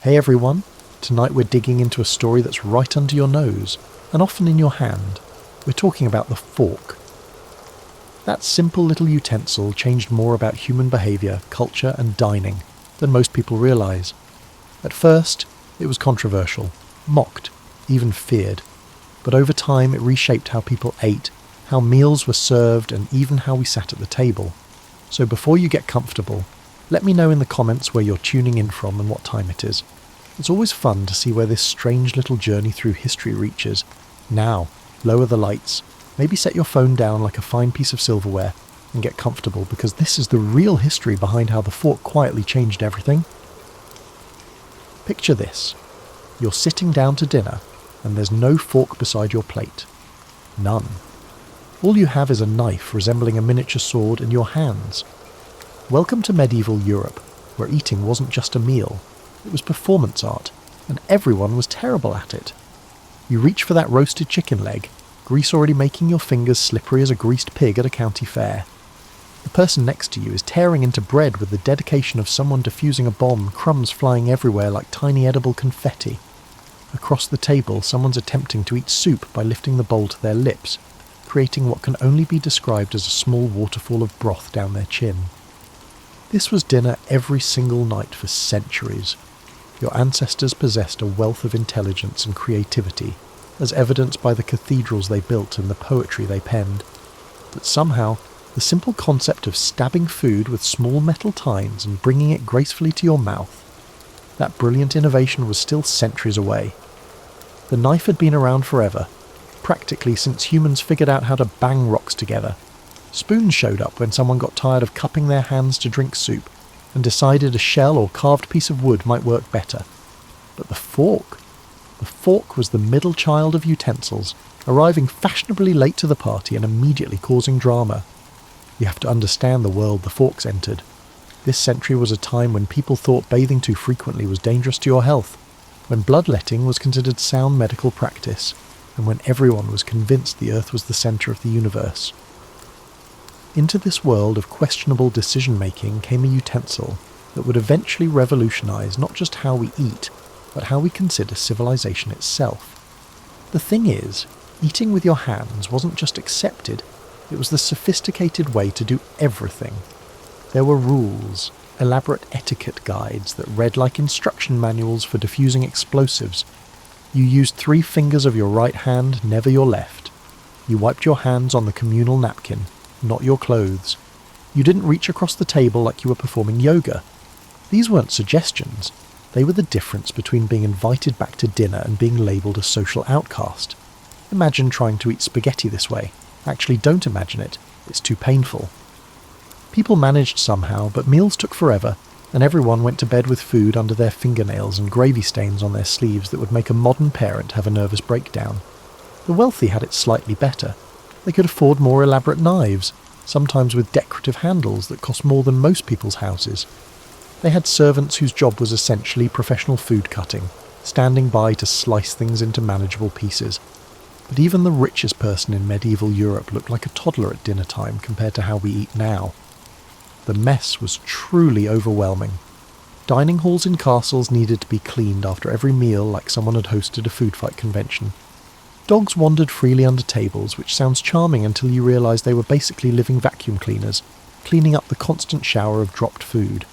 Hey everyone, tonight we're digging into a story that's right under your nose, and often in your hand. We're talking about the fork. That simple little utensil changed more about human behaviour, culture and dining than most people realise. At first, it was controversial, mocked, even feared. But over time it reshaped how people ate, how meals were served and even how we sat at the table. So before you get comfortable, let me know in the comments where you're tuning in from and what time it is. It's always fun to see where this strange little journey through history reaches. Now, lower the lights, maybe set your phone down like a fine piece of silverware, and get comfortable because this is the real history behind how the fork quietly changed everything. Picture this. You're sitting down to dinner, and there's no fork beside your plate. None. All you have is a knife resembling a miniature sword in your hands. Welcome to medieval Europe, where eating wasn't just a meal, it was performance art, and everyone was terrible at it. You reach for that roasted chicken leg, grease already making your fingers slippery as a greased pig at a county fair. The person next to you is tearing into bread with the dedication of someone defusing a bomb, crumbs flying everywhere like tiny edible confetti. Across the table, someone's attempting to eat soup by lifting the bowl to their lips, creating what can only be described as a small waterfall of broth down their chin. This was dinner every single night for centuries. Your ancestors possessed a wealth of intelligence and creativity, as evidenced by the cathedrals they built and the poetry they penned. But somehow, the simple concept of stabbing food with small metal tines and bringing it gracefully to your mouth, that brilliant innovation was still centuries away. The knife had been around forever, practically since humans figured out how to bang rocks together. Spoons showed up when someone got tired of cupping their hands to drink soup and decided a shell or carved piece of wood might work better. But the fork was the middle child of utensils, arriving fashionably late to the party and immediately causing drama. You have to understand the world the forks entered. This century was a time when people thought bathing too frequently was dangerous to your health, when bloodletting was considered sound medical practice, and when everyone was convinced the Earth was the centre of the universe. Into this world of questionable decision-making came a utensil that would eventually revolutionise not just how we eat, but how we consider civilization itself. The thing is, eating with your hands wasn't just accepted, it was the sophisticated way to do everything. There were rules, elaborate etiquette guides that read like instruction manuals for diffusing explosives. You used 3 fingers of your right hand, never your left. You wiped your hands on the communal napkin, not your clothes. You didn't reach across the table like you were performing yoga. These weren't suggestions. They were the difference between being invited back to dinner and being labelled a social outcast. Imagine trying to eat spaghetti this way. Actually, don't imagine it. It's too painful. People managed somehow, but meals took forever, and everyone went to bed with food under their fingernails and gravy stains on their sleeves that would make a modern parent have a nervous breakdown. The wealthy had it slightly better. They could afford more elaborate knives, sometimes with decorative handles that cost more than most people's houses. They had servants whose job was essentially professional food cutting, standing by to slice things into manageable pieces. But even the richest person in medieval Europe looked like a toddler at dinner time compared to how we eat now. The mess was truly overwhelming. Dining halls in castles needed to be cleaned after every meal like someone had hosted a food fight convention. Dogs wandered freely under tables, which sounds charming until you realise they were basically living vacuum cleaners, cleaning up the constant shower of dropped food.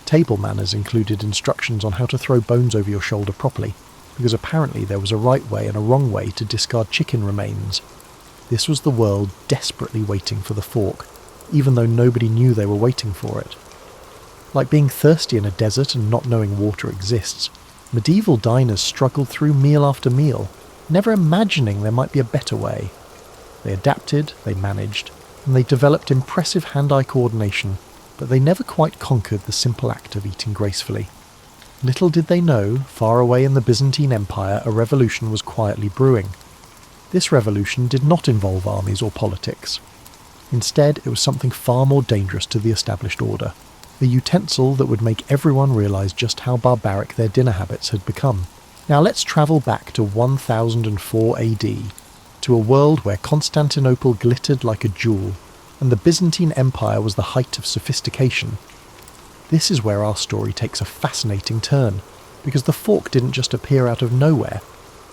Table manners included instructions on how to throw bones over your shoulder properly, because apparently there was a right way and a wrong way to discard chicken remains. This was the world desperately waiting for the fork, even though nobody knew they were waiting for it. Like being thirsty in a desert and not knowing water exists, medieval diners struggled through meal after meal, never imagining there might be a better way. They adapted, they managed, and they developed impressive hand-eye coordination, but they never quite conquered the simple act of eating gracefully. Little did they know, far away in the Byzantine Empire, a revolution was quietly brewing. This revolution did not involve armies or politics. Instead, it was something far more dangerous to the established order, a utensil that would make everyone realise just how barbaric their dinner habits had become. Now let's travel back to 1004 AD, to a world where Constantinople glittered like a jewel, and the Byzantine Empire was the height of sophistication. This is where our story takes a fascinating turn. because the fork didn't just appear out of nowhere.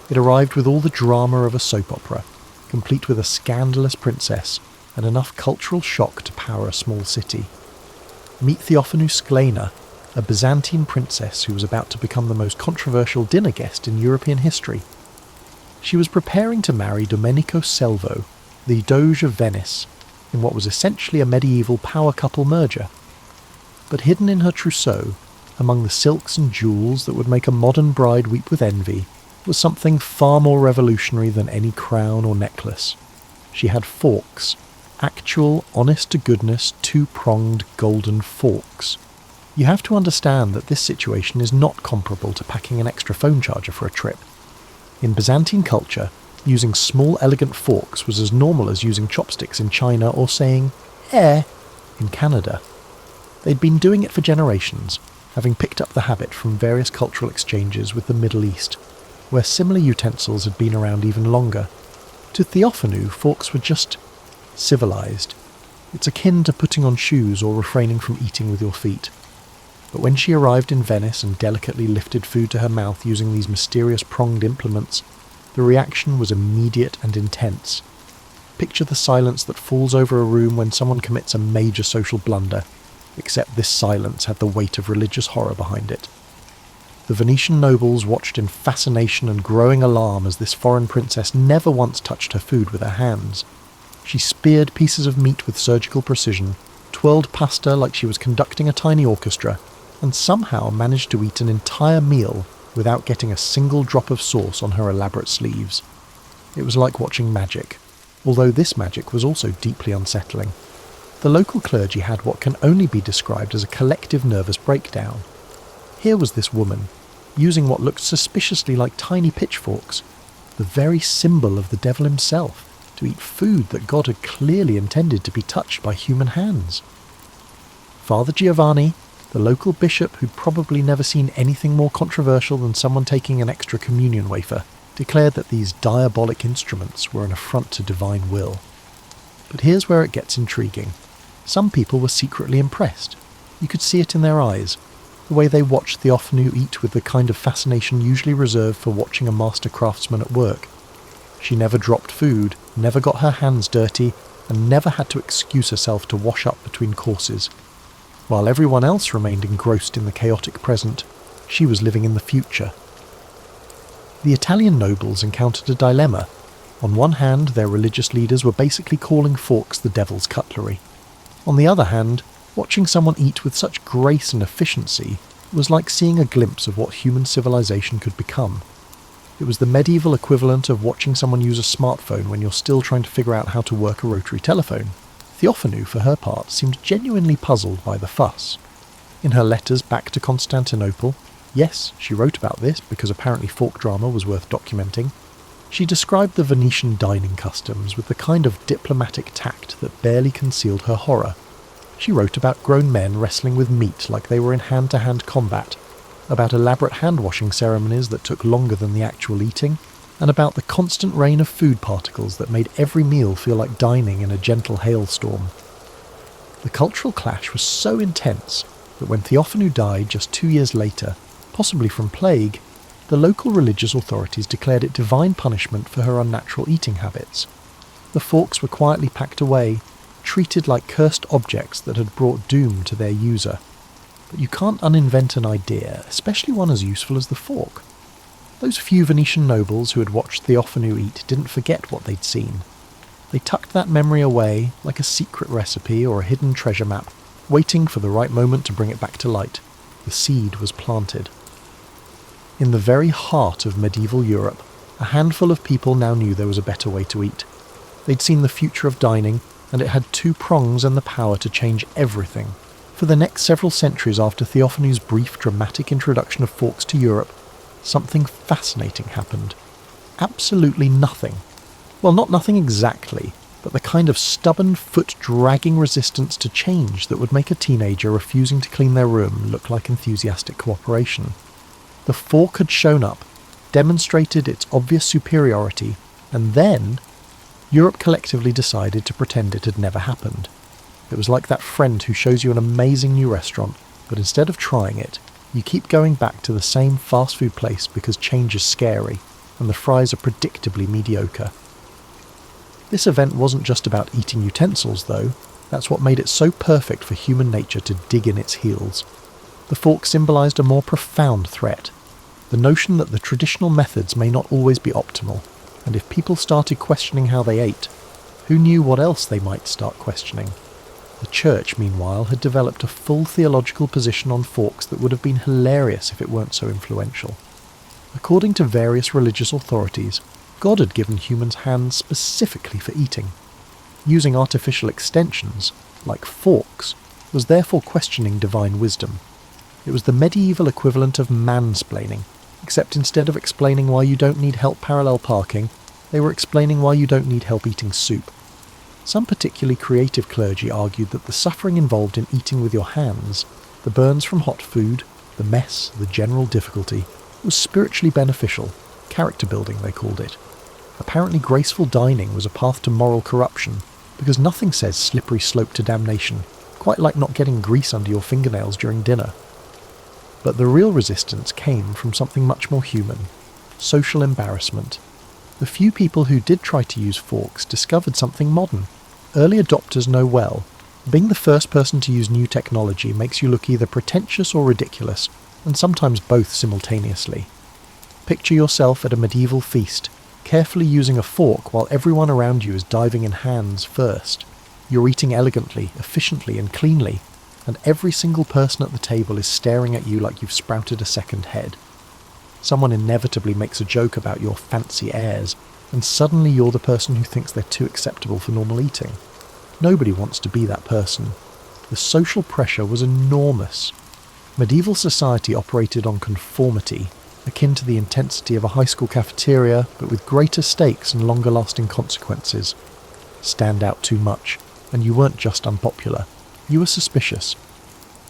It arrived with all the drama of a soap opera, complete with a scandalous princess and enough cultural shock to power a small city. Meet Theophanu Sklena, a Byzantine princess who was about to become the most controversial dinner guest in European history. She was preparing to marry Domenico Selvo, the Doge of Venice, in what was essentially a medieval power couple merger. But hidden in her trousseau, among the silks and jewels that would make a modern bride weep with envy, was something far more revolutionary than any crown or necklace. She had forks, actual, honest-to-goodness, two-pronged golden forks. You have to understand that this situation is not comparable to packing an extra phone charger for a trip. In Byzantine culture, using small elegant forks was as normal as using chopsticks in China or saying, "eh," in Canada. They'd been doing it for generations, having picked up the habit from various cultural exchanges with the Middle East, where similar utensils had been around even longer. To Theophanu, forks were just civilized. It's akin to putting on shoes or refraining from eating with your feet. But when she arrived in Venice and delicately lifted food to her mouth using these mysterious pronged implements, the reaction was immediate and intense. Picture the silence that falls over a room when someone commits a major social blunder, except this silence had the weight of religious horror behind it. The Venetian nobles watched in fascination and growing alarm as this foreign princess never once touched her food with her hands. She speared pieces of meat with surgical precision, twirled pasta like she was conducting a tiny orchestra, and somehow managed to eat an entire meal without getting a single drop of sauce on her elaborate sleeves. It was like watching magic, although this magic was also deeply unsettling. The local clergy had what can only be described as a collective nervous breakdown. Here was this woman, using what looked suspiciously like tiny pitchforks, the very symbol of the devil himself, to eat food that God had clearly intended to be touched by human hands. Father Giovanni, the local bishop who'd probably never seen anything more controversial than someone taking an extra communion wafer, declared that these diabolic instruments were an affront to divine will. But here's where it gets intriguing. Some people were secretly impressed. You could see it in their eyes, the way they watched Theophanu eat with the kind of fascination usually reserved for watching a master craftsman at work. She never dropped food, never got her hands dirty, and never had to excuse herself to wash up between courses. While everyone else remained engrossed in the chaotic present, she was living in the future. The Italian nobles encountered a dilemma. On one hand, their religious leaders were basically calling forks the devil's cutlery. On the other hand, watching someone eat with such grace and efficiency was like seeing a glimpse of what human civilization could become. It was the medieval equivalent of watching someone use a smartphone when you're still trying to figure out how to work a rotary telephone. Theophanu, for her part, seemed genuinely puzzled by the fuss. In her letters back to Constantinople, yes, she wrote about this because apparently fork drama was worth documenting, she described the Venetian dining customs with the kind of diplomatic tact that barely concealed her horror. She wrote about grown men wrestling with meat like they were in hand-to-hand combat, about elaborate hand-washing ceremonies that took longer than the actual eating, and about the constant rain of food particles that made every meal feel like dining in a gentle hailstorm. The cultural clash was so intense that when Theophanu died just 2 years later, possibly from plague, the local religious authorities declared it divine punishment for her unnatural eating habits. The forks were quietly packed away, treated like cursed objects that had brought doom to their user. But you can't uninvent an idea, especially one as useful as the fork. Those few Venetian nobles who had watched Theophanu eat didn't forget what they'd seen. They tucked that memory away like a secret recipe or a hidden treasure map, waiting for the right moment to bring it back to light. The seed was planted. In the very heart of medieval Europe, a handful of people now knew there was a better way to eat. They'd seen the future of dining, and it had two prongs and the power to change everything. For the next several centuries after Theophanu's brief dramatic introduction of forks to Europe, something fascinating happened. Absolutely nothing. Well, not nothing exactly, but the kind of stubborn, foot-dragging resistance to change that would make a teenager refusing to clean their room look like enthusiastic cooperation. The fork had shown up, demonstrated its obvious superiority, and then Europe collectively decided to pretend it had never happened. It was like that friend who shows you an amazing new restaurant, but instead of trying it, You keep going back to the same fast food place because change is scary, and the fries are predictably mediocre. This event wasn't just about eating utensils, though. That's what made it so perfect for human nature to dig in its heels. The fork symbolised a more profound threat, the notion that the traditional methods may not always be optimal, and if people started questioning how they ate, who knew what else they might start questioning? The church, meanwhile, had developed a full theological position on forks that would have been hilarious if it weren't so influential. According to various religious authorities, God had given humans hands specifically for eating. Using artificial extensions, like forks, was therefore questioning divine wisdom. It was the medieval equivalent of mansplaining, except instead of explaining why you don't need help parallel parking, they were explaining why you don't need help eating soup. Some particularly creative clergy argued that the suffering involved in eating with your hands, the burns from hot food, the mess, the general difficulty, was spiritually beneficial, character building they called it. Apparently graceful dining was a path to moral corruption, because nothing says slippery slope to damnation, quite like not getting grease under your fingernails during dinner. But the real resistance came from something much more human: social embarrassment. The few people who did try to use forks discovered something modern. Early adopters know well, being the first person to use new technology makes you look either pretentious or ridiculous, and sometimes both simultaneously. Picture yourself at a medieval feast, carefully using a fork while everyone around you is diving in hands first. You're eating elegantly, efficiently and cleanly, and every single person at the table is staring at you like you've sprouted a second head. Someone inevitably makes a joke about your fancy airs, and suddenly you're the person who thinks they're too acceptable for normal eating. Nobody wants to be that person. The social pressure was enormous. Medieval society operated on conformity, akin to the intensity of a high school cafeteria, but with greater stakes and longer-lasting consequences. Stand out too much, and you weren't just unpopular. You were suspicious.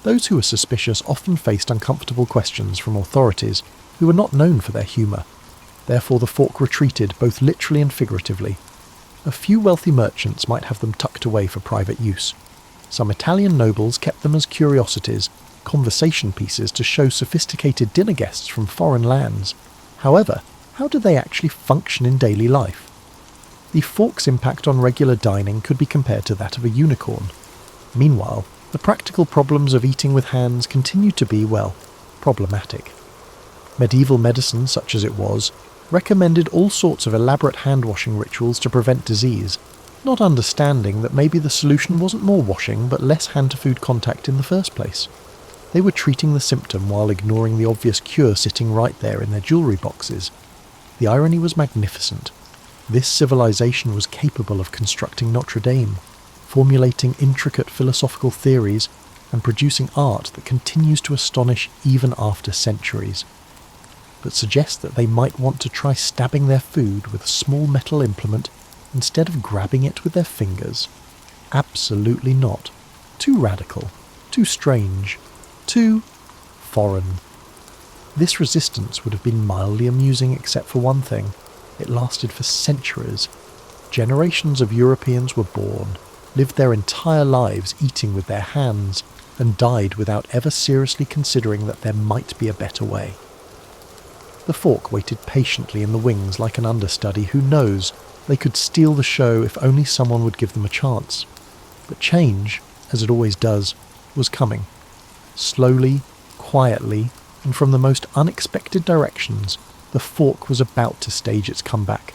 Those who were suspicious often faced uncomfortable questions from authorities who were not known for their humour. Therefore the fork retreated both literally and figuratively. A few wealthy merchants might have them tucked away for private use. Some Italian nobles kept them as curiosities, conversation pieces to show sophisticated dinner guests from foreign lands. However, how do they actually function in daily life? The fork's impact on regular dining could be compared to that of a unicorn. Meanwhile, the practical problems of eating with hands continue to be, well, problematic. Medieval medicine, such as it was, recommended all sorts of elaborate hand-washing rituals to prevent disease, not understanding that maybe the solution wasn't more washing but less hand-to-food contact in the first place. They were treating the symptom while ignoring the obvious cure sitting right there in their jewellery boxes. The irony was magnificent. This civilization was capable of constructing Notre Dame, formulating intricate philosophical theories, and producing art that continues to astonish even after centuries. But suggest that they might want to try stabbing their food with a small metal implement instead of grabbing it with their fingers? Absolutely not. Too radical, too strange, too foreign. This resistance would have been mildly amusing except for one thing. It lasted for centuries. Generations of Europeans were born, lived their entire lives eating with their hands, and died without ever seriously considering that there might be a better way. The fork waited patiently in the wings like an understudy who knows they could steal the show if only someone would give them a chance. But change, as it always does, was coming. Slowly, quietly, and from the most unexpected directions, the fork was about to stage its comeback.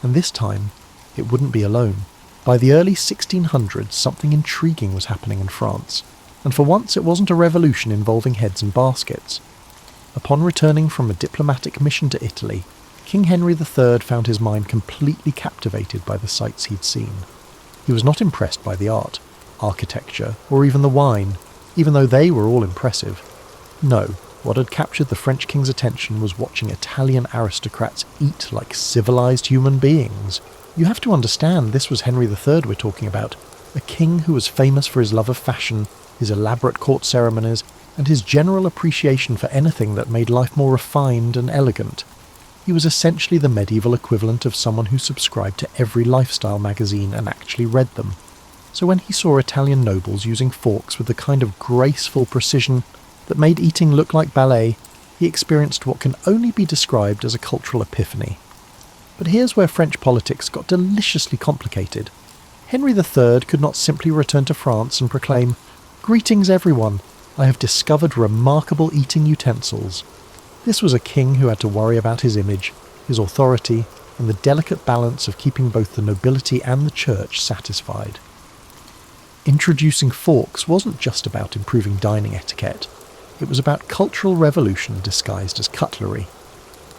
And this time, it wouldn't be alone. By the early 1600s, something intriguing was happening in France, and for once it wasn't a revolution involving heads and baskets. Upon returning from a diplomatic mission to Italy, King Henry III found his mind completely captivated by the sights he'd seen. He was not impressed by the art, architecture, or even the wine, even though they were all impressive. No, what had captured the French king's attention was watching Italian aristocrats eat like civilized human beings. You have to understand this was Henry III we're talking about, a king who was famous for his love of fashion, his elaborate court ceremonies, and his general appreciation for anything that made life more refined and elegant. He was essentially the medieval equivalent of someone who subscribed to every lifestyle magazine and actually read them. So when he saw Italian nobles using forks with the kind of graceful precision that made eating look like ballet, he experienced what can only be described as a cultural epiphany. But here's where French politics got deliciously complicated. Henry III could not simply return to France and proclaim, "Greetings everyone, I have discovered remarkable eating utensils." This was a king who had to worry about his image, his authority, and the delicate balance of keeping both the nobility and the church satisfied. Introducing forks wasn't just about improving dining etiquette. It was about cultural revolution disguised as cutlery.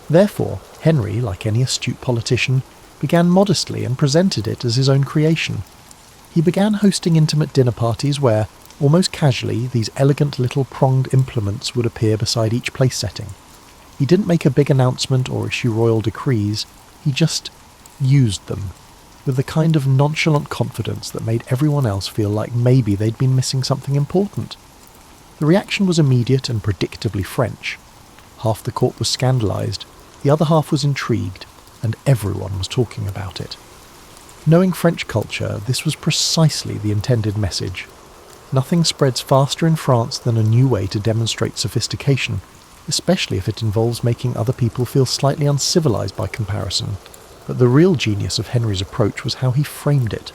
Therefore, Henry, like any astute politician, began modestly and presented it as his own creation. He began hosting intimate dinner parties where, almost casually, these elegant little pronged implements would appear beside each place setting. He didn't make a big announcement or issue royal decrees, he just used them, with the kind of nonchalant confidence that made everyone else feel like maybe they'd been missing something important. The reaction was immediate and predictably French. Half the court was scandalised, the other half was intrigued, and everyone was talking about it. Knowing French culture, this was precisely the intended message. Nothing spreads faster in France than a new way to demonstrate sophistication, especially if it involves making other people feel slightly uncivilised by comparison. But the real genius of Henry's approach was how he framed it.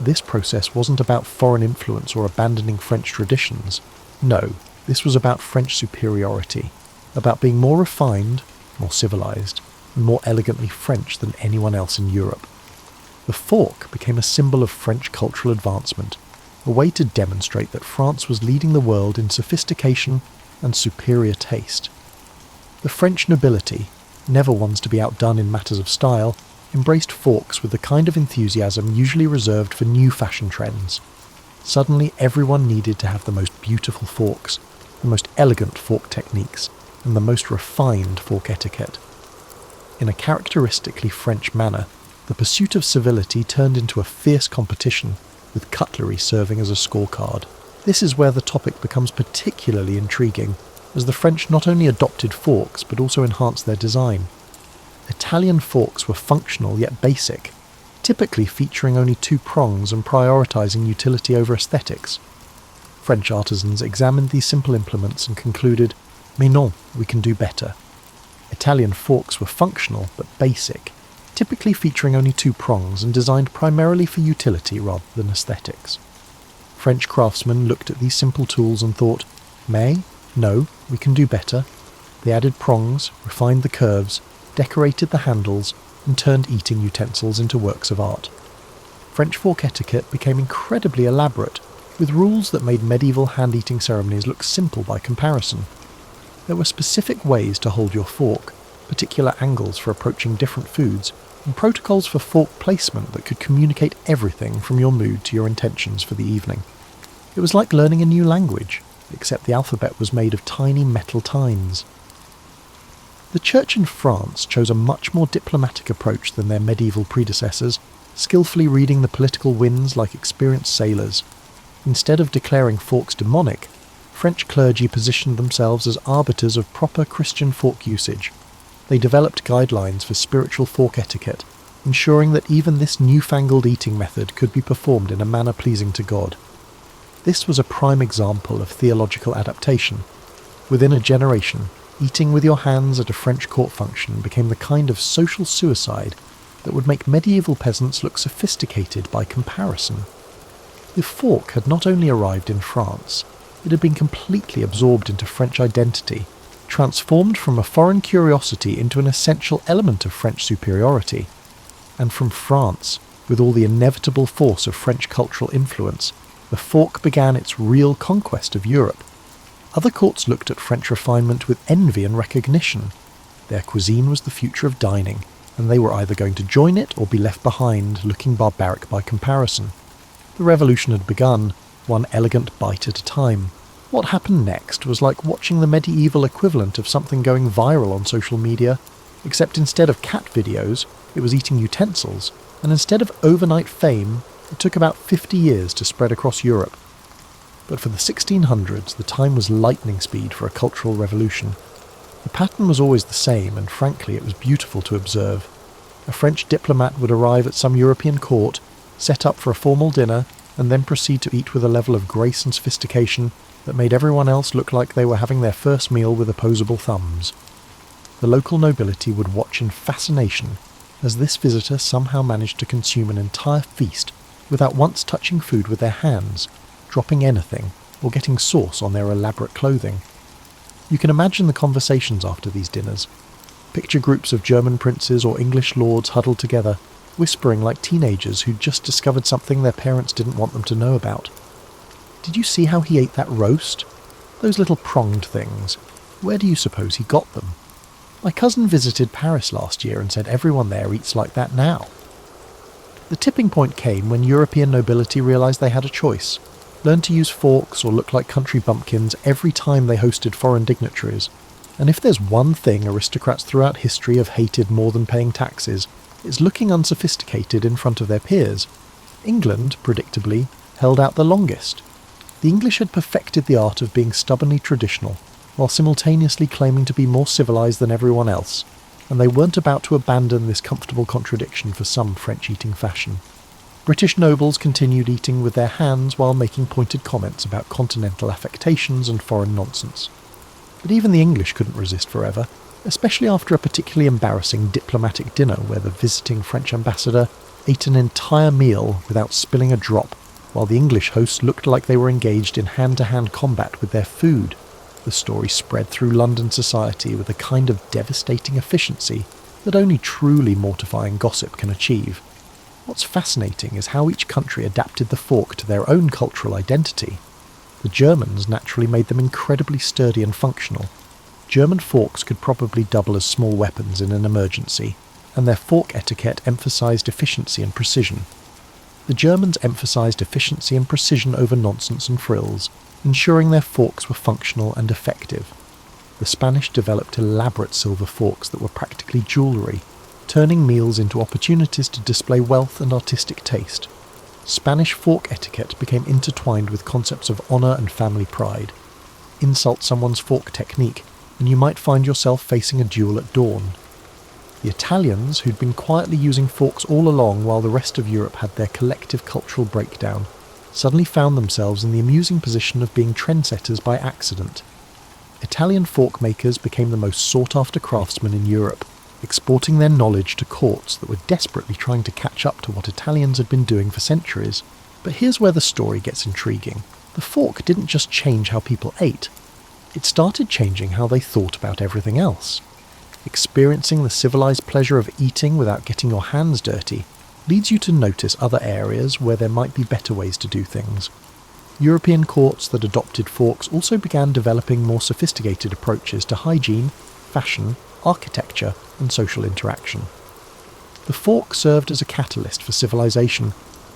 This process wasn't about foreign influence or abandoning French traditions. No, this was about French superiority, about being more refined, more civilised, and more elegantly French than anyone else in Europe. The fork became a symbol of French cultural advancement, a way to demonstrate that France was leading the world in sophistication and superior taste. The French nobility, never ones to be outdone in matters of style, embraced forks with the kind of enthusiasm usually reserved for new fashion trends. Suddenly everyone needed to have the most beautiful forks, the most elegant fork techniques, and the most refined fork etiquette. In a characteristically French manner, the pursuit of civility turned into a fierce competition, with cutlery serving as a scorecard. This is where the topic becomes particularly intriguing, as the French not only adopted forks but also enhanced their design. Italian forks were functional yet basic, typically featuring only 2 prongs and prioritising utility over aesthetics. French artisans examined these simple implements and concluded, "Mais non, we can do better." Italian forks were functional but basic, typically featuring only 2 prongs and designed primarily for utility rather than aesthetics. French craftsmen looked at these simple tools and thought, "Mais? No, we can do better." They added prongs, refined the curves, decorated the handles, and turned eating utensils into works of art. French fork etiquette became incredibly elaborate, with rules that made medieval hand-eating ceremonies look simple by comparison. There were specific ways to hold your fork, particular angles for approaching different foods, and protocols for fork placement that could communicate everything from your mood to your intentions for the evening. It was like learning a new language, except the alphabet was made of tiny metal tines. The church in France chose a much more diplomatic approach than their medieval predecessors, skillfully reading the political winds like experienced sailors. Instead of declaring forks demonic, French clergy positioned themselves as arbiters of proper Christian fork usage. They developed guidelines for spiritual fork etiquette, ensuring that even this newfangled eating method could be performed in a manner pleasing to God. This was a prime example of theological adaptation. Within a generation, eating with your hands at a French court function became the kind of social suicide that would make medieval peasants look sophisticated by comparison. The fork had not only arrived in France, it had been completely absorbed into French identity, transformed from a foreign curiosity into an essential element of French superiority. And from France, with all the inevitable force of French cultural influence, the fork began its real conquest of Europe. Other courts looked at French refinement with envy and recognition. Their cuisine was the future of dining, and they were either going to join it or be left behind, looking barbaric by comparison. The revolution had begun, one elegant bite at a time. What happened next was like watching the medieval equivalent of something going viral on social media, except instead of cat videos, it was eating utensils, and instead of overnight fame, it took about 50 years to spread across Europe. But for the 1600s, the time was lightning speed for a cultural revolution. The pattern was always the same, and frankly it was beautiful to observe. A French diplomat would arrive at some European court, set up for a formal dinner, and then proceed to eat with a level of grace and sophistication that made everyone else look like they were having their first meal with opposable thumbs. The local nobility would watch in fascination as this visitor somehow managed to consume an entire feast without once touching food with their hands, dropping anything, or getting sauce on their elaborate clothing. You can imagine the conversations after these dinners. Picture groups of German princes or English lords huddled together, whispering like teenagers who'd just discovered something their parents didn't want them to know about. Did you see how he ate that roast? Those little pronged things. Where do you suppose he got them? My cousin visited Paris last year and said everyone there eats like that now. The tipping point came when European nobility realised they had a choice. Learn to use forks or look like country bumpkins every time they hosted foreign dignitaries. And if there's one thing aristocrats throughout history have hated more than paying taxes, it's looking unsophisticated in front of their peers. England, predictably, held out the longest. The English had perfected the art of being stubbornly traditional, while simultaneously claiming to be more civilised than everyone else, and they weren't about to abandon this comfortable contradiction for some French-eating fashion. British nobles continued eating with their hands while making pointed comments about continental affectations and foreign nonsense. But even the English couldn't resist forever, especially after a particularly embarrassing diplomatic dinner where the visiting French ambassador ate an entire meal without spilling a drop, while the English hosts looked like they were engaged in hand-to-hand combat with their food. The story spread through London society with a kind of devastating efficiency that only truly mortifying gossip can achieve. What's fascinating is how each country adapted the fork to their own cultural identity. The Germans naturally made them incredibly sturdy and functional. German forks could probably double as small weapons in an emergency, and their fork etiquette emphasised efficiency and precision. The Germans emphasised efficiency and precision over nonsense and frills, ensuring their forks were functional and effective. The Spanish developed elaborate silver forks that were practically jewellery, turning meals into opportunities to display wealth and artistic taste. Spanish fork etiquette became intertwined with concepts of honour and family pride. Insult someone's fork technique, and you might find yourself facing a duel at dawn. The Italians, who'd been quietly using forks all along while the rest of Europe had their collective cultural breakdown, suddenly found themselves in the amusing position of being trendsetters by accident. Italian fork makers became the most sought-after craftsmen in Europe, exporting their knowledge to courts that were desperately trying to catch up to what Italians had been doing for centuries. But here's where the story gets intriguing. The fork didn't just change how people ate, it started changing how they thought about everything else. Experiencing the civilized pleasure of eating without getting your hands dirty leads you to notice other areas where there might be better ways to do things. European courts that adopted forks also began developing more sophisticated approaches to hygiene, fashion, architecture, and social interaction. The fork served as a catalyst for civilization,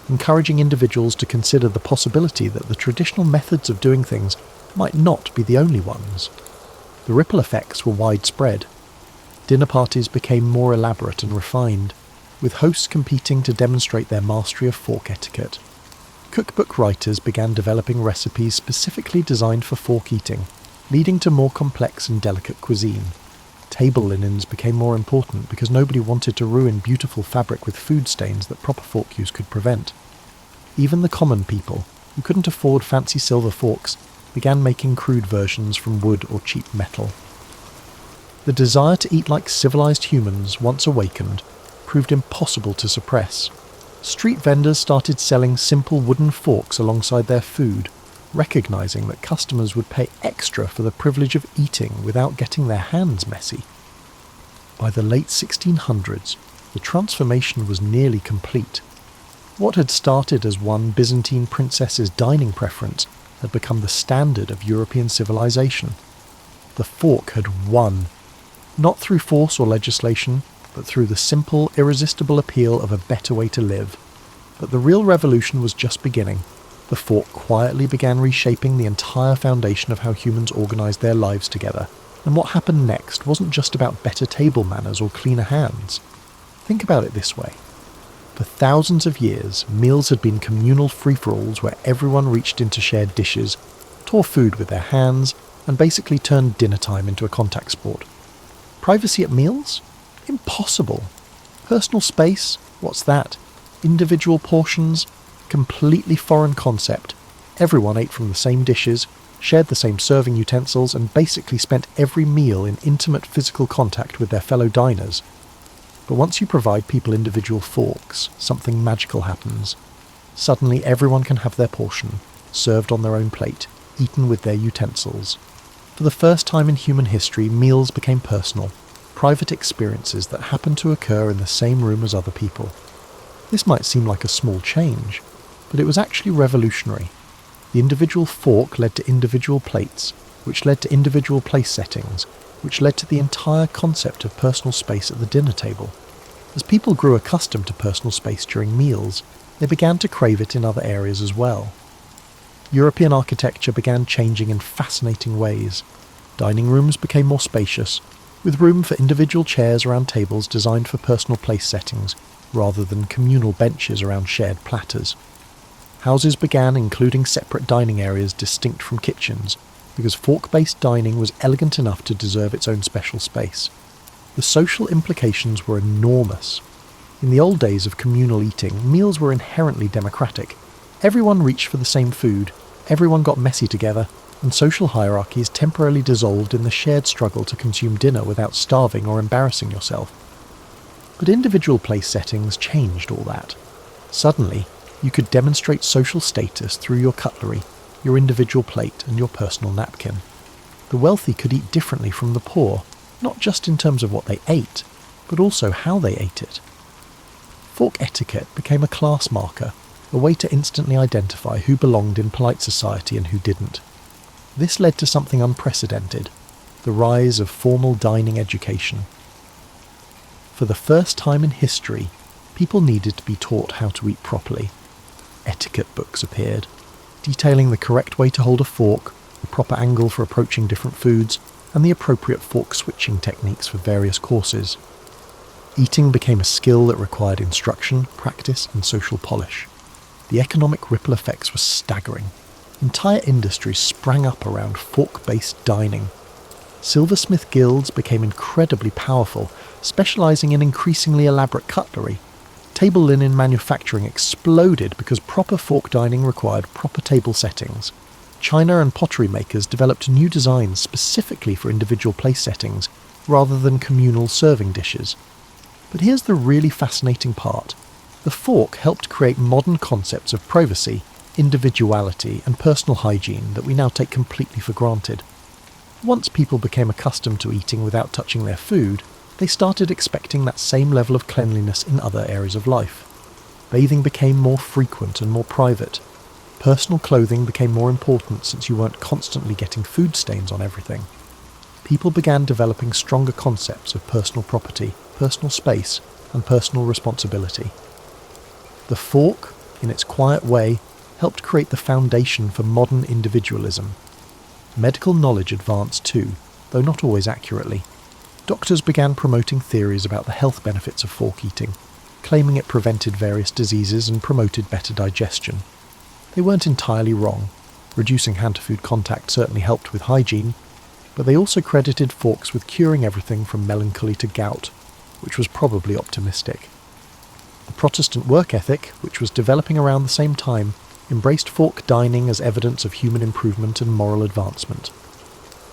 encouraging individuals to consider the possibility that the traditional methods of doing things might not be the only ones. The ripple effects were widespread. Dinner parties became more elaborate and refined, with hosts competing to demonstrate their mastery of fork etiquette. Cookbook writers began developing recipes specifically designed for fork eating, leading to more complex and delicate cuisine. Table linens became more important because nobody wanted to ruin beautiful fabric with food stains that proper fork use could prevent. Even the common people, who couldn't afford fancy silver forks, began making crude versions from wood or cheap metal. The desire to eat like civilized humans, once awakened, proved impossible to suppress. Street vendors started selling simple wooden forks alongside their food, recognizing that customers would pay extra for the privilege of eating without getting their hands messy. By the late 1600s, the transformation was nearly complete. What had started as one Byzantine princess's dining preference had become the standard of European civilization. The fork had won, not through force or legislation, but through the simple, irresistible appeal of a better way to live. But the real revolution was just beginning. The fork quietly began reshaping the entire foundation of how humans organised their lives together, and what happened next wasn't just about better table manners or cleaner hands. Think about it this way. For thousands of years, meals had been communal free-for-alls where everyone reached into shared dishes, tore food with their hands, and basically turned dinner time into a contact sport. Privacy at meals? Impossible. Personal space? What's that? Individual portions? completely foreign concept. Everyone ate from the same dishes, shared the same serving utensils, and basically spent every meal in intimate physical contact with their fellow diners. But once you provide people individual forks, something magical happens. Suddenly everyone can have their portion, served on their own plate, eaten with their utensils. For the first time in human history, meals became personal, private experiences that happened to occur in the same room as other people. This might seem like a small change, but it was actually revolutionary. The individual fork led to individual plates, which led to individual place settings, which led to the entire concept of personal space at the dinner table. As people grew accustomed to personal space during meals, they began to crave it in other areas as well. European architecture began changing in fascinating ways. Dining rooms became more spacious, with room for individual chairs around tables designed for personal place settings, rather than communal benches around shared platters. Houses began including separate dining areas distinct from kitchens, because fork-based dining was elegant enough to deserve its own special space. The social implications were enormous. In the old days of communal eating, meals were inherently democratic. Everyone reached for the same food, everyone got messy together, and social hierarchies temporarily dissolved in the shared struggle to consume dinner without starving or embarrassing yourself. But individual place settings changed all that. Suddenly, you could demonstrate social status through your cutlery, your individual plate, and your personal napkin. The wealthy could eat differently from the poor, not just in terms of what they ate, but also how they ate it. Fork etiquette became a class marker, a way to instantly identify who belonged in polite society and who didn't. This led to something unprecedented, the rise of formal dining education. For the first time in history, people needed to be taught how to eat properly. Etiquette books appeared, detailing the correct way to hold a fork, the proper angle for approaching different foods, and the appropriate fork switching techniques for various courses. Eating became a skill that required instruction, practice, and social polish. The economic ripple effects were staggering. Entire industries sprang up around fork-based dining. Silversmith guilds became incredibly powerful, specializing in increasingly elaborate cutlery. Table linen manufacturing exploded because proper fork dining required proper table settings. China and pottery makers developed new designs specifically for individual place settings, rather than communal serving dishes. But here's the really fascinating part. The fork helped create modern concepts of privacy, individuality, and personal hygiene that we now take completely for granted. Once people became accustomed to eating without touching their food, they started expecting that same level of cleanliness in other areas of life. Bathing became more frequent and more private. Personal clothing became more important since you weren't constantly getting food stains on everything. People began developing stronger concepts of personal property, personal space, and personal responsibility. The fork, in its quiet way, helped create the foundation for modern individualism. Medical knowledge advanced too, though not always accurately. Doctors began promoting theories about the health benefits of fork eating, claiming it prevented various diseases and promoted better digestion. They weren't entirely wrong. Reducing hand-to-food contact certainly helped with hygiene, but they also credited forks with curing everything from melancholy to gout, which was probably optimistic. The Protestant work ethic, which was developing around the same time, embraced fork dining as evidence of human improvement and moral advancement.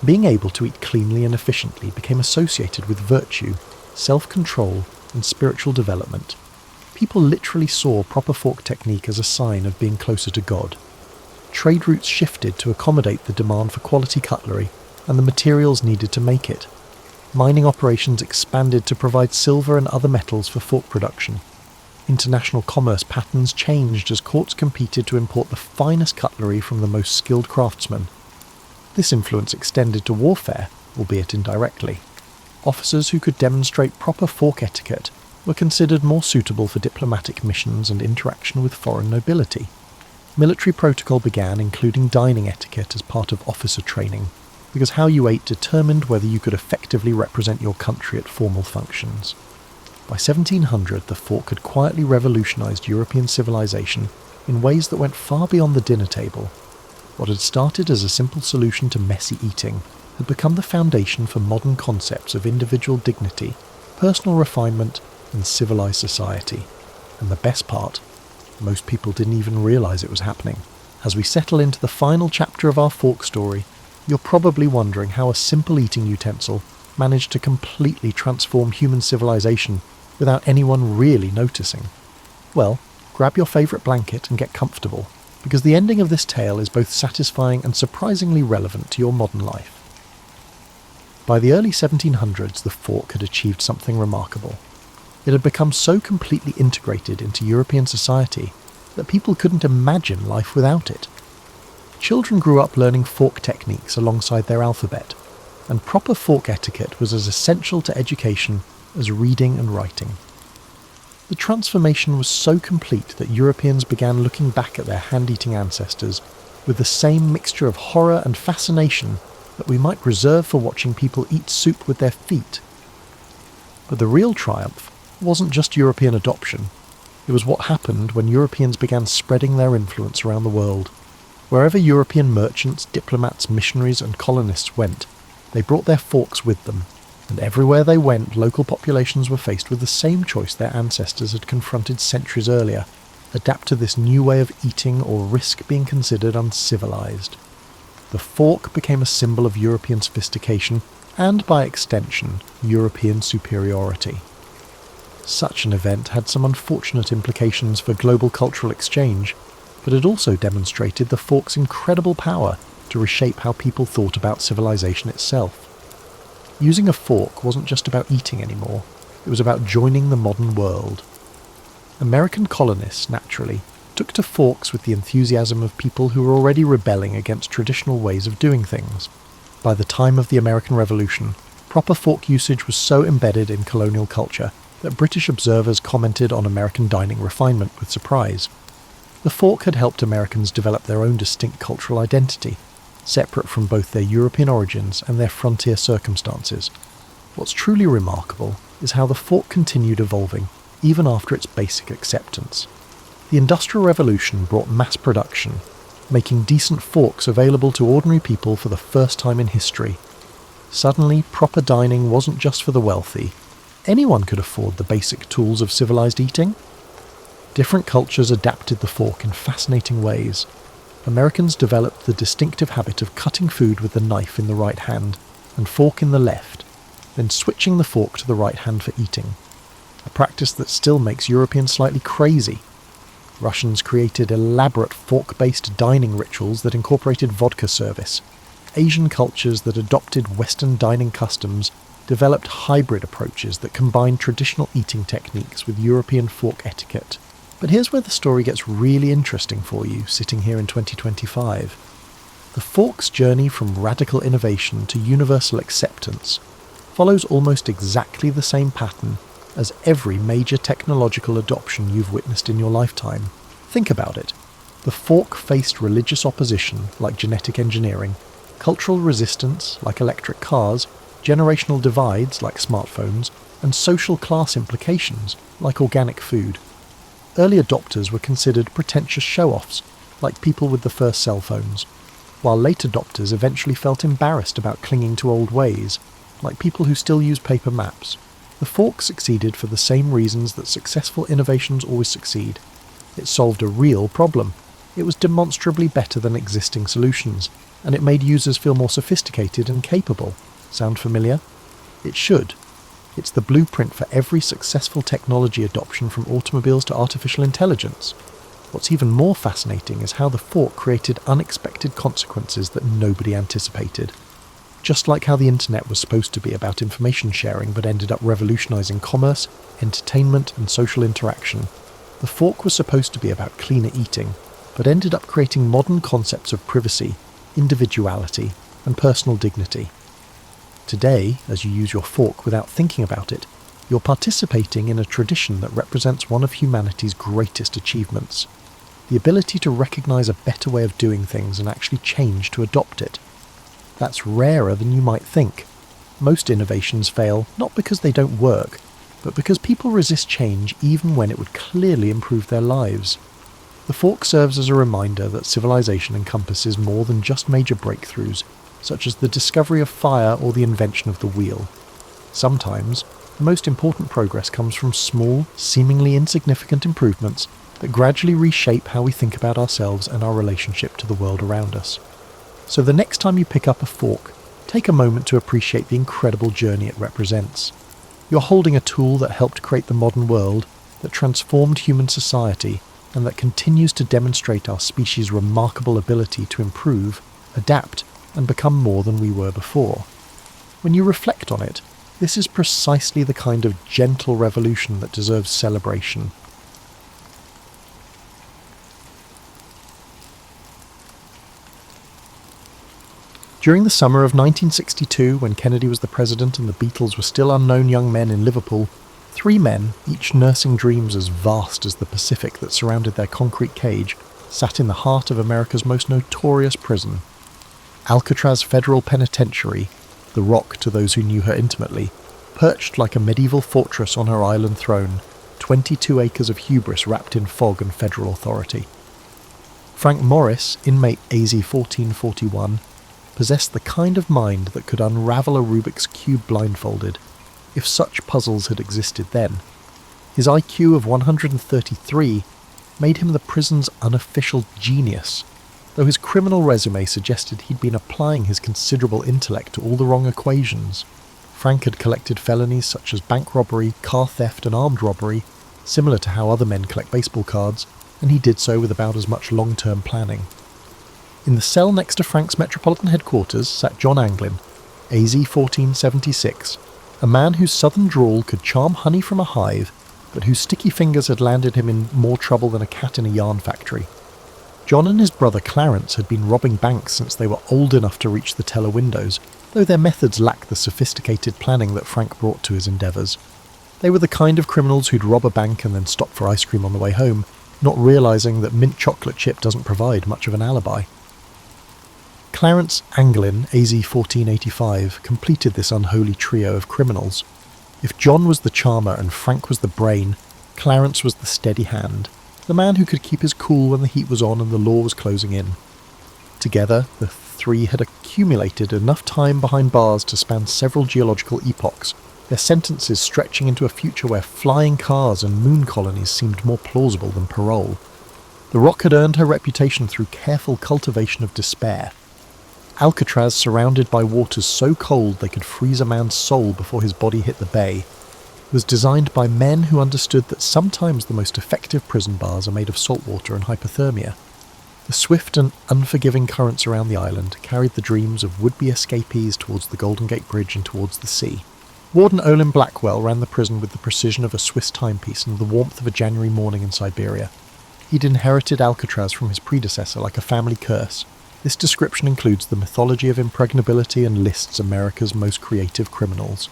Being able to eat cleanly and efficiently became associated with virtue, self-control, and spiritual development. People literally saw proper fork technique as a sign of being closer to God. Trade routes shifted to accommodate the demand for quality cutlery and the materials needed to make it. Mining operations expanded to provide silver and other metals for fork production. International commerce patterns changed as courts competed to import the finest cutlery from the most skilled craftsmen. This influence extended to warfare, albeit indirectly. Officers who could demonstrate proper fork etiquette were considered more suitable for diplomatic missions and interaction with foreign nobility. Military protocol began including dining etiquette as part of officer training, because how you ate determined whether you could effectively represent your country at formal functions. By 1700, the fork had quietly revolutionized European civilization in ways that went far beyond the dinner table. What had started as a simple solution to messy eating had become the foundation for modern concepts of individual dignity, personal refinement, and civilized society. And the best part, Most people didn't even realise it was happening. As we settle into the final chapter of our fork story, you're probably wondering how a simple eating utensil managed to completely transform human civilization without anyone really noticing. Well, grab your favourite blanket and get comfortable, because the ending of this tale is both satisfying and surprisingly relevant to your modern life. By the early 1700s, the fork had achieved something remarkable. It had become so completely integrated into European society that people couldn't imagine life without it. Children grew up learning fork techniques alongside their alphabet, and proper fork etiquette was as essential to education as reading and writing. The transformation was so complete that Europeans began looking back at their hand-eating ancestors with the same mixture of horror and fascination that we might reserve for watching people eat soup with their feet. But the real triumph wasn't just European adoption. It was what happened when Europeans began spreading their influence around the world. Wherever European merchants, diplomats, missionaries and colonists went, they brought their forks with them, and everywhere they went, local populations were faced with the same choice their ancestors had confronted centuries earlier: adapt to this new way of eating or risk being considered uncivilized. The fork became a symbol of European sophistication and, by extension, European superiority. Such an event had some unfortunate implications for global cultural exchange, but it also demonstrated the fork's incredible power to reshape how people thought about civilization itself. Using a fork wasn't just about eating anymore, it was about joining the modern world. American colonists, naturally, took to forks with the enthusiasm of people who were already rebelling against traditional ways of doing things. By the time of the American Revolution, proper fork usage was so embedded in colonial culture that British observers commented on American dining refinement with surprise. The fork had helped Americans develop their own distinct cultural identity, separate from both their European origins and their frontier circumstances. What's truly remarkable is how the fork continued evolving, even after its basic acceptance. The Industrial Revolution brought mass production, making decent forks available to ordinary people for the first time in history. Suddenly, proper dining wasn't just for the wealthy. Anyone could afford the basic tools of civilized eating. Different cultures adapted the fork in fascinating ways. Americans developed the distinctive habit of cutting food with the knife in the right hand and fork in the left, then switching the fork to the right hand for eating, a practice that still makes Europeans slightly crazy. Russians created elaborate fork-based dining rituals that incorporated vodka service. Asian cultures that adopted Western dining customs developed hybrid approaches that combined traditional eating techniques with European fork etiquette. But here's where the story gets really interesting for you, sitting here in 2025. The fork's journey from radical innovation to universal acceptance follows almost exactly the same pattern as every major technological adoption you've witnessed in your lifetime. Think about it. The fork faced religious opposition, like genetic engineering, cultural resistance, like electric cars, generational divides, like smartphones, and social class implications, like organic food. Early adopters were considered pretentious show-offs, like people with the first cell phones, while late adopters eventually felt embarrassed about clinging to old ways, like people who still use paper maps. The fork succeeded for the same reasons that successful innovations always succeed. It solved a real problem. It was demonstrably better than existing solutions, and it made users feel more sophisticated and capable. Sound familiar? It should. It's the blueprint for every successful technology adoption from automobiles to artificial intelligence. What's even more fascinating is how the fork created unexpected consequences that nobody anticipated. Just like how the internet was supposed to be about information sharing but ended up revolutionizing commerce, entertainment and social interaction, the fork was supposed to be about cleaner eating, but ended up creating modern concepts of privacy, individuality and personal dignity. Today, as you use your fork without thinking about it, you're participating in a tradition that represents one of humanity's greatest achievements: the ability to recognize a better way of doing things and actually change to adopt it. That's rarer than you might think. Most innovations fail not because they don't work, but because people resist change even when it would clearly improve their lives. The fork serves as a reminder that civilization encompasses more than just major breakthroughs, such as the discovery of fire or the invention of the wheel. Sometimes, the most important progress comes from small, seemingly insignificant improvements that gradually reshape how we think about ourselves and our relationship to the world around us. So the next time you pick up a fork, take a moment to appreciate the incredible journey it represents. You're holding a tool that helped create the modern world, that transformed human society, and that continues to demonstrate our species' remarkable ability to improve, adapt, and become more than we were before. When you reflect on it, this is precisely the kind of gentle revolution that deserves celebration. During the summer of 1962, when Kennedy was the president and the Beatles were still unknown young men in Liverpool, 3 men, each nursing dreams as vast as the Pacific that surrounded their concrete cage, sat in the heart of America's most notorious prison. Alcatraz Federal Penitentiary, the Rock to those who knew her intimately, perched like a medieval fortress on her island throne, 22 acres of hubris wrapped in fog and federal authority. Frank Morris, inmate AZ 1441, possessed the kind of mind that could unravel a Rubik's Cube blindfolded, if such puzzles had existed then. His IQ of 133 made him the prison's unofficial genius, though his criminal resume suggested he'd been applying his considerable intellect to all the wrong equations. Frank had collected felonies such as bank robbery, car theft and armed robbery, similar to how other men collect baseball cards, and he did so with about as much long-term planning. In the cell next to Frank's metropolitan headquarters sat John Anglin, AZ 1476, a man whose southern drawl could charm honey from a hive, but whose sticky fingers had landed him in more trouble than a cat in a yarn factory. John and his brother Clarence had been robbing banks since they were old enough to reach the teller windows, though their methods lacked the sophisticated planning that Frank brought to his endeavours. They were the kind of criminals who'd rob a bank and then stop for ice cream on the way home, not realising that mint chocolate chip doesn't provide much of an alibi. Clarence Anglin, AZ 1485, completed this unholy trio of criminals. If John was the charmer and Frank was the brain, Clarence was the steady hand, the man who could keep his cool when the heat was on and the law was closing in. Together, the 3 had accumulated enough time behind bars to span several geological epochs, their sentences stretching into a future where flying cars and moon colonies seemed more plausible than parole. The Rock had earned her reputation through careful cultivation of despair. Alcatraz, surrounded by waters so cold they could freeze a man's soul before his body hit the bay, was designed by men who understood that sometimes the most effective prison bars are made of salt water and hypothermia. The swift and unforgiving currents around the island carried the dreams of would-be escapees towards the Golden Gate Bridge and towards the sea. Warden Olin Blackwell ran the prison with the precision of a Swiss timepiece and the warmth of a January morning in Siberia. He'd inherited Alcatraz from his predecessor like a family curse. This description includes the mythology of impregnability and lists America's most creative criminals.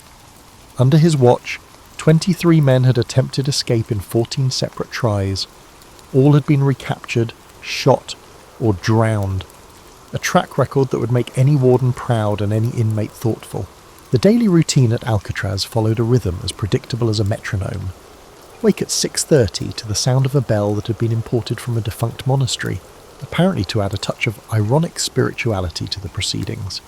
Under his watch, 23 men had attempted escape in 14 separate tries. All had been recaptured, shot, or drowned. A track record that would make any warden proud and any inmate thoughtful. The daily routine at Alcatraz followed a rhythm as predictable as a metronome. Wake at 6:30 to the sound of a bell that had been imported from a defunct monastery, apparently to add a touch of ironic spirituality to the proceedings.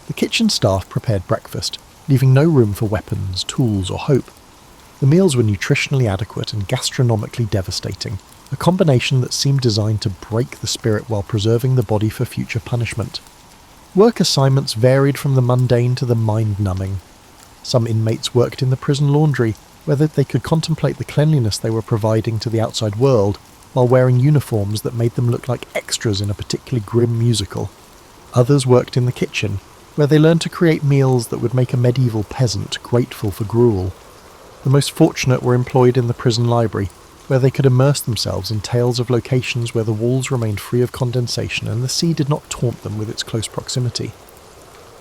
The kitchen staff prepared breakfast, leaving no room for weapons, tools, or hope. The meals were nutritionally adequate and gastronomically devastating, a combination that seemed designed to break the spirit while preserving the body for future punishment. Work assignments varied from the mundane to the mind-numbing. Some inmates worked in the prison laundry, where they could contemplate the cleanliness they were providing to the outside world, while wearing uniforms that made them look like extras in a particularly grim musical. Others worked in the kitchen, where they learned to create meals that would make a medieval peasant grateful for gruel. The most fortunate were employed in the prison library, where they could immerse themselves in tales of locations where the walls remained free of condensation and the sea did not taunt them with its close proximity.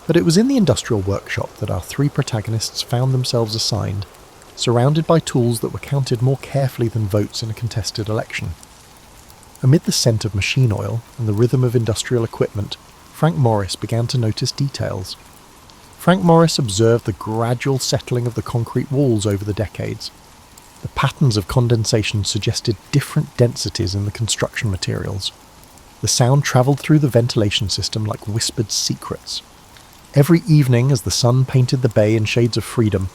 But it was in the industrial workshop that our 3 protagonists found themselves assigned, surrounded by tools that were counted more carefully than votes in a contested election. Amid the scent of machine oil and the rhythm of industrial equipment, Frank Morris began to notice details. Frank Morris observed the gradual settling of the concrete walls over the decades. The patterns of condensation suggested different densities in the construction materials. The sound travelled through the ventilation system like whispered secrets. Every evening, as the sun painted the bay in shades of freedom,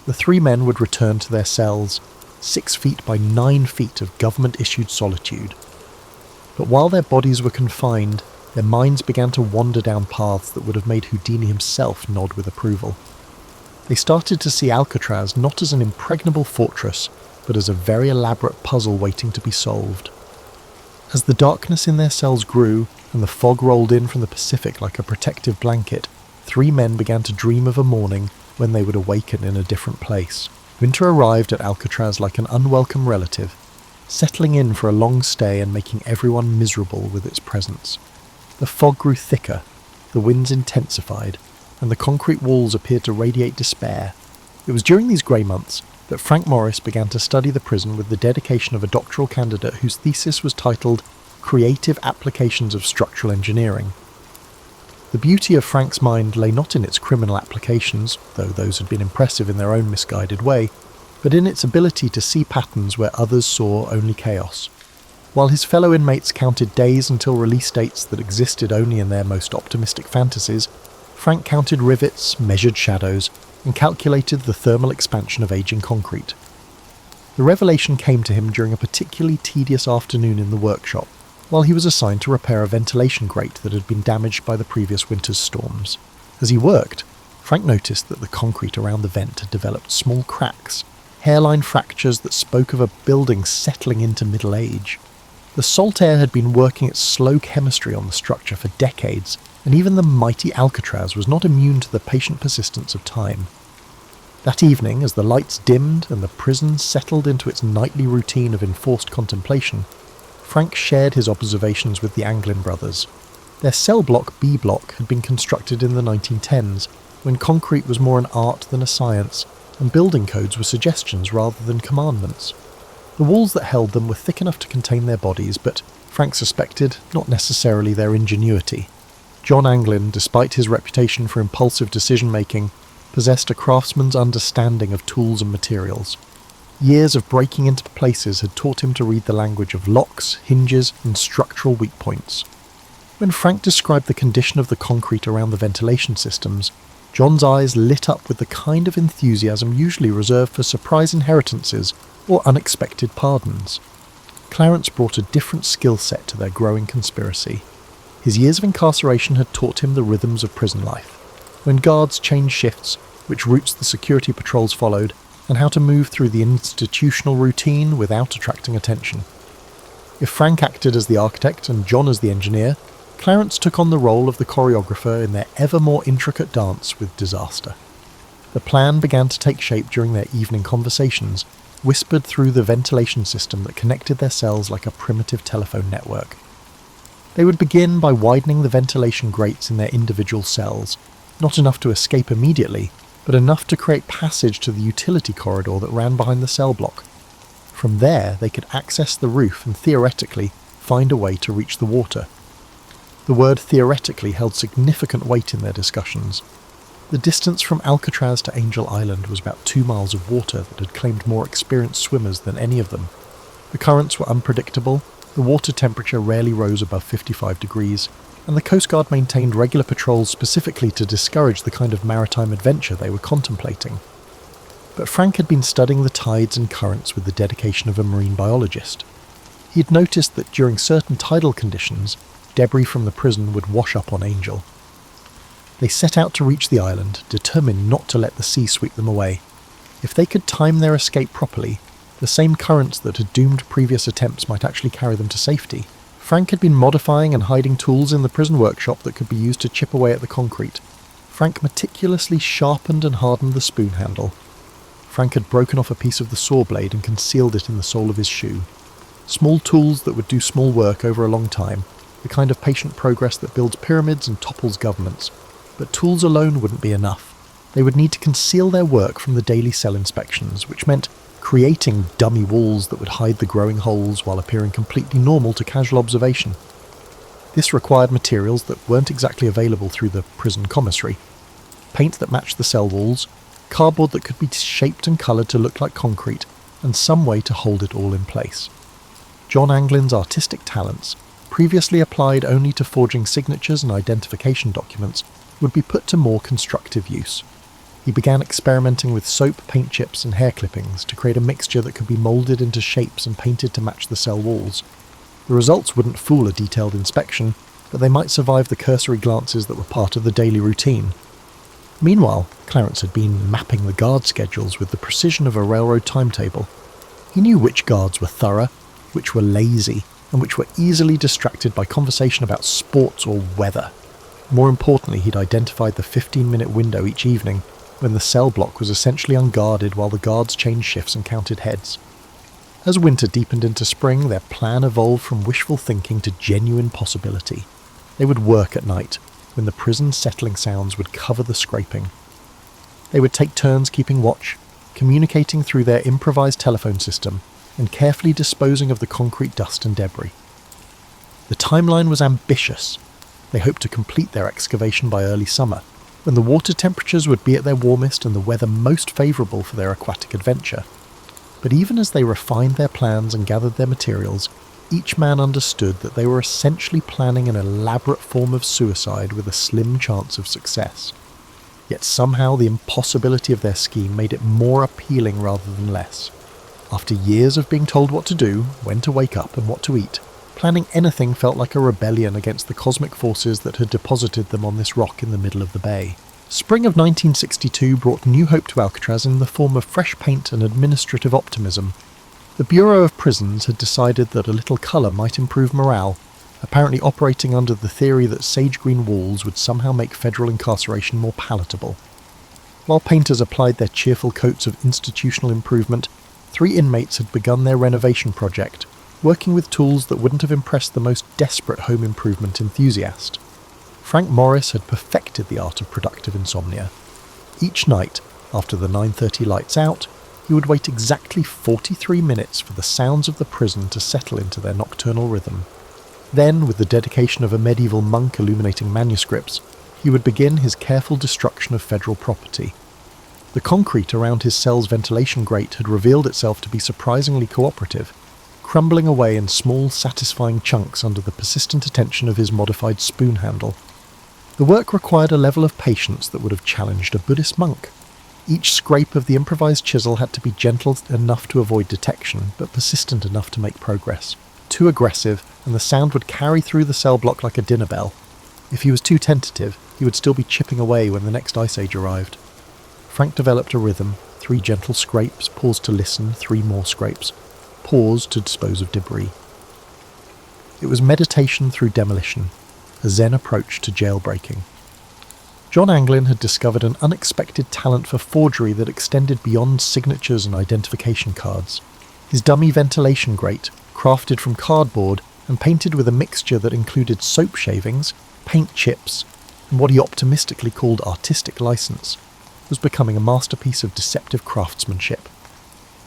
the 3 men would return to their cells, 6 feet by 9 feet of government-issued solitude. But while their bodies were confined, their minds began to wander down paths that would have made Houdini himself nod with approval. They started to see Alcatraz not as an impregnable fortress, but as a very elaborate puzzle waiting to be solved. As the darkness in their cells grew, and the fog rolled in from the Pacific like a protective blanket, 3 men began to dream of a morning when they would awaken in a different place. Winter arrived at Alcatraz like an unwelcome relative, settling in for a long stay and making everyone miserable with its presence. The fog grew thicker, the winds intensified, and the concrete walls appeared to radiate despair. It was during these grey months that Frank Morris began to study the prison with the dedication of a doctoral candidate whose thesis was titled Creative Applications of Structural Engineering. The beauty of Frank's mind lay not in its criminal applications, though those had been impressive in their own misguided way, but in its ability to see patterns where others saw only chaos. While his fellow inmates counted days until release dates that existed only in their most optimistic fantasies, Frank counted rivets, measured shadows, and calculated the thermal expansion of aging concrete. The revelation came to him during a particularly tedious afternoon in the workshop, while he was assigned to repair a ventilation grate that had been damaged by the previous winter's storms. As he worked, Frank noticed that the concrete around the vent had developed small cracks, hairline fractures that spoke of a building settling into middle age. The salt air had been working its slow chemistry on the structure for decades, and even the mighty Alcatraz was not immune to the patient persistence of time. That evening, as the lights dimmed and the prison settled into its nightly routine of enforced contemplation, Frank shared his observations with the Anglin brothers. Their cell block B block had been constructed in the 1910s, when concrete was more an art than a science, and building codes were suggestions rather than commandments. The walls that held them were thick enough to contain their bodies, but, Frank suspected, not necessarily their ingenuity. John Anglin, despite his reputation for impulsive decision-making, possessed a craftsman's understanding of tools and materials. Years of breaking into places had taught him to read the language of locks, hinges, and structural weak points. When Frank described the condition of the concrete around the ventilation systems, John's eyes lit up with the kind of enthusiasm usually reserved for surprise inheritances or unexpected pardons. Clarence brought a different skill set to their growing conspiracy. His years of incarceration had taught him the rhythms of prison life, when guards changed shifts, which routes the security patrols followed, and how to move through the institutional routine without attracting attention. If Frank acted as the architect and John as the engineer, Clarence took on the role of the choreographer in their ever more intricate dance with disaster. The plan began to take shape during their evening conversations, whispered through the ventilation system that connected their cells like a primitive telephone network. They would begin by widening the ventilation grates in their individual cells, not enough to escape immediately, but enough to create passage to the utility corridor that ran behind the cell block. From there, they could access the roof and theoretically find a way to reach the water. The word theoretically held significant weight in their discussions. The distance from Alcatraz to Angel Island was about 2 miles of water that had claimed more experienced swimmers than any of them. The currents were unpredictable, the water temperature rarely rose above 55 degrees, and the Coast Guard maintained regular patrols specifically to discourage the kind of maritime adventure they were contemplating. But Frank had been studying the tides and currents with the dedication of a marine biologist. He had noticed that during certain tidal conditions, debris from the prison would wash up on Angel. They set out to reach the island, determined not to let the sea sweep them away. If they could time their escape properly, the same currents that had doomed previous attempts might actually carry them to safety. Frank had been modifying and hiding tools in the prison workshop that could be used to chip away at the concrete. Frank meticulously sharpened and hardened the spoon handle. Frank had broken off a piece of the saw blade and concealed it in the sole of his shoe. Small tools that would do small work over a long time, the kind of patient progress that builds pyramids and topples governments. But tools alone wouldn't be enough. They would need to conceal their work from the daily cell inspections, which meant creating dummy walls that would hide the growing holes while appearing completely normal to casual observation. This required materials that weren't exactly available through the prison commissary. Paint that matched the cell walls, cardboard that could be shaped and coloured to look like concrete, and some way to hold it all in place. John Anglin's artistic talents, previously applied only to forging signatures and identification documents, would be put to more constructive use. He began experimenting with soap, paint chips, and hair clippings to create a mixture that could be moulded into shapes and painted to match the cell walls. The results wouldn't fool a detailed inspection, but they might survive the cursory glances that were part of the daily routine. Meanwhile, Clarence had been mapping the guard schedules with the precision of a railroad timetable. He knew which guards were thorough, which were lazy, and which were easily distracted by conversation about sports or weather. More importantly, he'd identified the 15-minute window each evening when the cell block was essentially unguarded while the guards changed shifts and counted heads. As winter deepened into spring, their plan evolved from wishful thinking to genuine possibility. They would work at night, when the prison's settling sounds would cover the scraping. They would take turns keeping watch, communicating through their improvised telephone system, and carefully disposing of the concrete dust and debris. The timeline was ambitious. They hoped to complete their excavation by early summer, when the water temperatures would be at their warmest and the weather most favourable for their aquatic adventure. But even as they refined their plans and gathered their materials, each man understood that they were essentially planning an elaborate form of suicide with a slim chance of success. Yet somehow the impossibility of their scheme made it more appealing rather than less. After years of being told what to do, when to wake up and what to eat, planning anything felt like a rebellion against the cosmic forces that had deposited them on this rock in the middle of the bay. Spring of 1962 brought new hope to Alcatraz in the form of fresh paint and administrative optimism. The Bureau of Prisons had decided that a little colour might improve morale, apparently operating under the theory that sage-green walls would somehow make federal incarceration more palatable. While painters applied their cheerful coats of institutional improvement, 3 inmates had begun their renovation project, working with tools that wouldn't have impressed the most desperate home improvement enthusiast. Frank Morris had perfected the art of productive insomnia. Each night, after the 9:30 lights out, he would wait exactly 43 minutes for the sounds of the prison to settle into their nocturnal rhythm. Then, with the dedication of a medieval monk illuminating manuscripts, he would begin his careful destruction of federal property. The concrete around his cell's ventilation grate had revealed itself to be surprisingly cooperative, crumbling away in small, satisfying chunks under the persistent attention of his modified spoon handle. The work required a level of patience that would have challenged a Buddhist monk. Each scrape of the improvised chisel had to be gentle enough to avoid detection, but persistent enough to make progress. Too aggressive, and the sound would carry through the cell block like a dinner bell. If he was too tentative, he would still be chipping away when the next ice age arrived. Frank developed a rhythm: 3 gentle scrapes, pause to listen, 3 more scrapes, pause to dispose of debris. It was meditation through demolition, a Zen approach to jailbreaking. John Anglin had discovered an unexpected talent for forgery that extended beyond signatures and identification cards. His dummy ventilation grate, crafted from cardboard and painted with a mixture that included soap shavings, paint chips, and what he optimistically called artistic license, was becoming a masterpiece of deceptive craftsmanship.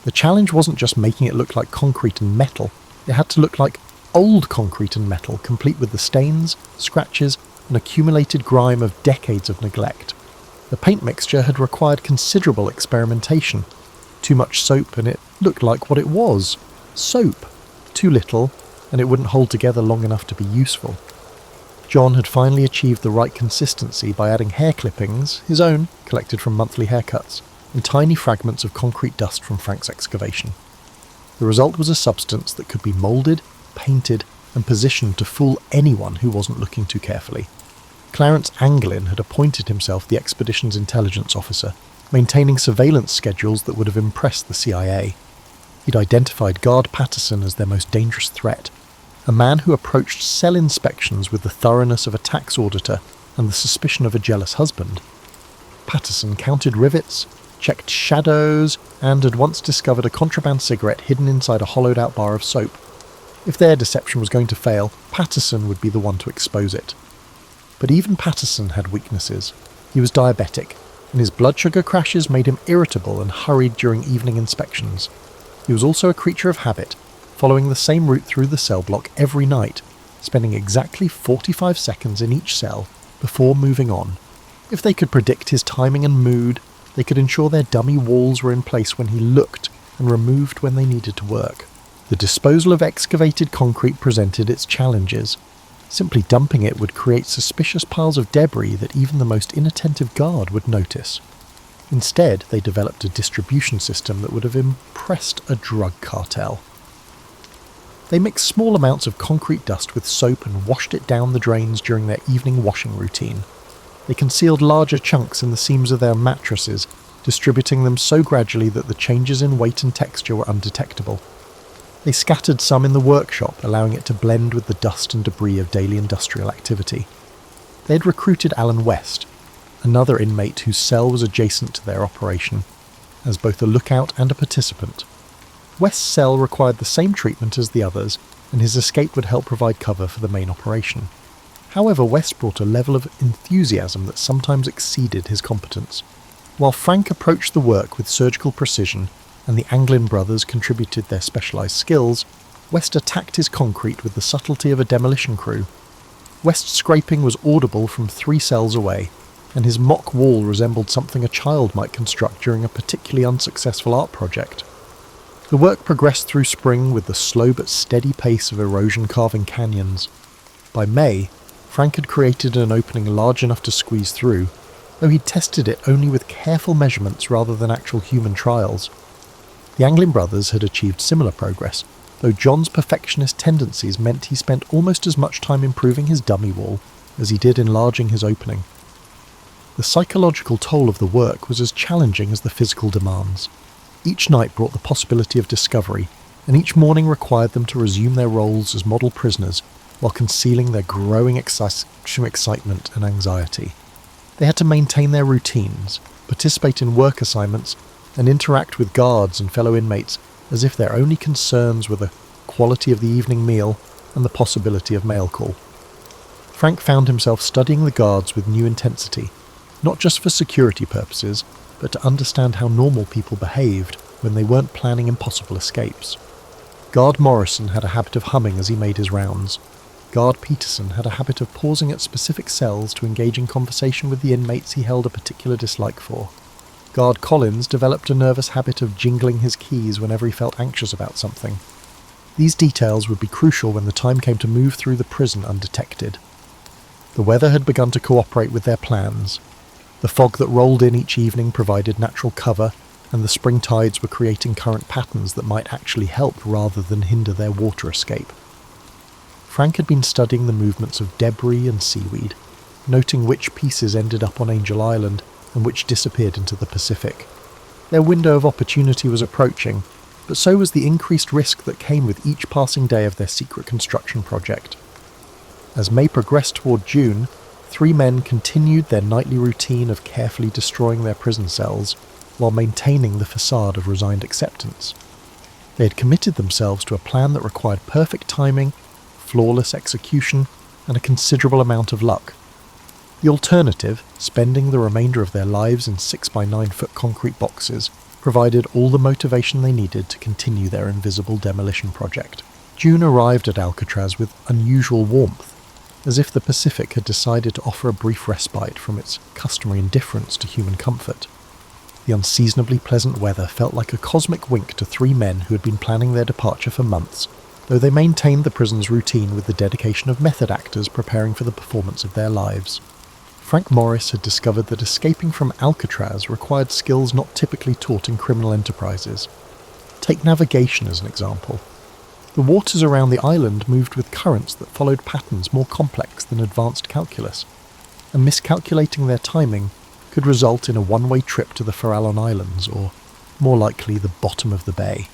The challenge wasn't just making it look like concrete and metal, it had to look like old concrete and metal, complete with the stains, scratches, and accumulated grime of decades of neglect. The paint mixture had required considerable experimentation. Too much soap and it looked like what it was: soap. Too little, and it wouldn't hold together long enough to be useful. John had finally achieved the right consistency by adding hair clippings, his own, collected from monthly haircuts, and tiny fragments of concrete dust from Frank's excavation. The result was a substance that could be moulded, painted, and positioned to fool anyone who wasn't looking too carefully. Clarence Anglin had appointed himself the expedition's intelligence officer, maintaining surveillance schedules that would have impressed the CIA. He'd identified Guard Patterson as their most dangerous threat, a man who approached cell inspections with the thoroughness of a tax auditor and the suspicion of a jealous husband. Patterson counted rivets, checked shadows, and had once discovered a contraband cigarette hidden inside a hollowed-out bar of soap. If their deception was going to fail, Patterson would be the one to expose it. But even Patterson had weaknesses. He was diabetic, and his blood sugar crashes made him irritable and hurried during evening inspections. He was also a creature of habit, following the same route through the cell block every night, spending exactly 45 seconds in each cell before moving on. If they could predict his timing and mood, they could ensure their dummy walls were in place when he looked and removed when they needed to work. The disposal of excavated concrete presented its challenges. Simply dumping it would create suspicious piles of debris that even the most inattentive guard would notice. Instead, they developed a distribution system that would have impressed a drug cartel. They mixed small amounts of concrete dust with soap and washed it down the drains during their evening washing routine. They concealed larger chunks in the seams of their mattresses, distributing them so gradually that the changes in weight and texture were undetectable. They scattered some in the workshop, allowing it to blend with the dust and debris of daily industrial activity. They had recruited Alan West, another inmate whose cell was adjacent to their operation, as both a lookout and a participant. West's cell required the same treatment as the others, and his escape would help provide cover for the main operation. However, West brought a level of enthusiasm that sometimes exceeded his competence. While Frank approached the work with surgical precision, and the Anglin brothers contributed their specialised skills, West attacked his concrete with the subtlety of a demolition crew. West's scraping was audible from 3 cells away, and his mock wall resembled something a child might construct during a particularly unsuccessful art project. The work progressed through spring with the slow but steady pace of erosion carving canyons. By May, Frank had created an opening large enough to squeeze through, though he'd tested it only with careful measurements rather than actual human trials. The Anglin brothers had achieved similar progress, though John's perfectionist tendencies meant he spent almost as much time improving his dummy wall as he did enlarging his opening. The psychological toll of the work was as challenging as the physical demands. Each night brought the possibility of discovery, and each morning required them to resume their roles as model prisoners while concealing their growing excitement and anxiety. They had to maintain their routines, participate in work assignments, and interact with guards and fellow inmates as if their only concerns were the quality of the evening meal and the possibility of mail call. Frank found himself studying the guards with new intensity, not just for security purposes, but to understand how normal people behaved when they weren't planning impossible escapes. Guard Morrison had a habit of humming as he made his rounds. Guard Peterson had a habit of pausing at specific cells to engage in conversation with the inmates he held a particular dislike for. Guard Collins developed a nervous habit of jingling his keys whenever he felt anxious about something. These details would be crucial when the time came to move through the prison undetected. The weather had begun to cooperate with their plans. The fog that rolled in each evening provided natural cover, and the spring tides were creating current patterns that might actually help rather than hinder their water escape. Frank had been studying the movements of debris and seaweed, noting which pieces ended up on Angel Island and which disappeared into the Pacific. Their window of opportunity was approaching, but so was the increased risk that came with each passing day of their secret construction project. As May progressed toward June, 3 men continued their nightly routine of carefully destroying their prison cells while maintaining the facade of resigned acceptance. They had committed themselves to a plan that required perfect timing, flawless execution, and a considerable amount of luck. The alternative, spending the remainder of their lives in 6x9-foot concrete boxes, provided all the motivation they needed to continue their invisible demolition project. June arrived at Alcatraz with unusual warmth, as if the Pacific had decided to offer a brief respite from its customary indifference to human comfort. The unseasonably pleasant weather felt like a cosmic wink to 3 men who had been planning their departure for months, though they maintained the prison's routine with the dedication of method actors preparing for the performance of their lives. Frank Morris had discovered that escaping from Alcatraz required skills not typically taught in criminal enterprises. Take navigation as an example. The waters around the island moved with currents that followed patterns more complex than advanced calculus, and miscalculating their timing could result in a one-way trip to the Farallon Islands, or, more likely, the bottom of the bay.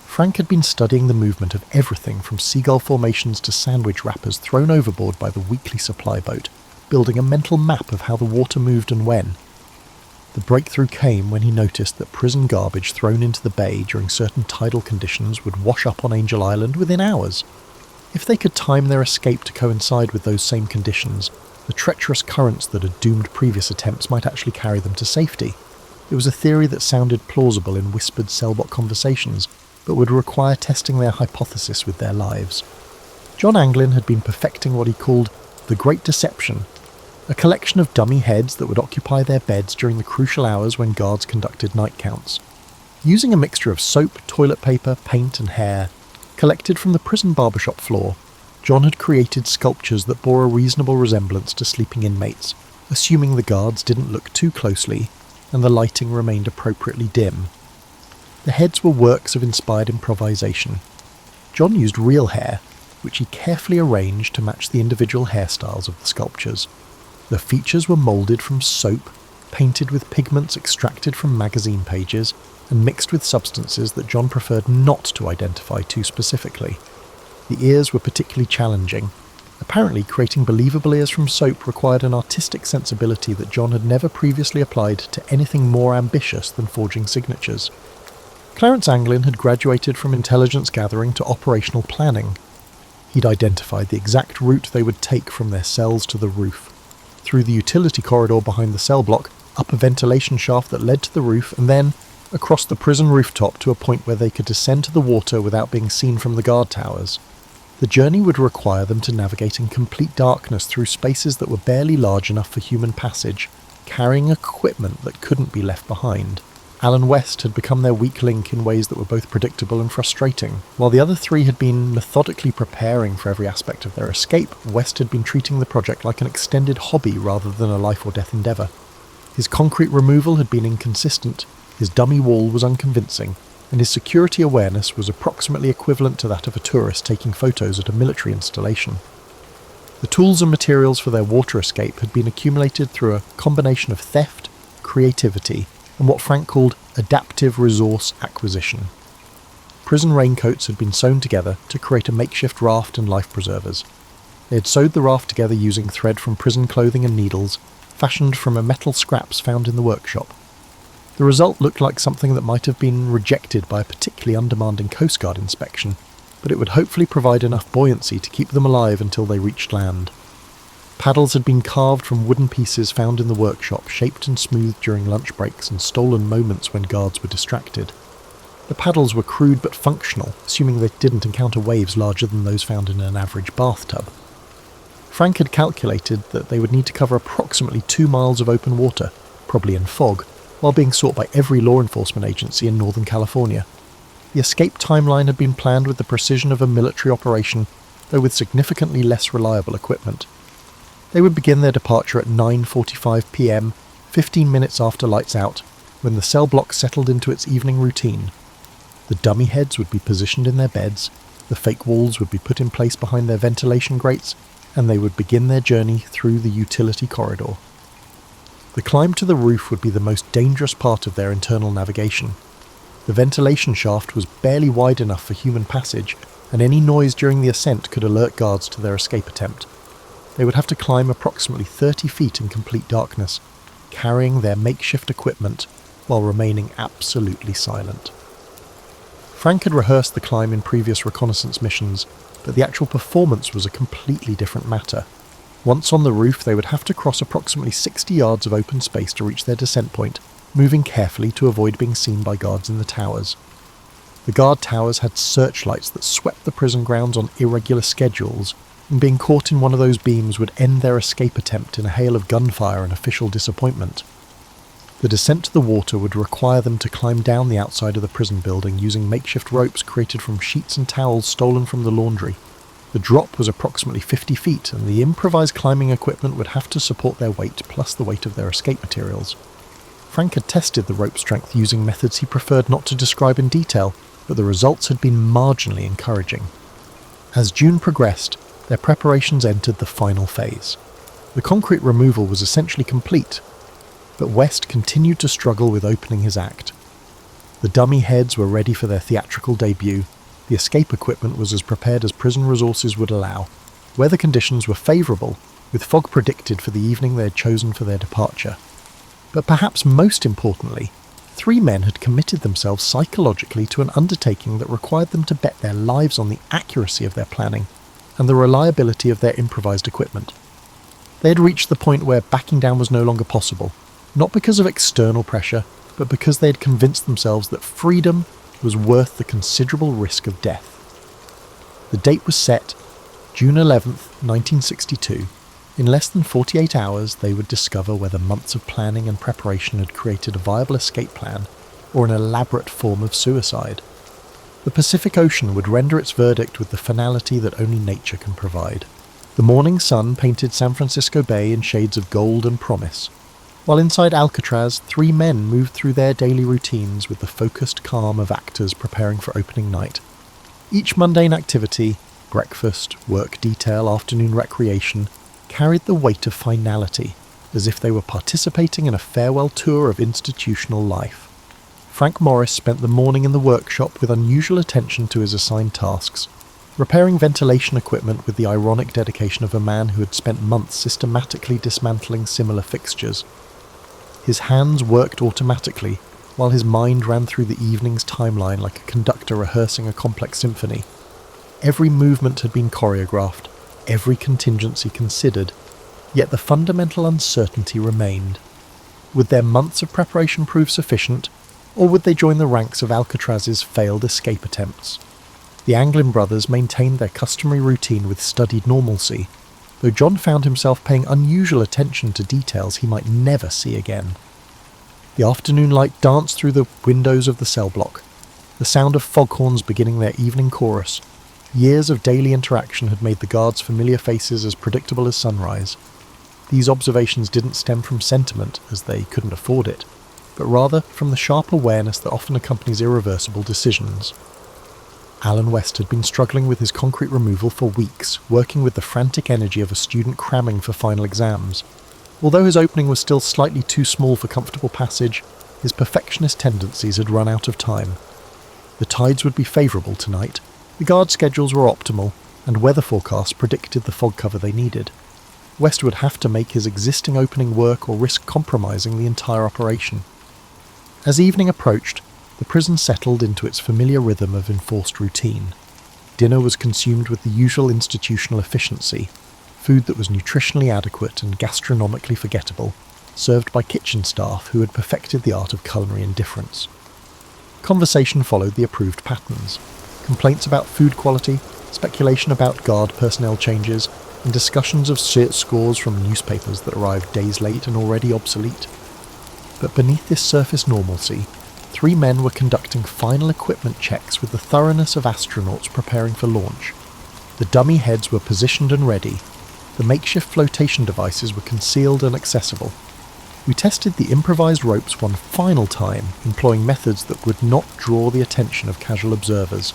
Frank had been studying the movement of everything from seagull formations to sandwich wrappers thrown overboard by the weekly supply boat, building a mental map of how the water moved and when. The breakthrough came when he noticed that prison garbage thrown into the bay during certain tidal conditions would wash up on Angel Island within hours. If they could time their escape to coincide with those same conditions, the treacherous currents that had doomed previous attempts might actually carry them to safety. It was a theory that sounded plausible in whispered cellblock conversations, but would require testing their hypothesis with their lives. John Anglin had been perfecting what he called the Great Deception, a collection of dummy heads that would occupy their beds during the crucial hours when guards conducted night counts. Using a mixture of soap, toilet paper, paint and hair, collected from the prison barbershop floor, John had created sculptures that bore a reasonable resemblance to sleeping inmates, assuming the guards didn't look too closely and the lighting remained appropriately dim. The heads were works of inspired improvisation. John used real hair, which he carefully arranged to match the individual hairstyles of the sculptures. The features were moulded from soap, painted with pigments extracted from magazine pages, and mixed with substances that John preferred not to identify too specifically. The ears were particularly challenging. Apparently, creating believable ears from soap required an artistic sensibility that John had never previously applied to anything more ambitious than forging signatures. Clarence Anglin had graduated from intelligence gathering to operational planning. He'd identified the exact route they would take from their cells to the roof, through the utility corridor behind the cell block, up a ventilation shaft that led to the roof, and then across the prison rooftop to a point where they could descend to the water without being seen from the guard towers. The journey would require them to navigate in complete darkness through spaces that were barely large enough for human passage, carrying equipment that couldn't be left behind. Alan West had become their weak link in ways that were both predictable and frustrating. While the other three had been methodically preparing for every aspect of their escape, West had been treating the project like an extended hobby rather than a life or death endeavour. His concrete removal had been inconsistent, his dummy wall was unconvincing, and his security awareness was approximately equivalent to that of a tourist taking photos at a military installation. The tools and materials for their water escape had been accumulated through a combination of theft, creativity, and what Frank called adaptive resource acquisition. Prison raincoats had been sewn together to create a makeshift raft and life preservers. They had sewed the raft together using thread from prison clothing and needles, fashioned from a metal scraps found in the workshop. The result looked like something that might have been rejected by a particularly undemanding Coast Guard inspection, but it would hopefully provide enough buoyancy to keep them alive until they reached land. Paddles had been carved from wooden pieces found in the workshop, shaped and smoothed during lunch breaks and stolen moments when guards were distracted. The paddles were crude but functional, assuming they didn't encounter waves larger than those found in an average bathtub. Frank had calculated that they would need to cover approximately 2 miles of open water, probably in fog, while being sought by every law enforcement agency in Northern California. The escape timeline had been planned with the precision of a military operation, though with significantly less reliable equipment. They would begin their departure at 9:45 p.m, 15 minutes after lights out, when the cell block settled into its evening routine. The dummy heads would be positioned in their beds, the fake walls would be put in place behind their ventilation grates, and they would begin their journey through the utility corridor. The climb to the roof would be the most dangerous part of their internal navigation. The ventilation shaft was barely wide enough for human passage, and any noise during the ascent could alert guards to their escape attempt. They would have to climb approximately 30 feet in complete darkness, carrying their makeshift equipment while remaining absolutely silent. Frank had rehearsed the climb in previous reconnaissance missions, but the actual performance was a completely different matter. Once on the roof, they would have to cross approximately 60 yards of open space to reach their descent point, moving carefully to avoid being seen by guards in the towers. The guard towers had searchlights that swept the prison grounds on irregular schedules, and being caught in one of those beams would end their escape attempt in a hail of gunfire and official disappointment. The descent to the water would require them to climb down the outside of the prison building using makeshift ropes created from sheets and towels stolen from the laundry. The drop was approximately 50 feet, and the improvised climbing equipment would have to support their weight plus the weight of their escape materials. Frank had tested the rope strength using methods he preferred not to describe in detail, but the results had been marginally encouraging. As June progressed, their preparations entered the final phase. The concrete removal was essentially complete, but West continued to struggle with opening his act. The dummy heads were ready for their theatrical debut. The escape equipment was as prepared as prison resources would allow. Weather conditions were favourable, with fog predicted for the evening they had chosen for their departure. But perhaps most importantly, 3 men had committed themselves psychologically to an undertaking that required them to bet their lives on the accuracy of their planning and the reliability of their improvised equipment. They had reached the point where backing down was no longer possible, not because of external pressure, but because they had convinced themselves that freedom was worth the considerable risk of death. The date was set, June 11th, 1962. In less than 48 hours, they would discover whether months of planning and preparation had created a viable escape plan or an elaborate form of suicide. The Pacific Ocean would render its verdict with the finality that only nature can provide. The morning sun painted San Francisco Bay in shades of gold and promise. While inside Alcatraz, 3 men moved through their daily routines with the focused calm of actors preparing for opening night. Each mundane activity, breakfast, work detail, afternoon recreation, carried the weight of finality, as if they were participating in a farewell tour of institutional life. Frank Morris spent the morning in the workshop with unusual attention to his assigned tasks, repairing ventilation equipment with the ironic dedication of a man who had spent months systematically dismantling similar fixtures. His hands worked automatically, while his mind ran through the evening's timeline like a conductor rehearsing a complex symphony. Every movement had been choreographed, every contingency considered, yet the fundamental uncertainty remained. Would their months of preparation prove sufficient, or would they join the ranks of Alcatraz's failed escape attempts? The Anglin brothers maintained their customary routine with studied normalcy, though John found himself paying unusual attention to details he might never see again. The afternoon light danced through the windows of the cell block, the sound of foghorns beginning their evening chorus. Years of daily interaction had made the guards' familiar faces as predictable as sunrise. These observations didn't stem from sentiment, as they couldn't afford it, but rather from the sharp awareness that often accompanies irreversible decisions. Alan West had been struggling with his concrete removal for weeks, working with the frantic energy of a student cramming for final exams. Although his opening was still slightly too small for comfortable passage, his perfectionist tendencies had run out of time. The tides would be favourable tonight, the guard schedules were optimal, and weather forecasts predicted the fog cover they needed. West would have to make his existing opening work or risk compromising the entire operation. As evening approached, the prison settled into its familiar rhythm of enforced routine. Dinner was consumed with the usual institutional efficiency, food that was nutritionally adequate and gastronomically forgettable, served by kitchen staff who had perfected the art of culinary indifference. Conversation followed the approved patterns. Complaints about food quality, speculation about guard personnel changes, and discussions of scores from newspapers that arrived days late and already obsolete. But beneath this surface normalcy, 3 men were conducting final equipment checks with the thoroughness of astronauts preparing for launch. The dummy heads were positioned and ready. The makeshift flotation devices were concealed and accessible. We tested the improvised ropes one final time, employing methods that would not draw the attention of casual observers.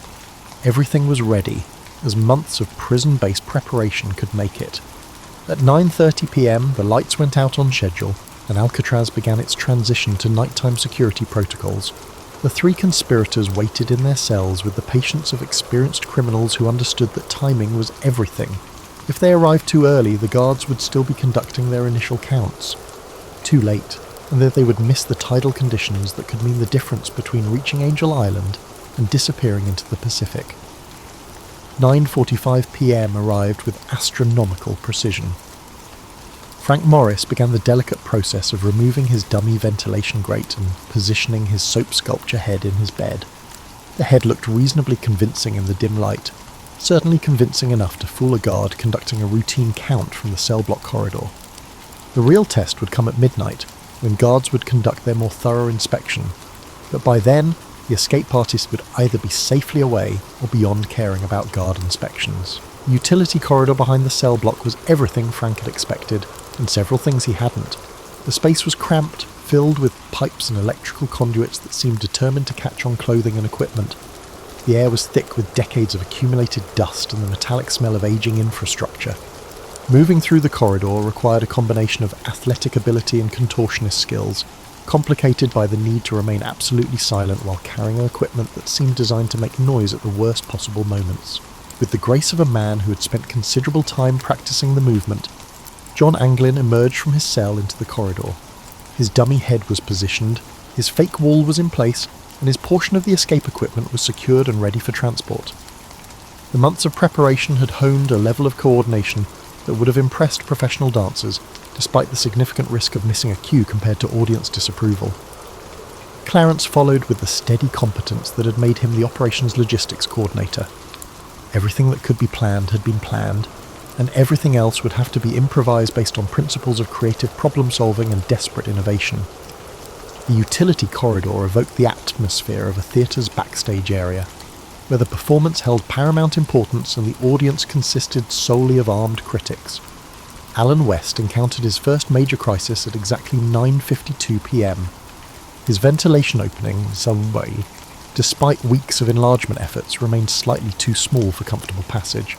Everything was ready, as months of prison-based preparation could make it. At 9:30 p.m, the lights went out on schedule, and Alcatraz began its transition to nighttime security protocols. The 3 conspirators waited in their cells with the patience of experienced criminals who understood that timing was everything. If they arrived too early, the guards would still be conducting their initial counts. Too late, and that they would miss the tidal conditions that could mean the difference between reaching Angel Island and disappearing into the Pacific. 9:45 p.m. arrived with astronomical precision. Frank Morris began the delicate process of removing his dummy ventilation grate and positioning his soap sculpture head in his bed. The head looked reasonably convincing in the dim light, certainly convincing enough to fool a guard conducting a routine count from the cell block corridor. The real test would come at midnight, when guards would conduct their more thorough inspection, but by then, the escape artist would either be safely away or beyond caring about guard inspections. The utility corridor behind the cell block was everything Frank had expected, and several things he hadn't. The space was cramped, filled with pipes and electrical conduits that seemed determined to catch on clothing and equipment. The air was thick with decades of accumulated dust and the metallic smell of aging infrastructure. Moving through the corridor required a combination of athletic ability and contortionist skills, complicated by the need to remain absolutely silent while carrying equipment that seemed designed to make noise at the worst possible moments. With the grace of a man who had spent considerable time practicing the movement, John Anglin emerged from his cell into the corridor. His dummy head was positioned, his fake wall was in place, and his portion of the escape equipment was secured and ready for transport. The months of preparation had honed a level of coordination that would have impressed professional dancers, despite the significant risk of missing a cue compared to audience disapproval. Clarence followed with the steady competence that had made him the operations logistics coordinator. Everything that could be planned had been planned, and everything else would have to be improvised based on principles of creative problem-solving and desperate innovation. The utility corridor evoked the atmosphere of a theatre's backstage area, where the performance held paramount importance and the audience consisted solely of armed critics. Alan West encountered his first major crisis at exactly 9:52 p.m. His ventilation opening, in some way, despite weeks of enlargement efforts, remained slightly too small for comfortable passage.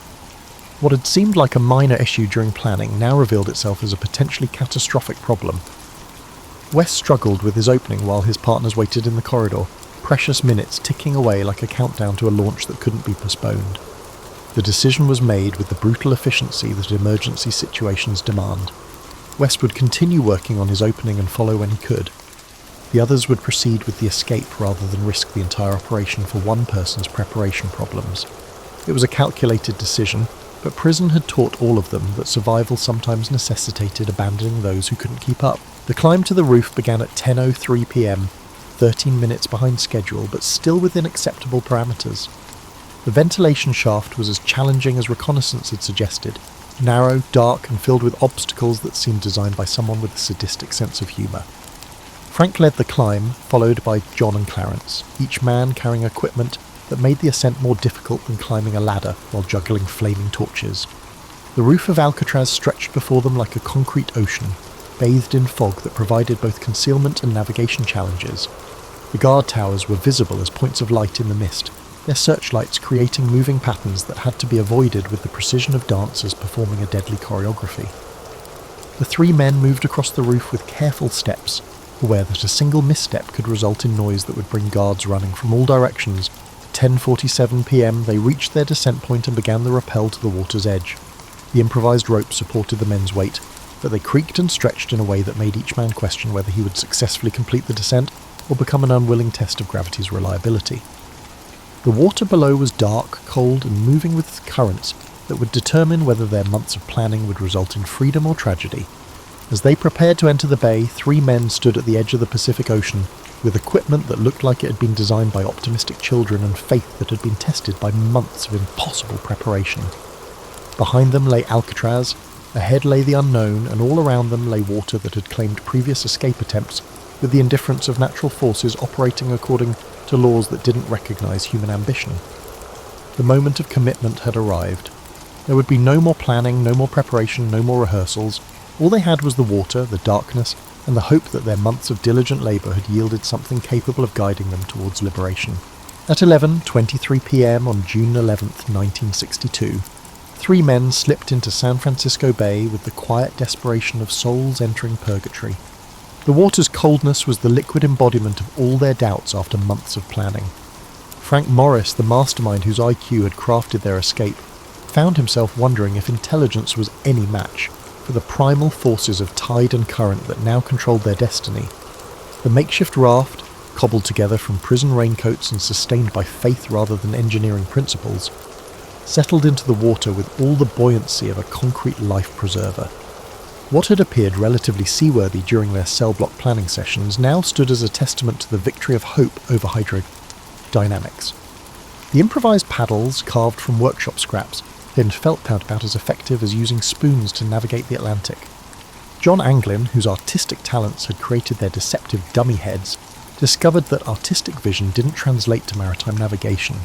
What had seemed like a minor issue during planning now revealed itself as a potentially catastrophic problem. West struggled with his opening while his partners waited in the corridor, precious minutes ticking away like a countdown to a launch that couldn't be postponed. The decision was made with the brutal efficiency that emergency situations demand. West would continue working on his opening and follow when he could. The others would proceed with the escape rather than risk the entire operation for one person's preparation problems. It was a calculated decision, but prison had taught all of them that survival sometimes necessitated abandoning those who couldn't keep up. The climb to the roof began at 10:03 p.m, 13 minutes behind schedule, but still within acceptable parameters. The ventilation shaft was as challenging as reconnaissance had suggested, narrow, dark, and filled with obstacles that seemed designed by someone with a sadistic sense of humour. Frank led the climb, followed by John and Clarence, each man carrying equipment that made the ascent more difficult than climbing a ladder while juggling flaming torches. The roof of Alcatraz stretched before them like a concrete ocean, bathed in fog that provided both concealment and navigation challenges. The guard towers were visible as points of light in the mist, their searchlights creating moving patterns that had to be avoided with the precision of dancers performing a deadly choreography. The three men moved across the roof with careful steps, aware that a single misstep could result in noise that would bring guards running from all directions. At 10:47 p.m, they reached their descent point and began the rappel to the water's edge. The improvised rope supported the men's weight, but they creaked and stretched in a way that made each man question whether he would successfully complete the descent or become an unwilling test of gravity's reliability. The water below was dark, cold, and moving with currents that would determine whether their months of planning would result in freedom or tragedy. As they prepared to enter the bay, three men stood at the edge of the Pacific Ocean, with equipment that looked like it had been designed by optimistic children and faith that had been tested by months of impossible preparation. Behind them lay Alcatraz, ahead lay the unknown, and all around them lay water that had claimed previous escape attempts, with the indifference of natural forces operating according to laws that didn't recognise human ambition. The moment of commitment had arrived. There would be no more planning, no more preparation, no more rehearsals. All they had was the water, the darkness, and the hope that their months of diligent labour had yielded something capable of guiding them towards liberation. At 11:23 p.m. on June 11th, 1962, three men slipped into San Francisco Bay with the quiet desperation of souls entering purgatory. The water's coldness was the liquid embodiment of all their doubts after months of planning. Frank Morris, the mastermind whose IQ had crafted their escape, found himself wondering if intelligence was any match for the primal forces of tide and current that now controlled their destiny. The makeshift raft, cobbled together from prison raincoats and sustained by faith rather than engineering principles, settled into the water with all the buoyancy of a concrete life preserver. What had appeared relatively seaworthy during their cell block planning sessions now stood as a testament to the victory of hope over hydrodynamics. The improvised paddles, carved from workshop scraps, then felt about as effective as using spoons to navigate the Atlantic. John Anglin, whose artistic talents had created their deceptive dummy heads, discovered that artistic vision didn't translate to maritime navigation.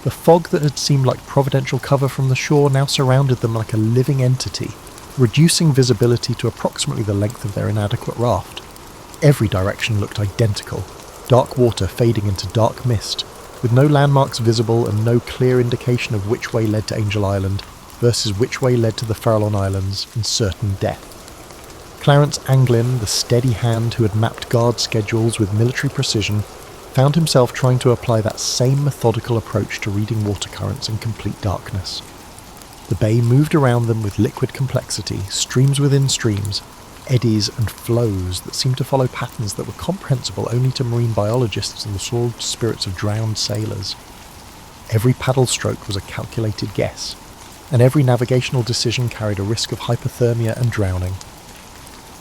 The fog that had seemed like providential cover from the shore now surrounded them like a living entity, reducing visibility to approximately the length of their inadequate raft. Every direction looked identical, dark water fading into dark mist, with no landmarks visible and no clear indication of which way led to Angel Island versus which way led to the Farallon Islands and certain death. Clarence Anglin, the steady hand who had mapped guard schedules with military precision, found himself trying to apply that same methodical approach to reading water currents in complete darkness. The bay moved around them with liquid complexity, streams within streams, eddies and flows that seemed to follow patterns that were comprehensible only to marine biologists and the soiled spirits of drowned sailors. Every paddle stroke was a calculated guess, and every navigational decision carried a risk of hypothermia and drowning.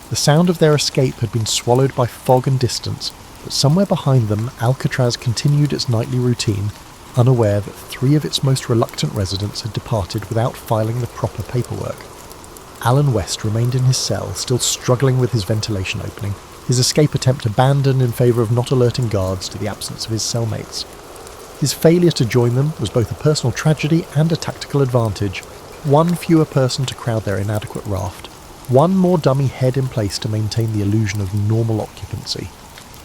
The sound of their escape had been swallowed by fog and distance, but somewhere behind them Alcatraz continued its nightly routine, unaware that three of its most reluctant residents had departed without filing the proper paperwork. Alan West remained in his cell, still struggling with his ventilation opening, his escape attempt abandoned in favour of not alerting guards to the absence of his cellmates. His failure to join them was both a personal tragedy and a tactical advantage, One fewer person to crowd their inadequate raft, one more dummy head in place to maintain the illusion of normal occupancy.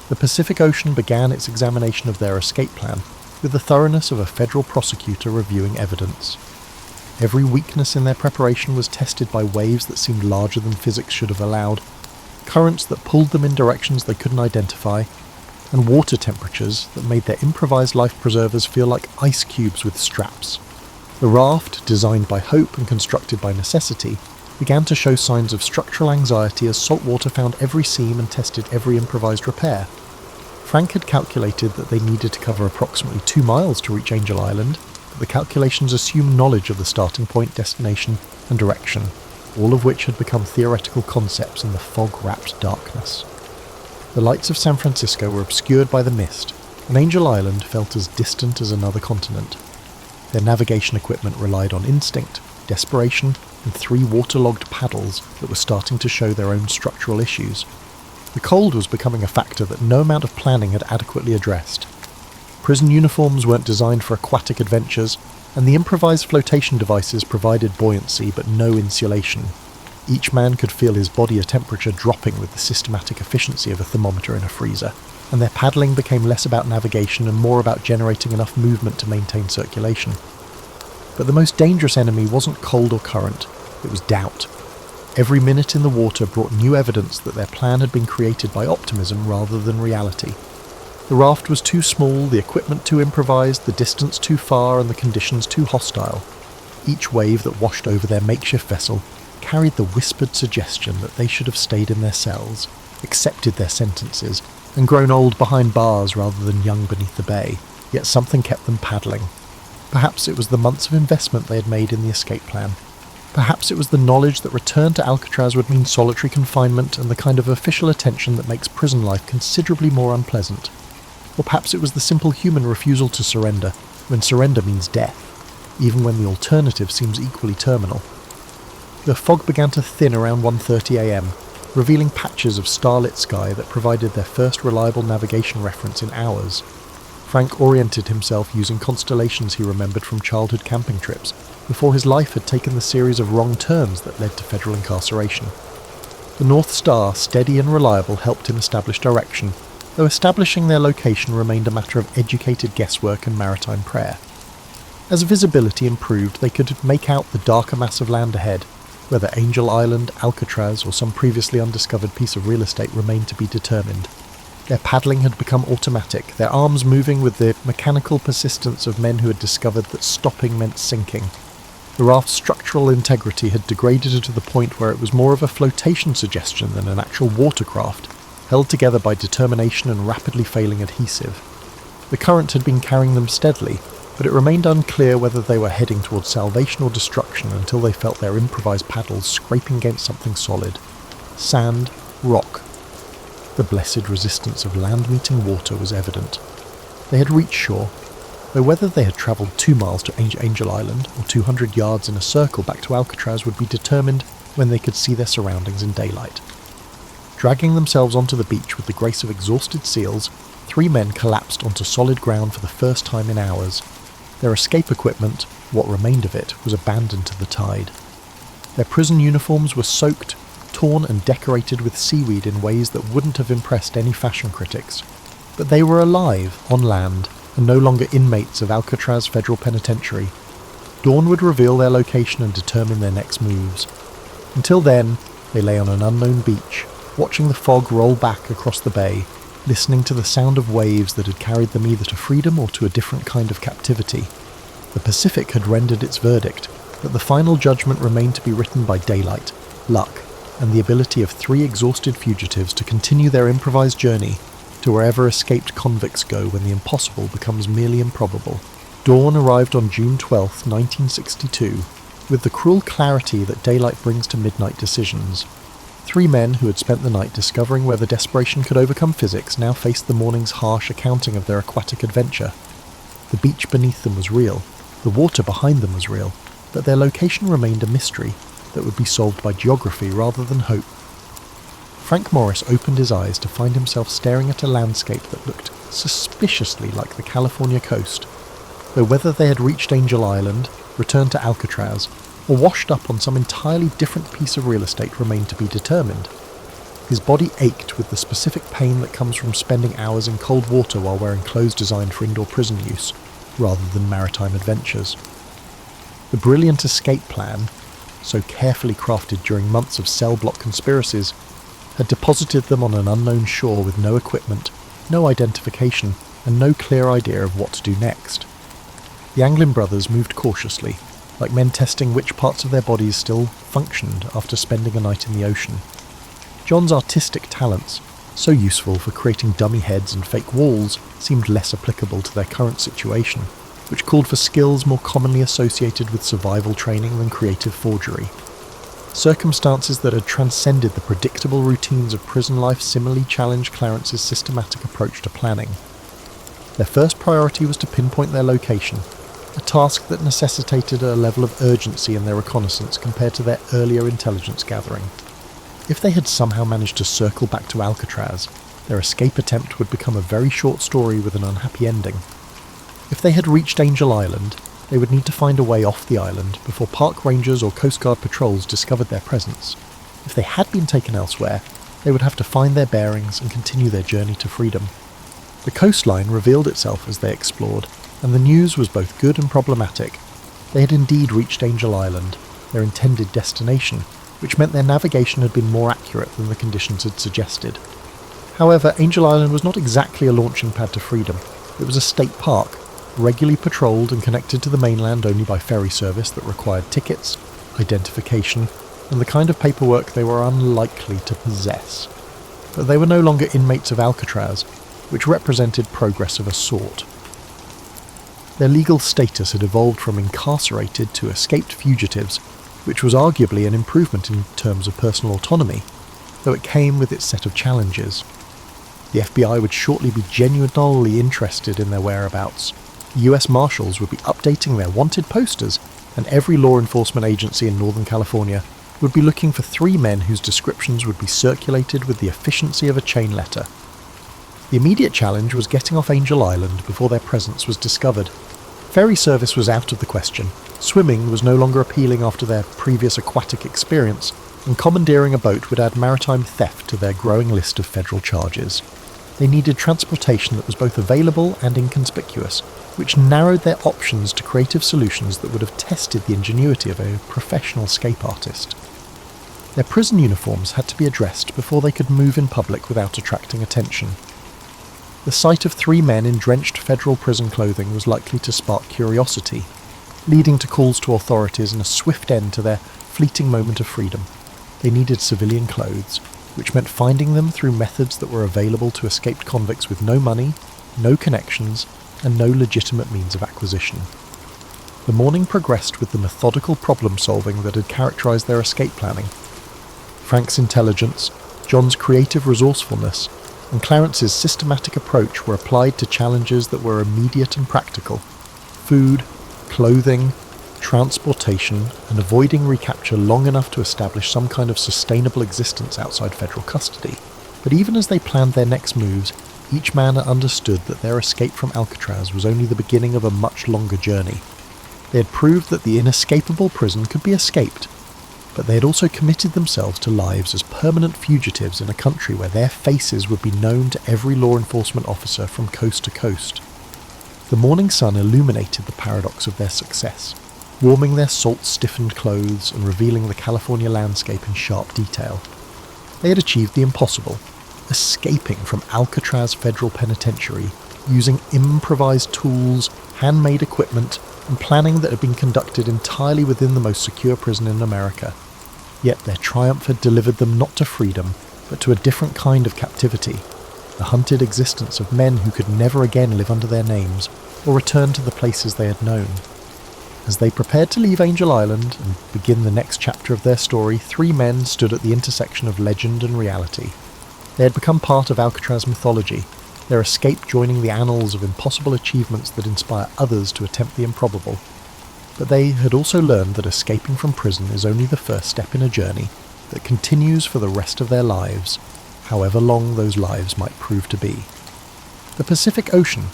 The Pacific Ocean began its examination of their escape plan with the thoroughness of a federal prosecutor reviewing evidence. Every weakness in their preparation was tested by waves that seemed larger than physics should have allowed, currents that pulled them in directions they couldn't identify, and water temperatures that made their improvised life preservers feel like ice cubes with straps. The raft, designed by hope and constructed by necessity, began to show signs of structural anxiety as salt water found every seam and tested every improvised repair. Frank had calculated that they needed to cover approximately 2 miles to reach Angel Island, but the calculations assumed knowledge of the starting point, destination, and direction, all of which had become theoretical concepts in the fog-wrapped darkness. The lights of San Francisco were obscured by the mist, and Angel Island felt as distant as another continent. Their navigation equipment relied on instinct, desperation, and 3 waterlogged paddles that were starting to show their own structural issues. The cold was becoming a factor that no amount of planning had adequately addressed. Prison uniforms weren't designed for aquatic adventures, and the improvised flotation devices provided buoyancy but no insulation. Each man could feel his body temperature dropping with the systematic efficiency of a thermometer in a freezer, and their paddling became less about navigation and more about generating enough movement to maintain circulation. But the most dangerous enemy wasn't cold or current, it was doubt. Every minute in the water brought new evidence that their plan had been created by optimism rather than reality. The raft was too small, the equipment too improvised, the distance too far, and the conditions too hostile. Each wave that washed over their makeshift vessel carried the whispered suggestion that they should have stayed in their cells, accepted their sentences, and grown old behind bars rather than young beneath the bay, yet something kept them paddling. Perhaps it was the months of investment they had made in the escape plan. Perhaps it was the knowledge that return to Alcatraz would mean solitary confinement and the kind of official attention that makes prison life considerably more unpleasant. Or perhaps it was the simple human refusal to surrender, when surrender means death, even when the alternative seems equally terminal. The fog began to thin around 1:30 a.m, revealing patches of starlit sky that provided their first reliable navigation reference in hours. Frank oriented himself using constellations he remembered from childhood camping trips, before his life had taken the series of wrong turns that led to federal incarceration. The North Star, steady and reliable, helped him establish direction, though establishing their location remained a matter of educated guesswork and maritime prayer. As visibility improved, they could make out the darker mass of land ahead. Whether Angel Island, Alcatraz, or some previously undiscovered piece of real estate remained to be determined. Their paddling had become automatic, their arms moving with the mechanical persistence of men who had discovered that stopping meant sinking. The raft's structural integrity had degraded to the point where it was more of a flotation suggestion than an actual watercraft, held together by determination and rapidly failing adhesive. The current had been carrying them steadily, but it remained unclear whether they were heading towards salvation or destruction until they felt their improvised paddles scraping against something solid. Sand, rock. The blessed resistance of land-meeting water was evident. They had reached shore, though whether they had travelled 2 miles to Angel Island or 200 yards in a circle back to Alcatraz would be determined when they could see their surroundings in daylight. Dragging themselves onto the beach with the grace of exhausted seals, 3 men collapsed onto solid ground for the first time in hours. Their escape equipment, what remained of it, was abandoned to the tide. Their prison uniforms were soaked, torn and decorated with seaweed in ways that wouldn't have impressed any fashion critics. But they were alive, on land, and no longer inmates of Alcatraz Federal Penitentiary. Dawn would reveal their location and determine their next moves. Until then, they lay on an unknown beach, watching the fog roll back across the bay, listening to the sound of waves that had carried them either to freedom or to a different kind of captivity. The Pacific had rendered its verdict, but the final judgment remained to be written by daylight, luck, and the ability of 3 exhausted fugitives to continue their improvised journey to wherever escaped convicts go when the impossible becomes merely improbable. Dawn arrived on June 12, 1962, with the cruel clarity that daylight brings to midnight decisions. 3 men who had spent the night discovering whether desperation could overcome physics now faced the morning's harsh accounting of their aquatic adventure. The beach beneath them was real, the water behind them was real, but their location remained a mystery that would be solved by geography rather than hope. Frank Morris opened his eyes to find himself staring at a landscape that looked suspiciously like the California coast, though whether they had reached Angel Island, returned to Alcatraz, or washed up on some entirely different piece of real estate remained to be determined. His body ached with the specific pain that comes from spending hours in cold water while wearing clothes designed for indoor prison use, rather than maritime adventures. The brilliant escape plan, so carefully crafted during months of cell block conspiracies, had deposited them on an unknown shore with no equipment, no identification, and no clear idea of what to do next. The Anglin brothers moved cautiously, like men testing which parts of their bodies still functioned after spending a night in the ocean. John's artistic talents, so useful for creating dummy heads and fake walls, seemed less applicable to their current situation, which called for skills more commonly associated with survival training than creative forgery. Circumstances that had transcended the predictable routines of prison life similarly challenged Clarence's systematic approach to planning. Their first priority was to pinpoint their location, a task that necessitated a level of urgency in their reconnaissance compared to their earlier intelligence gathering. If they had somehow managed to circle back to Alcatraz, their escape attempt would become a very short story with an unhappy ending. If they had reached Angel Island, they would need to find a way off the island before park rangers or Coast Guard patrols discovered their presence. If they had been taken elsewhere, they would have to find their bearings and continue their journey to freedom. The coastline revealed itself as they explored, and the news was both good and problematic. They had indeed reached Angel Island, their intended destination, which meant their navigation had been more accurate than the conditions had suggested. However, Angel Island was not exactly a launching pad to freedom. It was a state park, regularly patrolled and connected to the mainland only by ferry service that required tickets, identification, and the kind of paperwork they were unlikely to possess. But they were no longer inmates of Alcatraz, which represented progress of a sort. Their legal status had evolved from incarcerated to escaped fugitives, which was arguably an improvement in terms of personal autonomy, though it came with its set of challenges. The FBI would shortly be genuinely interested in their whereabouts. The US Marshals would be updating their wanted posters, and every law enforcement agency in Northern California would be looking for 3 men whose descriptions would be circulated with the efficiency of a chain letter. The immediate challenge was getting off Angel Island before their presence was discovered. Ferry service was out of the question. Swimming was no longer appealing after their previous aquatic experience, and commandeering a boat would add maritime theft to their growing list of federal charges. They needed transportation that was both available and inconspicuous, which narrowed their options to creative solutions that would have tested the ingenuity of a professional escape artist. Their prison uniforms had to be addressed before they could move in public without attracting attention. The sight of 3 men in drenched federal prison clothing was likely to spark curiosity, leading to calls to authorities and a swift end to their fleeting moment of freedom. They needed civilian clothes, which meant finding them through methods that were available to escaped convicts with no money, no connections, and no legitimate means of acquisition. The morning progressed with the methodical problem-solving that had characterized their escape planning. Frank's intelligence, John's creative resourcefulness, and Clarence's systematic approach were applied to challenges that were immediate and practical: food, clothing, transportation, and avoiding recapture long enough to establish some kind of sustainable existence outside federal custody. But even as they planned their next moves, each man understood that their escape from Alcatraz was only the beginning of a much longer journey. They had proved that the inescapable prison could be escaped, but they had also committed themselves to lives as permanent fugitives in a country where their faces would be known to every law enforcement officer from coast to coast. The morning sun illuminated the paradox of their success, warming their salt-stiffened clothes and revealing the California landscape in sharp detail. They had achieved the impossible, escaping from Alcatraz Federal Penitentiary using improvised tools, handmade equipment, and planning that had been conducted entirely within the most secure prison in America. Yet their triumph had delivered them not to freedom, but to a different kind of captivity, the hunted existence of men who could never again live under their names or return to the places they had known. As they prepared to leave Angel Island and begin the next chapter of their story, 3 men stood at the intersection of legend and reality. They had become part of Alcatraz mythology, their escape joining the annals of impossible achievements that inspire others to attempt the improbable. But they had also learned that escaping from prison is only the first step in a journey that continues for the rest of their lives, however long those lives might prove to be. The Pacific Ocean,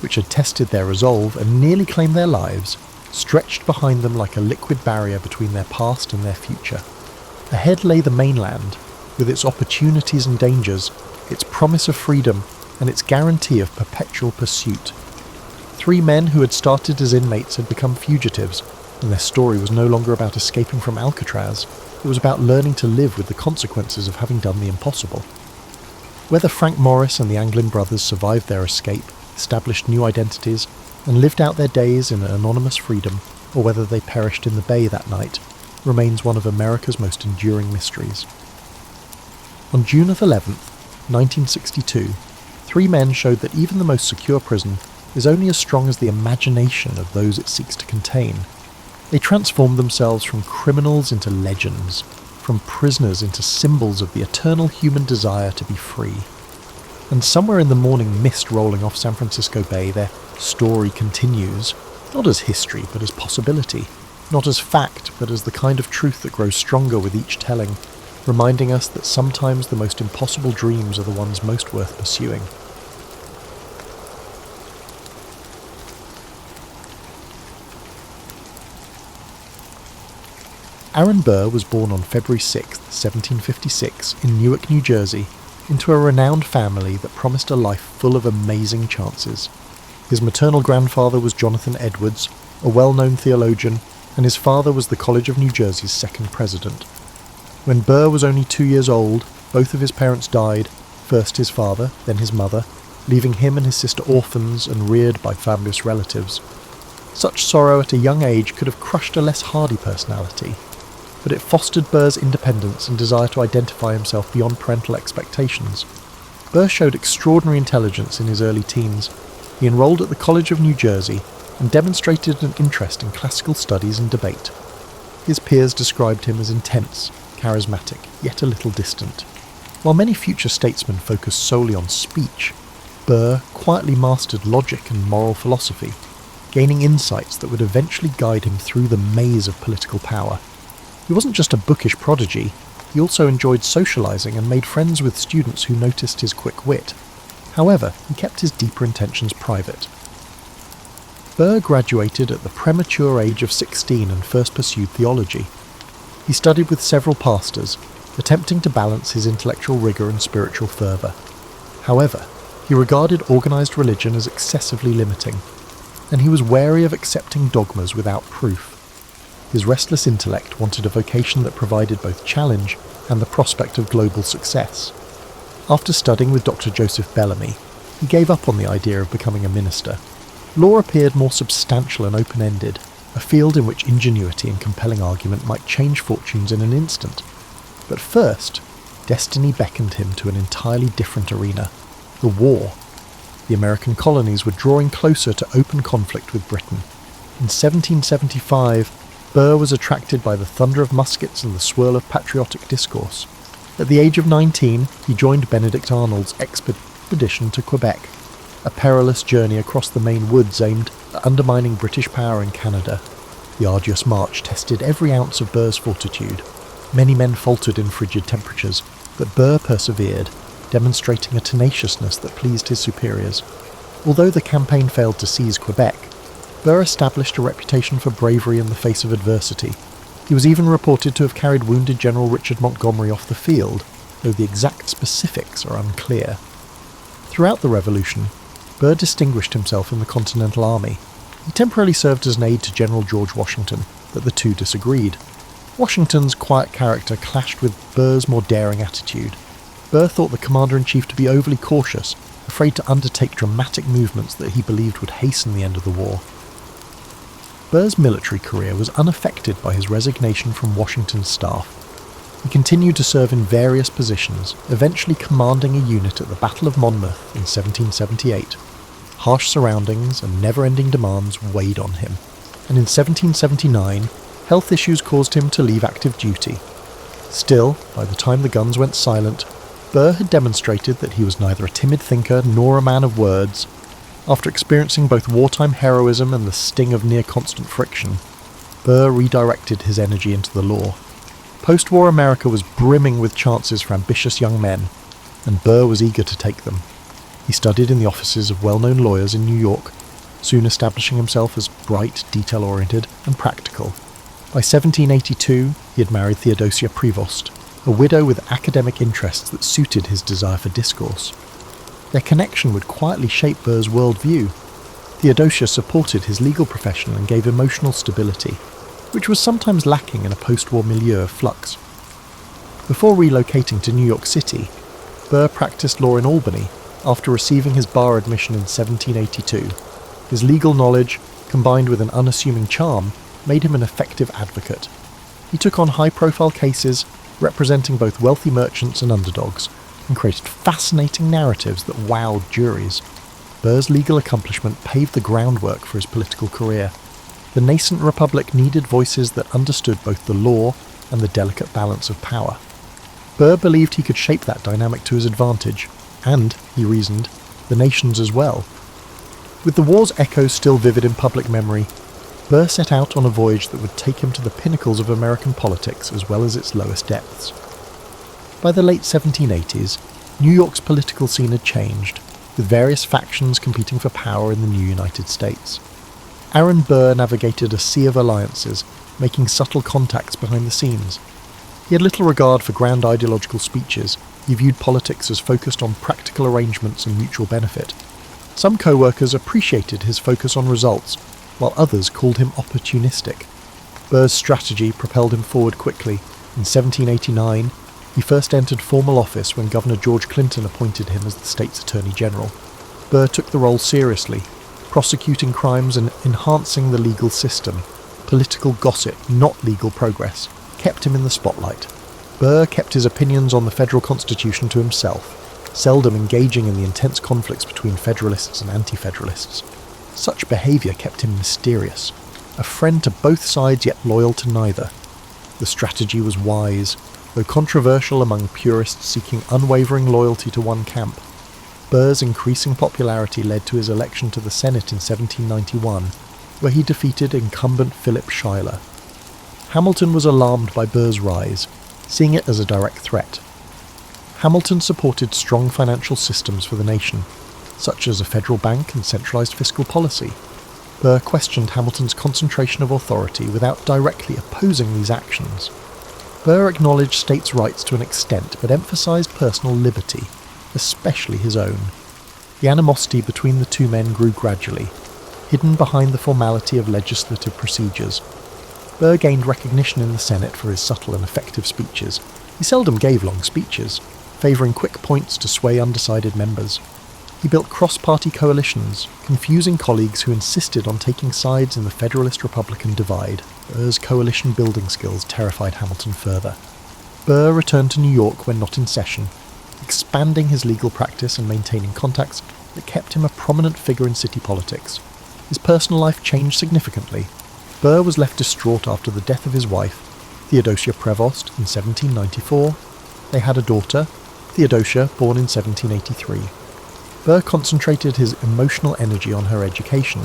which had tested their resolve and nearly claimed their lives, stretched behind them like a liquid barrier between their past and their future. Ahead lay the mainland, with its opportunities and dangers, its promise of freedom, and its guarantee of perpetual pursuit. 3 men who had started as inmates had become fugitives, and their story was no longer about escaping from Alcatraz, it was about learning to live with the consequences of having done the impossible. Whether Frank Morris and the Anglin brothers survived their escape, established new identities, and lived out their days in anonymous freedom, or whether they perished in the bay that night, remains one of America's most enduring mysteries. On June 11th, 1962, 3 men showed that even the most secure prison is only as strong as the imagination of those it seeks to contain. They transformed themselves from criminals into legends, from prisoners into symbols of the eternal human desire to be free. And somewhere in the morning mist rolling off San Francisco Bay, their story continues, not as history but as possibility, not as fact but as the kind of truth that grows stronger with each telling, reminding us that sometimes the most impossible dreams are the ones most worth pursuing. Aaron Burr was born on February 6, 1756, in Newark, New Jersey, into a renowned family that promised a life full of amazing chances. His maternal grandfather was Jonathan Edwards, a well-known theologian, and his father was the College of New Jersey's second president. When Burr was only 2 years old, both of his parents died, first his father, then his mother, leaving him and his sister orphans and reared by fabulous relatives. Such sorrow at a young age could have crushed a less hardy personality, but it fostered Burr's independence and desire to identify himself beyond parental expectations. Burr showed extraordinary intelligence in his early teens. He enrolled at the College of New Jersey and demonstrated an interest in classical studies and debate. His peers described him as intense, charismatic, yet a little distant. While many future statesmen focused solely on speech, Burr quietly mastered logic and moral philosophy, gaining insights that would eventually guide him through the maze of political power. He wasn't just a bookish prodigy, he also enjoyed socialising and made friends with students who noticed his quick wit. However, he kept his deeper intentions private. Burr graduated at the premature age of 16 and first pursued theology. He studied with several pastors, attempting to balance his intellectual rigour and spiritual fervour. However, he regarded organised religion as excessively limiting, and he was wary of accepting dogmas without proof. His restless intellect wanted a vocation that provided both challenge and the prospect of global success. After studying with Dr. Joseph Bellamy, he gave up on the idea of becoming a minister. Law appeared more substantial and open-ended, a field in which ingenuity and compelling argument might change fortunes in an instant. But first, destiny beckoned him to an entirely different arena: the war. The American colonies were drawing closer to open conflict with Britain. In 1775, Burr was attracted by the thunder of muskets and the swirl of patriotic discourse. At the age of 19, he joined Benedict Arnold's expedition to Quebec, a perilous journey across the Maine woods aimed at undermining British power in Canada. The arduous march tested every ounce of Burr's fortitude. Many men faltered in frigid temperatures, but Burr persevered, demonstrating a tenaciousness that pleased his superiors. Although the campaign failed to seize Quebec, Burr established a reputation for bravery in the face of adversity. He was even reported to have carried wounded General Richard Montgomery off the field, though the exact specifics are unclear. Throughout the Revolution, Burr distinguished himself in the Continental Army. He temporarily served as an aide to General George Washington, but the two disagreed. Washington's quiet character clashed with Burr's more daring attitude. Burr thought the commander-in-chief to be overly cautious, afraid to undertake dramatic movements that he believed would hasten the end of the war. Burr's military career was unaffected by his resignation from Washington's staff. He continued to serve in various positions, eventually commanding a unit at the Battle of Monmouth in 1778. Harsh surroundings and never-ending demands weighed on him, and in 1779, health issues caused him to leave active duty. Still, by the time the guns went silent, Burr had demonstrated that he was neither a timid thinker nor a man of words. After experiencing both wartime heroism and the sting of near-constant friction, Burr redirected his energy into the law. Post-war America was brimming with chances for ambitious young men, and Burr was eager to take them. He studied in the offices of well-known lawyers in New York, soon establishing himself as bright, detail-oriented, and practical. By 1782, he had married Theodosia Prevost, a widow with academic interests that suited his desire for discourse. Their connection would quietly shape Burr's worldview. Theodosia supported his legal profession and gave emotional stability, which was sometimes lacking in a post-war milieu of flux. Before relocating to New York City, Burr practiced law in Albany after receiving his bar admission in 1782. His legal knowledge, combined with an unassuming charm, made him an effective advocate. He took on high-profile cases representing both wealthy merchants and underdogs, and created fascinating narratives that wowed juries. Burr's legal accomplishment paved the groundwork for his political career. The nascent republic needed voices that understood both the law and the delicate balance of power. Burr believed he could shape that dynamic to his advantage, and, he reasoned, the nation's as well. With the war's echoes still vivid in public memory, Burr set out on a voyage that would take him to the pinnacles of American politics as well as its lowest depths. By the late 1780s, New York's political scene had changed, with various factions competing for power in the new United States. Aaron Burr navigated a sea of alliances, making subtle contacts behind the scenes. He had little regard for grand ideological speeches. He viewed politics as focused on practical arrangements and mutual benefit. Some co-workers appreciated his focus on results, while others called him opportunistic. Burr's strategy propelled him forward quickly. In 1789, he first entered formal office when Governor George Clinton appointed him as the state's Attorney General. Burr took the role seriously, prosecuting crimes and enhancing the legal system. Political gossip, not legal progress, kept him in the spotlight. Burr kept his opinions on the federal constitution to himself, seldom engaging in the intense conflicts between Federalists and Anti-Federalists. Such behaviour kept him mysterious, a friend to both sides yet loyal to neither. The strategy was wise, though controversial among purists seeking unwavering loyalty to one camp. Burr's increasing popularity led to his election to the Senate in 1791, where he defeated incumbent Philip Schuyler. Hamilton was alarmed by Burr's rise, seeing it as a direct threat. Hamilton supported strong financial systems for the nation, such as a federal bank and centralised fiscal policy. Burr questioned Hamilton's concentration of authority without directly opposing these actions. Burr acknowledged states' rights to an extent, but emphasised personal liberty, especially his own. The animosity between the two men grew gradually, hidden behind the formality of legislative procedures. Burr gained recognition in the Senate for his subtle and effective speeches. He seldom gave long speeches, favouring quick points to sway undecided members. He built cross-party coalitions, confusing colleagues who insisted on taking sides in the Federalist-Republican divide. Burr's coalition-building skills terrified Hamilton further. Burr returned to New York when not in session, expanding his legal practice and maintaining contacts that kept him a prominent figure in city politics. His personal life changed significantly. Burr was left distraught after the death of his wife, Theodosia Prevost, in 1794. They had a daughter, Theodosia, born in 1783. Burr concentrated his emotional energy on her education.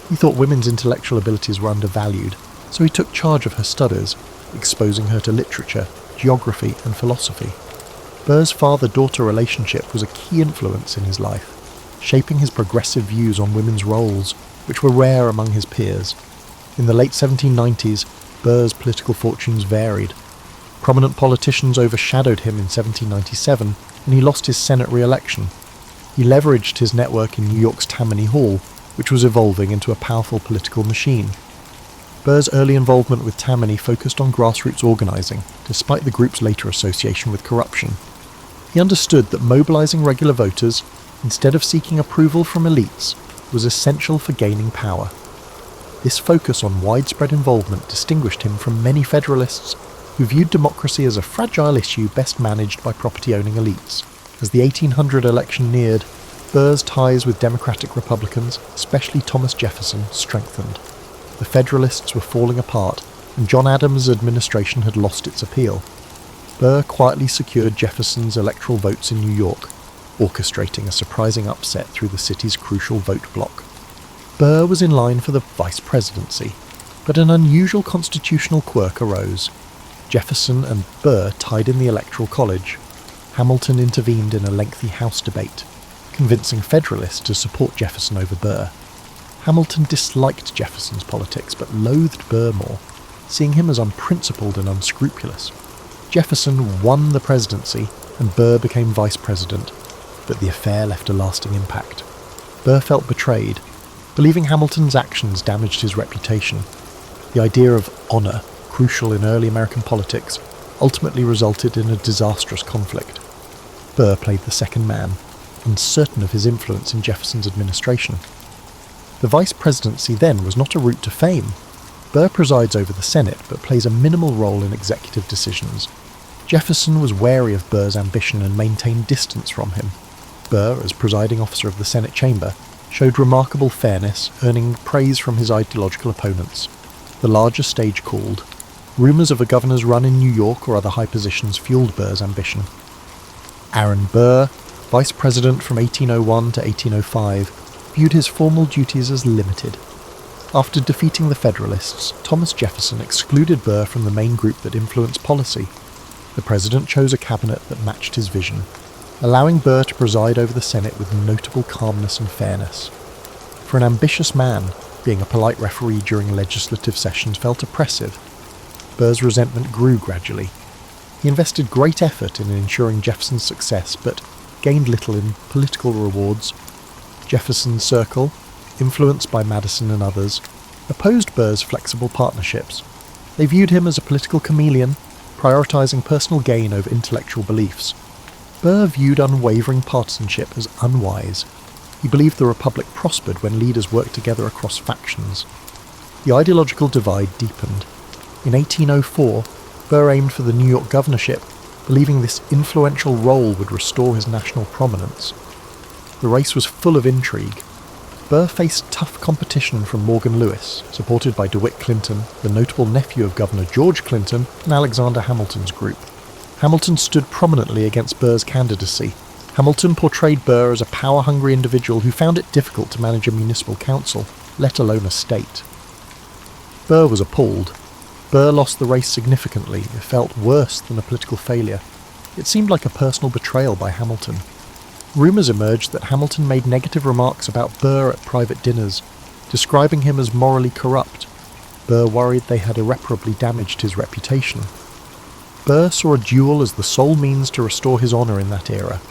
He thought women's intellectual abilities were undervalued, so he took charge of her studies, exposing her to literature, geography, and philosophy. Burr's father-daughter relationship was a key influence in his life, shaping his progressive views on women's roles, which were rare among his peers. In the late 1790s, Burr's political fortunes varied. Prominent politicians overshadowed him in 1797, and he lost his Senate re-election. He leveraged his network in New York's Tammany Hall, which was evolving into a powerful political machine. Burr's early involvement with Tammany focused on grassroots organising, despite the group's later association with corruption. He understood that mobilising regular voters, instead of seeking approval from elites, was essential for gaining power. This focus on widespread involvement distinguished him from many Federalists who viewed democracy as a fragile issue best managed by property-owning elites. As the 1800 election neared, Burr's ties with Democratic Republicans, especially Thomas Jefferson, strengthened. The Federalists were falling apart, and John Adams' administration had lost its appeal. Burr quietly secured Jefferson's electoral votes in New York, orchestrating a surprising upset through the city's crucial vote bloc. Burr was in line for the vice presidency, but an unusual constitutional quirk arose. Jefferson and Burr tied in the Electoral College. Hamilton intervened in a lengthy House debate, convincing Federalists to support Jefferson over Burr. Hamilton disliked Jefferson's politics but loathed Burr more, seeing him as unprincipled and unscrupulous. Jefferson won the presidency and Burr became vice president, but the affair left a lasting impact. Burr felt betrayed, believing Hamilton's actions damaged his reputation. The idea of honour, crucial in early American politics, ultimately resulted in a disastrous conflict. Burr played the second man, uncertain of his influence in Jefferson's administration. The vice presidency then was not a route to fame. Burr presides over the Senate but plays a minimal role in executive decisions. Jefferson was wary of Burr's ambition and maintained distance from him. Burr, as presiding officer of the Senate chamber, showed remarkable fairness, earning praise from his ideological opponents. The larger stage called. Rumours of a governor's run in New York or other high positions fueled Burr's ambition. Aaron Burr, vice president from 1801 to 1805, viewed his formal duties as limited. After defeating the Federalists, Thomas Jefferson excluded Burr from the main group that influenced policy. The president chose a cabinet that matched his vision, allowing Burr to preside over the Senate with notable calmness and fairness. For an ambitious man, being a polite referee during legislative sessions felt oppressive. Burr's resentment grew gradually. He invested great effort in ensuring Jefferson's success, but gained little in political rewards. Jefferson's circle, influenced by Madison and others, opposed Burr's flexible partnerships. They viewed him as a political chameleon, prioritising personal gain over intellectual beliefs. Burr viewed unwavering partisanship as unwise. He believed the Republic prospered when leaders worked together across factions. The ideological divide deepened. In 1804, Burr aimed for the New York governorship, believing this influential role would restore his national prominence. The race was full of intrigue. Burr faced tough competition from Morgan Lewis, supported by DeWitt Clinton, the notable nephew of Governor George Clinton, and Alexander Hamilton's group. Hamilton stood prominently against Burr's candidacy. Hamilton portrayed Burr as a power-hungry individual who found it difficult to manage a municipal council, let alone a state. Burr was appalled. Burr lost the race significantly. It felt worse than a political failure. It seemed like a personal betrayal by Hamilton. Rumours emerged that Hamilton made negative remarks about Burr at private dinners, describing him as morally corrupt. Burr worried they had irreparably damaged his reputation. Burr saw a duel as the sole means to restore his honour in that era.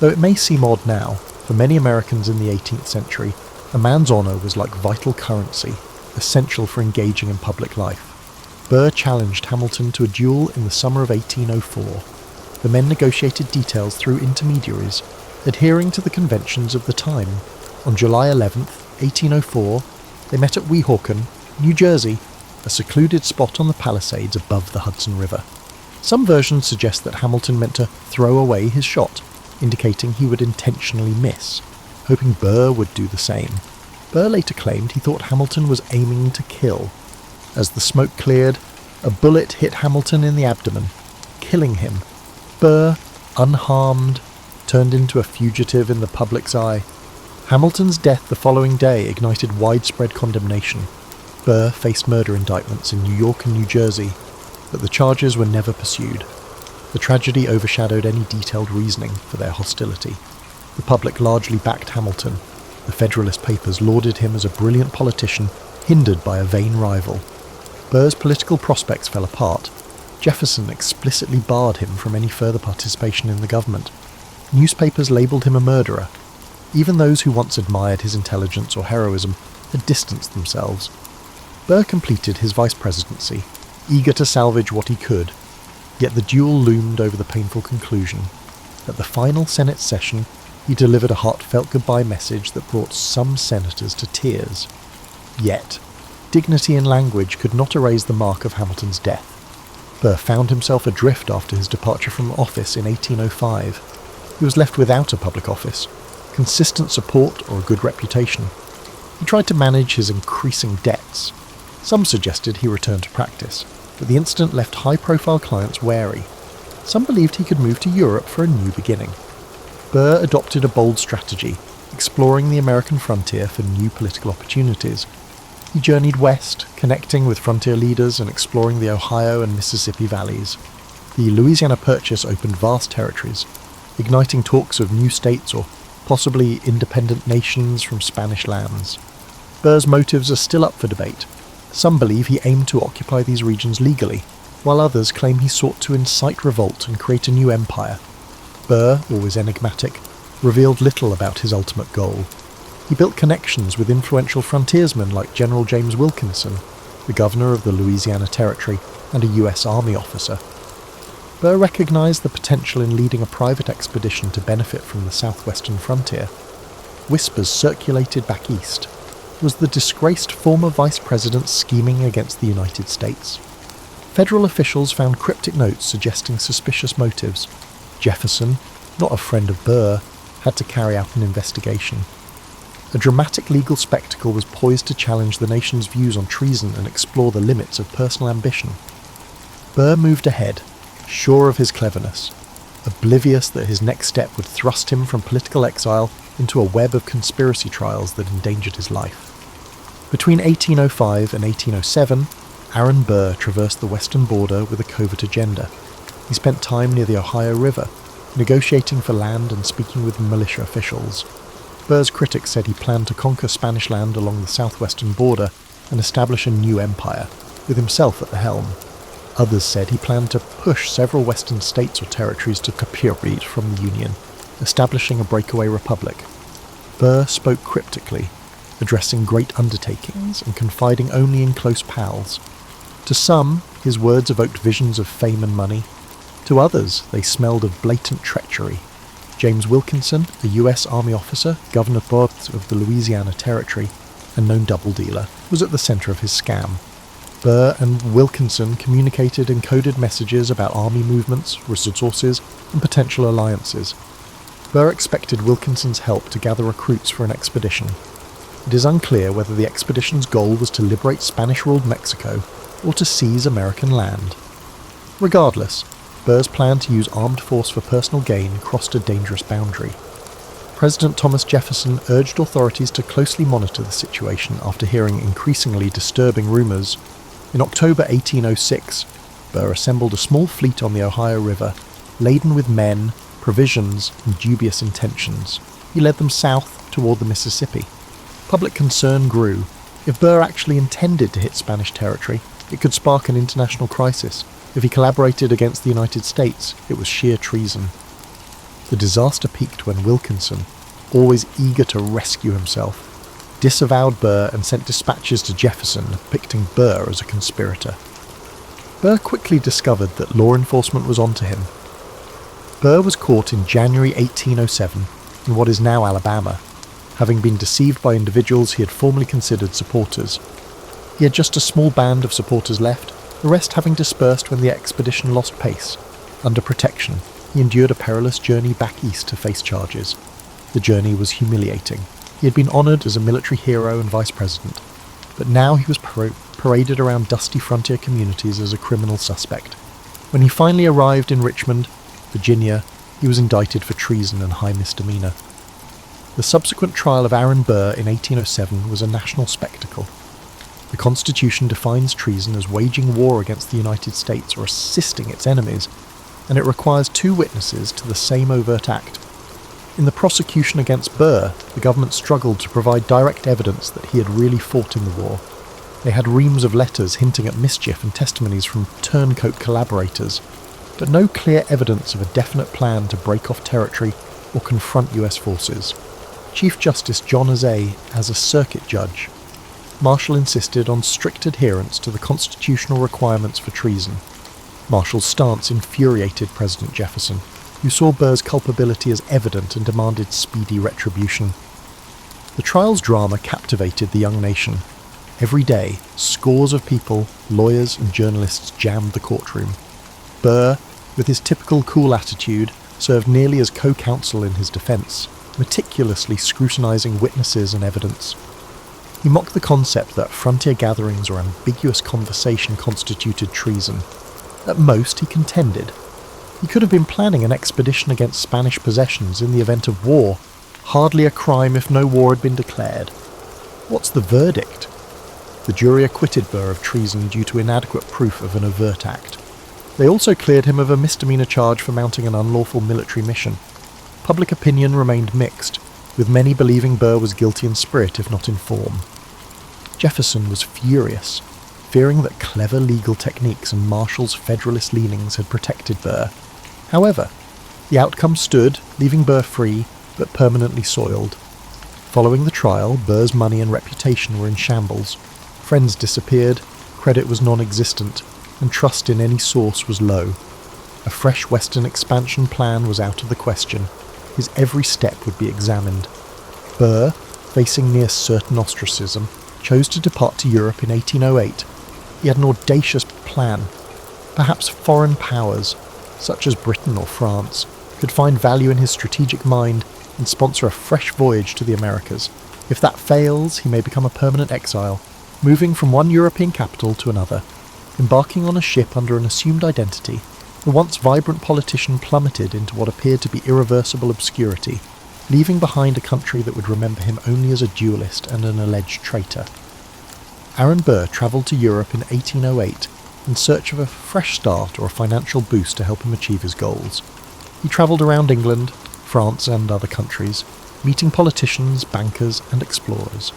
Though it may seem odd now, for many Americans in the 18th century, a man's honour was like vital currency, essential for engaging in public life. Burr challenged Hamilton to a duel in the summer of 1804. The men negotiated details through intermediaries, adhering to the conventions of the time. On July 11th, 1804, they met at Weehawken, New Jersey, a secluded spot on the Palisades above the Hudson River. Some versions suggest that Hamilton meant to throw away his shot, indicating he would intentionally miss, hoping Burr would do the same. Burr later claimed he thought Hamilton was aiming to kill. As the smoke cleared, a bullet hit Hamilton in the abdomen, killing him. Burr, unharmed, turned into a fugitive in the public's eye. Hamilton's death the following day ignited widespread condemnation. Burr faced murder indictments in New York and New Jersey, but the charges were never pursued. The tragedy overshadowed any detailed reasoning for their hostility. The public largely backed Hamilton. The Federalist Papers lauded him as a brilliant politician, hindered by a vain rival. Burr's political prospects fell apart. Jefferson explicitly barred him from any further participation in the government. Newspapers labelled him a murderer. Even those who once admired his intelligence or heroism had distanced themselves. Burr completed his vice presidency, eager to salvage what he could, yet the duel loomed over the painful conclusion. At the final Senate session, he delivered a heartfelt goodbye message that brought some senators to tears. Yet, dignity in language could not erase the mark of Hamilton's death. Burr found himself adrift after his departure from office in 1805. He was left without a public office, consistent support or a good reputation. He tried to manage his increasing debts. Some suggested he return to practice, but the incident left high-profile clients wary. Some believed he could move to Europe for a new beginning. Burr adopted a bold strategy, exploring the American frontier for new political opportunities. He journeyed west, connecting with frontier leaders and exploring the Ohio and Mississippi valleys. The Louisiana Purchase opened vast territories, igniting talks of new states or possibly independent nations from Spanish lands. Burr's motives are still up for debate. Some believe he aimed to occupy these regions legally, while others claim he sought to incite revolt and create a new empire. Burr, always enigmatic, revealed little about his ultimate goal. He built connections with influential frontiersmen like General James Wilkinson, the governor of the Louisiana Territory and a US Army officer. Burr recognized the potential in leading a private expedition to benefit from the southwestern frontier. Whispers circulated back east. Was the disgraced former vice president scheming against the United States? Federal officials found cryptic notes suggesting suspicious motives. Jefferson, not a friend of Burr, had to carry out an investigation. A dramatic legal spectacle was poised to challenge the nation's views on treason and explore the limits of personal ambition. Burr moved ahead, sure of his cleverness, oblivious that his next step would thrust him from political exile into a web of conspiracy trials that endangered his life. Between 1805 and 1807, Aaron Burr traversed the western border with a covert agenda. He spent time near the Ohio River, negotiating for land and speaking with militia officials. Burr's critics said he planned to conquer Spanish land along the southwestern border and establish a new empire, with himself at the helm. Others said he planned to push several western states or territories to capitulate from the Union, establishing a breakaway republic. Burr spoke cryptically, addressing great undertakings and confiding only in close pals. To some, his words evoked visions of fame and money. To others, they smelled of blatant treachery. James Wilkinson, a US Army officer, Governor Burr of the Louisiana Territory, and known double dealer, was at the centre of his scam. Burr and Wilkinson communicated encoded messages about army movements, resources, and potential alliances. Burr expected Wilkinson's help to gather recruits for an expedition. It is unclear whether the expedition's goal was to liberate Spanish-ruled Mexico or to seize American land. Regardless, Burr's plan to use armed force for personal gain crossed a dangerous boundary. President Thomas Jefferson urged authorities to closely monitor the situation after hearing increasingly disturbing rumours. In October 1806, Burr assembled a small fleet on the Ohio River, laden with men, provisions, and dubious intentions. He led them south toward the Mississippi. Public concern grew. If Burr actually intended to hit Spanish territory, it could spark an international crisis. If he collaborated against the United States, it was sheer treason. The disaster peaked when Wilkinson, always eager to rescue himself, disavowed Burr and sent dispatches to Jefferson depicting Burr as a conspirator. Burr quickly discovered that law enforcement was onto him. Burr was caught in January 1807 in what is now Alabama, having been deceived by individuals he had formerly considered supporters. He had just a small band of supporters left, the rest having dispersed when the expedition lost pace. Under protection, he endured a perilous journey back east to face charges. The journey was humiliating. He had been honoured as a military hero and vice president, but now he was paraded around dusty frontier communities as a criminal suspect. When he finally arrived in Richmond, Virginia, he was indicted for treason and high misdemeanour. The subsequent trial of Aaron Burr in 1807 was a national spectacle. The Constitution defines treason as waging war against the United States or assisting its enemies, and it requires two witnesses to the same overt act. In the prosecution against Burr, the government struggled to provide direct evidence that he had really fought in the war. They had reams of letters hinting at mischief and testimonies from turncoat collaborators, but no clear evidence of a definite plan to break off territory or confront US forces. Chief Justice John Azay, as a circuit judge, Marshall insisted on strict adherence to the constitutional requirements for treason. Marshall's stance infuriated President Jefferson, who saw Burr's culpability as evident and demanded speedy retribution. The trial's drama captivated the young nation. Every day, scores of people, lawyers and journalists jammed the courtroom. Burr, with his typical cool attitude, served nearly as co-counsel in his defence, meticulously scrutinising witnesses and evidence. He mocked the concept that frontier gatherings or ambiguous conversation constituted treason. At most, he contended. He could have been planning an expedition against Spanish possessions in the event of war. Hardly a crime if no war had been declared. What's the verdict? The jury acquitted Burr of treason due to inadequate proof of an overt act. They also cleared him of a misdemeanour charge for mounting an unlawful military mission. Public opinion remained mixed, with many believing Burr was guilty in spirit if not in form. Jefferson was furious, fearing that clever legal techniques and Marshall's Federalist leanings had protected Burr. However, the outcome stood, leaving Burr free, but permanently soiled. Following the trial, Burr's money and reputation were in shambles. Friends disappeared, credit was non-existent, and trust in any source was low. A fresh Western expansion plan was out of the question. His every step would be examined. Burr, facing near certain ostracism, chose to depart to Europe in 1808. He had an audacious plan. Perhaps foreign powers, such as Britain or France, could find value in his strategic mind and sponsor a fresh voyage to the Americas. If that fails, he may become a permanent exile, moving from one European capital to another. Embarking on a ship under an assumed identity, the once vibrant politician plummeted into what appeared to be irreversible obscurity, leaving behind a country that would remember him only as a duelist and an alleged traitor. Aaron Burr travelled to Europe in 1808 in search of a fresh start or a financial boost to help him achieve his goals. He travelled around England, France and other countries, meeting politicians, bankers and explorers.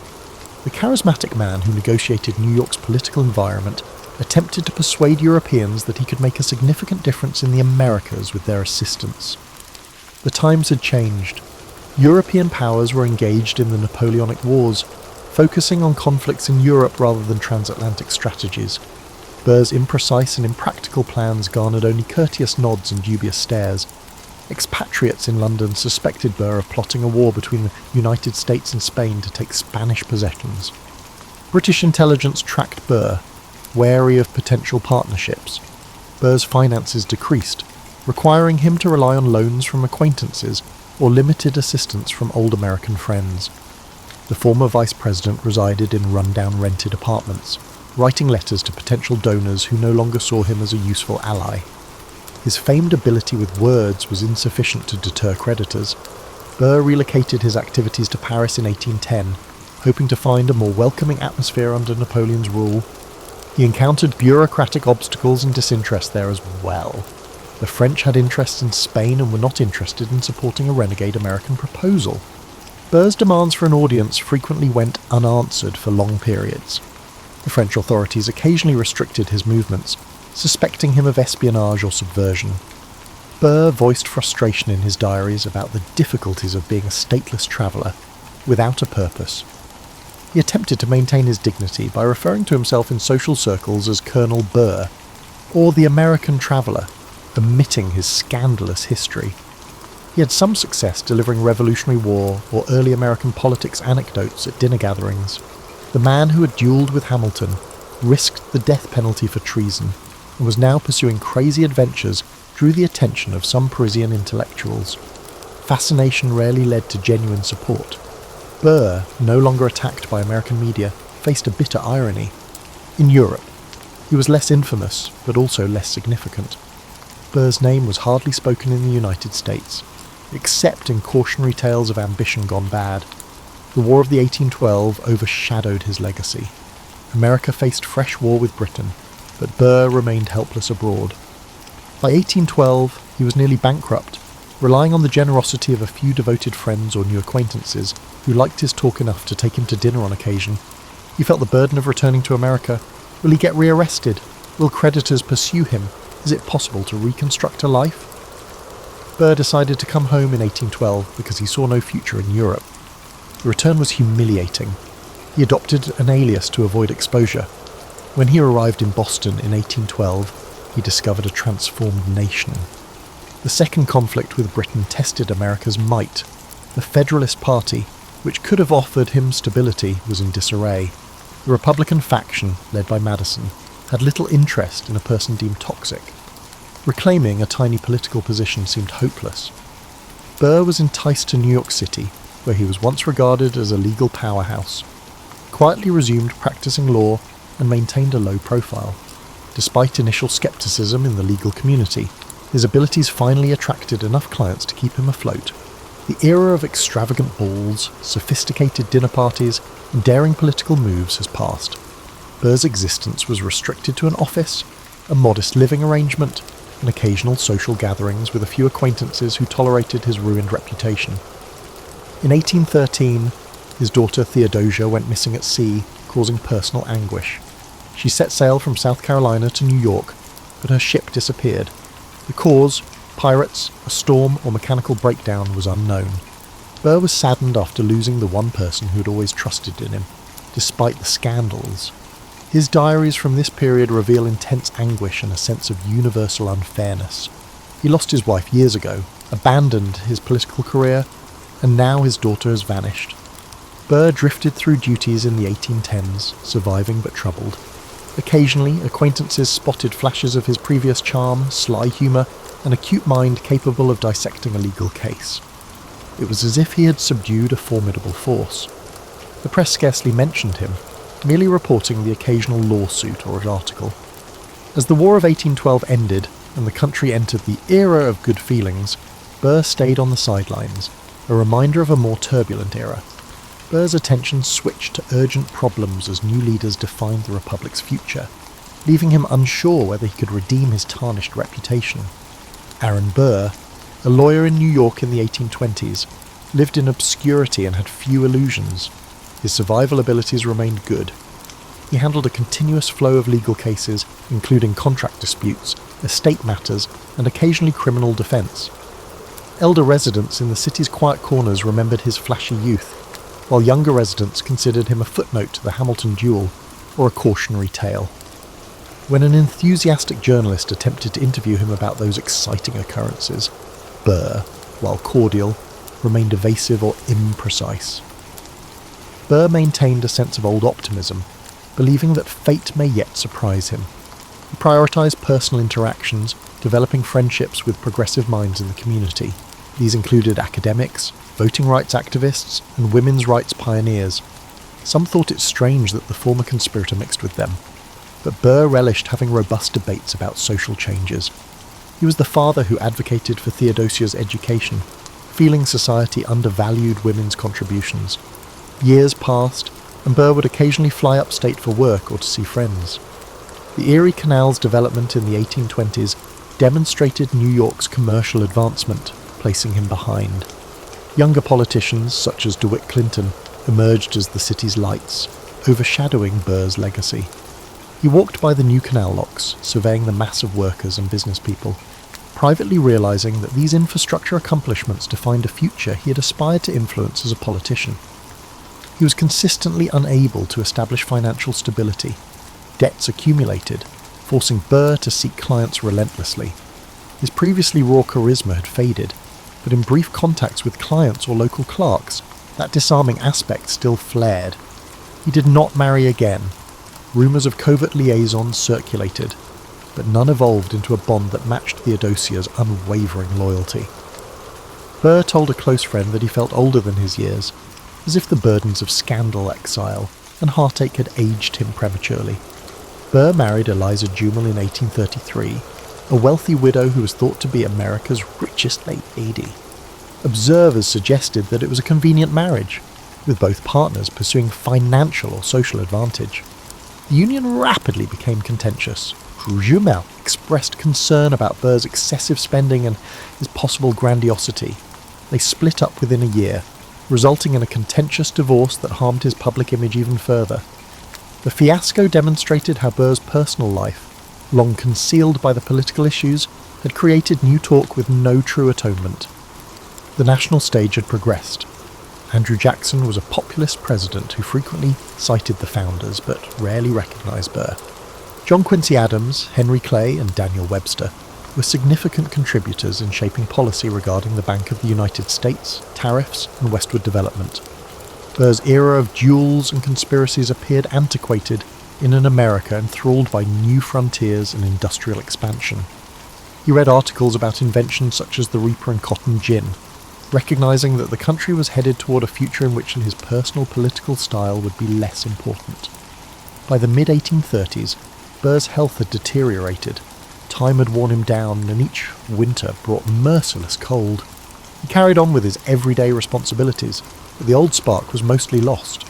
The charismatic man who negotiated New York's political environment attempted to persuade Europeans that he could make a significant difference in the Americas with their assistance. The times had changed. European powers were engaged in the Napoleonic Wars, focusing on conflicts in Europe rather than transatlantic strategies. Burr's imprecise and impractical plans garnered only courteous nods and dubious stares. Expatriates in London suspected Burr of plotting a war between the United States and Spain to take Spanish possessions. British intelligence tracked Burr, wary of potential partnerships. Burr's finances decreased, requiring him to rely on loans from acquaintances or limited assistance from old American friends. The former vice president resided in run-down rented apartments, writing letters to potential donors who no longer saw him as a useful ally. His famed ability with words was insufficient to deter creditors. Burr relocated his activities to Paris in 1810, hoping to find a more welcoming atmosphere under Napoleon's rule. He encountered bureaucratic obstacles and disinterest there as well. The French had interests in Spain and were not interested in supporting a renegade American proposal. Burr's demands for an audience frequently went unanswered for long periods. The French authorities occasionally restricted his movements, suspecting him of espionage or subversion. Burr voiced frustration in his diaries about the difficulties of being a stateless traveller, without a purpose. He attempted to maintain his dignity by referring to himself in social circles as Colonel Burr, or the American traveller, omitting his scandalous history. He had some success delivering Revolutionary War or early American politics anecdotes at dinner gatherings. The man who had duelled with Hamilton risked the death penalty for treason and was now pursuing crazy adventures drew the attention of some Parisian intellectuals. Fascination rarely led to genuine support. Burr, no longer attacked by American media, faced a bitter irony. In Europe, he was less infamous, but also less significant. Burr's name was hardly spoken in the United States, except in cautionary tales of ambition gone bad. The War of the 1812 overshadowed his legacy. America faced fresh war with Britain, but Burr remained helpless abroad. By 1812, he was nearly bankrupt, relying on the generosity of a few devoted friends or new acquaintances who liked his talk enough to take him to dinner on occasion. He felt the burden of returning to America. Will he get rearrested? Will creditors pursue him? Is it possible to reconstruct a life? Burr decided to come home in 1812 because he saw no future in Europe. The return was humiliating. He adopted an alias to avoid exposure. When he arrived in Boston in 1812, he discovered a transformed nation. The second conflict with Britain tested America's might. The Federalist Party, which could have offered him stability, was in disarray. The Republican faction, led by Madison, had little interest in a person deemed toxic. Reclaiming a tiny political position seemed hopeless. Burr was enticed to New York City, where he was once regarded as a legal powerhouse. Quietly resumed practicing law and maintained a low profile. Despite initial skepticism in the legal community, his abilities finally attracted enough clients to keep him afloat. The era of extravagant balls, sophisticated dinner parties, and daring political moves has passed. Burr's existence was restricted to an office, a modest living arrangement, and occasional social gatherings with a few acquaintances who tolerated his ruined reputation. In 1813, his daughter Theodosia went missing at sea, causing personal anguish. She set sail from South Carolina to New York, but her ship disappeared. The cause, pirates, a storm, or mechanical breakdown, was unknown. Burr was saddened after losing the one person who had always trusted in him, despite the scandals. His diaries from this period reveal intense anguish and a sense of universal unfairness. He lost his wife years ago, abandoned his political career, and now his daughter has vanished. Burr drifted through duties in the 1810s, surviving but troubled. Occasionally, acquaintances spotted flashes of his previous charm, sly humour, and acute mind capable of dissecting a legal case. It was as if he had subdued a formidable force. The press scarcely mentioned him, merely reporting the occasional lawsuit or article. As the War of 1812 ended and the country entered the era of good feelings, Burr stayed on the sidelines, a reminder of a more turbulent era. Burr's attention switched to urgent problems as new leaders defined the Republic's future, leaving him unsure whether he could redeem his tarnished reputation. Aaron Burr, a lawyer in New York in the 1820s, lived in obscurity and had few illusions. His survival abilities remained good. He handled a continuous flow of legal cases, including contract disputes, estate matters, and occasionally criminal defence. Elder residents in the city's quiet corners remembered his flashy youth, while younger residents considered him a footnote to the Hamilton duel or a cautionary tale. When an enthusiastic journalist attempted to interview him about those exciting occurrences, Burr, while cordial, remained evasive or imprecise. Burr maintained a sense of old optimism, believing that fate may yet surprise him. He prioritised personal interactions, developing friendships with progressive minds in the community. These included academics, voting rights activists, and women's rights pioneers. Some thought it strange that the former conspirator mixed with them, but Burr relished having robust debates about social changes. He was the father who advocated for Theodosia's education, feeling society undervalued women's contributions. Years passed, and Burr would occasionally fly upstate for work or to see friends. The Erie Canal's development in the 1820s demonstrated New York's commercial advancement, placing him behind. Younger politicians, such as DeWitt Clinton, emerged as the city's lights, overshadowing Burr's legacy. He walked by the new canal locks, surveying the mass of workers and business people, privately realising that these infrastructure accomplishments defined a future he had aspired to influence as a politician. He was consistently unable to establish financial stability. Debts accumulated, forcing Burr to seek clients relentlessly. His previously raw charisma had faded, but in brief contacts with clients or local clerks, that disarming aspect still flared. He did not marry again. Rumours of covert liaisons circulated, but none evolved into a bond that matched Theodosia's unwavering loyalty. Burr told a close friend that he felt older than his years, as if the burdens of scandal, exile, and heartache had aged him prematurely. Burr married Eliza Jumel in 1833, a wealthy widow who was thought to be America's richest lady. Observers suggested that it was a convenient marriage, with both partners pursuing financial or social advantage. The union rapidly became contentious. Jumel expressed concern about Burr's excessive spending and his possible grandiosity. They split up within a year, resulting in a contentious divorce that harmed his public image even further. The fiasco demonstrated how Burr's personal life, long concealed by the political issues, had created new talk with no true atonement. The national stage had progressed. Andrew Jackson was a populist president who frequently cited the founders but rarely recognised Burr. John Quincy Adams, Henry Clay, and Daniel Webster were significant contributors in shaping policy regarding the Bank of the United States, tariffs, and westward development. Burr's era of duels and conspiracies appeared antiquated in an America enthralled by new frontiers and industrial expansion. He read articles about inventions such as the Reaper and Cotton gin, recognising that the country was headed toward a future in which his personal political style would be less important. By the mid-1830s, Burr's health had deteriorated. Time had worn him down, and each winter brought merciless cold. He carried on with his everyday responsibilities, but the old spark was mostly lost.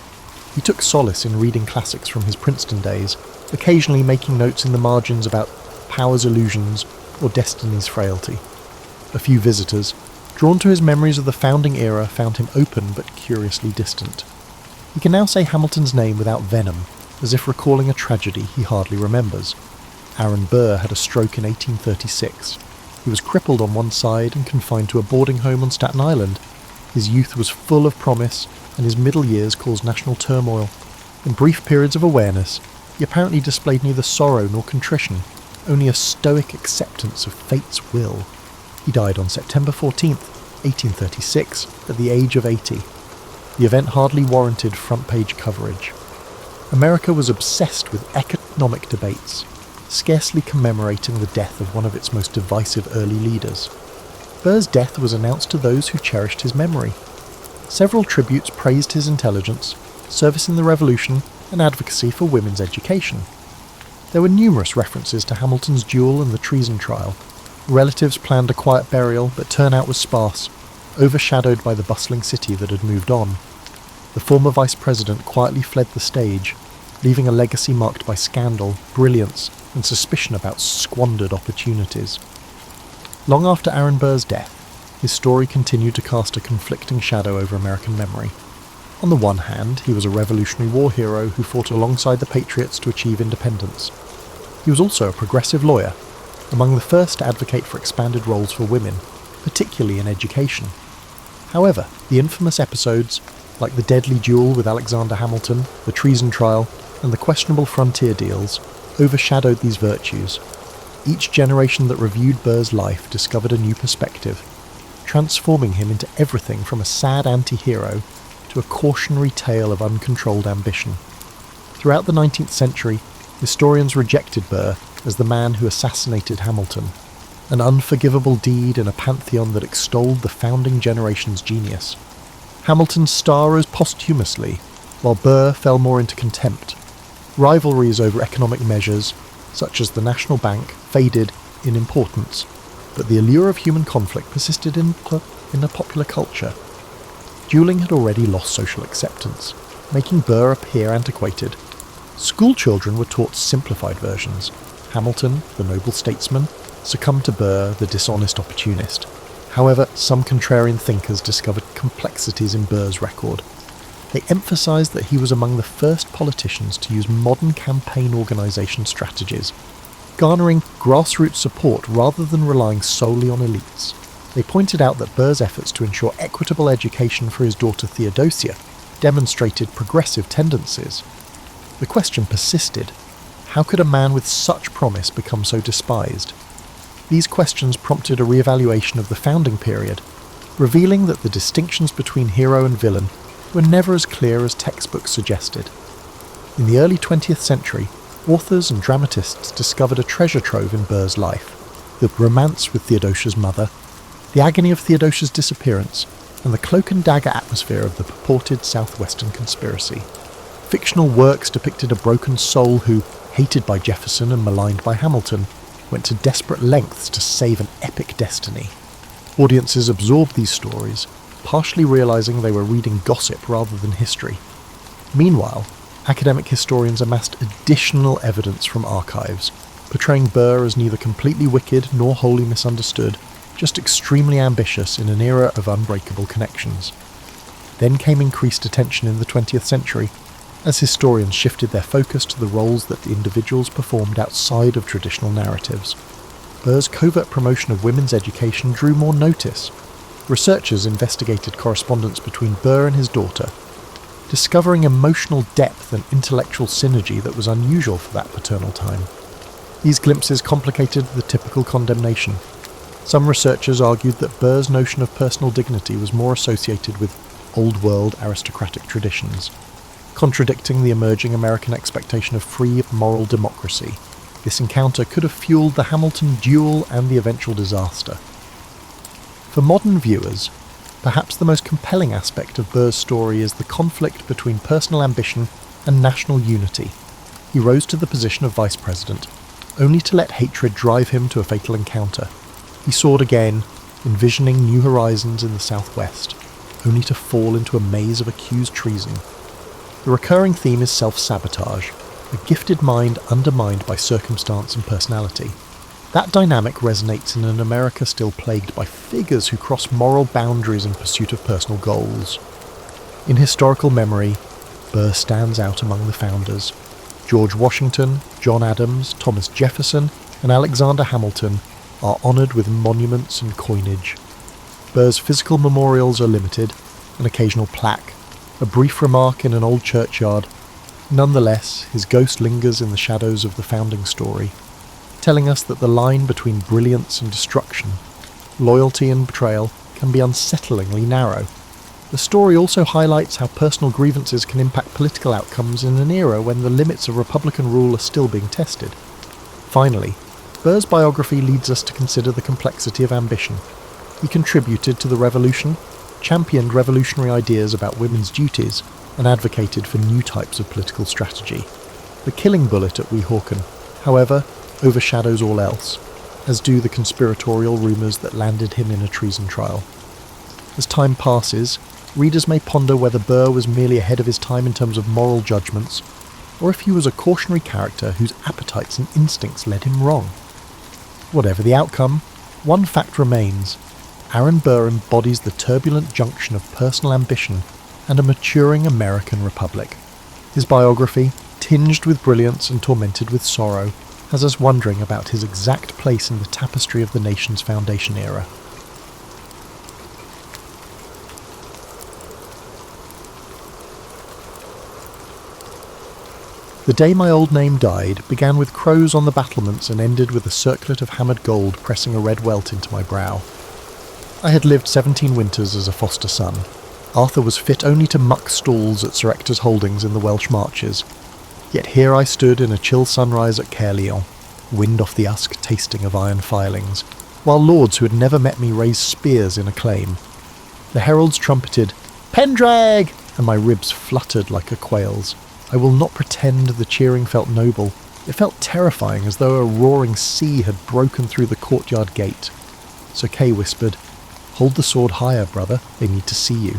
He took solace in reading classics from his Princeton days, occasionally making notes in the margins about power's illusions or destiny's frailty. A few visitors, drawn to his memories of the founding era, found him open but curiously distant. He can now say Hamilton's name without venom, as if recalling a tragedy he hardly remembers. Aaron Burr had a stroke in 1836. He was crippled on one side and confined to a boarding home on Staten Island. His youth was full of promise, and his middle years caused national turmoil. In brief periods of awareness, he apparently displayed neither sorrow nor contrition, only a stoic acceptance of fate's will. He died on September 14th, 1836, at the age of 80. The event hardly warranted front-page coverage. America was obsessed with economic debates, scarcely commemorating the death of one of its most divisive early leaders. Burr's death was announced to those who cherished his memory. Several tributes praised his intelligence, service in the Revolution, and advocacy for women's education. There were numerous references to Hamilton's duel and the treason trial. Relatives planned a quiet burial, but turnout was sparse, overshadowed by the bustling city that had moved on. The former vice president quietly fled the stage, leaving a legacy marked by scandal, brilliance, and suspicion about squandered opportunities. Long after Aaron Burr's death, his story continued to cast a conflicting shadow over American memory. On the one hand, he was a Revolutionary War hero who fought alongside the Patriots to achieve independence. He was also a progressive lawyer, among the first to advocate for expanded roles for women, particularly in education. However, the infamous episodes, like the deadly duel with Alexander Hamilton, the treason trial, and the questionable frontier deals, overshadowed these virtues. Each generation that reviewed Burr's life discovered a new perspective, transforming him into everything from a sad anti-hero to a cautionary tale of uncontrolled ambition. Throughout the 19th century, historians rejected Burr as the man who assassinated Hamilton, an unforgivable deed in a pantheon that extolled the founding generation's genius. Hamilton's star rose posthumously, while Burr fell more into contempt. Rivalries over economic measures, such as the National Bank, faded in importance, but the allure of human conflict persisted in the popular culture. Dueling had already lost social acceptance, making Burr appear antiquated. School children were taught simplified versions. Hamilton, the noble statesman, succumbed to Burr, the dishonest opportunist. However, some contrarian thinkers discovered complexities in Burr's record. They emphasised that he was among the first politicians to use modern campaign organisation strategies, garnering grassroots support rather than relying solely on elites. They pointed out that Burr's efforts to ensure equitable education for his daughter Theodosia demonstrated progressive tendencies. The question persisted: how could a man with such promise become so despised? These questions prompted a re-evaluation of the founding period, revealing that the distinctions between hero and villain were never as clear as textbooks suggested. In the early 20th century, authors and dramatists discovered a treasure trove in Burr's life: the romance with Theodosia's mother, the agony of Theodosia's disappearance, and the cloak and dagger atmosphere of the purported southwestern conspiracy. Fictional works depicted a broken soul who, hated by Jefferson and maligned by Hamilton, went to desperate lengths to save an epic destiny. Audiences absorbed these stories, partially realising they were reading gossip rather than history. Meanwhile, academic historians amassed additional evidence from archives, portraying Burr as neither completely wicked nor wholly misunderstood, just extremely ambitious in an era of unbreakable connections. Then came increased attention in the 20th century, as historians shifted their focus to the roles that the individuals performed outside of traditional narratives. Burr's covert promotion of women's education drew more notice. Researchers investigated correspondence between Burr and his daughter, discovering emotional depth and intellectual synergy that was unusual for that paternal time. These glimpses complicated the typical condemnation. Some researchers argued that Burr's notion of personal dignity was more associated with old-world aristocratic traditions, contradicting the emerging American expectation of free, moral democracy. This encounter could have fueled the Hamilton duel and the eventual disaster. For modern viewers, perhaps the most compelling aspect of Burr's story is the conflict between personal ambition and national unity. He rose to the position of vice president, only to let hatred drive him to a fatal encounter. He soared again, envisioning new horizons in the southwest, only to fall into a maze of accused treason. The recurring theme is self-sabotage, a gifted mind undermined by circumstance and personality. That dynamic resonates in an America still plagued by figures who cross moral boundaries in pursuit of personal goals. In historical memory, Burr stands out among the founders. George Washington, John Adams, Thomas Jefferson, and Alexander Hamilton are honoured with monuments and coinage. Burr's physical memorials are limited, an occasional plaque, a brief remark in an old churchyard. Nonetheless, his ghost lingers in the shadows of the founding story, telling us that the line between brilliance and destruction, loyalty and betrayal, can be unsettlingly narrow. The story also highlights how personal grievances can impact political outcomes in an era when the limits of Republican rule are still being tested. Finally, Burr's biography leads us to consider the complexity of ambition. He contributed to the revolution, championed revolutionary ideas about women's duties, and advocated for new types of political strategy. The killing bullet at Weehawken, however, overshadows all else, as do the conspiratorial rumours that landed him in a treason trial. As time passes, readers may ponder whether Burr was merely ahead of his time in terms of moral judgments, or if he was a cautionary character whose appetites and instincts led him wrong. Whatever the outcome, one fact remains: Aaron Burr embodies the turbulent junction of personal ambition and a maturing American republic. His biography, tinged with brilliance and tormented with sorrow, has us wondering about his exact place in the tapestry of the nation's foundation era. The day my old name died began with crows on the battlements and ended with a circlet of hammered gold pressing a red welt into my brow. I had lived 17 winters as a foster son. Arthur was fit only to muck stalls at Sir Ector's holdings in the Welsh marches. Yet here I stood in a chill sunrise at Caerleon, wind off the usk tasting of iron filings, while lords who had never met me raised spears in acclaim. The heralds trumpeted, "Pendraig!" and my ribs fluttered like a quail's. I will not pretend the cheering felt noble. It felt terrifying, as though a roaring sea had broken through the courtyard gate. Sir Kay whispered, "Hold the sword higher, brother, they need to see you."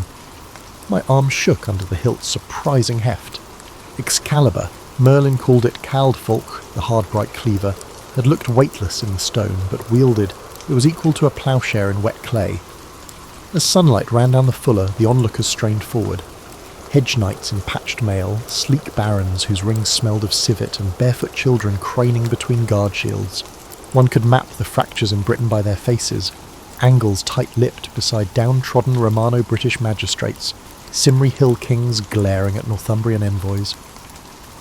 My arm shook under the hilt's surprising heft. Excalibur, Merlin called it Caldfolk, the hard bright cleaver, had looked weightless in the stone, but wielded, it was equal to a ploughshare in wet clay. As sunlight ran down the fuller, the onlookers strained forward. Hedge knights in patched mail, sleek barons whose rings smelled of civet, and barefoot children craning between guard shields. One could map the fractures in Britain by their faces, angles tight-lipped beside downtrodden Romano-British magistrates, Cymru hill kings glaring at Northumbrian envoys.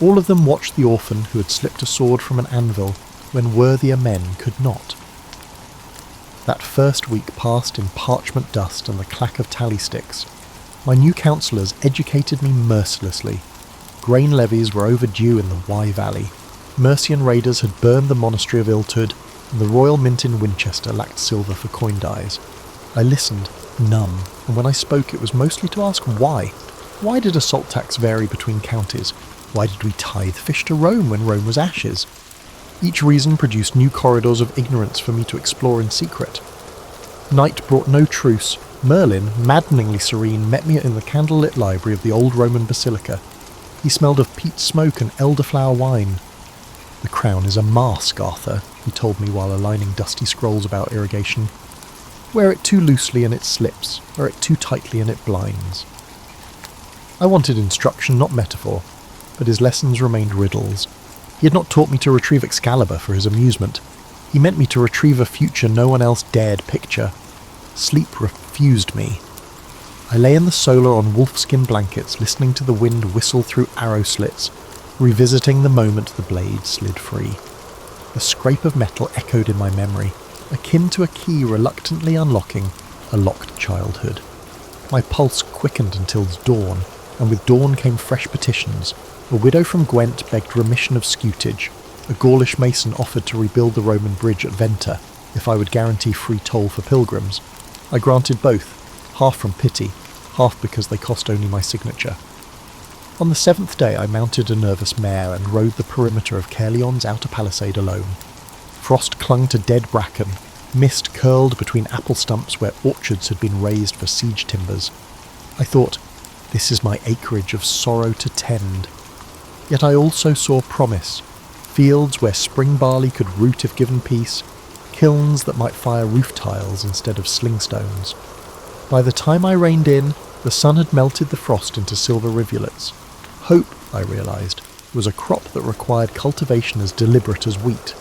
All of them watched the orphan who had slipped a sword from an anvil when worthier men could not. That first week passed in parchment dust and the clack of tally sticks. My new counsellors educated me mercilessly. Grain levies were overdue in the Wye Valley. Mercian raiders had burned the monastery of Iltud, and the Royal Mint in Winchester lacked silver for coin dies. I listened, numb, and when I spoke it was mostly to ask why. Why did a salt tax vary between counties? Why did we tithe fish to Rome when Rome was ashes? Each reason produced new corridors of ignorance for me to explore in secret. Night brought no truce. Merlin, maddeningly serene, met me in the candlelit library of the old Roman basilica. He smelled of peat smoke and elderflower wine. "The crown is a mask, Arthur," he told me while aligning dusty scrolls about irrigation. "Wear it too loosely and it slips, wear it too tightly and it blinds." I wanted instruction, not metaphor, but his lessons remained riddles. He had not taught me to retrieve Excalibur for his amusement. He meant me to retrieve a future no one else dared picture. Sleep refused me. I lay in the solar on wolfskin blankets, listening to the wind whistle through arrow slits, revisiting the moment the blade slid free. The scrape of metal echoed in my memory, akin to a key reluctantly unlocking a locked childhood. My pulse quickened until dawn, and with dawn came fresh petitions. A widow from Gwent begged remission of scutage. A Gaulish mason offered to rebuild the Roman bridge at Venta if I would guarantee free toll for pilgrims. I granted both, half from pity, half because they cost only my signature. On the 7th day I mounted a nervous mare and rode the perimeter of Caerleon's outer palisade alone. Frost clung to dead bracken, mist curled between apple stumps where orchards had been raised for siege timbers. I thought, this is my acreage of sorrow to tend. Yet I also saw promise, fields where spring barley could root if given peace, kilns that might fire roof tiles instead of sling stones. By the time I reined in, the sun had melted the frost into silver rivulets. Hope, I realised, was a crop that required cultivation as deliberate as wheat.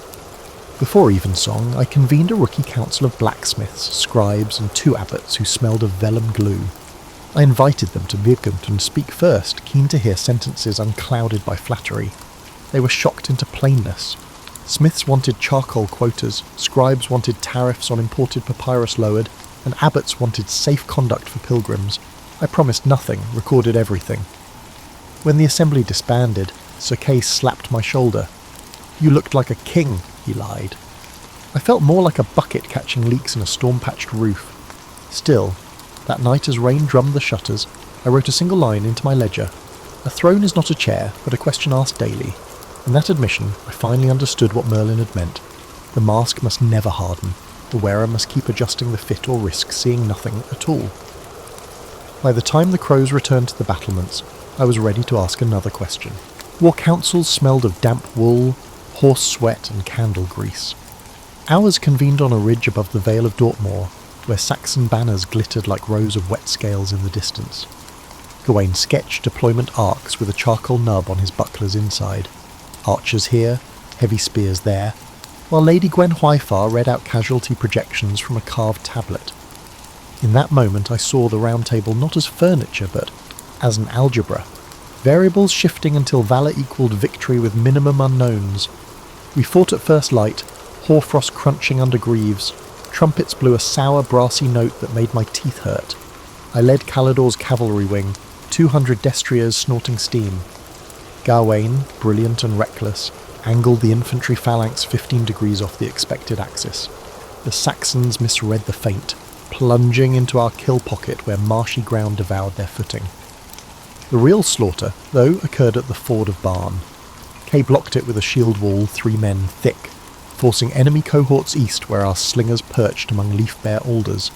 Before evensong, I convened a rookie council of blacksmiths, scribes, and 2 abbots who smelled of vellum glue. I invited them to Birkund and speak first, keen to hear sentences unclouded by flattery. They were shocked into plainness. Smiths wanted charcoal quotas, scribes wanted tariffs on imported papyrus lowered, and abbots wanted safe conduct for pilgrims. I promised nothing, recorded everything. When the assembly disbanded, Sir Kay slapped my shoulder. "You looked like a king," he lied. I felt more like a bucket catching leaks in a storm-patched roof. Still, that night as rain drummed the shutters, I wrote a single line into my ledger. A throne is not a chair, but a question asked daily. In that admission, I finally understood what Merlin had meant. The mask must never harden. The wearer must keep adjusting the fit or risk seeing nothing at all. By the time the crows returned to the battlements, I was ready to ask another question. War councils smelled of damp wool, horse sweat and candle grease. Ours convened on a ridge above the Vale of Dortmore, where Saxon banners glittered like rows of wet scales in the distance. Gawain sketched deployment arcs with a charcoal nub on his buckler's inside. Archers here, heavy spears there, while Lady Gwen Hwyfar read out casualty projections from a carved tablet. In that moment I saw the Round Table not as furniture but as an algebra, variables shifting until valour equalled victory with minimum unknowns. We fought at first light, hoarfrost crunching under greaves, trumpets blew a sour brassy note that made my teeth hurt. I led Calidor's cavalry wing, 200 destriers snorting steam. Gawain, brilliant and reckless, angled the infantry phalanx 15 degrees off the expected axis. The Saxons misread the feint, plunging into our kill pocket where marshy ground devoured their footing. The real slaughter, though, occurred at the ford of Barn. Kay blocked it with a shield wall 3 men thick, forcing enemy cohorts east where our slingers perched among leaf-bare alders.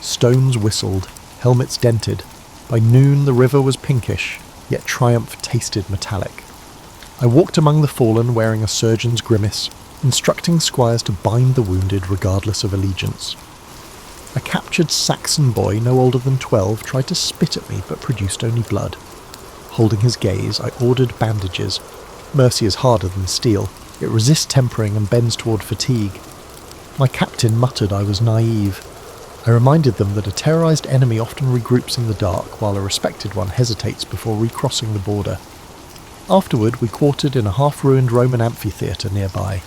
Stones whistled, helmets dented. By noon the river was pinkish, yet triumph tasted metallic. I walked among the fallen wearing a surgeon's grimace, instructing squires to bind the wounded regardless of allegiance. A captured Saxon boy no older than 12 tried to spit at me but produced only blood. Holding his gaze, I ordered bandages. Mercy is harder than steel. It resists tempering and bends toward fatigue. My captain muttered I was naive. I reminded them that a terrorized enemy often regroups in the dark while a respected one hesitates before recrossing the border. Afterward, we quartered in a half-ruined Roman amphitheatre nearby.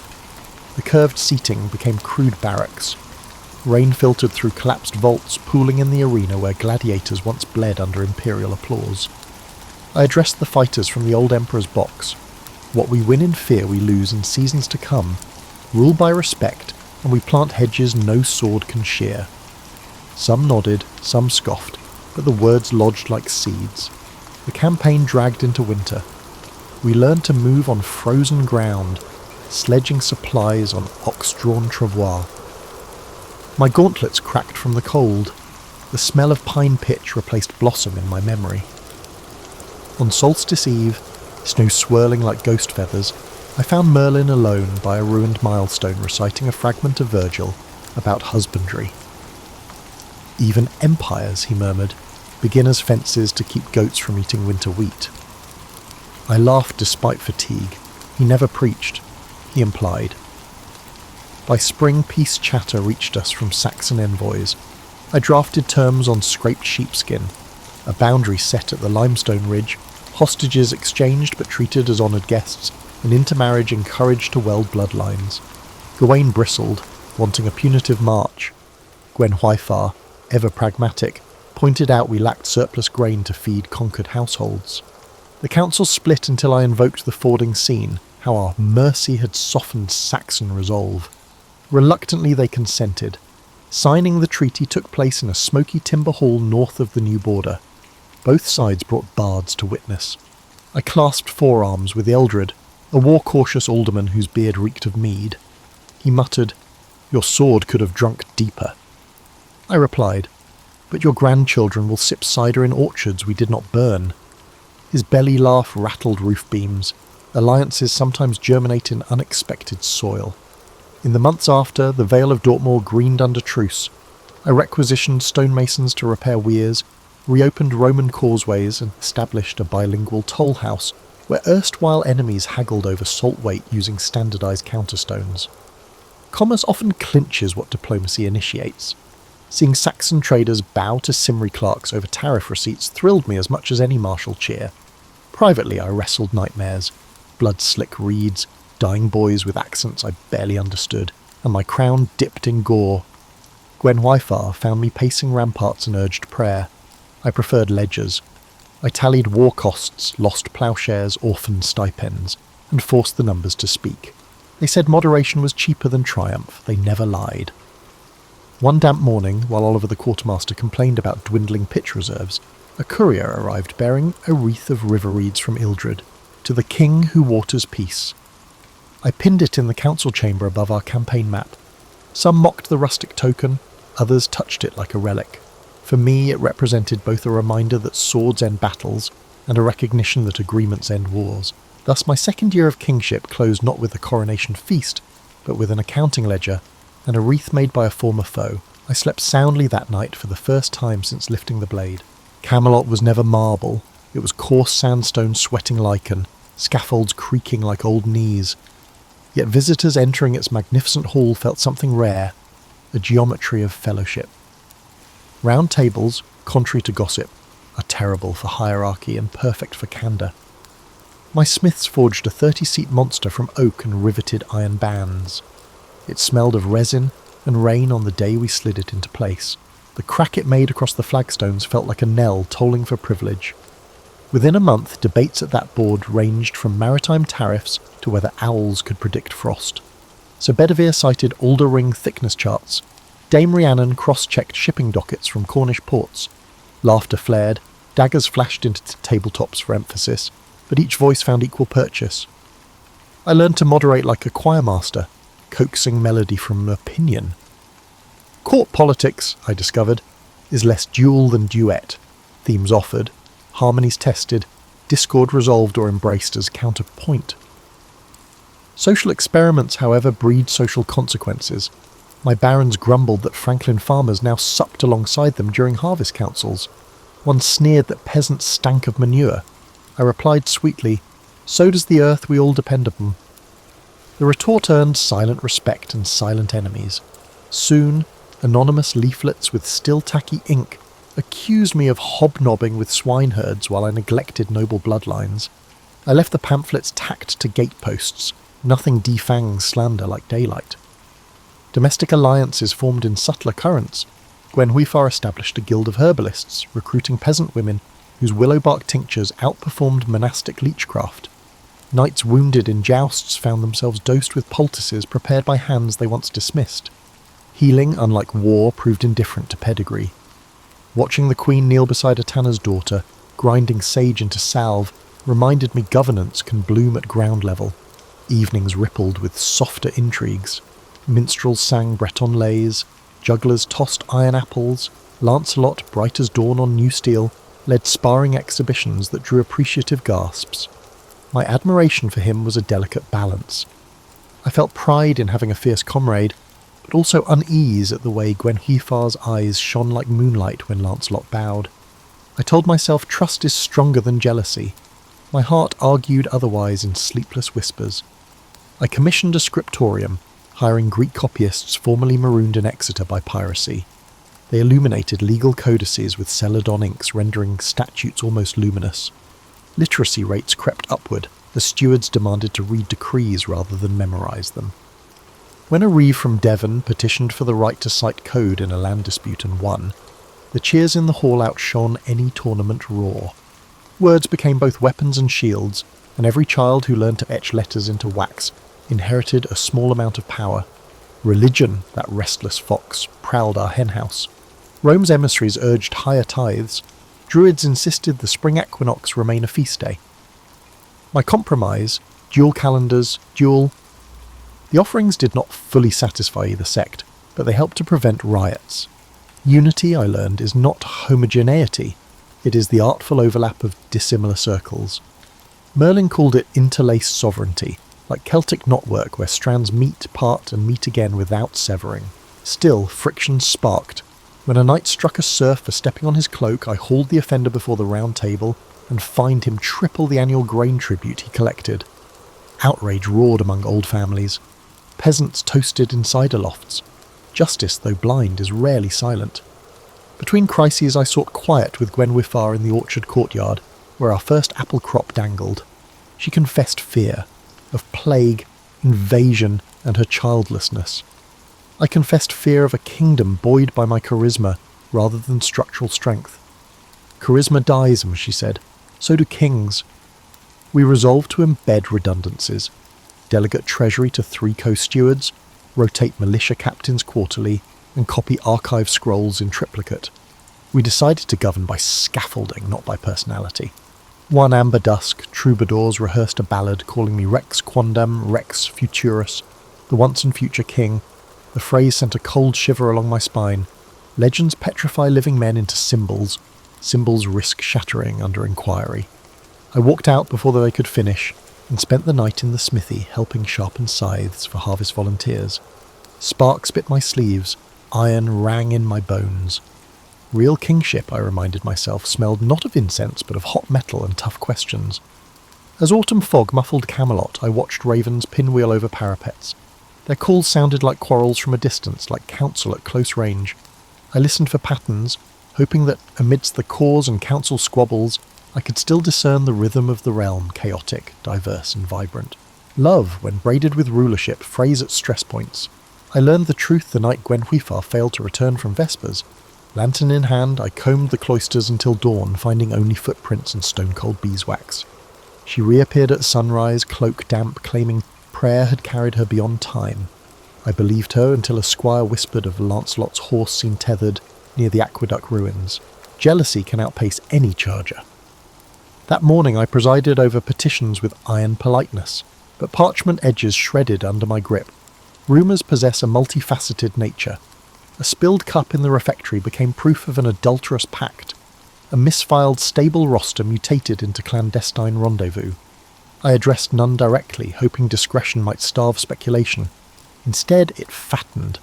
The curved seating became crude barracks. Rain filtered through collapsed vaults, pooling in the arena where gladiators once bled under imperial applause. I addressed the fighters from the old emperor's box. What we win in fear we lose in seasons to come. Rule by respect, and we plant hedges no sword can shear. Some nodded, some scoffed, but the words lodged like seeds. The campaign dragged into winter. We learned to move on frozen ground, sledging supplies on ox-drawn travois. My gauntlets cracked from the cold. The smell of pine pitch replaced blossom in my memory. On solstice eve, snow swirling like ghost feathers, I found Merlin alone by a ruined milestone reciting a fragment of Virgil about husbandry. Even empires, he murmured, beginners' fences to keep goats from eating winter wheat. I laughed despite fatigue. He never preached, he implied. By spring, peace chatter reached us from Saxon envoys. I drafted terms on scraped sheepskin, a boundary set at the limestone ridge, hostages exchanged but treated as honoured guests, and intermarriage encouraged to weld bloodlines. Gawain bristled, wanting a punitive march. Gwen Hwyfar, ever pragmatic, pointed out we lacked surplus grain to feed conquered households. The council split until I invoked the fording scene, how our mercy had softened Saxon resolve. Reluctantly they consented. Signing the treaty took place in a smoky timber hall north of the new border. Both sides brought bards to witness. I clasped forearms with Eldred, a war-cautious alderman whose beard reeked of mead. He muttered, "Your sword could have drunk deeper." I replied, "But your grandchildren will sip cider in orchards we did not burn." His belly laugh rattled roof beams. Alliances sometimes germinate in unexpected soil. In the months after, the Vale of Dortmore greened under truce. I requisitioned stonemasons to repair weirs, reopened Roman causeways and established a bilingual toll house where erstwhile enemies haggled over salt weight using standardised counterstones. Commerce often clinches what diplomacy initiates. Seeing Saxon traders bow to Cymry clerks over tariff receipts thrilled me as much as any martial cheer. Privately, I wrestled nightmares, blood-slick reeds, dying boys with accents I barely understood, and my crown dipped in gore. Gwen Wyfar found me pacing ramparts and urged prayer. I preferred ledgers. I tallied war costs, lost ploughshares, orphan stipends, and forced the numbers to speak. They said moderation was cheaper than triumph. They never lied. One damp morning, while Oliver the quartermaster complained about dwindling pitch reserves, a courier arrived bearing a wreath of river reeds from Ildred, to the king who waters peace. I pinned it in the council chamber above our campaign map. Some mocked the rustic token, others touched it like a relic. For me, it represented both a reminder that swords end battles and a recognition that agreements end wars. Thus, my second year of kingship closed not with a coronation feast, but with an accounting ledger and a wreath made by a former foe. I slept soundly that night for the first time since lifting the blade. Camelot was never marble. It was coarse sandstone sweating lichen, scaffolds creaking like old knees. Yet visitors entering its magnificent hall felt something rare, a geometry of fellowship. Round tables, contrary to gossip, are terrible for hierarchy and perfect for candour. My smiths forged a 30-seat monster from oak and riveted iron bands. It smelled of resin and rain on the day we slid it into place. The crack it made across the flagstones felt like a knell tolling for privilege. Within a month, debates at that board ranged from maritime tariffs to whether owls could predict frost. Sir Bedivere cited alder ring thickness charts. Dame Rhiannon cross-checked shipping dockets from Cornish ports. Laughter flared, daggers flashed into tabletops for emphasis, but each voice found equal purchase. I learned to moderate like a choirmaster, coaxing melody from opinion. Court politics, I discovered, is less duel than duet. Themes offered, harmonies tested, discord resolved or embraced as counterpoint. Social experiments, however, breed social consequences. My barons grumbled that Franklin farmers now supped alongside them during harvest councils. One sneered that peasants stank of manure. I replied sweetly, "So does the earth we all depend upon." The retort earned silent respect and silent enemies. Soon, anonymous leaflets with still tacky ink accused me of hobnobbing with swineherds while I neglected noble bloodlines. I left the pamphlets tacked to gateposts. Nothing defangs slander like daylight. Domestic alliances formed in subtler currents. Gwen Wyfar established a guild of herbalists, recruiting peasant women whose willow bark tinctures outperformed monastic leechcraft. Knights wounded in jousts found themselves dosed with poultices prepared by hands they once dismissed. Healing, unlike war, proved indifferent to pedigree. Watching the queen kneel beside a tanner's daughter, grinding sage into salve, reminded me governance can bloom at ground level. Evenings rippled with softer intrigues. Minstrels sang Breton lays, jugglers tossed iron apples, Lancelot, bright as dawn on new steel, led sparring exhibitions that drew appreciative gasps. My admiration for him was a delicate balance. I felt pride in having a fierce comrade, but also unease at the way Gwen Wyfar's eyes shone like moonlight when Lancelot bowed. I told myself trust is stronger than jealousy. My heart argued otherwise in sleepless whispers. I commissioned a scriptorium, hiring Greek copyists formerly marooned in Exeter by piracy. They illuminated legal codices with celadon inks rendering statutes almost luminous. Literacy rates crept upward. The stewards demanded to read decrees rather than memorise them. When a reeve from Devon petitioned for the right to cite code in a land dispute and won, the cheers in the hall outshone any tournament roar. Words became both weapons and shields, and every child who learned to etch letters into wax inherited a small amount of power. Religion, that restless fox, prowled our henhouse. Rome's emissaries urged higher tithes. Druids insisted the spring equinox remain a feast day. My compromise, dual calendars, The offerings did not fully satisfy either sect, but they helped to prevent riots. Unity, I learned, is not homogeneity. It is the artful overlap of dissimilar circles. Merlin called it interlaced sovereignty, like Celtic knotwork where strands meet, part, and meet again without severing. Still, friction sparked. When a knight struck a serf for stepping on his cloak, I hauled the offender before the round table and fined him triple the annual grain tribute he collected. Outrage roared among old families. Peasants toasted in cider lofts. Justice, though blind, is rarely silent. Between crises I sought quiet with Gwenhwyfar in the orchard courtyard, where our first apple crop dangled. She confessed fear, of plague, invasion, and her childlessness. I confessed fear of a kingdom buoyed by my charisma rather than structural strength. Charisma dies, she said. So do kings. We resolved to embed redundancies. Delegate treasury to 3 co-stewards, rotate militia captains quarterly, and copy archive scrolls in triplicate. We decided to govern by scaffolding, not by personality. One amber dusk, troubadours rehearsed a ballad calling me Rex Quondam, Rex Futurus, the once and future king. The phrase sent a cold shiver along my spine. Legends petrify living men into symbols. Symbols risk shattering under inquiry. I walked out before they could finish, and spent the night in the smithy helping sharpen scythes for harvest volunteers. Sparks bit my sleeves, iron rang in my bones. Real kingship, I reminded myself, smelled not of incense but of hot metal and tough questions. As autumn fog muffled Camelot, I watched ravens pinwheel over parapets. Their calls sounded like quarrels from a distance, like counsel at close range. I listened for patterns, hoping that amidst the cause and counsel squabbles, I could still discern the rhythm of the realm, chaotic, diverse and vibrant. Love, when braided with rulership, frays at stress points. I learned the truth the night Gwenhwyfar failed to return from Vespers. Lantern in hand, I combed the cloisters until dawn, finding only footprints and stone-cold beeswax. She reappeared at sunrise, cloak damp, claiming prayer had carried her beyond time. I believed her until a squire whispered of Lancelot's horse seen tethered near the aqueduct ruins. Jealousy can outpace any charger. That morning I presided over petitions with iron politeness, but parchment edges shredded under my grip. Rumours possess a multifaceted nature. A spilled cup in the refectory became proof of an adulterous pact. A misfiled stable roster mutated into clandestine rendezvous. I addressed none directly, hoping discretion might starve speculation. Instead, it fattened.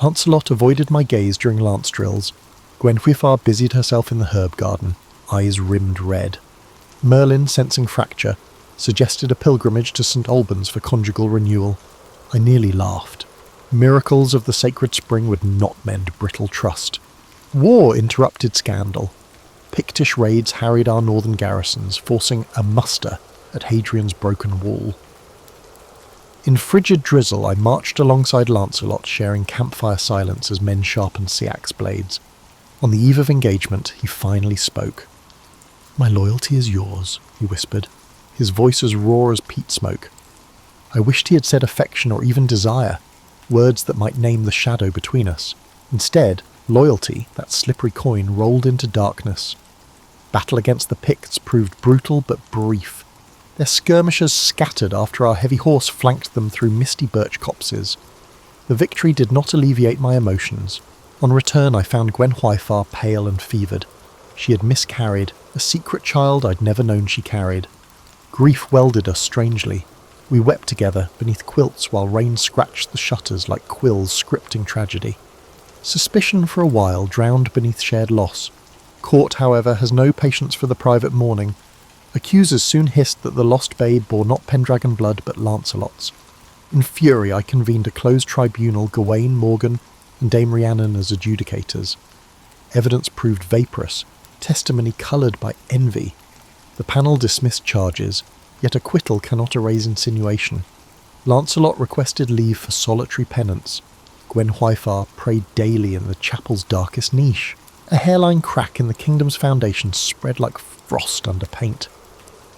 Lancelot avoided my gaze during lance drills. Gwenhwyfar busied herself in the herb garden, eyes rimmed red. Merlin, sensing fracture, suggested a pilgrimage to St. Albans for conjugal renewal. I nearly laughed. Miracles of the sacred spring would not mend brittle trust. War interrupted scandal. Pictish raids harried our northern garrisons, forcing a muster at Hadrian's broken wall. In frigid drizzle I marched alongside Lancelot, sharing campfire silence as men sharpened seax blades. On the eve of engagement, he finally spoke. "My loyalty is yours," he whispered, his voice as raw as peat smoke. I wished he had said affection or even desire, words that might name the shadow between us. Instead, loyalty, that slippery coin, rolled into darkness. Battle against the Picts proved brutal but brief. Their skirmishers scattered after our heavy horse flanked them through misty birch copses. The victory did not alleviate my emotions. On return I found Gwenhwyfar pale and fevered. She had miscarried, a secret child I'd never known she carried. Grief welded us strangely. We wept together beneath quilts while rain scratched the shutters like quills scripting tragedy. Suspicion for a while drowned beneath shared loss. Court, however, has no patience for the private mourning. Accusers soon hissed that the lost babe bore not Pendragon blood but Lancelot's. In fury I convened a closed tribunal, Gawain, Morgan, and Dame Rhiannon as adjudicators. Evidence proved vaporous, testimony coloured by envy. The panel dismissed charges, yet acquittal cannot erase insinuation. Lancelot requested leave for solitary penance. Gwenhwyfar prayed daily in the chapel's darkest niche. A hairline crack in the kingdom's foundation spread like frost under paint.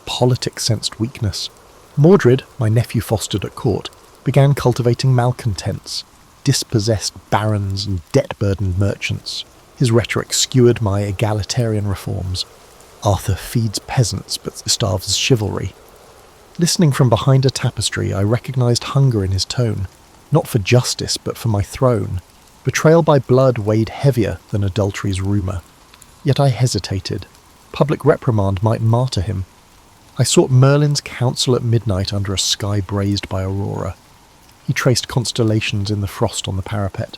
Politics sensed weakness. Mordred, my nephew fostered at court, began cultivating malcontents, dispossessed barons and debt-burdened merchants. His rhetoric skewered my egalitarian reforms. Arthur feeds peasants but starves chivalry. Listening from behind a tapestry, I recognised hunger in his tone, not for justice but for my throne. Betrayal by blood weighed heavier than adultery's rumour. Yet I hesitated. Public reprimand might martyr him. I sought Merlin's counsel at midnight under a sky brazed by aurora. He traced constellations in the frost on the parapet.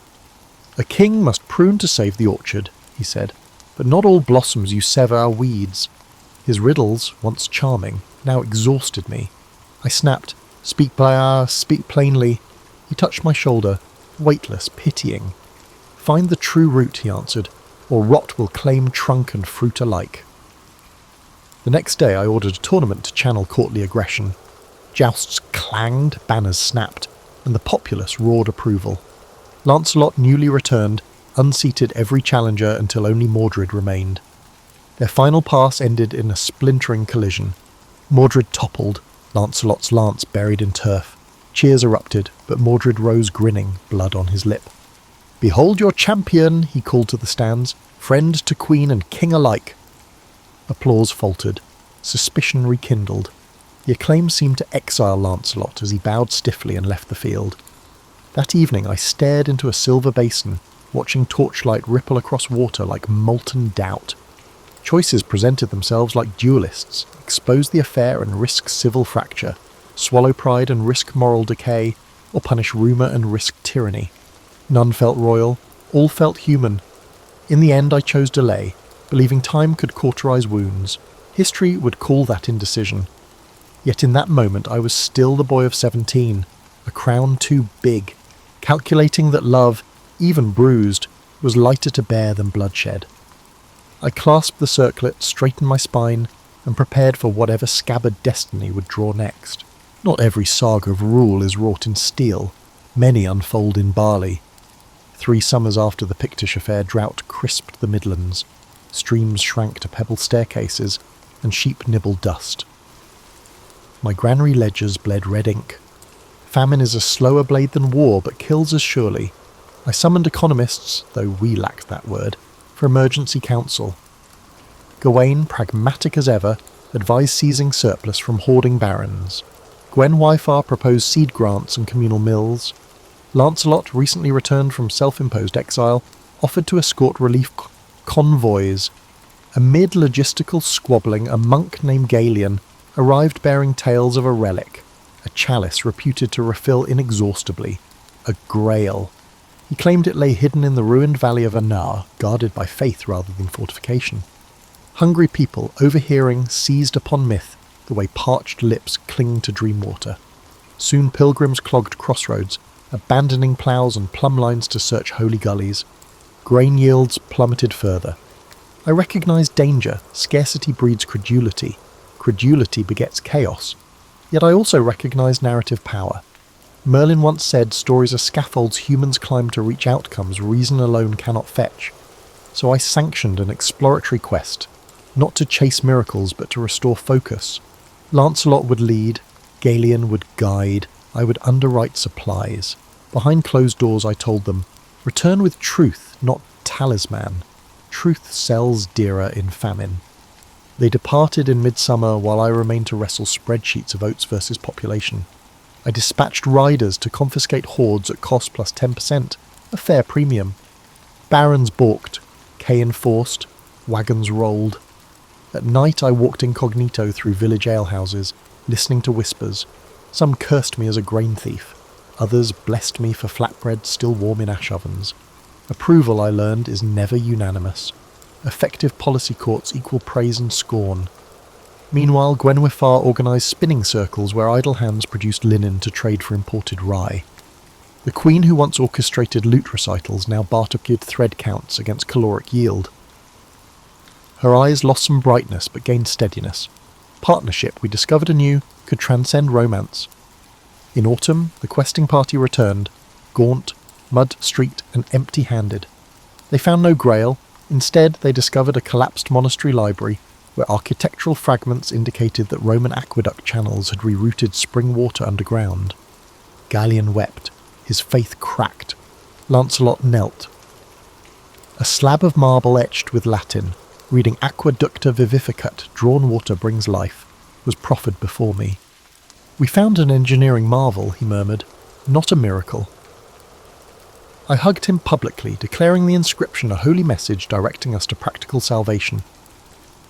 A king must prune to save the orchard," he said, "but not all blossoms you sever are weeds." His riddles, once charming, now exhausted me. I snapped, speak plainly." He touched my shoulder, weightless, pitying. "Find the true root," he answered, "or rot will claim trunk and fruit alike." The next day I ordered a tournament to channel courtly aggression. Jousts clanged, banners snapped, and the populace roared approval. Lancelot, newly returned, unseated every challenger until only Mordred remained. Their final pass ended in a splintering collision. Mordred toppled, Lancelot's lance buried in turf. Cheers erupted, but Mordred rose grinning, blood on his lip. "Behold your champion," he called to the stands, "friend to queen and king alike." Applause faltered. Suspicion rekindled. The acclaim seemed to exile Lancelot as he bowed stiffly and left the field. That evening I stared into a silver basin, watching torchlight ripple across water like molten doubt. Choices presented themselves like duelists: expose the affair and risk civil fracture, swallow pride and risk moral decay, or punish rumour and risk tyranny. None felt royal, all felt human. In the end I chose delay, believing time could cauterize wounds. History would call that indecision. Yet in that moment I was still the boy of 17, a crown too big, calculating that love, even bruised, was lighter to bear than bloodshed. I clasped the circlet, straightened my spine, and prepared for whatever scabbard destiny would draw next. Not every saga of rule is wrought in steel. Many unfold in barley. 3 summers after the Pictish affair, drought crisped the Midlands. Streams shrank to pebble staircases, and sheep nibbled dust. My granary ledgers bled red ink. Famine is a slower blade than war, but kills as surely. I summoned economists, though we lacked that word, for emergency counsel. Gawain, pragmatic as ever, advised seizing surplus from hoarding barons. Gwen Wyfar proposed seed grants and communal mills. Lancelot, recently returned from self-imposed exile, offered to escort relief convoys. Amid logistical squabbling, a monk named Galen arrived bearing tales of a relic, a chalice reputed to refill inexhaustibly, a grail. He claimed it lay hidden in the ruined valley of Anar, guarded by faith rather than fortification. Hungry people, overhearing, seized upon myth, the way parched lips cling to dream water. Soon pilgrims clogged crossroads, abandoning ploughs and plumb lines to search holy gullies. Grain yields plummeted further. I recognized danger. Scarcity breeds credulity. Credulity begets chaos. Yet I also recognized narrative power. Merlin once said stories are scaffolds humans climb to reach outcomes reason alone cannot fetch. So I sanctioned an exploratory quest, not to chase miracles but to restore focus. Lancelot would lead, Galen would guide, I would underwrite supplies. Behind closed doors I told them, return with truth, not talisman. Truth sells dearer in famine. They departed in midsummer while I remained to wrestle spreadsheets of oats versus population. I dispatched riders to confiscate hoards at cost plus 10%, a fair premium. Barons balked, K enforced, wagons rolled. At night I walked incognito through village alehouses, listening to whispers. Some cursed me as a grain thief. Others blessed me for flatbread still warm in ash ovens. Approval, I learned, is never unanimous. Effective policy courts equal praise and scorn. Meanwhile, Gwenwyfar organised spinning circles where idle hands produced linen to trade for imported rye. The queen who once orchestrated lute recitals now bartered thread counts against caloric yield. Her eyes lost some brightness but gained steadiness. Partnership, we discovered anew, could transcend romance. In autumn, the questing party returned, gaunt, mud-streaked and empty-handed. They found no grail. Instead, they discovered a collapsed monastery library where architectural fragments indicated that Roman aqueduct channels had rerouted spring water underground. Galen wept. His faith cracked. Lancelot knelt. A slab of marble etched with Latin, reading Aqueducta vivificat, drawn water brings life, was proffered before me. We found an engineering marvel, he murmured, not a miracle. I hugged him publicly, declaring the inscription a holy message directing us to practical salvation.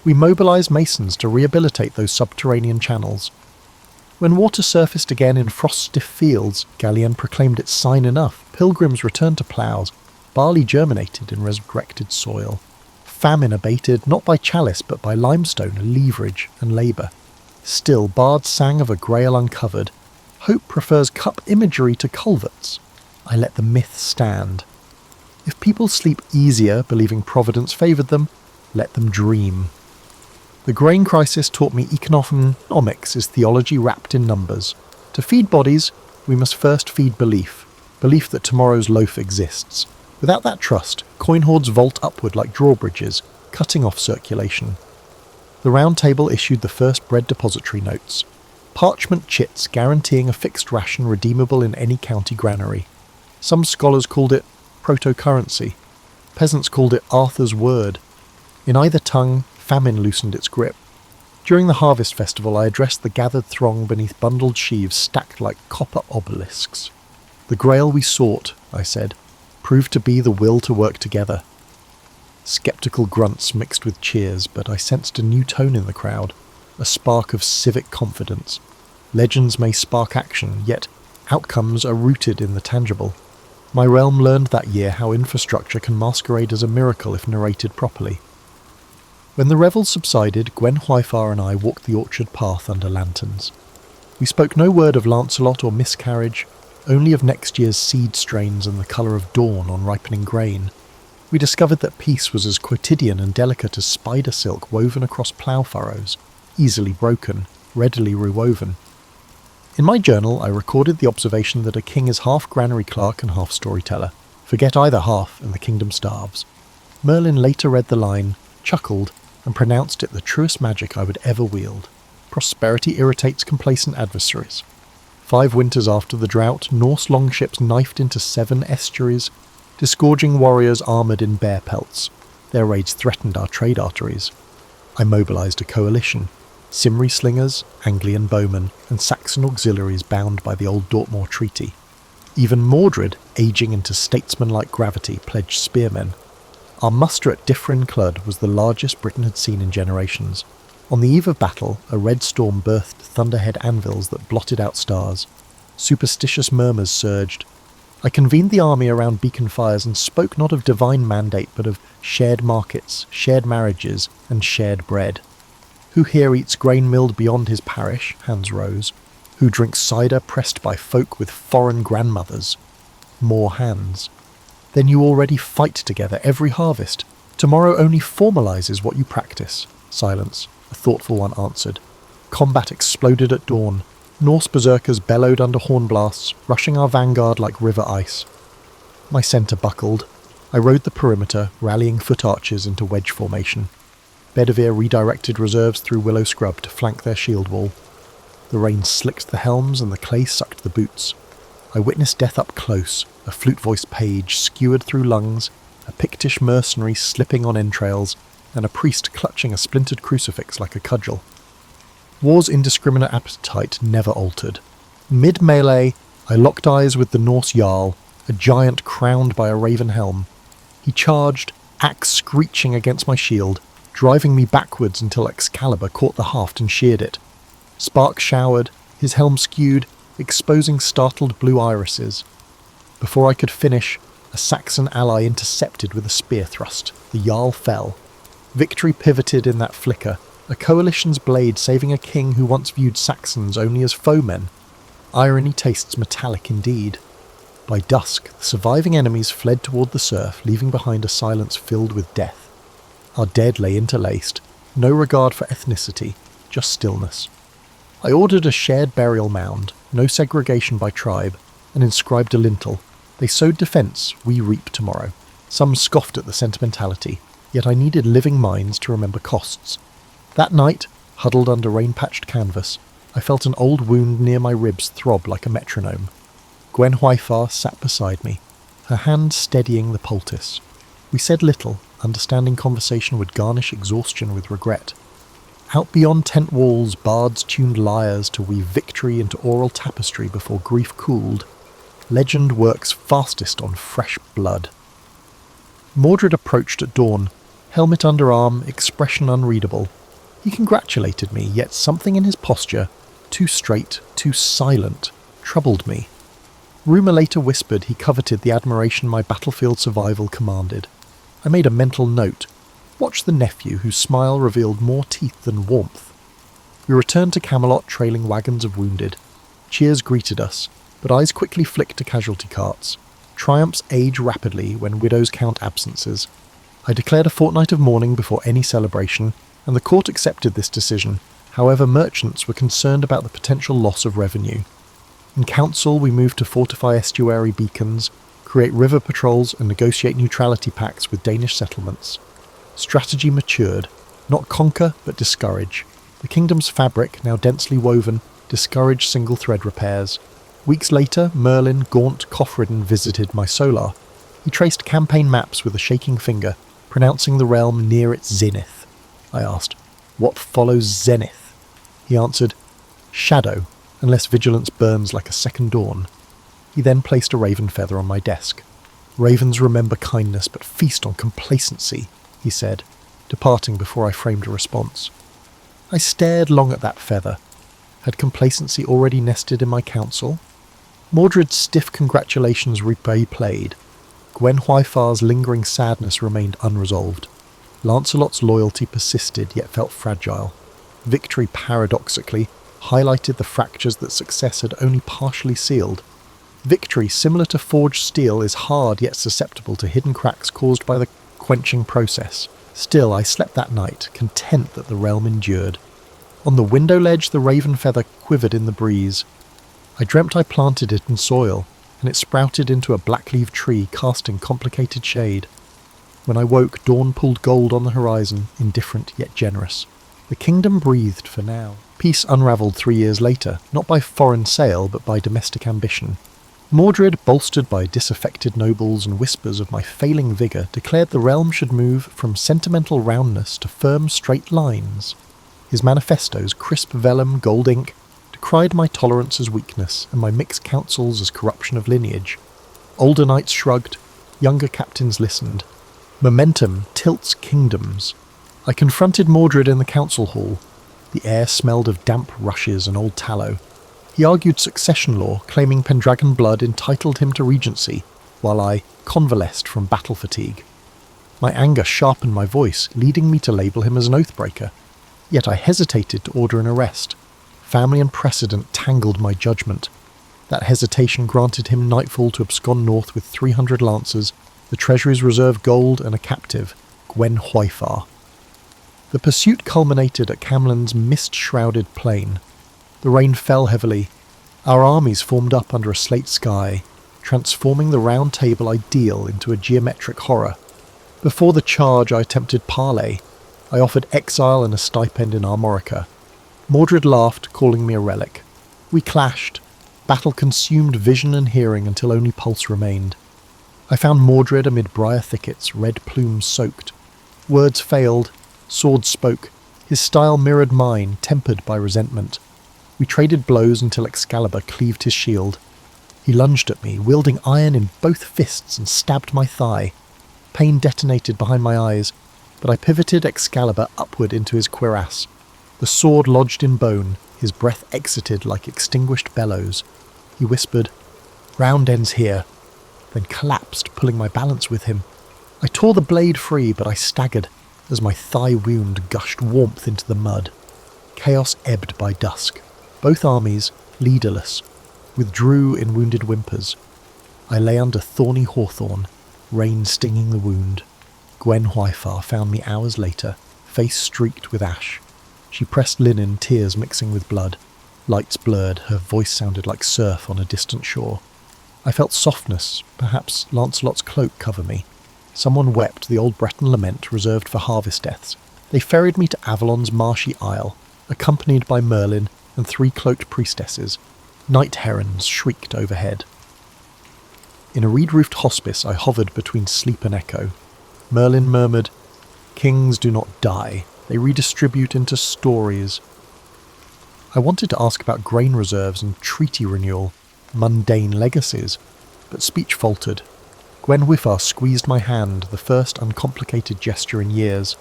We mobilised masons to rehabilitate those subterranean channels. When water surfaced again in frost-stiff fields, Galen proclaimed it sign enough. Pilgrims returned to ploughs. barley germinated in resurrected soil. Famine abated not by chalice but by limestone, leverage, and labour. Still, bards sang of a grail uncovered. Hope prefers cup imagery to culverts. I let the myth stand. If people sleep easier, believing Providence favoured them, let them dream. The grain crisis taught me economics is theology wrapped in numbers. To feed bodies, we must first feed belief that tomorrow's loaf exists. Without that trust, coin hoards vault upward like drawbridges, cutting off circulation. The Round Table issued the first bread depository notes, parchment chits guaranteeing a fixed ration redeemable in any county granary. Some scholars called it proto-currency. Peasants called it Arthur's word. In either tongue, famine loosened its grip. During the harvest festival, I addressed the gathered throng beneath bundled sheaves stacked like copper obelisks. The grail we sought, I said, proved to be the will to work together. Sceptical grunts mixed with cheers, but I sensed a new tone in the crowd, a spark of civic confidence. Legends may spark action, yet outcomes are rooted in the tangible. My realm learned that year how infrastructure can masquerade as a miracle if narrated properly. When the revel subsided, Gwen Hwyfar and I walked the orchard path under lanterns. We spoke no word of Lancelot or miscarriage, only of next year's seed strains and the colour of dawn on ripening grain. We discovered that peace was as quotidian and delicate as spider silk woven across plough furrows, easily broken, readily rewoven. In my journal, I recorded the observation that a king is half granary clerk and half storyteller. Forget either half, and the kingdom starves. Merlin later read the line, chuckled, and pronounced it the truest magic I would ever wield. Prosperity irritates complacent adversaries. 5 winters after the drought, Norse longships knifed into 7 estuaries, disgorging warriors armoured in bear pelts. Their raids threatened our trade arteries. I mobilised a coalition. Cymri slingers, Anglian bowmen, and Saxon auxiliaries bound by the old Dortmund Treaty. Even Mordred, ageing into statesman-like gravity, pledged spearmen. Our muster at Dyffryn Clwyd was the largest Britain had seen in generations. On the eve of battle, a red storm birthed thunderhead anvils that blotted out stars. Superstitious murmurs surged. I convened the army around beacon fires and spoke not of divine mandate but of shared markets, shared marriages, and shared bread. Who here eats grain milled beyond his parish? Hands rose. Who drinks cider pressed by folk with foreign grandmothers? More hands. Then you already fight together every harvest. Tomorrow only formalises what you practice. Silence. A thoughtful one answered. Combat exploded at dawn. Norse berserkers bellowed under horn blasts, rushing our vanguard like river ice. My centre buckled. I rode the perimeter, rallying foot archers into wedge formation. Bedivere redirected reserves through willow scrub to flank their shield wall. The rain slicked the helms and the clay sucked the boots. I witnessed death up close, a flute-voiced page skewered through lungs, a Pictish mercenary slipping on entrails, and a priest clutching a splintered crucifix like a cudgel. War's indiscriminate appetite never altered. Mid-melee, I locked eyes with the Norse Jarl, a giant crowned by a raven helm. He charged, axe screeching against my shield, driving me backwards until Excalibur caught the haft and sheared it. Sparks showered, his helm skewed, exposing startled blue irises. Before I could finish, a Saxon ally intercepted with a spear thrust. The Jarl fell. Victory pivoted in that flicker, a coalition's blade saving a king who once viewed Saxons only as foemen. Irony tastes metallic indeed. By dusk, the surviving enemies fled toward the surf, leaving behind a silence filled with death. Our dead lay interlaced, no regard for ethnicity, just stillness. I ordered a shared burial mound, no segregation by tribe, and inscribed a lintel. They sowed defence, we reap tomorrow. Some scoffed at the sentimentality, yet I needed living minds to remember costs. That night, huddled under rain-patched canvas, I felt an old wound near my ribs throb like a metronome. Gwen Hwyfar sat beside me, her hand steadying the poultice. We said little, understanding conversation would garnish exhaustion with regret. Out beyond tent walls, bards tuned lyres to weave victory into oral tapestry before grief cooled. Legend works fastest on fresh blood. Mordred approached at dawn, helmet under arm, expression unreadable. He congratulated me, yet something in his posture, too straight, too silent, troubled me. Rumour later whispered he coveted the admiration my battlefield survival commanded. I made a mental note. Watch the nephew whose smile revealed more teeth than warmth. We returned to Camelot trailing wagons of wounded. Cheers greeted us, but eyes quickly flicked to casualty carts. Triumphs age rapidly when widows count absences. I declared a fortnight of mourning before any celebration, and the court accepted this decision. However, merchants were concerned about the potential loss of revenue. In council, we moved to fortify estuary beacons, create river patrols, and negotiate neutrality pacts with Danish settlements. Strategy matured. Not conquer, but discourage. The kingdom's fabric, now densely woven, discouraged single-thread repairs. Weeks later, Merlin, gaunt, cough-ridden, visited my solar. He traced campaign maps with a shaking finger, pronouncing the realm near its zenith. I asked, "What follows zenith?" He answered, "Shadow, unless vigilance burns like a second dawn." He then placed a raven feather on my desk. "Ravens remember kindness but feast on complacency," he said, departing before I framed a response. I stared long at that feather. Had complacency already nested in my council? Mordred's stiff congratulations replayed. Gwen Hwyfar's lingering sadness remained unresolved. Lancelot's loyalty persisted yet felt fragile. Victory, paradoxically, highlighted the fractures that success had only partially sealed. Victory, similar to forged steel, is hard yet susceptible to hidden cracks caused by the quenching process. Still, I slept that night, content that the realm endured. On the window ledge, the raven feather quivered in the breeze. I dreamt I planted it in soil, and it sprouted into a black-leaved tree, casting complicated shade. When I woke, dawn pulled gold on the horizon, indifferent yet generous. The kingdom breathed for now. Peace unravelled 3 years later, not by foreign sail, but by domestic ambition. Mordred, bolstered by disaffected nobles and whispers of my failing vigour, declared the realm should move from sentimental roundness to firm straight lines. His manifestos, crisp vellum, gold ink, decried my tolerance as weakness and my mixed counsels as corruption of lineage. Older knights shrugged, younger captains listened. Momentum tilts kingdoms. I confronted Mordred in the council hall. The air smelled of damp rushes and old tallow. He argued succession law, claiming Pendragon blood entitled him to regency, while I convalesced from battle fatigue. My anger sharpened my voice, leading me to label him as an oathbreaker. Yet I hesitated to order an arrest. Family and precedent tangled my judgment. That hesitation granted him nightfall to abscond north with 300 lancers, the treasury's reserve gold, and a captive, Gwen Hwyfar. The pursuit culminated at Camlan's mist-shrouded plain. The rain fell heavily. Our armies formed up under a slate sky, transforming the round table ideal into a geometric horror. Before the charge, I attempted parley. I offered exile and a stipend in Armorica. Mordred laughed, calling me a relic. We clashed. Battle consumed vision and hearing until only pulse remained. I found Mordred amid briar thickets, red plumes soaked. Words failed. Swords spoke. His style mirrored mine, tempered by resentment. We traded blows until Excalibur cleaved his shield. He lunged at me, wielding iron in both fists, and stabbed my thigh. Pain detonated behind my eyes, but I pivoted Excalibur upward into his cuirass. The sword lodged in bone, his breath exited like extinguished bellows. He whispered, "Round ends here," then collapsed, pulling my balance with him. I tore the blade free, but I staggered as my thigh wound gushed warmth into the mud. Chaos ebbed by dusk. Both armies, leaderless, withdrew in wounded whimpers. I lay under thorny hawthorn, rain stinging the wound. Gwen Hwyfar found me hours later, face streaked with ash. She pressed linen, tears mixing with blood. Lights blurred, her voice sounded like surf on a distant shore. I felt softness, perhaps Lancelot's cloak cover me. Someone wept the old Breton lament reserved for harvest deaths. They ferried me to Avalon's marshy isle, accompanied by Merlin and 3 cloaked priestesses. Night herons shrieked overhead. In a reed-roofed hospice I hovered between sleep and echo. Merlin murmured, "Kings do not die, they redistribute into stories." I wanted to ask about grain reserves and treaty renewal, mundane legacies, but speech faltered. Gwen Hwyfar squeezed my hand, the first uncomplicated gesture in years.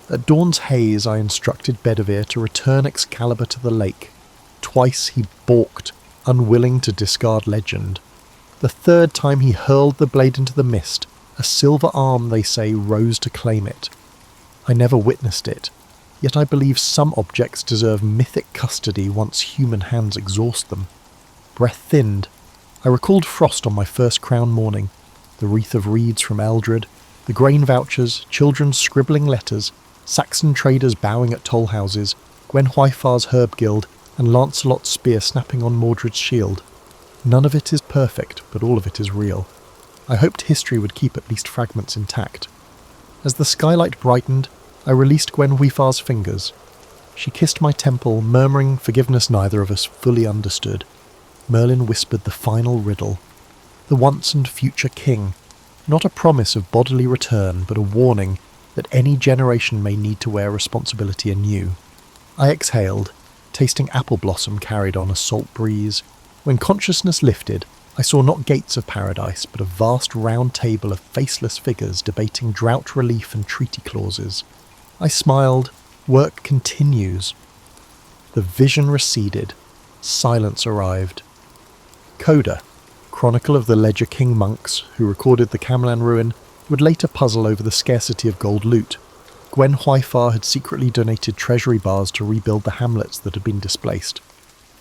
At dawn's haze I instructed Bedivere to return Excalibur to the lake. Twice he balked, unwilling to discard legend. The third time he hurled the blade into the mist, a silver arm, they say, rose to claim it. I never witnessed it, yet I believe some objects deserve mythic custody once human hands exhaust them. Breath thinned, I recalled frost on my first crown morning, the wreath of reeds from Eldred, the grain vouchers, children's scribbling letters, Saxon traders bowing at toll houses, Gwen Hwyfar's herb guild, and Lancelot's spear snapping on Mordred's shield. None of it is perfect, but all of it is real. I hoped history would keep at least fragments intact. As the skylight brightened, I released Gwen Hwyfar's fingers. She kissed my temple, murmuring forgiveness neither of us fully understood. Merlin whispered the final riddle. The once and future king. Not a promise of bodily return, but a warning that any generation may need to wear responsibility anew. I exhaled, tasting apple blossom carried on a salt breeze. When consciousness lifted, I saw not gates of paradise, but a vast round table of faceless figures debating drought relief and treaty clauses. I smiled. Work continues. The vision receded. Silence arrived. Coda, chronicle of the Ledger King monks who recorded the Camelin ruin, would later puzzle over the scarcity of gold loot. Gwen Hwyfar had secretly donated treasury bars to rebuild the hamlets that had been displaced.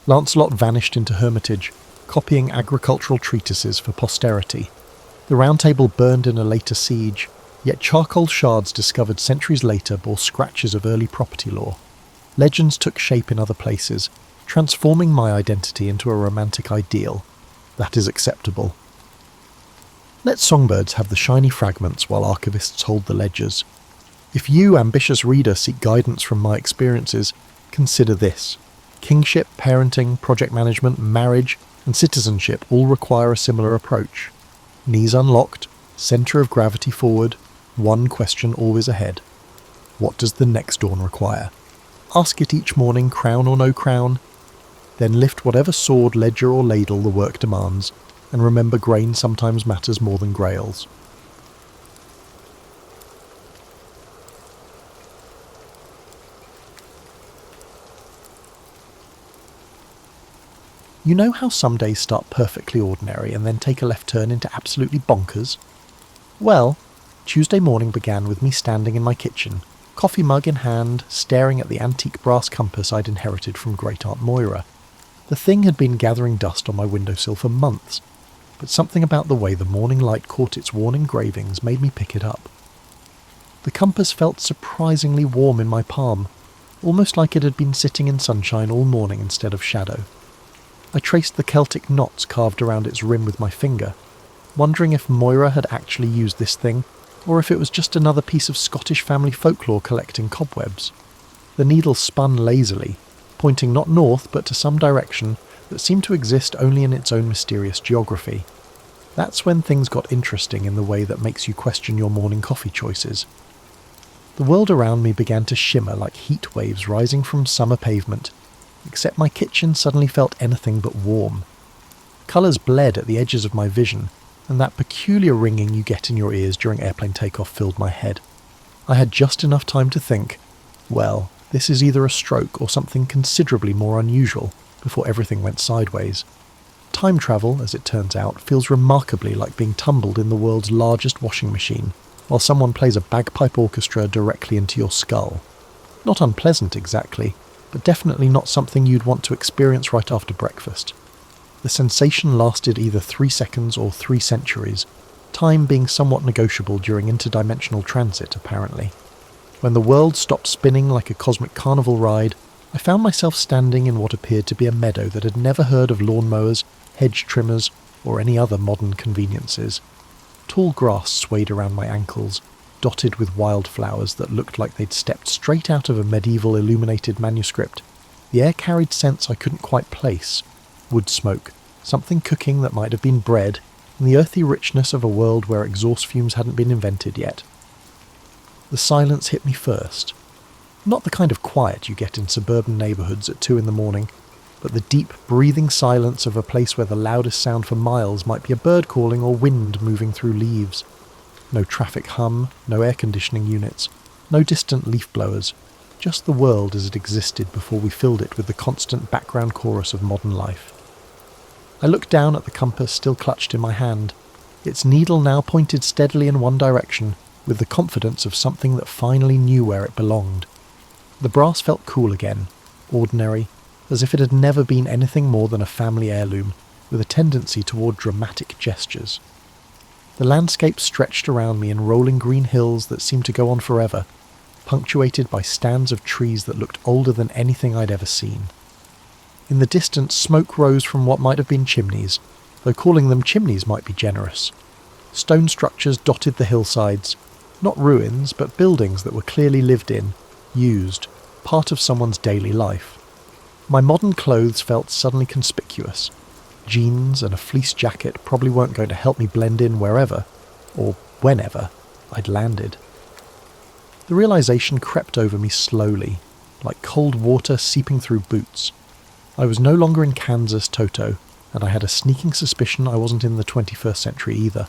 Lancelot vanished into hermitage, copying agricultural treatises for posterity. The Round Table burned in a later siege, yet charcoal shards discovered centuries later bore scratches of early property law. Legends took shape in other places, transforming my identity into a romantic ideal. That is acceptable. Let songbirds have the shiny fragments while archivists hold the ledgers. If you, ambitious reader, seek guidance from my experiences, consider this. Kingship, parenting, project management, marriage, and citizenship all require a similar approach. Knees unlocked, centre of gravity forward, one question always ahead. What does the next dawn require? Ask it each morning, crown or no crown. Then lift whatever sword, ledger or ladle the work demands, and remember grain sometimes matters more than grails. You know how some days start perfectly ordinary and then take a left turn into absolutely bonkers? Well, Tuesday morning began with me standing in my kitchen, coffee mug in hand, staring at the antique brass compass I'd inherited from Great-Aunt Moira. The thing had been gathering dust on my windowsill for months, but something about the way the morning light caught its worn engravings made me pick it up. The compass felt surprisingly warm in my palm, almost like it had been sitting in sunshine all morning instead of shadow. I traced the Celtic knots carved around its rim with my finger, wondering if Moira had actually used this thing, or if it was just another piece of Scottish family folklore collecting cobwebs. The needle spun lazily, pointing not north but to some direction that seemed to exist only in its own mysterious geography. That's when things got interesting in the way that makes you question your morning coffee choices. The world around me began to shimmer like heat waves rising from summer pavement, except my kitchen suddenly felt anything but warm. Colours bled at the edges of my vision, and that peculiar ringing you get in your ears during airplane takeoff filled my head. I had just enough time to think, well, this is either a stroke or something considerably more unusual, before everything went sideways. Time travel, as it turns out, feels remarkably like being tumbled in the world's largest washing machine, while someone plays a bagpipe orchestra directly into your skull. Not unpleasant exactly, but definitely not something you'd want to experience right after breakfast. The sensation lasted either 3 seconds or 3 centuries, time being somewhat negotiable during interdimensional transit, apparently. When the world stopped spinning like a cosmic carnival ride, I found myself standing in what appeared to be a meadow that had never heard of lawnmowers, hedge trimmers, or any other modern conveniences. Tall grass swayed around my ankles, dotted with wildflowers that looked like they'd stepped straight out of a medieval illuminated manuscript. The air carried scents I couldn't quite place. Wood smoke, something cooking that might have been bread, and the earthy richness of a world where exhaust fumes hadn't been invented yet. The silence hit me first. Not the kind of quiet you get in suburban neighbourhoods at 2 a.m, but the deep, breathing silence of a place where the loudest sound for miles might be a bird calling or wind moving through leaves. No traffic hum, no air conditioning units, no distant leaf blowers, just the world as it existed before we filled it with the constant background chorus of modern life. I looked down at the compass still clutched in my hand, its needle now pointed steadily in one direction, with the confidence of something that finally knew where it belonged. The brass felt cool again, ordinary, as if it had never been anything more than a family heirloom, with a tendency toward dramatic gestures. The landscape stretched around me in rolling green hills that seemed to go on forever, punctuated by stands of trees that looked older than anything I'd ever seen. In the distance, smoke rose from what might have been chimneys, though calling them chimneys might be generous. Stone structures dotted the hillsides, not ruins, but buildings that were clearly lived in, used, part of someone's daily life. My modern clothes felt suddenly conspicuous. Jeans and a fleece jacket probably weren't going to help me blend in wherever, or whenever, I'd landed. The realization crept over me slowly, like cold water seeping through boots. I was no longer in Kansas, Toto, and I had a sneaking suspicion I wasn't in the 21st century either.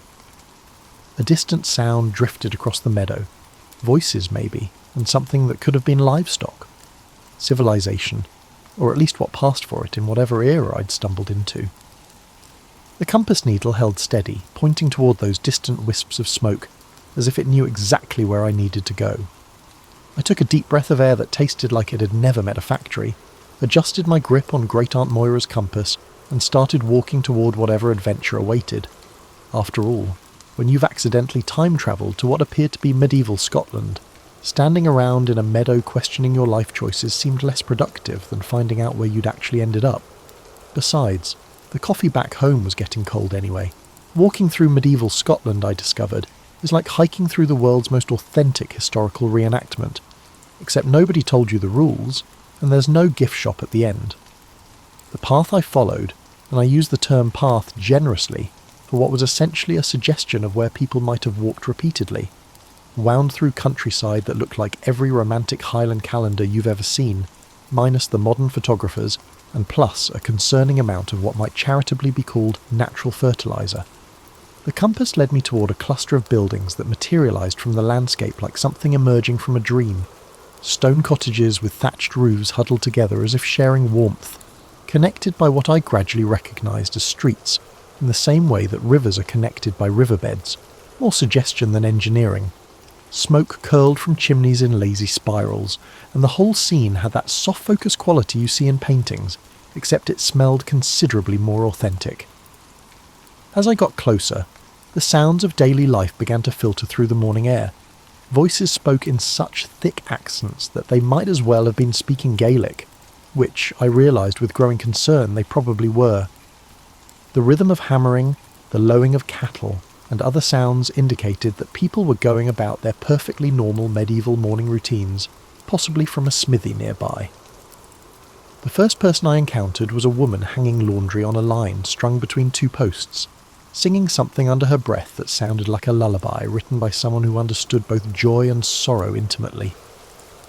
A distant sound drifted across the meadow. Voices, maybe, and something that could have been livestock. Civilization, or at least what passed for it in whatever era I'd stumbled into. The compass needle held steady, pointing toward those distant wisps of smoke, as if it knew exactly where I needed to go. I took a deep breath of air that tasted like it had never met a factory, adjusted my grip on Great Aunt Moira's compass, and started walking toward whatever adventure awaited. After all, when you've accidentally time-travelled to what appeared to be medieval Scotland, standing around in a meadow questioning your life choices seemed less productive than finding out where you'd actually ended up. Besides, the coffee back home was getting cold anyway. Walking through medieval Scotland, I discovered, is like hiking through the world's most authentic historical reenactment, except nobody told you the rules, and there's no gift shop at the end. The path I followed, and I use the term path generously, for what was essentially a suggestion of where people might have walked repeatedly, wound through countryside that looked like every romantic Highland calendar you've ever seen, minus the modern photographers, and plus a concerning amount of what might charitably be called natural fertilizer. The compass led me toward a cluster of buildings that materialized from the landscape like something emerging from a dream. Stone cottages with thatched roofs huddled together as if sharing warmth, connected by what I gradually recognized as streets, in the same way that rivers are connected by riverbeds, more suggestion than engineering. Smoke curled from chimneys in lazy spirals, and the whole scene had that soft-focus quality you see in paintings, except it smelled considerably more authentic. As I got closer, the sounds of daily life began to filter through the morning air. Voices spoke in such thick accents that they might as well have been speaking Gaelic, which, I realised with growing concern, they probably were. The rhythm of hammering, the lowing of cattle, and other sounds indicated that people were going about their perfectly normal medieval morning routines, possibly from a smithy nearby. The first person I encountered was a woman hanging laundry on a line strung between two posts, singing something under her breath that sounded like a lullaby written by someone who understood both joy and sorrow intimately.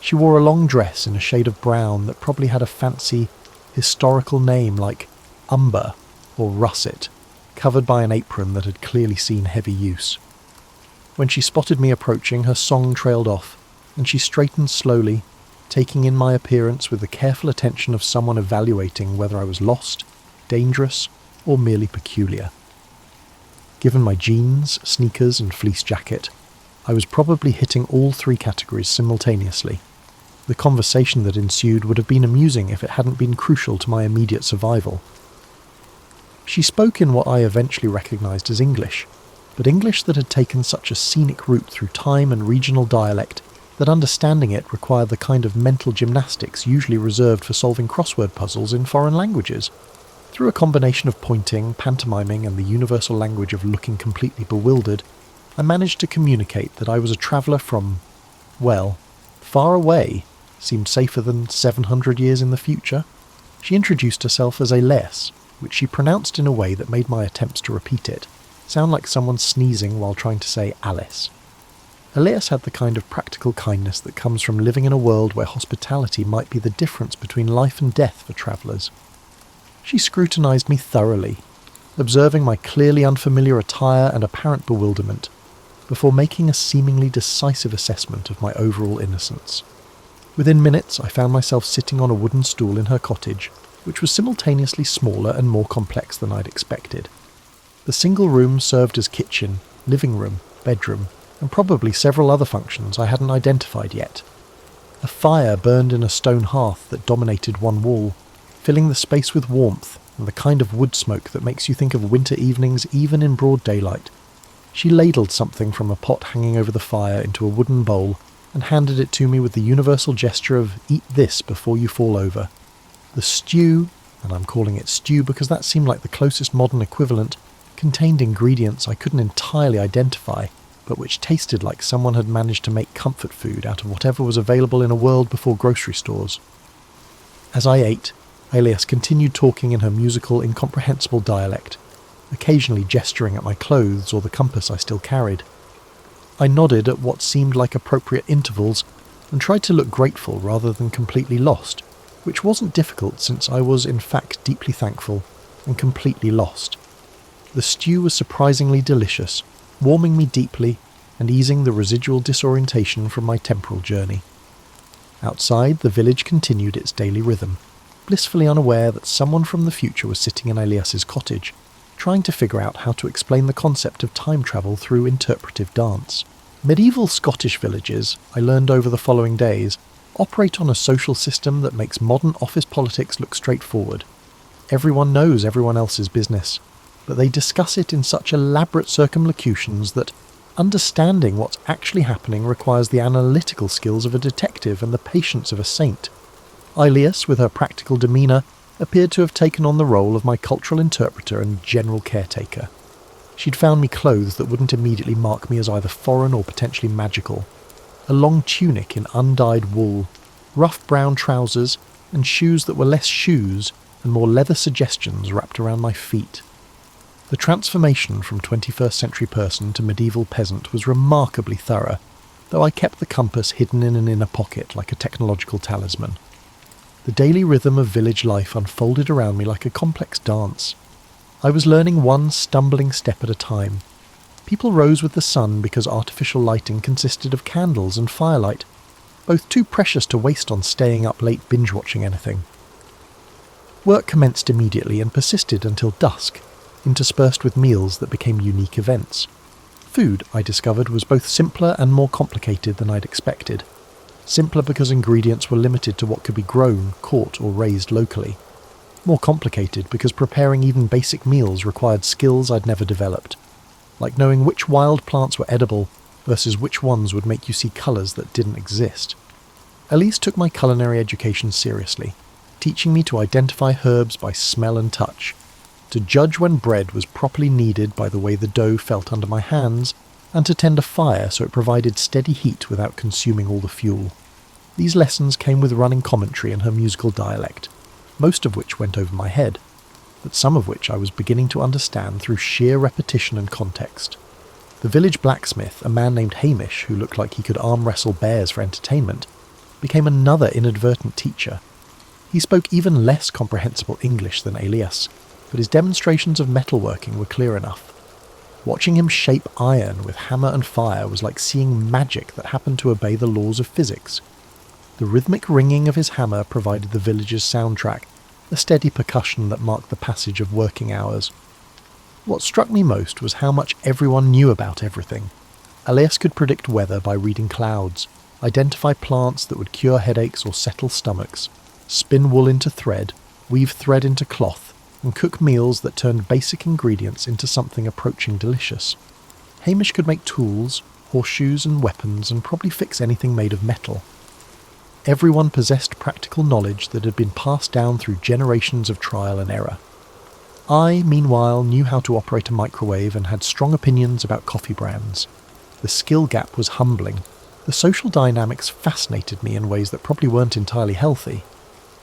She wore a long dress in a shade of brown that probably had a fancy, historical name like umber or russet, covered by an apron that had clearly seen heavy use. When she spotted me approaching, her song trailed off, and she straightened slowly, taking in my appearance with the careful attention of someone evaluating whether I was lost, dangerous, or merely peculiar. Given my jeans, sneakers, and fleece jacket, I was probably hitting all three categories simultaneously. The conversation that ensued would have been amusing if it hadn't been crucial to my immediate survival. She spoke in what I eventually recognised as English, but English that had taken such a scenic route through time and regional dialect that understanding it required the kind of mental gymnastics usually reserved for solving crossword puzzles in foreign languages. Through a combination of pointing, pantomiming, and the universal language of looking completely bewildered, I managed to communicate that I was a traveller from, well, far away seemed safer than 700 years in the future. She introduced herself as Alès, which she pronounced in a way that made my attempts to repeat it sound like someone sneezing while trying to say Alice. Alès had the kind of practical kindness that comes from living in a world where hospitality might be the difference between life and death for travellers. She scrutinised me thoroughly, observing my clearly unfamiliar attire and apparent bewilderment, before making a seemingly decisive assessment of my overall innocence. Within minutes, I found myself sitting on a wooden stool in her cottage, which was simultaneously smaller and more complex than I'd expected. The single room served as kitchen, living room, bedroom, and probably several other functions I hadn't identified yet. A fire burned in a stone hearth that dominated one wall, filling the space with warmth and the kind of wood smoke that makes you think of winter evenings even in broad daylight. She ladled something from a pot hanging over the fire into a wooden bowl and handed it to me with the universal gesture of "eat this before you fall over." The stew, and I'm calling it stew because that seemed like the closest modern equivalent, contained ingredients I couldn't entirely identify, but which tasted like someone had managed to make comfort food out of whatever was available in a world before grocery stores. As I ate, Elias continued talking in her musical, incomprehensible dialect, occasionally gesturing at my clothes or the compass I still carried. I nodded at what seemed like appropriate intervals and tried to look grateful rather than completely lost, which wasn't difficult since I was in fact deeply thankful and completely lost. The stew was surprisingly delicious, warming me deeply and easing the residual disorientation from my temporal journey. Outside, the village continued its daily rhythm, blissfully unaware that someone from the future was sitting in Elias's cottage, trying to figure out how to explain the concept of time travel through interpretive dance. Medieval Scottish villages, I learned over the following days, operate on a social system that makes modern office politics look straightforward. Everyone knows everyone else's business, but they discuss it in such elaborate circumlocutions that understanding what's actually happening requires the analytical skills of a detective and the patience of a saint. Elias, with her practical demeanour, appeared to have taken on the role of my cultural interpreter and general caretaker. She'd found me clothes that wouldn't immediately mark me as either foreign or potentially magical. A long tunic in undyed wool, rough brown trousers, and shoes that were less shoes and more leather suggestions wrapped around my feet. The transformation from 21st century person to medieval peasant was remarkably thorough, though I kept the compass hidden in an inner pocket like a technological talisman. The daily rhythm of village life unfolded around me like a complex dance. I was learning one stumbling step at a time. People rose with the sun because artificial lighting consisted of candles and firelight, both too precious to waste on staying up late binge-watching anything. Work commenced immediately and persisted until dusk, interspersed with meals that became unique events. Food, I discovered, was both simpler and more complicated than I'd expected. Simpler because ingredients were limited to what could be grown, caught, or raised locally. More complicated because preparing even basic meals required skills I'd never developed, like knowing which wild plants were edible versus which ones would make you see colours that didn't exist. Elise took my culinary education seriously, teaching me to identify herbs by smell and touch, to judge when bread was properly kneaded by the way the dough felt under my hands, and to tend a fire so it provided steady heat without consuming all the fuel. These lessons came with running commentary in her musical dialect, most of which went over my head, but some of which I was beginning to understand through sheer repetition and context. The village blacksmith, a man named Hamish who looked like he could arm wrestle bears for entertainment, became another inadvertent teacher. He spoke even less comprehensible English than Elias, but his demonstrations of metalworking were clear enough. Watching him shape iron with hammer and fire was like seeing magic that happened to obey the laws of physics. The rhythmic ringing of his hammer provided the village's soundtrack, a steady percussion that marked the passage of working hours. What struck me most was how much everyone knew about everything. Elias could predict weather by reading clouds, identify plants that would cure headaches or settle stomachs, spin wool into thread, weave thread into cloth, and cook meals that turned basic ingredients into something approaching delicious. Hamish could make tools, horseshoes and weapons, and probably fix anything made of metal. Everyone possessed practical knowledge that had been passed down through generations of trial and error. I, meanwhile, knew how to operate a microwave and had strong opinions about coffee brands. The skill gap was humbling. The social dynamics fascinated me in ways that probably weren't entirely healthy.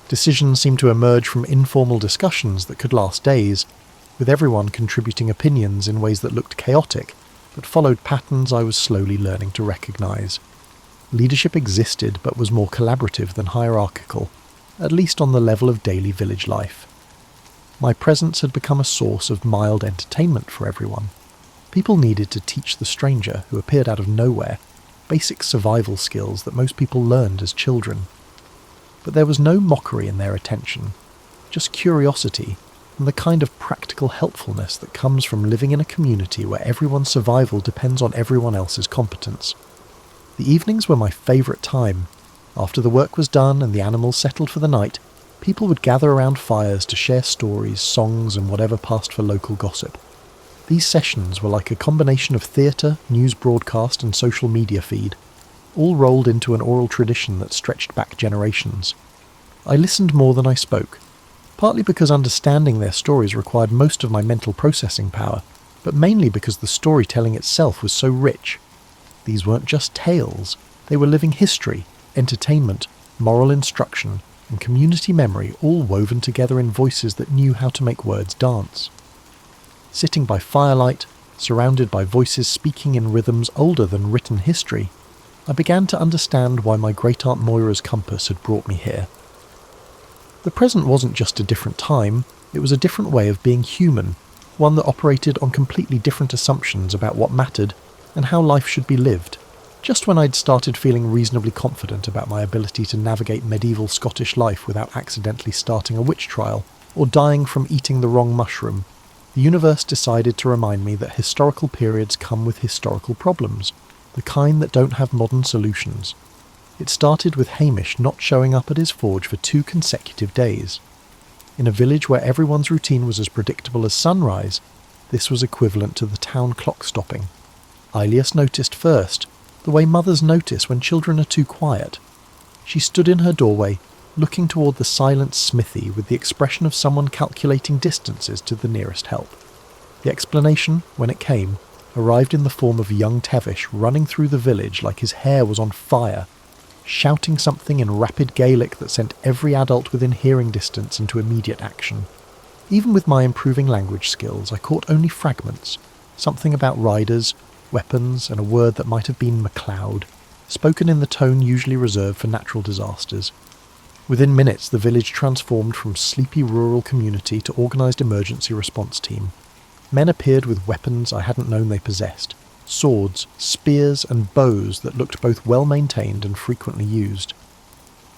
Decisions seemed to emerge from informal discussions that could last days, with everyone contributing opinions in ways that looked chaotic, but followed patterns I was slowly learning to recognise. Leadership existed, but was more collaborative than hierarchical, at least on the level of daily village life. My presence had become a source of mild entertainment for everyone. People needed to teach the stranger, who appeared out of nowhere, basic survival skills that most people learned as children. But there was no mockery in their attention. just curiosity, and the kind of practical helpfulness that comes from living in a community where everyone's survival depends on everyone else's competence. The evenings were my favourite time. After the work was done and the animals settled for the night, people would gather around fires to share stories, songs, and whatever passed for local gossip. These sessions were like a combination of theatre, news broadcast, and social media feed, all rolled into an oral tradition that stretched back generations. I listened more than I spoke, partly because understanding their stories required most of my mental processing power, but mainly because the storytelling itself was so rich. These weren't just tales, they were living history, entertainment, moral instruction, and community memory all woven together in voices that knew how to make words dance. Sitting by firelight, surrounded by voices speaking in rhythms older than written history, I began to understand why my great-aunt Moira's compass had brought me here. The present wasn't just a different time, it was a different way of being human, one that operated on completely different assumptions about what mattered and how life should be lived. Just when I'd started feeling reasonably confident about my ability to navigate medieval Scottish life without accidentally starting a witch trial or dying from eating the wrong mushroom, the universe decided to remind me that historical periods come with historical problems, the kind that don't have modern solutions. It started with Hamish not showing up at his forge for 2 consecutive days. In a village where everyone's routine was as predictable as sunrise, this was equivalent to the town clock stopping. Ilias noticed first, the way mothers notice when children are too quiet. She stood in her doorway, looking toward the silent smithy with the expression of someone calculating distances to the nearest help. The explanation, when it came, arrived in the form of young Tevish running through the village like his hair was on fire, shouting something in rapid Gaelic that sent every adult within hearing distance into immediate action. Even with my improving language skills, I caught only fragments, something about riders, weapons, and a word that might have been MacLeod, spoken in the tone usually reserved for natural disasters. Within minutes, the village transformed from sleepy rural community to organised emergency response team. Men appeared with weapons I hadn't known they possessed, swords, spears, and bows that looked both well-maintained and frequently used.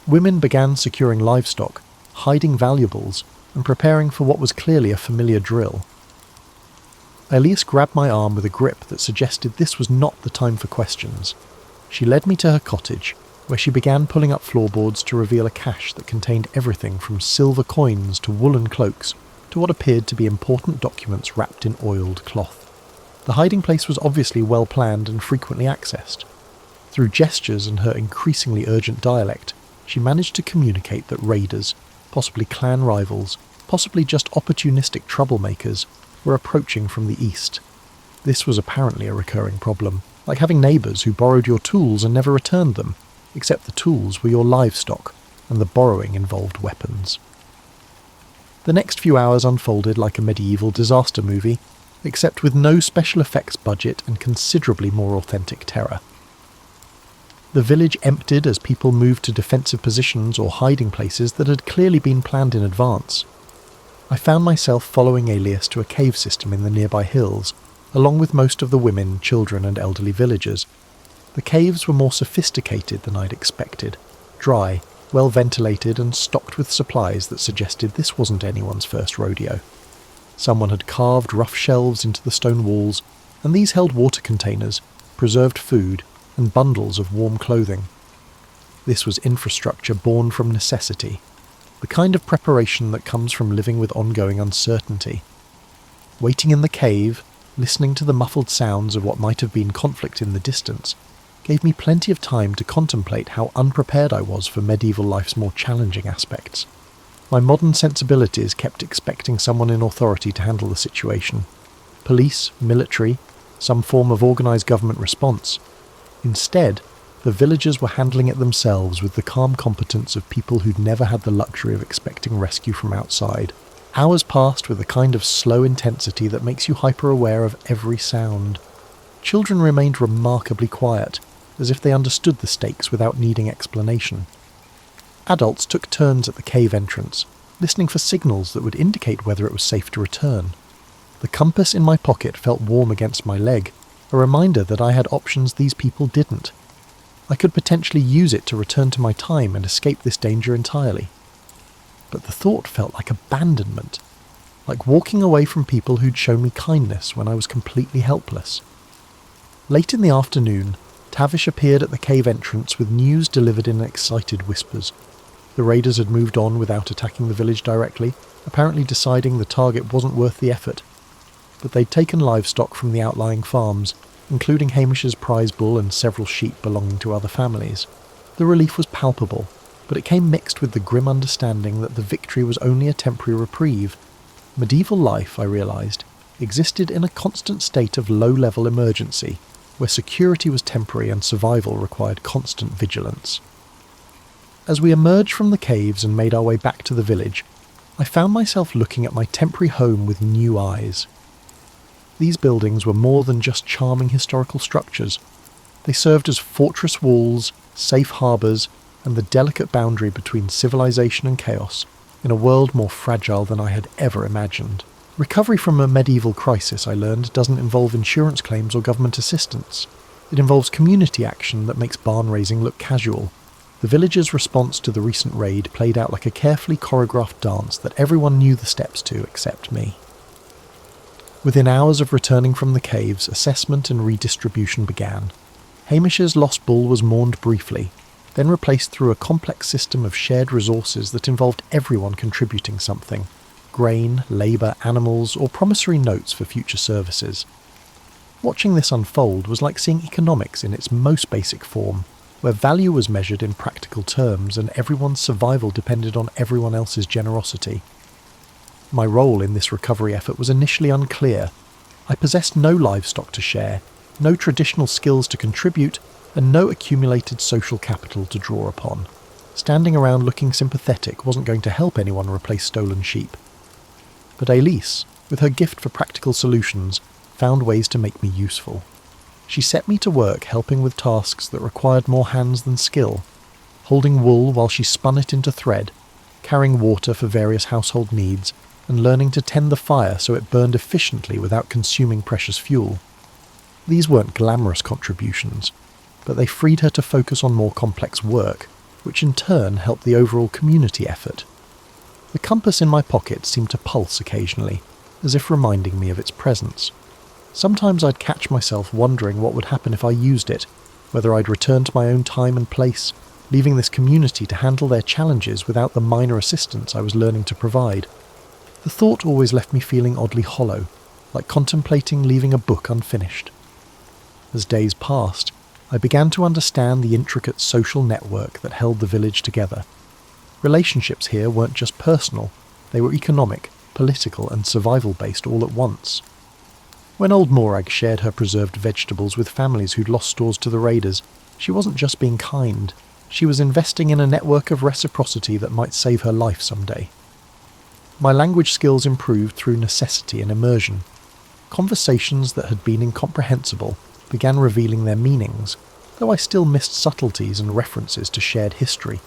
Women began securing livestock, hiding valuables, and preparing for what was clearly a familiar drill. Elise grabbed my arm with a grip that suggested this was not the time for questions. She led me to her cottage, where she began pulling up floorboards to reveal a cache that contained everything from silver coins to woolen cloaks to what appeared to be important documents wrapped in oiled cloth. The hiding place was obviously well planned and frequently accessed. Through gestures and her increasingly urgent dialect, she managed to communicate that raiders, possibly clan rivals, possibly just opportunistic troublemakers, were approaching from the east. This was apparently a recurring problem, like having neighbours who borrowed your tools and never returned them, except the tools were your livestock, and the borrowing involved weapons. The next few hours unfolded like a medieval disaster movie, except with no special effects budget and considerably more authentic terror. The village emptied as people moved to defensive positions or hiding places that had clearly been planned in advance. I found myself following Elias to a cave system in the nearby hills, along with most of the women, children and elderly villagers. The caves were more sophisticated than I'd expected, dry, well ventilated and stocked with supplies that suggested this wasn't anyone's first rodeo. Someone had carved rough shelves into the stone walls, and these held water containers, preserved food, and bundles of warm clothing. This was infrastructure born from necessity, the kind of preparation that comes from living with ongoing uncertainty. Waiting in the cave, listening to the muffled sounds of what might have been conflict in the distance, gave me plenty of time to contemplate how unprepared I was for medieval life's more challenging aspects. My modern sensibilities kept expecting someone in authority to handle the situation. Police, military, some form of organised government response. Instead, the villagers were handling it themselves with the calm competence of people who'd never had the luxury of expecting rescue from outside. Hours passed with a kind of slow intensity that makes you hyper-aware of every sound. Children remained remarkably quiet, as if they understood the stakes without needing explanation. Adults took turns at the cave entrance, listening for signals that would indicate whether it was safe to return. The compass in my pocket felt warm against my leg, a reminder that I had options these people didn't. I could potentially use it to return to my time and escape this danger entirely. but the thought felt like abandonment, like walking away from people who'd shown me kindness when I was completely helpless. Late in the afternoon, Tavish appeared at the cave entrance with news delivered in excited whispers. The raiders had moved on without attacking the village directly, apparently deciding the target wasn't worth the effort. But they'd taken livestock from the outlying farms, including Hamish's prize bull and several sheep belonging to other families. The relief was palpable, but it came mixed with the grim understanding that the victory was only a temporary reprieve. Medieval life, I realised, existed in a constant state of low-level emergency, where security was temporary and survival required constant vigilance. As we emerged from the caves and made our way back to the village, I found myself looking at my temporary home with new eyes. These buildings were more than just charming historical structures. They served as fortress walls, safe harbours, and the delicate boundary between civilization and chaos, in a world more fragile than I had ever imagined. Recovery from a medieval crisis, I learned, doesn't involve insurance claims or government assistance. It involves community action that makes barn raising look casual. The villagers' response to the recent raid played out like a carefully choreographed dance that everyone knew the steps to except me. Within hours of returning from the caves, assessment and redistribution began. Hamish's lost bull was mourned briefly, then replaced through a complex system of shared resources that involved everyone contributing something: grain, labour, animals, or promissory notes for future services. Watching this unfold was like seeing economics in its most basic form, where value was measured in practical terms and everyone's survival depended on everyone else's generosity. My role in this recovery effort was initially unclear. I possessed no livestock to share, no traditional skills to contribute, and no accumulated social capital to draw upon. Standing around looking sympathetic wasn't going to help anyone replace stolen sheep. But Elise, with her gift for practical solutions, found ways to make me useful. She set me to work helping with tasks that required more hands than skill, holding wool while she spun it into thread, carrying water for various household needs, and learning to tend the fire so it burned efficiently without consuming precious fuel. These weren't glamorous contributions, but they freed her to focus on more complex work, which in turn helped the overall community effort. The compass in my pocket seemed to pulse occasionally, as if reminding me of its presence. Sometimes I'd catch myself wondering what would happen if I used it, whether I'd return to my own time and place, leaving this community to handle their challenges without the minor assistance I was learning to provide. The thought always left me feeling oddly hollow, like contemplating leaving a book unfinished. As days passed, I began to understand the intricate social network that held the village together. Relationships here weren't just personal, they were economic, political, and survival-based all at once. When old Morag shared her preserved vegetables with families who'd lost stores to the raiders, she wasn't just being kind, she was investing in a network of reciprocity that might save her life someday. My language skills improved through necessity and immersion. Conversations that had been incomprehensible began revealing their meanings, though I still missed subtleties and references to shared history.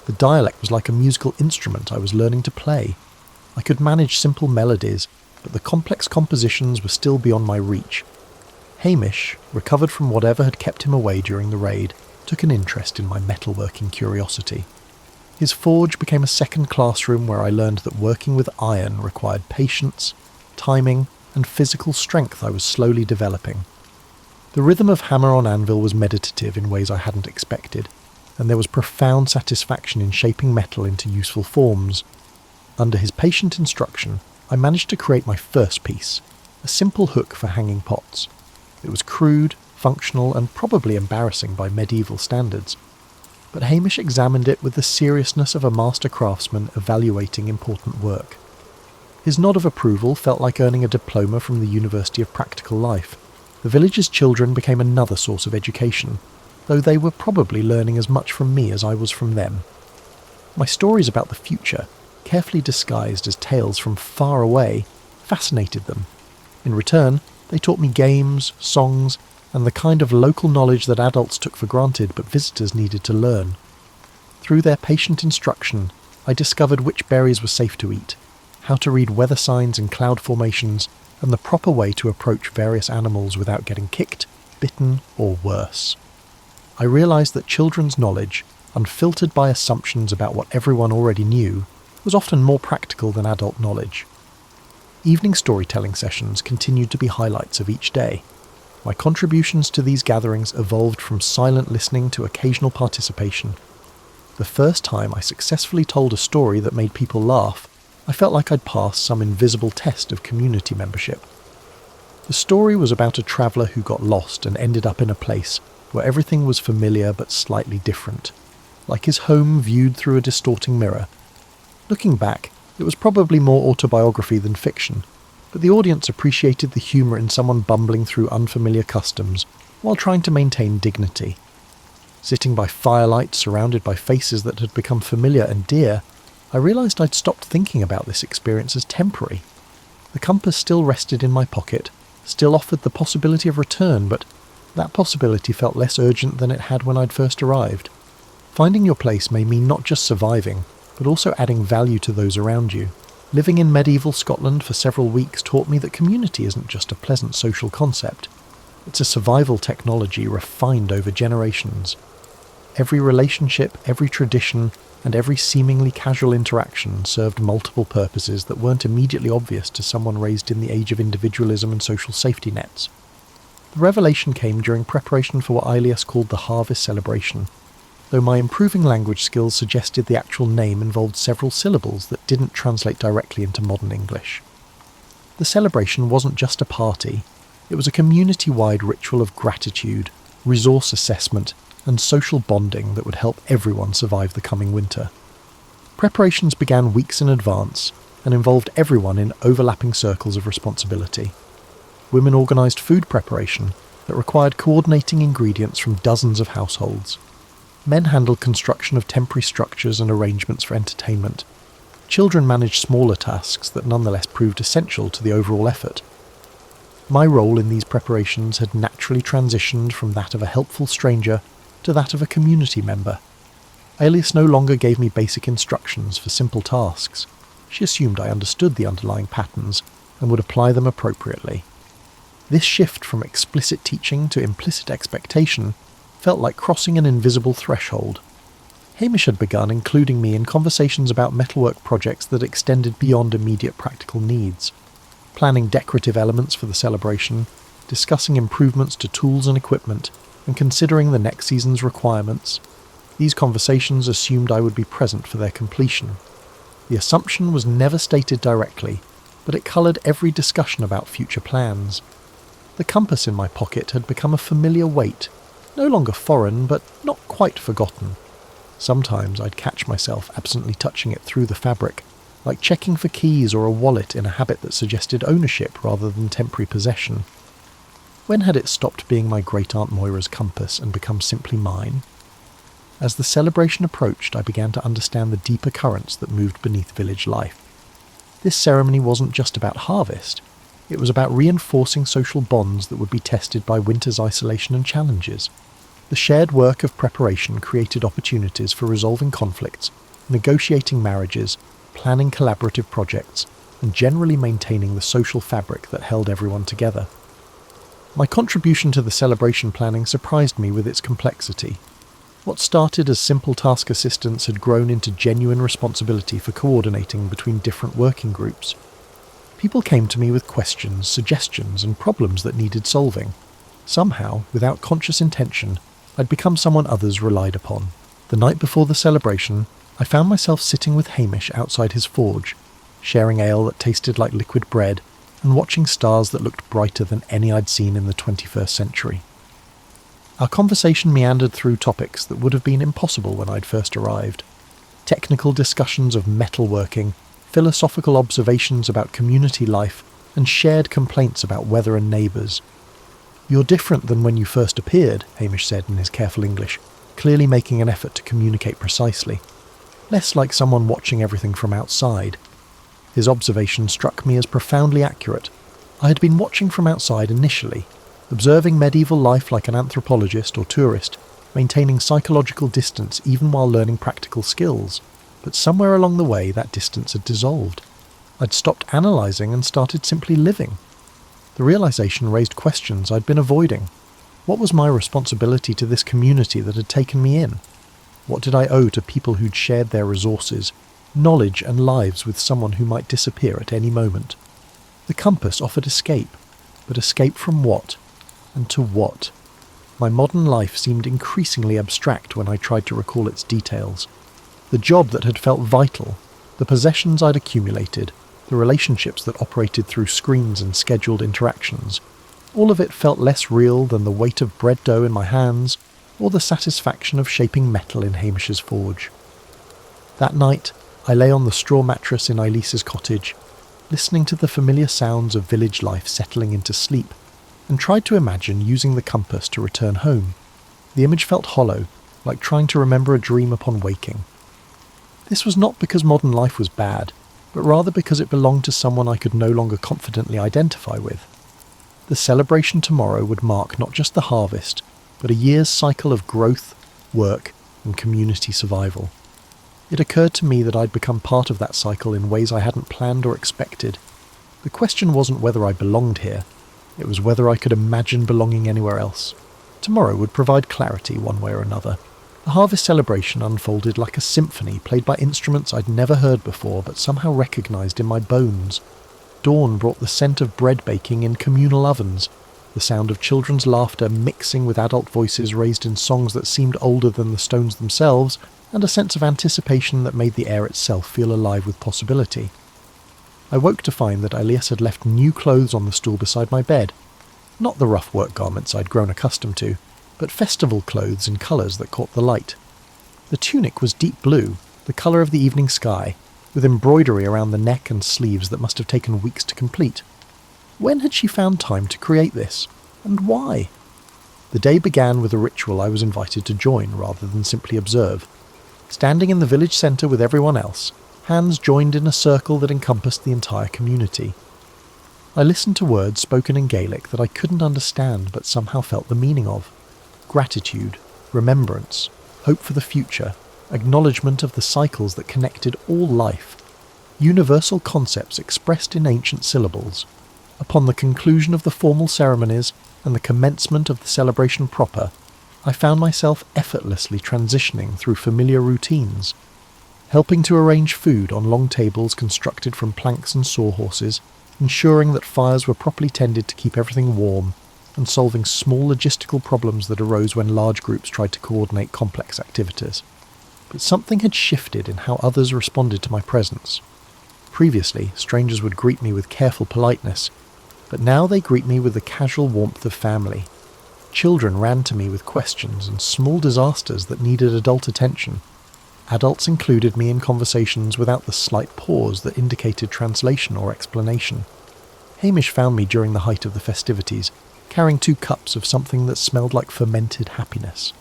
The dialect was like a musical instrument I was learning to play. I could manage simple melodies, but the complex compositions were still beyond my reach. Hamish, recovered from whatever had kept him away during the raid, took an interest in my metalworking curiosity. His forge became a second classroom where I learned that working with iron required patience, timing, and physical strength I was slowly developing. The rhythm of hammer on anvil was meditative in ways I hadn't expected, and there was profound satisfaction in shaping metal into useful forms. Under his patient instruction, I managed to create my first piece, a simple hook for hanging pots. It was crude, functional, and probably embarrassing by medieval standards. But Hamish examined it with the seriousness of a master craftsman evaluating important work. His nod of approval felt like earning a diploma from the University of Practical Life. The village's children became another source of education, though they were probably learning as much from me as I was from them. My stories about the future, carefully disguised as tales from far away, fascinated them. In return, they taught me games, songs, and the kind of local knowledge that adults took for granted but visitors needed to learn. Through their patient instruction, I discovered which berries were safe to eat, how to read weather signs and cloud formations, and the proper way to approach various animals without getting kicked, bitten, or worse. I realised that children's knowledge, unfiltered by assumptions about what everyone already knew, was often more practical than adult knowledge. Evening storytelling sessions continued to be highlights of each day. My contributions to these gatherings evolved from silent listening to occasional participation. The first time I successfully told a story that made people laugh, I felt like I'd passed some invisible test of community membership. The story was about a traveller who got lost and ended up in a place where everything was familiar but slightly different, like his home viewed through a distorting mirror. Looking back, it was probably more autobiography than fiction, but the audience appreciated the humour in someone bumbling through unfamiliar customs while trying to maintain dignity. Sitting by firelight surrounded by faces that had become familiar and dear, I realised I'd stopped thinking about this experience as temporary. The compass still rested in my pocket, still offered the possibility of return, but that possibility felt less urgent than it had when I'd first arrived. Finding your place may mean not just surviving, but also adding value to those around you. Living in medieval Scotland for several weeks taught me that community isn't just a pleasant social concept. It's a survival technology refined over generations. Every relationship, every tradition, and every seemingly casual interaction served multiple purposes that weren't immediately obvious to someone raised in the age of individualism and social safety nets. The revelation came during preparation for what Ilias called the harvest celebration, though my improving language skills suggested the actual name involved several syllables that didn't translate directly into modern English. The celebration wasn't just a party, it was a community-wide ritual of gratitude, resource assessment, and social bonding that would help everyone survive the coming winter. Preparations began weeks in advance and involved everyone in overlapping circles of responsibility. Women organised food preparation that required coordinating ingredients from dozens of households. Men handled construction of temporary structures and arrangements for entertainment. Children managed smaller tasks that nonetheless proved essential to the overall effort. My role in these preparations had naturally transitioned from that of a helpful stranger to that of a community member. Alias no longer gave me basic instructions for simple tasks. She assumed I understood the underlying patterns and would apply them appropriately. This shift from explicit teaching to implicit expectation felt like crossing an invisible threshold. Hamish had begun including me in conversations about metalwork projects that extended beyond immediate practical needs, planning decorative elements for the celebration, discussing improvements to tools and equipment, and considering the next season's requirements. These conversations assumed I would be present for their completion. The assumption was never stated directly, but it coloured every discussion about future plans. The compass in my pocket had become a familiar weight, no longer foreign, but not quite forgotten. Sometimes I'd catch myself absently touching it through the fabric, like checking for keys or a wallet in a habit that suggested ownership rather than temporary possession. When had it stopped being my great-aunt Moira's compass and become simply mine? As the celebration approached, I began to understand the deeper currents that moved beneath village life. This ceremony wasn't just about harvest. It was about reinforcing social bonds that would be tested by winter's isolation and challenges. The shared work of preparation created opportunities for resolving conflicts, negotiating marriages, planning collaborative projects, and generally maintaining the social fabric that held everyone together. My contribution to the celebration planning surprised me with its complexity. What started as simple task assistance had grown into genuine responsibility for coordinating between different working groups. People came to me with questions, suggestions, and problems that needed solving. Somehow, without conscious intention, I'd become someone others relied upon. The night before the celebration, I found myself sitting with Hamish outside his forge, sharing ale that tasted like liquid bread, and watching stars that looked brighter than any I'd seen in the 21st century. Our conversation meandered through topics that would have been impossible when I'd first arrived. Technical discussions of metalworking, philosophical observations about community life, and shared complaints about weather and neighbours. "You're different than when you first appeared," Hamish said in his careful English, clearly making an effort to communicate precisely. Less like someone watching everything from outside. His observation struck me as profoundly accurate. I had been watching from outside initially, observing medieval life like an anthropologist or tourist, maintaining psychological distance even while learning practical skills. But somewhere along the way that distance had dissolved. I'd stopped analysing and started simply living. The realisation raised questions I'd been avoiding. What was my responsibility to this community that had taken me in? What did I owe to people who'd shared their resources, knowledge and lives with someone who might disappear at any moment. The compass offered escape, but escape from what? And to what? My modern life seemed increasingly abstract when I tried to recall its details. The job that had felt vital, the possessions I'd accumulated, the relationships that operated through screens and scheduled interactions, all of it felt less real than the weight of bread dough in my hands or the satisfaction of shaping metal in Hamish's forge. That night, I lay on the straw mattress in Elise's cottage, listening to the familiar sounds of village life settling into sleep, and tried to imagine using the compass to return home. The image felt hollow, like trying to remember a dream upon waking. This was not because modern life was bad, but rather because it belonged to someone I could no longer confidently identify with. The celebration tomorrow would mark not just the harvest, but a year's cycle of growth, work, and community survival. It occurred to me that I'd become part of that cycle in ways I hadn't planned or expected. The question wasn't whether I belonged here, it was whether I could imagine belonging anywhere else. Tomorrow would provide clarity one way or another. The harvest celebration unfolded like a symphony played by instruments I'd never heard before but somehow recognised in my bones. Dawn brought the scent of bread baking in communal ovens, the sound of children's laughter mixing with adult voices raised in songs that seemed older than the stones themselves, and a sense of anticipation that made the air itself feel alive with possibility. I woke to find that Elias had left new clothes on the stool beside my bed. Not the rough work garments I'd grown accustomed to, but festival clothes in colours that caught the light. The tunic was deep blue, the colour of the evening sky, with embroidery around the neck and sleeves that must have taken weeks to complete. When had she found time to create this? And why? The day began with a ritual I was invited to join rather than simply observe. Standing in the village centre with everyone else, hands joined in a circle that encompassed the entire community. I listened to words spoken in Gaelic that I couldn't understand but somehow felt the meaning of. Gratitude, remembrance, hope for the future, acknowledgement of the cycles that connected all life. Universal concepts expressed in ancient syllables. Upon the conclusion of the formal ceremonies and the commencement of the celebration proper, I found myself effortlessly transitioning through familiar routines, helping to arrange food on long tables constructed from planks and sawhorses, ensuring that fires were properly tended to keep everything warm, and solving small logistical problems that arose when large groups tried to coordinate complex activities. But something had shifted in how others responded to my presence. Previously, strangers would greet me with careful politeness, but now they greet me with the casual warmth of family. Children ran to me with questions and small disasters that needed adult attention. Adults included me in conversations without the slight pause that indicated translation or explanation. Hamish found me during the height of the festivities, carrying 2 cups of something that smelled like fermented happiness.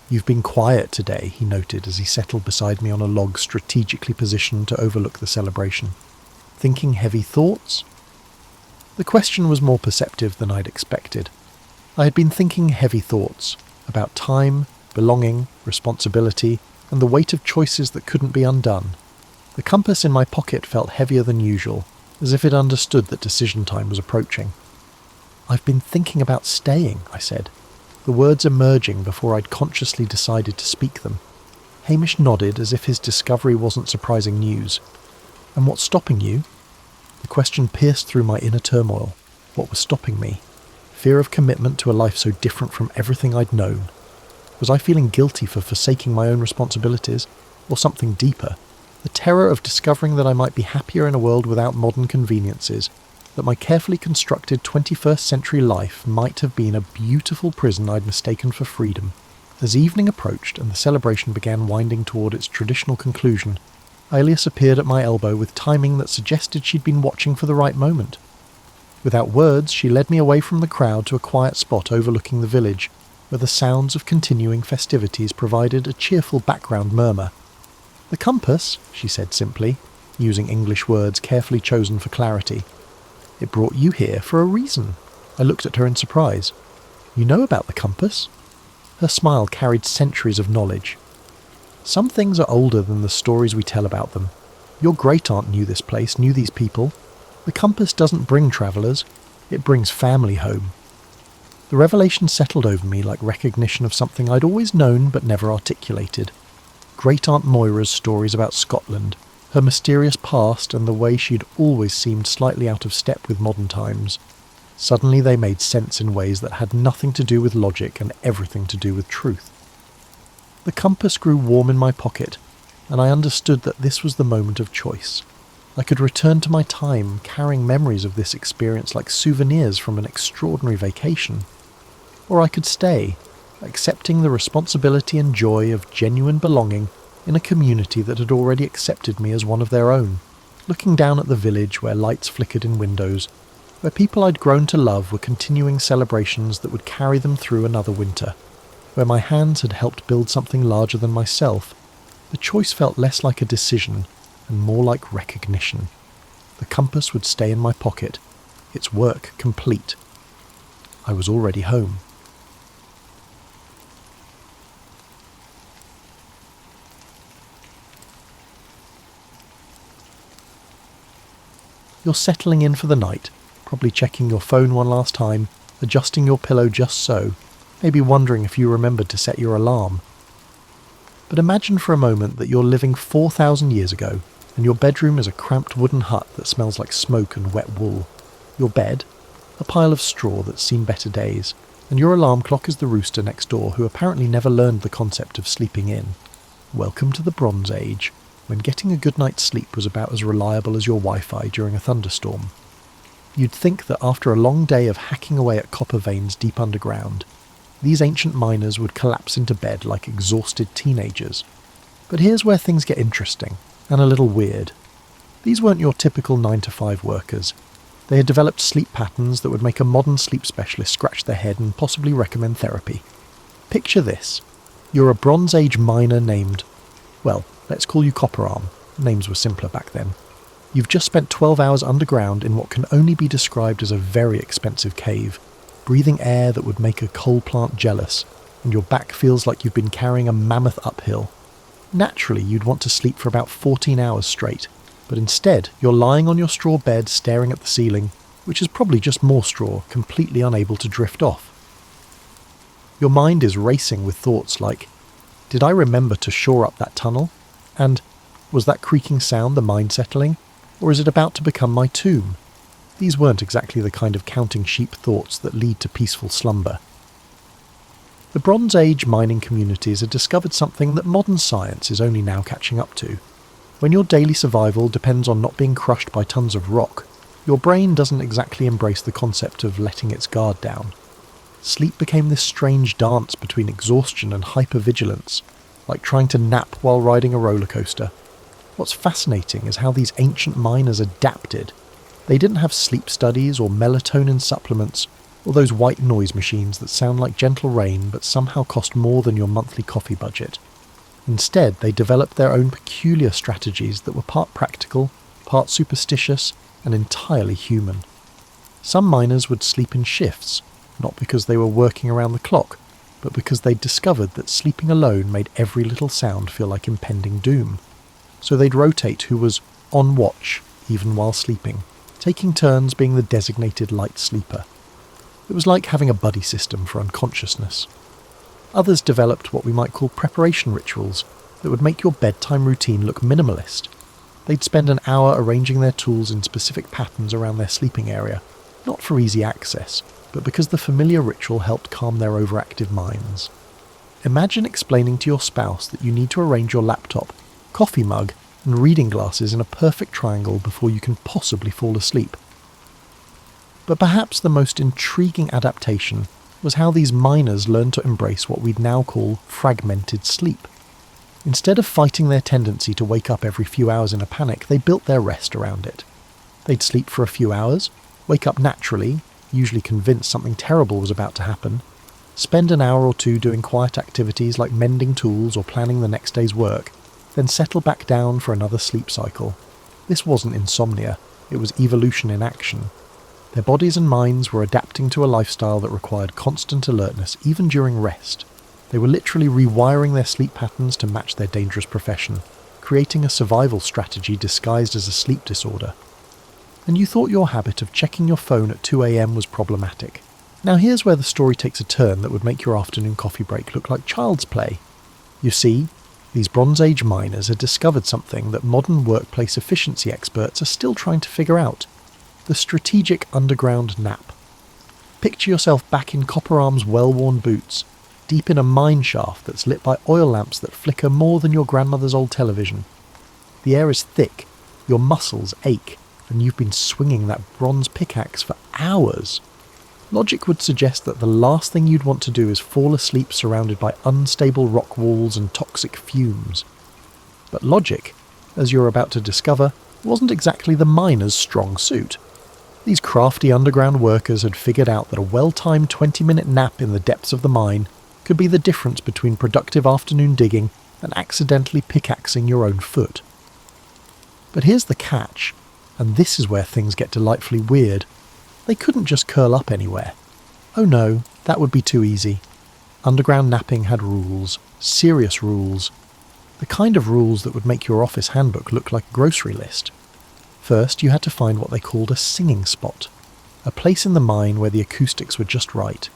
"You've been quiet today," he noted as he settled beside me on a log strategically positioned to overlook the celebration. "Thinking heavy thoughts?" The question was more perceptive than I'd expected. I had been thinking heavy thoughts about time, belonging, responsibility, and the weight of choices that couldn't be undone. The compass in my pocket felt heavier than usual, as if it understood that decision time was approaching. "I've been thinking about staying," I said, the words emerging before I'd consciously decided to speak them. Hamish nodded as if his discovery wasn't surprising news. "And what's stopping you?" The question pierced through my inner turmoil. What was stopping me? Fear of commitment to a life so different from everything I'd known. Was I feeling guilty for forsaking my own responsibilities, or something deeper? The terror of discovering that I might be happier in a world without modern conveniences, that my carefully constructed 21st century life might have been a beautiful prison I'd mistaken for freedom. As evening approached and the celebration began winding toward its traditional conclusion, Elias appeared at my elbow with timing that suggested she'd been watching for the right moment. Without words, she led me away from the crowd to a quiet spot overlooking the village, where the sounds of continuing festivities provided a cheerful background murmur. "The compass," she said simply, using English words carefully chosen for clarity. "It brought you here for a reason." I looked at her in surprise. "You know about the compass?" Her smile carried centuries of knowledge. "Some things are older than the stories we tell about them. Your great-aunt knew this place, knew these people. The compass doesn't bring travellers, it brings family home." The revelation settled over me like recognition of something I'd always known but never articulated. Great Aunt Moira's stories about Scotland, her mysterious past and the way she'd always seemed slightly out of step with modern times. Suddenly they made sense in ways that had nothing to do with logic and everything to do with truth. The compass grew warm in my pocket, and I understood that this was the moment of choice. I could return to my time, carrying memories of this experience like souvenirs from an extraordinary vacation. Or I could stay, accepting the responsibility and joy of genuine belonging in a community that had already accepted me as one of their own, looking down at the village where lights flickered in windows, where people I'd grown to love were continuing celebrations that would carry them through another winter, where my hands had helped build something larger than myself. The choice felt less like a decision and more like recognition. The compass would stay in my pocket, its work complete. I was already home. You're settling in for the night, probably checking your phone one last time, adjusting your pillow just so, maybe wondering if you remembered to set your alarm. But imagine for a moment that you're living 4,000 years ago, and your bedroom is a cramped wooden hut that smells like smoke and wet wool. Your bed, a pile of straw that's seen better days, and your alarm clock is the rooster next door who apparently never learned the concept of sleeping in. Welcome to the Bronze Age, when getting a good night's sleep was about as reliable as your Wi-Fi during a thunderstorm. You'd think that after a long day of hacking away at copper veins deep underground, these ancient miners would collapse into bed like exhausted teenagers. But here's where things get interesting, and a little weird. These weren't your typical 9-to-5 workers. They had developed sleep patterns that would make a modern sleep specialist scratch their head and possibly recommend therapy. Picture this. You're a Bronze Age miner named, well, let's call you Copper Arm. Names were simpler back then. You've just spent 12 hours underground in what can only be described as a very expensive cave, breathing air that would make a coal plant jealous, and your back feels like you've been carrying a mammoth uphill. Naturally, you'd want to sleep for about 14 hours straight, but instead you're lying on your straw bed staring at the ceiling, which is probably just more straw, completely unable to drift off. Your mind is racing with thoughts like, did I remember to shore up that tunnel? And was that creaking sound the mind settling? Or is it about to become my tomb? These weren't exactly the kind of counting sheep thoughts that lead to peaceful slumber. The Bronze Age mining communities had discovered something that modern science is only now catching up to. When your daily survival depends on not being crushed by tons of rock, your brain doesn't exactly embrace the concept of letting its guard down. Sleep became this strange dance between exhaustion and hypervigilance, like trying to nap while riding a roller coaster. What's fascinating is how these ancient miners adapted. They didn't have sleep studies or melatonin supplements, or those white noise machines that sound like gentle rain but somehow cost more than your monthly coffee budget. Instead, they developed their own peculiar strategies that were part practical, part superstitious, and entirely human. Some miners would sleep in shifts, not because they were working around the clock, but because they'd discovered that sleeping alone made every little sound feel like impending doom. So they'd rotate who was on watch, even while sleeping, taking turns being the designated light sleeper. It was like having a buddy system for unconsciousness. Others developed what we might call preparation rituals that would make your bedtime routine look minimalist. They'd spend an hour arranging their tools in specific patterns around their sleeping area, not for easy access, but because the familiar ritual helped calm their overactive minds. Imagine explaining to your spouse that you need to arrange your laptop, coffee mug, and reading glasses in a perfect triangle before you can possibly fall asleep. But perhaps the most intriguing adaptation was how these miners learned to embrace what we'd now call fragmented sleep. Instead of fighting their tendency to wake up every few hours in a panic, they built their rest around it. They'd sleep for a few hours, wake up naturally, usually convinced something terrible was about to happen, spend an hour or two doing quiet activities like mending tools or planning the next day's work, then settle back down for another sleep cycle. This wasn't insomnia, it was evolution in action. Their bodies and minds were adapting to a lifestyle that required constant alertness even during rest. They were literally rewiring their sleep patterns to match their dangerous profession, creating a survival strategy disguised as a sleep disorder. And you thought your habit of checking your phone at 2 a.m. was problematic. Now here's where the story takes a turn that would make your afternoon coffee break look like child's play. You see, These Bronze Age miners had discovered something that modern workplace efficiency experts are still trying to figure out: the strategic underground nap. Picture yourself back in Copper Arm's well-worn boots, deep in a mine shaft that's lit by oil lamps that flicker more than your grandmother's old television. The air is thick, your muscles ache, and you've been swinging that bronze pickaxe for hours. Logic would suggest that the last thing you'd want to do is fall asleep surrounded by unstable rock walls and toxic fumes. But logic, as you're about to discover, wasn't exactly the miner's strong suit. These crafty underground workers had figured out that a well-timed 20-minute nap in the depths of the mine could be the difference between productive afternoon digging and accidentally pickaxing your own foot. But here's the catch, and this is where things get delightfully weird. They couldn't just curl up anywhere. Oh no, that would be too easy. Underground napping had rules, serious rules. The kind of rules that would make your office handbook look like a grocery list. First, you had to find what they called a singing spot, a place in the mine where the acoustics were just right.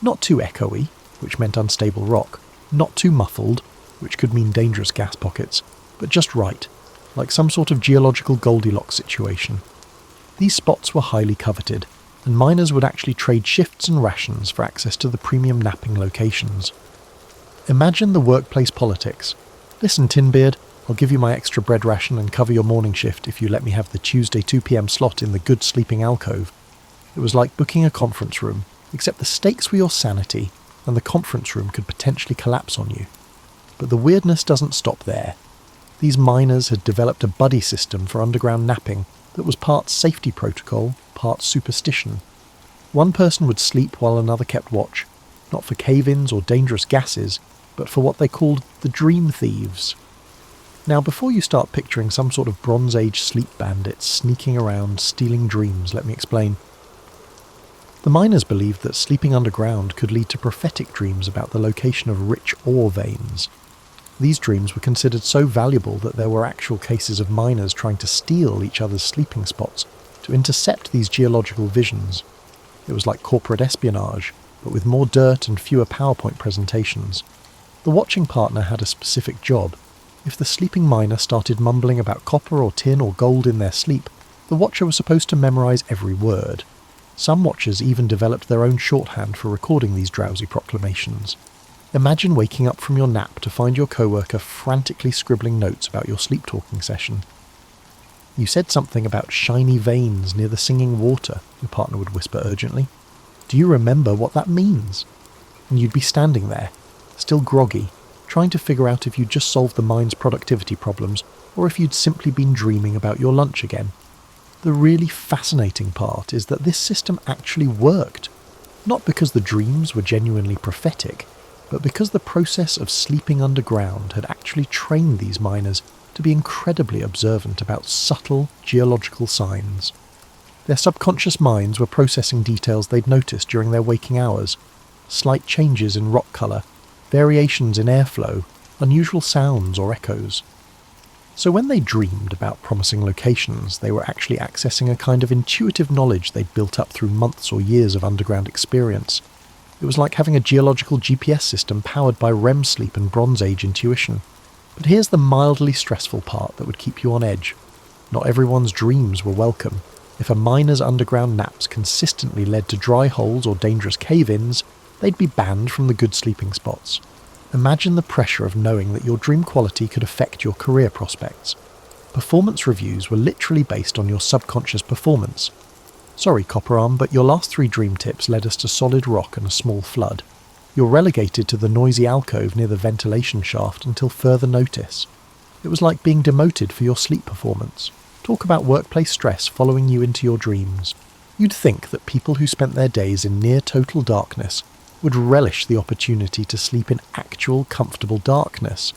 Not too echoey, which meant unstable rock, not too muffled, which could mean dangerous gas pockets, but just right, like some sort of geological Goldilocks situation. These spots were highly coveted, and miners would actually trade shifts and rations for access to the premium napping locations. Imagine the workplace politics. Listen, Tinbeard, I'll give you my extra bread ration and cover your morning shift if you let me have the Tuesday 2 p.m. slot in the good sleeping alcove. It was like booking a conference room, except the stakes were your sanity, and the conference room could potentially collapse on you. But the weirdness doesn't stop there. These miners had developed a buddy system for underground napping that was part safety protocol, part superstition. One person would sleep while another kept watch, not for cave-ins or dangerous gases, but for what they called the dream thieves. Now, before you start picturing some sort of Bronze Age sleep bandits sneaking around stealing dreams, let me explain. The miners believed that sleeping underground could lead to prophetic dreams about the location of rich ore veins. These dreams were considered so valuable that there were actual cases of miners trying to steal each other's sleeping spots to intercept these geological visions. It was like corporate espionage, but with more dirt and fewer PowerPoint presentations. The watching partner had a specific job. If the sleeping miner started mumbling about copper or tin or gold in their sleep, the watcher was supposed to memorize every word. Some watchers even developed their own shorthand for recording these drowsy proclamations. Imagine waking up from your nap to find your coworker frantically scribbling notes about your sleep-talking session. You said something about shiny veins near the singing water, your partner would whisper urgently. Do you remember what that means? And you'd be standing there, still groggy, trying to figure out if you'd just solved the mine's productivity problems or if you'd simply been dreaming about your lunch again. The really fascinating part is that this system actually worked, not because the dreams were genuinely prophetic, but because the process of sleeping underground had actually trained these miners to be incredibly observant about subtle geological signs. Their subconscious minds were processing details they'd noticed during their waking hours: slight changes in rock colour, variations in airflow, unusual sounds or echoes. So when they dreamed about promising locations, they were actually accessing a kind of intuitive knowledge they'd built up through months or years of underground experience. It was like having a geological GPS system powered by REM sleep and Bronze Age intuition. But here's the mildly stressful part that would keep you on edge. Not everyone's dreams were welcome. If a miner's underground naps consistently led to dry holes or dangerous cave-ins, they'd be banned from the good sleeping spots. Imagine the pressure of knowing that your dream quality could affect your career prospects. Performance reviews were literally based on your subconscious performance. Sorry, Copperarm, but your last 3 dream tips led us to solid rock and a small flood. You're relegated to the noisy alcove near the ventilation shaft until further notice. It was like being demoted for your sleep performance. Talk about workplace stress following you into your dreams. You'd think that people who spent their days in near total darkness would relish the opportunity to sleep in actual comfortable darkness.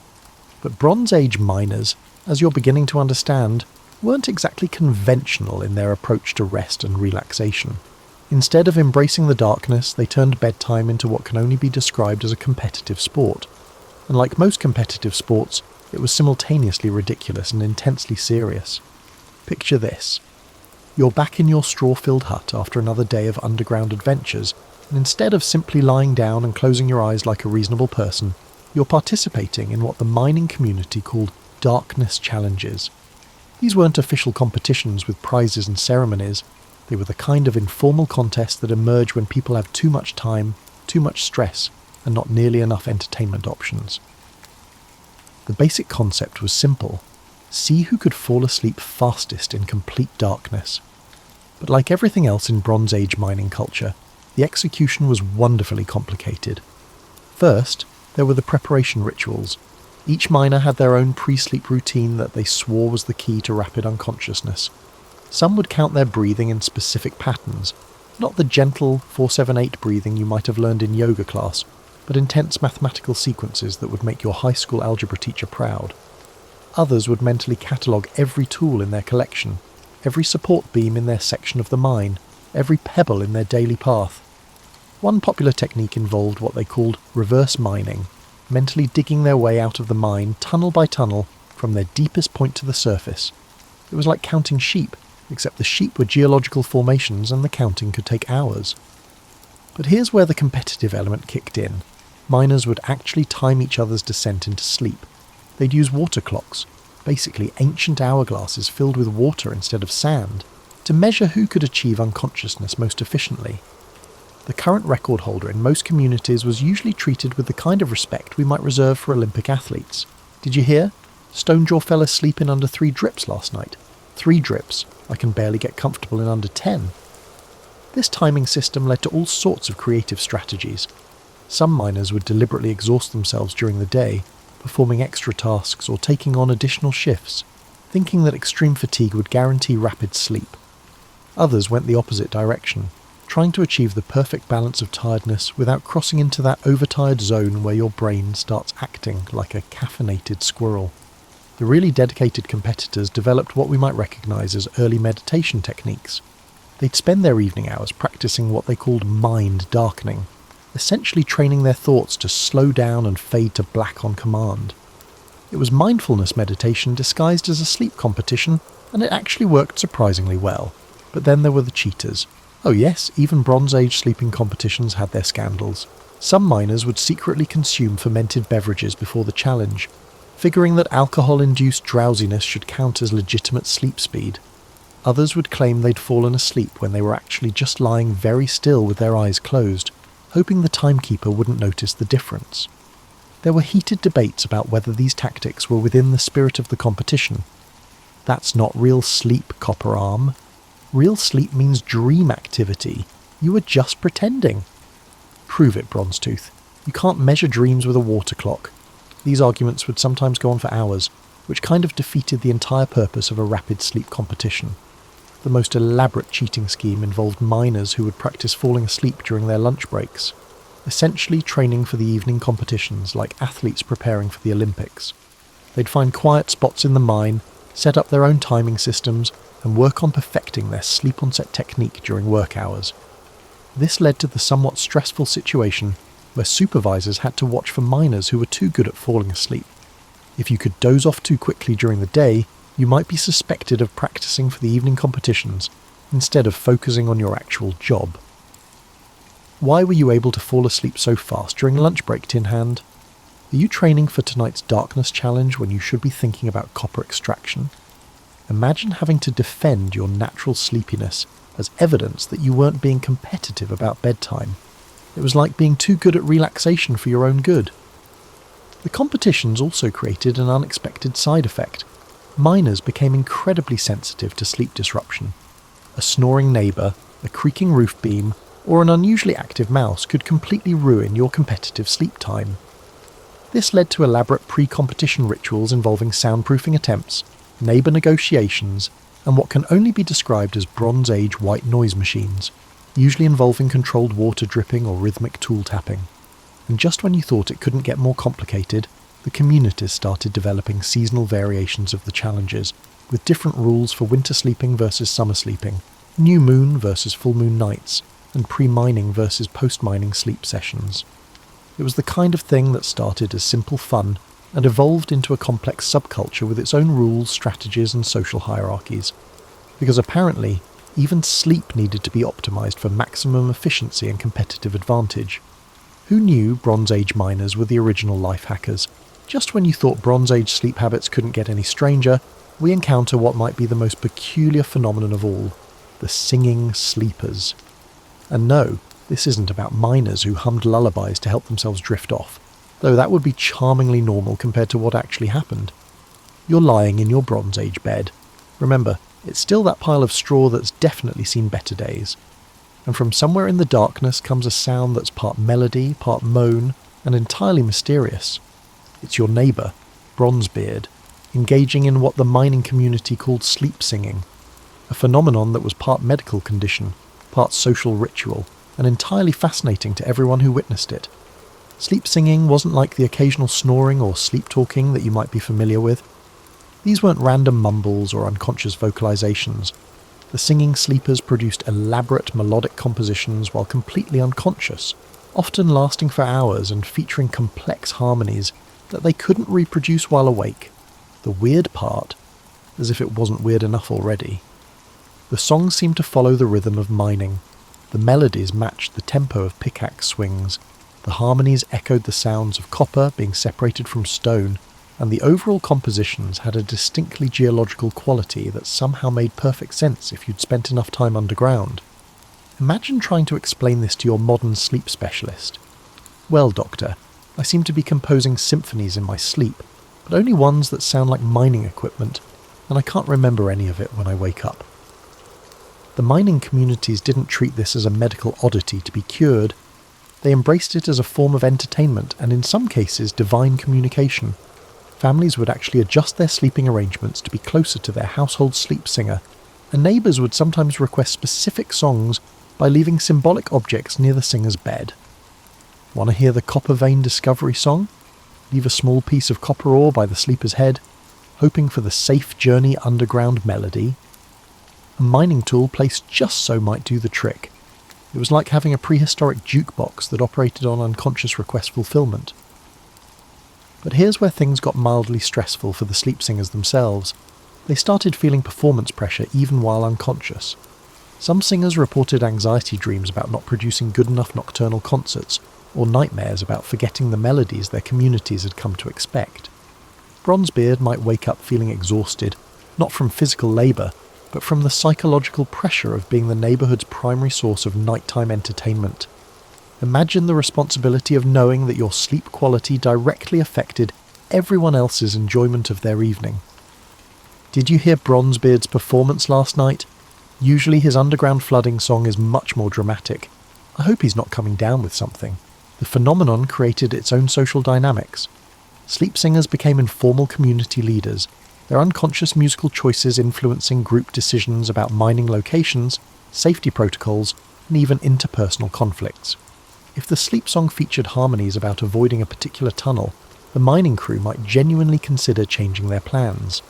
But Bronze Age miners, as you're beginning to understand, weren't exactly conventional in their approach to rest and relaxation. Instead of embracing the darkness, they turned bedtime into what can only be described as a competitive sport. And like most competitive sports, it was simultaneously ridiculous and intensely serious. Picture this. You're back in your straw-filled hut after another day of underground adventures, and instead of simply lying down and closing your eyes like a reasonable person, you're participating in what the mining community called darkness challenges. These weren't official competitions with prizes and ceremonies. They were the kind of informal contests that emerge when people have too much time, too much stress, and not nearly enough entertainment options. The basic concept was simple. See who could fall asleep fastest in complete darkness. But like everything else in Bronze Age mining culture, the execution was wonderfully complicated. First, there were the preparation rituals. Each miner had their own pre-sleep routine that they swore was the key to rapid unconsciousness. Some would count their breathing in specific patterns, not the gentle 4-7-8 breathing you might have learned in yoga class, but intense mathematical sequences that would make your high school algebra teacher proud. Others would mentally catalogue every tool in their collection, every support beam in their section of the mine, every pebble in their daily path. One popular technique involved what they called reverse mining, mentally digging their way out of the mine tunnel by tunnel from their deepest point to the surface. It was like counting sheep, except the sheep were geological formations and the counting could take hours. But here's where the competitive element kicked in. Miners would actually time each other's descent into sleep. They'd use water clocks, basically ancient hourglasses filled with water instead of sand, to measure who could achieve unconsciousness most efficiently. The current record holder in most communities was usually treated with the kind of respect we might reserve for Olympic athletes. Did you hear? Stonejaw fell asleep in under 3 drips last night. 3 drips. I can barely get comfortable in under 10. This timing system led to all sorts of creative strategies. Some miners would deliberately exhaust themselves during the day, performing extra tasks or taking on additional shifts, thinking that extreme fatigue would guarantee rapid sleep. Others went the opposite direction, trying to achieve the perfect balance of tiredness without crossing into that overtired zone where your brain starts acting like a caffeinated squirrel. The really dedicated competitors developed what we might recognise as early meditation techniques. They'd spend their evening hours practicing what they called mind darkening, essentially training their thoughts to slow down and fade to black on command. It was mindfulness meditation disguised as a sleep competition, and it actually worked surprisingly well. But then there were the cheaters. Oh yes, even Bronze Age sleeping competitions had their scandals. Some miners would secretly consume fermented beverages before the challenge, figuring that alcohol-induced drowsiness should count as legitimate sleep speed. Others would claim they'd fallen asleep when they were actually just lying very still with their eyes closed, hoping the timekeeper wouldn't notice the difference. There were heated debates about whether these tactics were within the spirit of the competition. That's not real sleep, Copper Arm. Real sleep means dream activity. You were just pretending. Prove it, Bronzetooth. You can't measure dreams with a water clock. These arguments would sometimes go on for hours, which kind of defeated the entire purpose of a rapid sleep competition. The most elaborate cheating scheme involved miners who would practice falling asleep during their lunch breaks, essentially training for the evening competitions like athletes preparing for the Olympics. They'd find quiet spots in the mine, set up their own timing systems, and work on perfecting their sleep-onset technique during work hours. This led to the somewhat stressful situation where supervisors had to watch for miners who were too good at falling asleep. If you could doze off too quickly during the day, you might be suspected of practicing for the evening competitions instead of focusing on your actual job. Why were you able to fall asleep so fast during lunch break, Tin Hand? Are you training for tonight's darkness challenge when you should be thinking about copper extraction? Imagine having to defend your natural sleepiness as evidence that you weren't being competitive about bedtime. It was like being too good at relaxation for your own good. The competitions also created an unexpected side effect. Miners became incredibly sensitive to sleep disruption. A snoring neighbour, a creaking roof beam, or an unusually active mouse could completely ruin your competitive sleep time. This led to elaborate pre-competition rituals involving soundproofing attempts, neighbour negotiations, and what can only be described as Bronze Age white noise machines, usually involving controlled water dripping or rhythmic tool tapping. And just when you thought it couldn't get more complicated, the communities started developing seasonal variations of the challenges, with different rules for winter sleeping versus summer sleeping, new moon versus full moon nights, and pre-mining versus post-mining sleep sessions. It was the kind of thing that started as simple fun and evolved into a complex subculture with its own rules, strategies, and social hierarchies. Because apparently, even sleep needed to be optimized for maximum efficiency and competitive advantage. Who knew Bronze Age miners were the original life hackers? Just when you thought Bronze Age sleep habits couldn't get any stranger, we encounter what might be the most peculiar phenomenon of all, the singing sleepers. And no, this isn't about miners who hummed lullabies to help themselves drift off, though that would be charmingly normal compared to what actually happened. You're lying in your Bronze Age bed. Remember, it's still that pile of straw that's definitely seen better days. And from somewhere in the darkness comes a sound that's part melody, part moan, and entirely mysterious. It's your neighbour, Bronzebeard, engaging in what the mining community called sleep singing, a phenomenon that was part medical condition, part social ritual, and entirely fascinating to everyone who witnessed it. Sleep singing wasn't like the occasional snoring or sleep talking that you might be familiar with. These weren't random mumbles or unconscious vocalizations. The singing sleepers produced elaborate melodic compositions while completely unconscious, often lasting for hours and featuring complex harmonies that they couldn't reproduce while awake. The weird part, as if it wasn't weird enough already. The songs seemed to follow the rhythm of mining. The melodies matched the tempo of pickaxe swings. The harmonies echoed the sounds of copper being separated from stone, and the overall compositions had a distinctly geological quality that somehow made perfect sense if you'd spent enough time underground. Imagine trying to explain this to your modern sleep specialist. Well, doctor, I seem to be composing symphonies in my sleep, but only ones that sound like mining equipment, and I can't remember any of it when I wake up. The mining communities didn't treat this as a medical oddity to be cured. They embraced it as a form of entertainment and in some cases divine communication. Families would actually adjust their sleeping arrangements to be closer to their household sleep singer, and neighbours would sometimes request specific songs by leaving symbolic objects near the singer's bed. Want to hear the copper vein discovery song? Leave a small piece of copper ore by the sleeper's head, hoping for the safe journey underground melody. A mining tool placed just so might do the trick. It was like having a prehistoric jukebox that operated on unconscious request fulfillment. But here's where things got mildly stressful for the sleep singers themselves. They started feeling performance pressure even while unconscious. Some singers reported anxiety dreams about not producing good enough nocturnal concerts, or nightmares about forgetting the melodies their communities had come to expect. Bronzebeard might wake up feeling exhausted, not from physical labour, but from the psychological pressure of being the neighbourhood's primary source of nighttime entertainment. Imagine the responsibility of knowing that your sleep quality directly affected everyone else's enjoyment of their evening. Did you hear Bronzebeard's performance last night? Usually his underground flooding song is much more dramatic. I hope he's not coming down with something. The phenomenon created its own social dynamics. Sleep singers became informal community leaders, their unconscious musical choices influencing group decisions about mining locations, safety protocols, and even interpersonal conflicts. If the sleep song featured harmonies about avoiding a particular tunnel, the mining crew might genuinely consider changing their plans.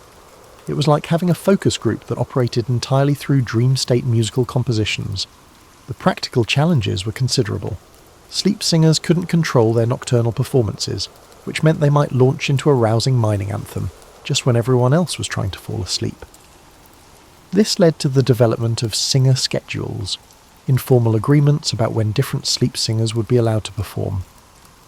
It was like having a focus group that operated entirely through dream state musical compositions. The practical challenges were considerable. Sleep singers couldn't control their nocturnal performances, which meant they might launch into a rousing mining anthem, just when everyone else was trying to fall asleep. This led to the development of singer schedules, informal agreements about when different sleep singers would be allowed to perform.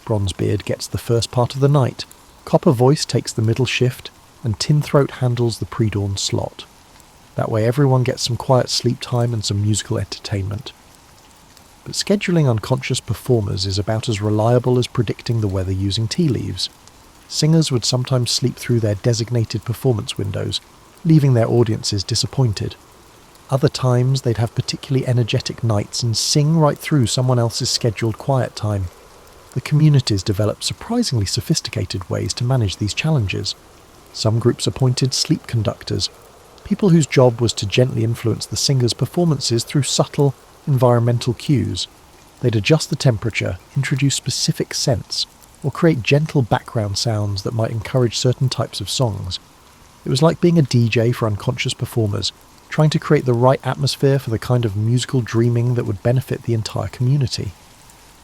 Bronzebeard gets the first part of the night, Copper Voice takes the middle shift, and Tin Throat handles the pre-dawn slot. That way everyone gets some quiet sleep time and some musical entertainment. But scheduling unconscious performers is about as reliable as predicting the weather using tea leaves. Singers would sometimes sleep through their designated performance windows, leaving their audiences disappointed. Other times they'd have particularly energetic nights and sing right through someone else's scheduled quiet time. The communities developed surprisingly sophisticated ways to manage these challenges. Some groups appointed sleep conductors, people whose job was to gently influence the singers' performances through subtle, environmental cues. They'd adjust the temperature, introduce specific scents, or create gentle background sounds that might encourage certain types of songs. It was like being a DJ for unconscious performers, trying to create the right atmosphere for the kind of musical dreaming that would benefit the entire community.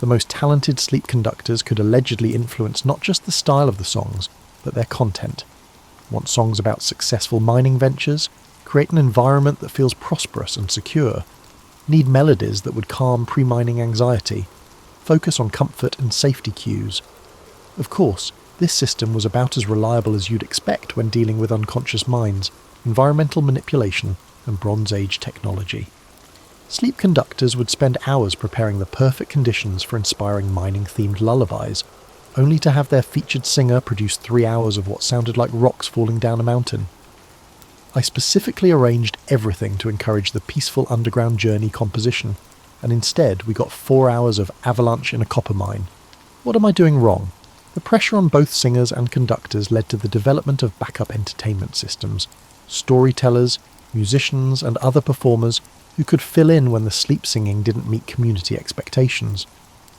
The most talented sleep conductors could allegedly influence not just the style of the songs, but their content. Want songs about successful mining ventures? Create an environment that feels prosperous and secure. Need melodies that would calm pre-mining anxiety? focus on comfort and safety cues. Of course, this system was about as reliable as you'd expect when dealing with unconscious minds, environmental manipulation, and Bronze Age technology. Sleep conductors would spend hours preparing the perfect conditions for inspiring mining-themed lullabies, only to have their featured singer produce 3 hours of what sounded like rocks falling down a mountain. I specifically arranged everything to encourage the peaceful underground journey composition, and instead we got 4 hours of avalanche in a copper mine. What am I doing wrong? The pressure on both singers and conductors led to the development of backup entertainment systems, storytellers, musicians and other performers who could fill in when the sleep singing didn't meet community expectations.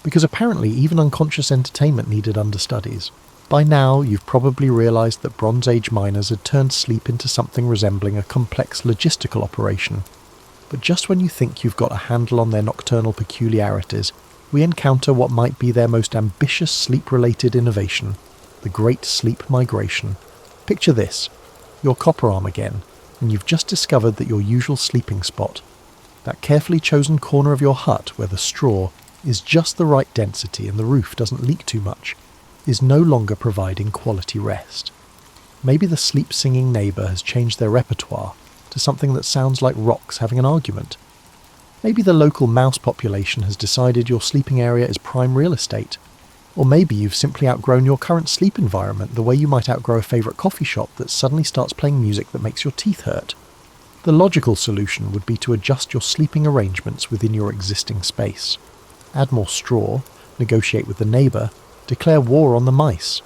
Because apparently even unconscious entertainment needed understudies. By now you've probably realised that Bronze Age miners had turned sleep into something resembling a complex logistical operation. But just when you think you've got a handle on their nocturnal peculiarities, we encounter what might be their most ambitious sleep-related innovation, the Great Sleep Migration. Picture this, you're copper arm again, and you've just discovered that your usual sleeping spot, that carefully chosen corner of your hut where the straw is just the right density and the roof doesn't leak too much, is no longer providing quality rest. Maybe the sleep-singing neighbour has changed their repertoire to something that sounds like rocks having an argument. Maybe the local mouse population has decided your sleeping area is prime real estate. Or maybe you've simply outgrown your current sleep environment the way you might outgrow a favourite coffee shop that suddenly starts playing music that makes your teeth hurt. The logical solution would be to adjust your sleeping arrangements within your existing space. Add more straw, negotiate with the neighbour, declare war on the mice.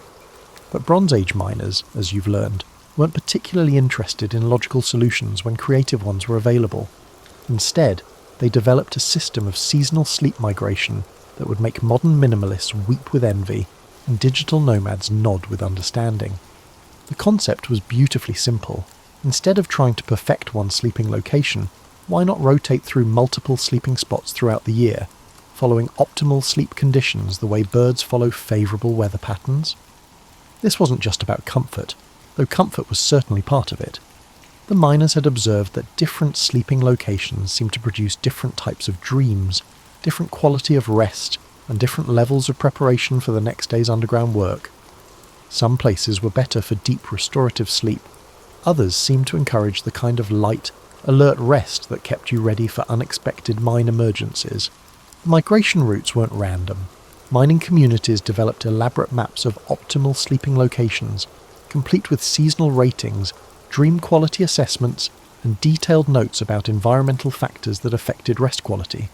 But Bronze Age miners, as you've learned, weren't particularly interested in logical solutions when creative ones were available. Instead, they developed a system of seasonal sleep migration that would make modern minimalists weep with envy and digital nomads nod with understanding. The concept was beautifully simple. Instead of trying to perfect one sleeping location, why not rotate through multiple sleeping spots throughout the year, following optimal sleep conditions the way birds follow favourable weather patterns? This wasn't just about comfort, though comfort was certainly part of it. The miners had observed that different sleeping locations seemed to produce different types of dreams, different quality of rest, and different levels of preparation for the next day's underground work. Some places were better for deep restorative sleep. Others seemed to encourage the kind of light, alert rest that kept you ready for unexpected mine emergencies. The migration routes weren't random. Mining communities developed elaborate maps of optimal sleeping locations, complete with seasonal ratings, dream quality assessments, and detailed notes about environmental factors that affected rest quality.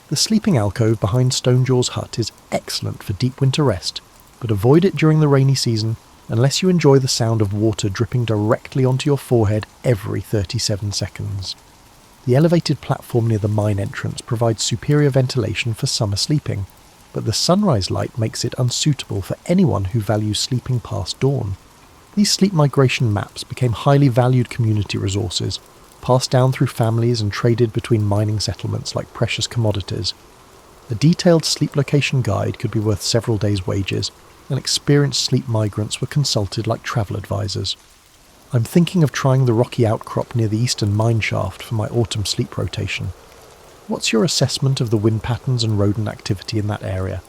The sleeping alcove behind Stonejaw's hut is excellent for deep winter rest, but avoid it during the rainy season unless you enjoy the sound of water dripping directly onto your forehead every 37 seconds. The elevated platform near the mine entrance provides superior ventilation for summer sleeping, but the sunrise light makes it unsuitable for anyone who values sleeping past dawn. These sleep migration maps became highly valued community resources, passed down through families and traded between mining settlements like precious commodities. A detailed sleep location guide could be worth several days' wages, and experienced sleep migrants were consulted like travel advisors. I'm thinking of trying the rocky outcrop near the eastern mine shaft for my autumn sleep rotation. What's your assessment of the wind patterns and rodent activity in that area?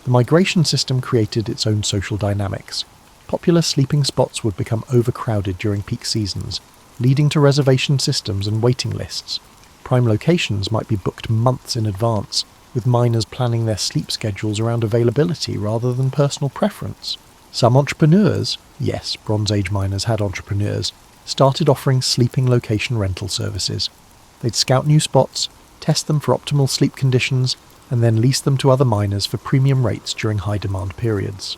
The migration system created its own social dynamics. Popular sleeping spots would become overcrowded during peak seasons, leading to reservation systems and waiting lists. Prime locations might be booked months in advance, with miners planning their sleep schedules around availability rather than personal preference. Some entrepreneurs, yes, Bronze Age miners had entrepreneurs, started offering sleeping location rental services. They'd scout new spots, test them for optimal sleep conditions, and then lease them to other miners for premium rates during high-demand periods.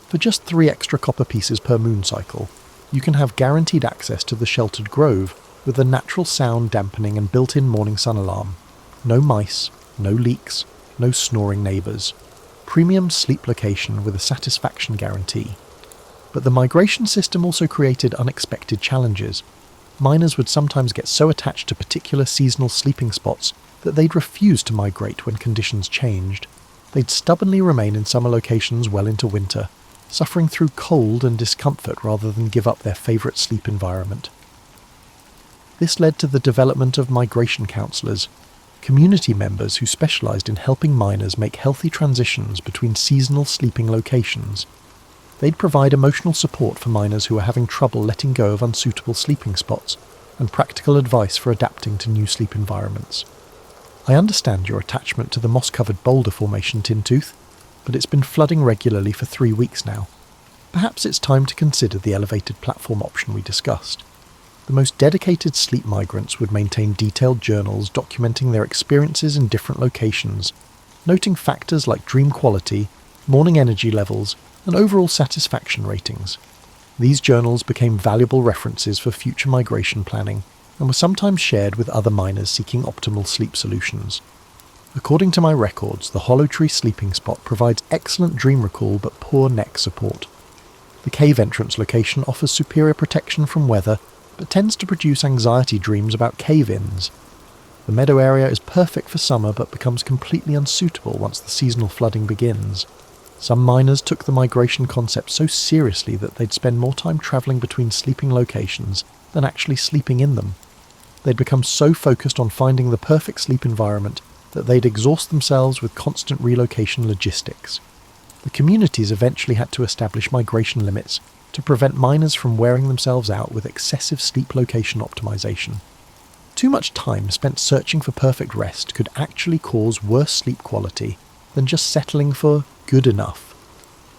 For just 3 extra copper pieces per moon cycle, you can have guaranteed access to the sheltered grove with a natural sound dampening and built-in morning sun alarm. No mice, no leaks, no snoring neighbours. Premium sleep location with a satisfaction guarantee. But the migration system also created unexpected challenges. Miners would sometimes get so attached to particular seasonal sleeping spots that they'd refuse to migrate when conditions changed. They'd stubbornly remain in summer locations well into winter, suffering through cold and discomfort rather than give up their favourite sleep environment. This led to the development of migration counsellors. community members who specialised in helping miners make healthy transitions between seasonal sleeping locations. They'd provide emotional support for miners who were having trouble letting go of unsuitable sleeping spots, and practical advice for adapting to new sleep environments. I understand your attachment to the moss-covered boulder formation, Tintooth, but it's been flooding regularly for 3 weeks now. Perhaps it's time to consider the elevated platform option we discussed. The most dedicated sleep migrants would maintain detailed journals documenting their experiences in different locations, noting factors like dream quality, morning energy levels, and overall satisfaction ratings. These journals became valuable references for future migration planning and were sometimes shared with other miners seeking optimal sleep solutions. According to my records, the Hollow Tree sleeping spot provides excellent dream recall but poor neck support. The cave entrance location offers superior protection from weather, but tends to produce anxiety dreams about cave-ins. The meadow area is perfect for summer but becomes completely unsuitable once the seasonal flooding begins. Some miners took the migration concept so seriously that they'd spend more time travelling between sleeping locations than actually sleeping in them. They'd become so focused on finding the perfect sleep environment that they'd exhaust themselves with constant relocation logistics. The communities eventually had to establish migration limits to prevent miners from wearing themselves out with excessive sleep location optimization. Too much time spent searching for perfect rest could actually cause worse sleep quality than just settling for good enough.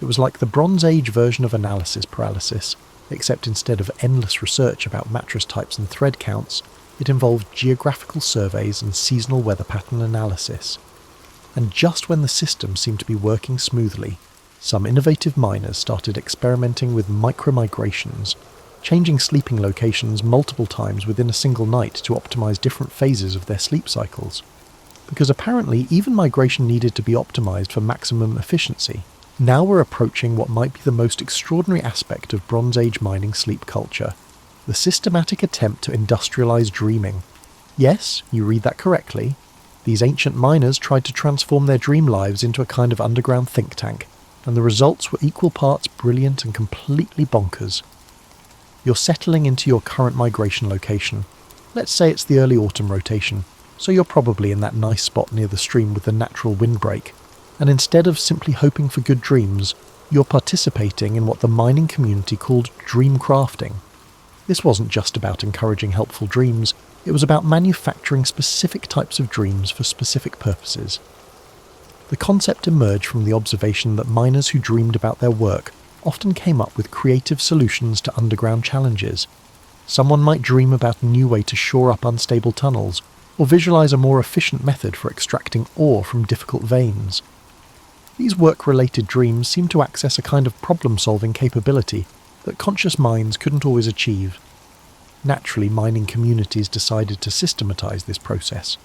It was like the Bronze Age version of analysis paralysis, except instead of endless research about mattress types and thread counts, it involved geographical surveys and seasonal weather pattern analysis. And just when the system seemed to be working smoothly, some innovative miners started experimenting with micro-migrations, changing sleeping locations multiple times within a single night to optimize different phases of their sleep cycles. Because apparently even migration needed to be optimized for maximum efficiency. Now we're approaching what might be the most extraordinary aspect of Bronze Age mining sleep culture, the systematic attempt to industrialize dreaming. Yes, you read that correctly. These ancient miners tried to transform their dream lives into a kind of underground think tank, and the results were equal parts brilliant and completely bonkers. You're settling into your current migration location. Let's say it's the early autumn rotation, so you're probably in that nice spot near the stream with the natural windbreak, and instead of simply hoping for good dreams, you're participating in what the mining community called dream crafting. This wasn't just about encouraging helpful dreams, it was about manufacturing specific types of dreams for specific purposes. The concept emerged from the observation that miners who dreamed about their work often came up with creative solutions to underground challenges. Someone might dream about a new way to shore up unstable tunnels, or visualize a more efficient method for extracting ore from difficult veins. These work-related dreams seem to access a kind of problem-solving capability that conscious minds couldn't always achieve. Naturally, mining communities decided to systematize this process.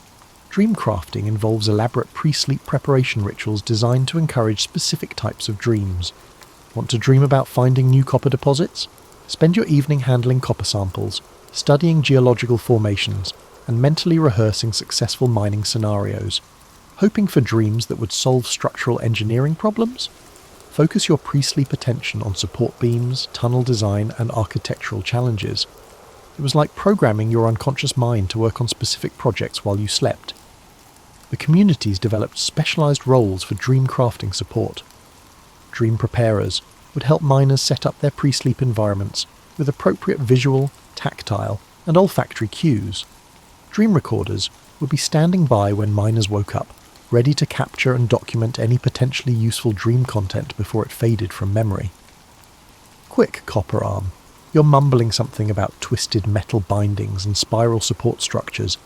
Dream crafting involves elaborate pre-sleep preparation rituals designed to encourage specific types of dreams. Want to dream about finding new copper deposits? Spend your evening handling copper samples, studying geological formations, and mentally rehearsing successful mining scenarios. Hoping for dreams that would solve structural engineering problems? Focus your pre-sleep attention on support beams, tunnel design, and architectural challenges. It was like programming your unconscious mind to work on specific projects while you slept. The communities developed specialized roles for dream crafting support. Dream preparers would help miners set up their pre-sleep environments with appropriate visual, tactile, and olfactory cues. Dream recorders would be standing by when miners woke up, ready to capture and document any potentially useful dream content before it faded from memory. Quick, copper arm. You're mumbling something about twisted metal bindings and spiral support structures.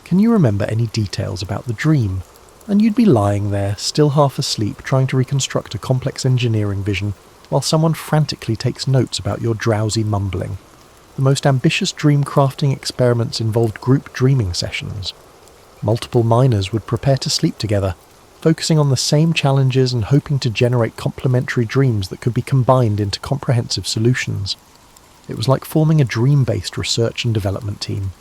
Can you remember any details about the dream? And you'd be lying there, still half asleep, trying to reconstruct a complex engineering vision, while someone frantically takes notes about your drowsy mumbling. The most ambitious dream crafting experiments involved group dreaming sessions. Multiple miners would prepare to sleep together, focusing on the same challenges and hoping to generate complementary dreams that could be combined into comprehensive solutions. It was like forming a dream-based research and development team.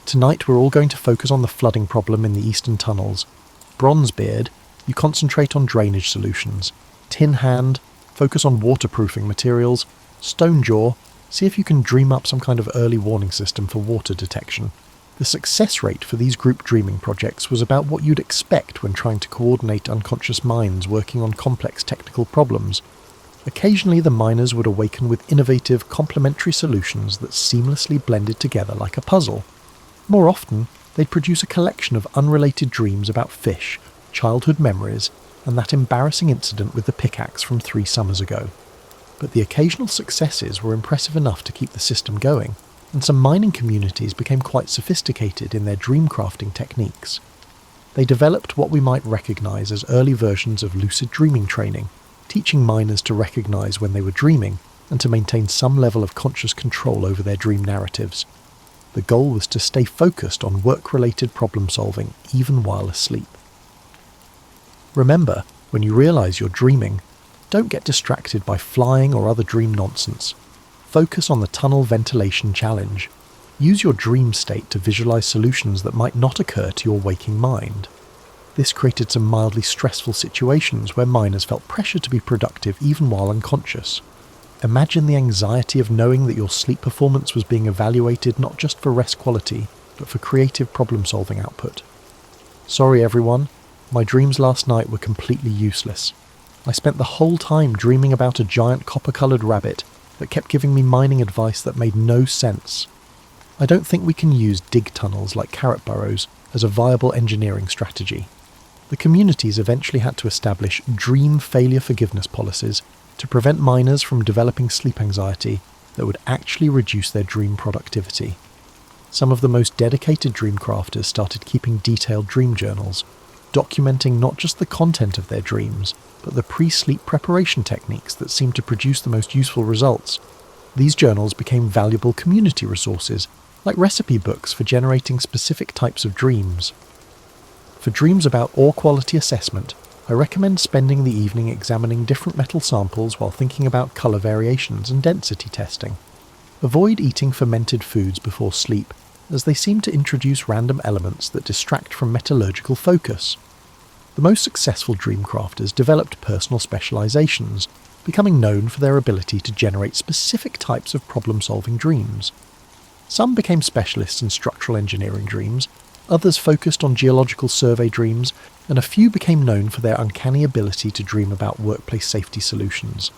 Tonight we're all going to focus on the flooding problem in the eastern tunnels. Bronzebeard, you concentrate on drainage solutions. Tin Hand, focus on waterproofing materials. Stonejaw, see if you can dream up some kind of early warning system for water detection. The success rate for these group dreaming projects was about what you'd expect when trying to coordinate unconscious minds working on complex technical problems. Occasionally the miners would awaken with innovative, complementary solutions that seamlessly blended together like a puzzle. More often, they'd produce a collection of unrelated dreams about fish, childhood memories, and that embarrassing incident with the pickaxe from 3 summers ago. But the occasional successes were impressive enough to keep the system going, and some mining communities became quite sophisticated in their dream crafting techniques. They developed what we might recognise as early versions of lucid dreaming training, teaching miners to recognise when they were dreaming and to maintain some level of conscious control over their dream narratives. The goal was to stay focused on work-related problem solving even while asleep. Remember, when you realise you're dreaming, don't get distracted by flying or other dream nonsense. Focus on the tunnel ventilation challenge. Use your dream state to visualise solutions that might not occur to your waking mind. This created some mildly stressful situations where miners felt pressure to be productive even while unconscious. Imagine the anxiety of knowing that your sleep performance was being evaluated not just for rest quality, but for creative problem-solving output. Sorry everyone, my dreams last night were completely useless. I spent the whole time dreaming about a giant copper-coloured rabbit that kept giving me mining advice that made no sense. I don't think we can use dig tunnels like carrot burrows as a viable engineering strategy. The communities eventually had to establish dream failure forgiveness policies to prevent miners from developing sleep anxiety that would actually reduce their dream productivity. Some of the most dedicated dream crafters started keeping detailed dream journals, documenting not just the content of their dreams, but the pre-sleep preparation techniques that seemed to produce the most useful results. These journals became valuable community resources, like recipe books for generating specific types of dreams. For dreams about ore quality assessment, I recommend spending the evening examining different metal samples while thinking about colour variations and density testing. Avoid eating fermented foods before sleep, as they seem to introduce random elements that distract from metallurgical focus. The most successful dream crafters developed personal specializations, becoming known for their ability to generate specific types of problem-solving dreams. Some became specialists in structural engineering dreams, others focused on geological survey dreams, and a few became known for their uncanny ability to dream about workplace safety solutions.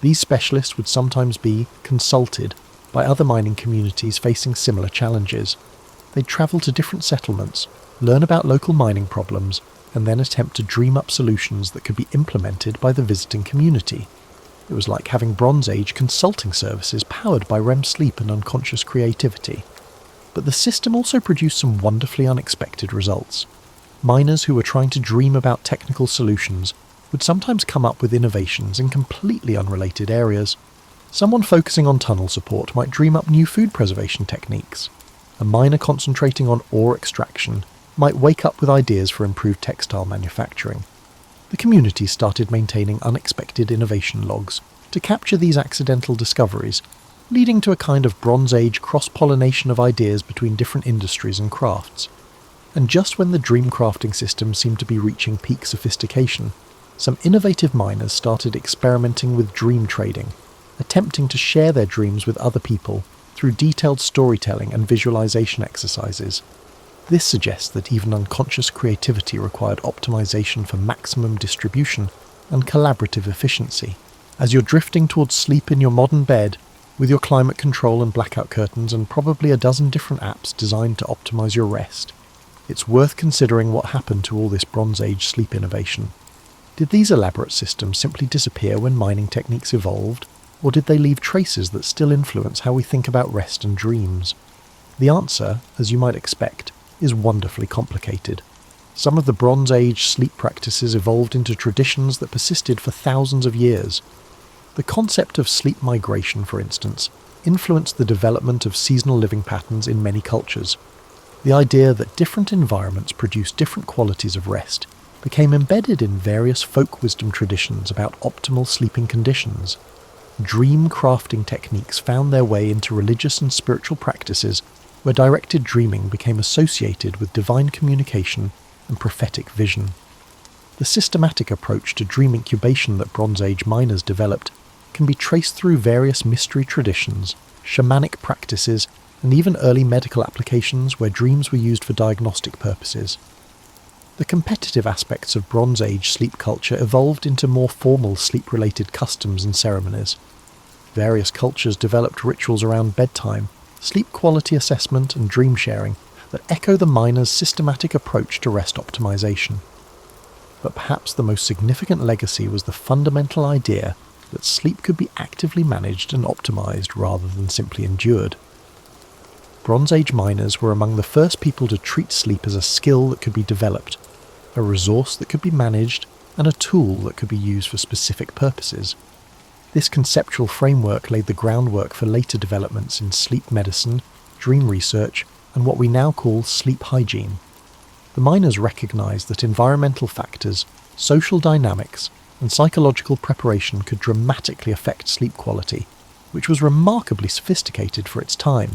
These specialists would sometimes be consulted by other mining communities facing similar challenges. They'd travel to different settlements, learn about local mining problems, and then attempt to dream up solutions that could be implemented by the visiting community. It was like having Bronze Age consulting services powered by REM sleep and unconscious creativity. But the system also produced some wonderfully unexpected results. Miners who were trying to dream about technical solutions would sometimes come up with innovations in completely unrelated areas. Someone focusing on tunnel support might dream up new food preservation techniques. A miner concentrating on ore extraction might wake up with ideas for improved textile manufacturing. The community started maintaining unexpected innovation logs to capture these accidental discoveries, leading to a kind of Bronze Age cross-pollination of ideas between different industries and crafts. And just when the dream crafting system seemed to be reaching peak sophistication, some innovative miners started experimenting with dream trading, attempting to share their dreams with other people through detailed storytelling and visualization exercises. This suggests that even unconscious creativity required optimization for maximum distribution and collaborative efficiency. As you're drifting towards sleep in your modern bed, with your climate control and blackout curtains and probably a dozen different apps designed to optimize your rest, it's worth considering what happened to all this Bronze Age sleep innovation. Did these elaborate systems simply disappear when mining techniques evolved, or did they leave traces that still influence how we think about rest and dreams? The answer, as you might expect, is wonderfully complicated. Some of the Bronze Age sleep practices evolved into traditions that persisted for thousands of years. The concept of sleep migration, for instance, influenced the development of seasonal living patterns in many cultures. The idea that different environments produce different qualities of rest became embedded in various folk wisdom traditions about optimal sleeping conditions. Dream crafting techniques found their way into religious and spiritual practices where directed dreaming became associated with divine communication and prophetic vision. The systematic approach to dream incubation that Bronze Age miners developed can be traced through various mystery traditions, shamanic practices, and even early medical applications where dreams were used for diagnostic purposes. The competitive aspects of Bronze Age sleep culture evolved into more formal sleep-related customs and ceremonies. Various cultures developed rituals around bedtime, sleep quality assessment and dream sharing that echo the miners' systematic approach to rest optimization. But perhaps the most significant legacy was the fundamental idea that sleep could be actively managed and optimized rather than simply endured. Bronze Age miners were among the first people to treat sleep as a skill that could be developed, a resource that could be managed, and a tool that could be used for specific purposes. This conceptual framework laid the groundwork for later developments in sleep medicine, dream research, and what we now call sleep hygiene. The miners recognized that environmental factors, social dynamics, and psychological preparation could dramatically affect sleep quality, which was remarkably sophisticated for its time.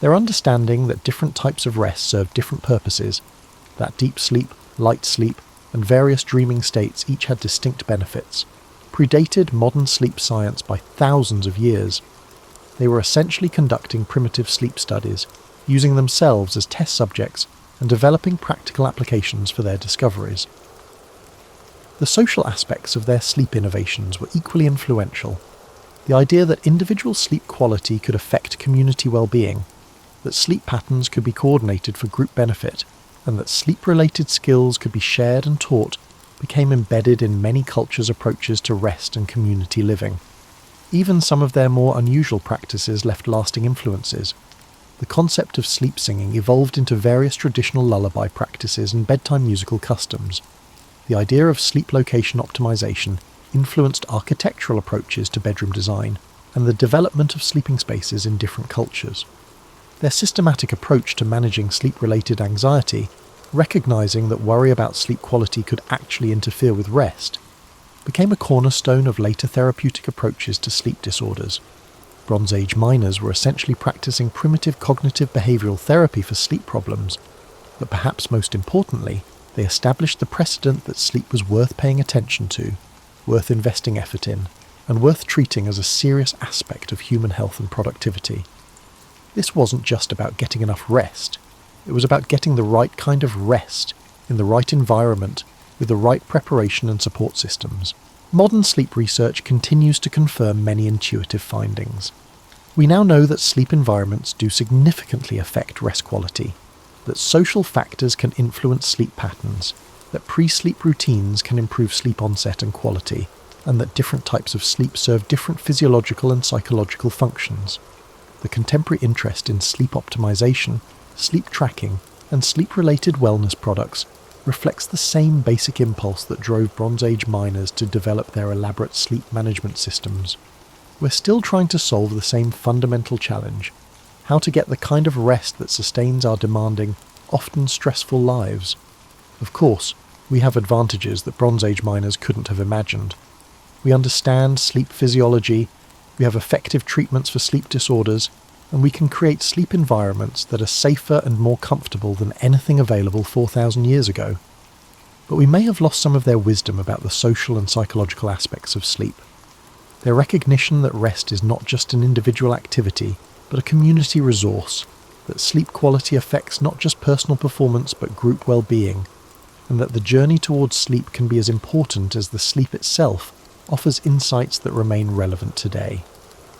Their understanding that different types of rest served different purposes, that deep sleep, light sleep, and various dreaming states each had distinct benefits, predated modern sleep science by thousands of years. They were essentially conducting primitive sleep studies, using themselves as test subjects and developing practical applications for their discoveries. The social aspects of their sleep innovations were equally influential. The idea that individual sleep quality could affect community well-being, that sleep patterns could be coordinated for group benefit, and that sleep-related skills could be shared and taught became embedded in many cultures' approaches to rest and community living. Even some of their more unusual practices left lasting influences. The concept of sleep singing evolved into various traditional lullaby practices and bedtime musical customs. The idea of sleep location optimization influenced architectural approaches to bedroom design and the development of sleeping spaces in different cultures. Their systematic approach to managing sleep-related anxiety, recognizing that worry about sleep quality could actually interfere with rest, became a cornerstone of later therapeutic approaches to sleep disorders. Bronze Age miners were essentially practicing primitive cognitive behavioral therapy for sleep problems, but perhaps most importantly, they established the precedent that sleep was worth paying attention to, worth investing effort in, and worth treating as a serious aspect of human health and productivity. This wasn't just about getting enough rest, it was about getting the right kind of rest, in the right environment, with the right preparation and support systems. Modern sleep research continues to confirm many intuitive findings. We now know that sleep environments do significantly affect rest quality, that social factors can influence sleep patterns, that pre-sleep routines can improve sleep onset and quality, and that different types of sleep serve different physiological and psychological functions. The contemporary interest in sleep optimization, sleep tracking, and sleep-related wellness products reflects the same basic impulse that drove Bronze Age miners to develop their elaborate sleep management systems. We're still trying to solve the same fundamental challenge: how to get the kind of rest that sustains our demanding, often stressful lives. Of course, we have advantages that Bronze Age miners couldn't have imagined. We understand sleep physiology, we have effective treatments for sleep disorders, and we can create sleep environments that are safer and more comfortable than anything available 4,000 years ago. But we may have lost some of their wisdom about the social and psychological aspects of sleep. Their recognition that rest is not just an individual activity, but a community resource, that sleep quality affects not just personal performance but group well-being, and that the journey towards sleep can be as important as the sleep itself, offers insights that remain relevant today.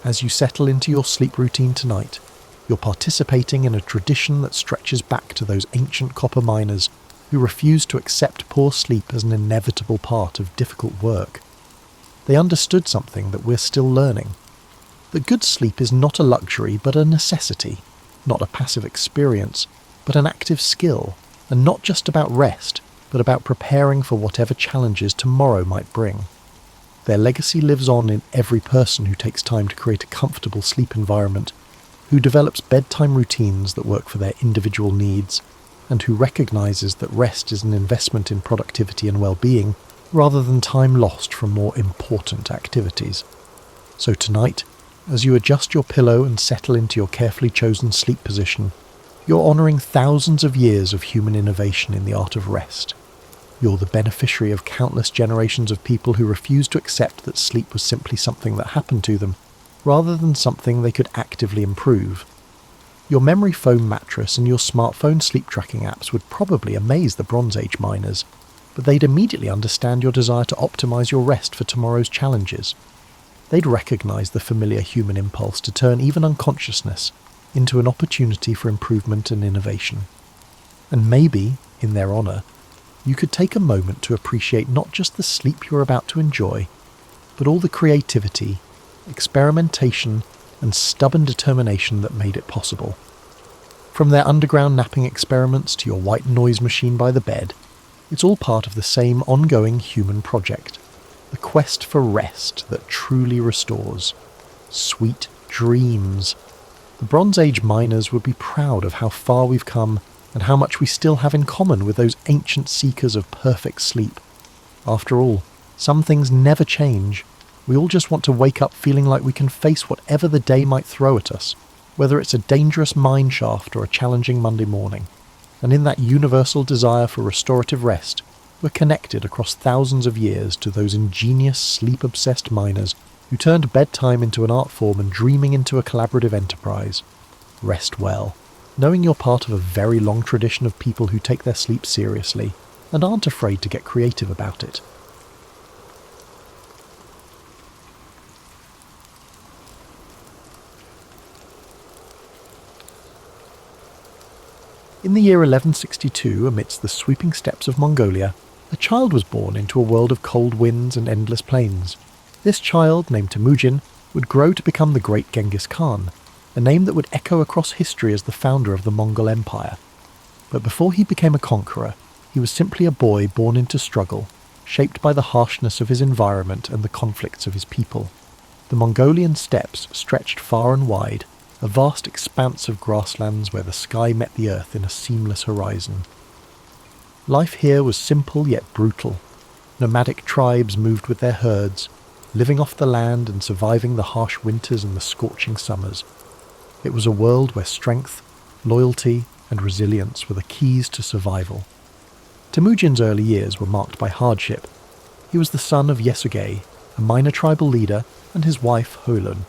As you settle into your sleep routine tonight, you're participating in a tradition that stretches back to those ancient copper miners who refused to accept poor sleep as an inevitable part of difficult work. They understood something that we're still learning: that good sleep is not a luxury but a necessity, not a passive experience, but an active skill, and not just about rest, but about preparing for whatever challenges tomorrow might bring. Their legacy lives on in every person who takes time to create a comfortable sleep environment, who develops bedtime routines that work for their individual needs, and who recognizes that rest is an investment in productivity and well-being, rather than time lost from more important activities. So tonight, as you adjust your pillow and settle into your carefully chosen sleep position, you're honouring thousands of years of human innovation in the art of rest. You're the beneficiary of countless generations of people who refused to accept that sleep was simply something that happened to them, rather than something they could actively improve. Your memory foam mattress and your smartphone sleep tracking apps would probably amaze the Bronze Age miners, but they'd immediately understand your desire to optimize your rest for tomorrow's challenges. They'd recognize the familiar human impulse to turn even unconsciousness into an opportunity for improvement and innovation. And maybe, in their honor, you could take a moment to appreciate not just the sleep you're about to enjoy, but all the creativity, experimentation, and stubborn determination that made it possible. From their underground napping experiments to your white noise machine by the bed, it's all part of the same ongoing human project, the quest for rest that truly restores. Sweet dreams. The Bronze Age miners would be proud of how far we've come and how much we still have in common with those ancient seekers of perfect sleep. After all, some things never change. We all just want to wake up feeling like we can face whatever the day might throw at us, whether it's a dangerous mine shaft or a challenging Monday morning. And in that universal desire for restorative rest, we're connected across thousands of years to those ingenious, sleep-obsessed miners who turned bedtime into an art form and dreaming into a collaborative enterprise. Rest well, knowing you're part of a very long tradition of people who take their sleep seriously and aren't afraid to get creative about it. In the year 1162, amidst the sweeping steppes of Mongolia, a child was born into a world of cold winds and endless plains. This child, named Temujin, would grow to become the great Genghis Khan, a name that would echo across history as the founder of the Mongol Empire. But before he became a conqueror, he was simply a boy born into struggle, shaped by the harshness of his environment and the conflicts of his people. The Mongolian steppes stretched far and wide, a vast expanse of grasslands where the sky met the earth in a seamless horizon. Life here was simple yet brutal. Nomadic tribes moved with their herds, living off the land and surviving the harsh winters and the scorching summers. It was a world where strength, loyalty, and resilience were the keys to survival. Temujin's early years were marked by hardship. He was the son of Yesugei, a minor tribal leader, and his wife Holun.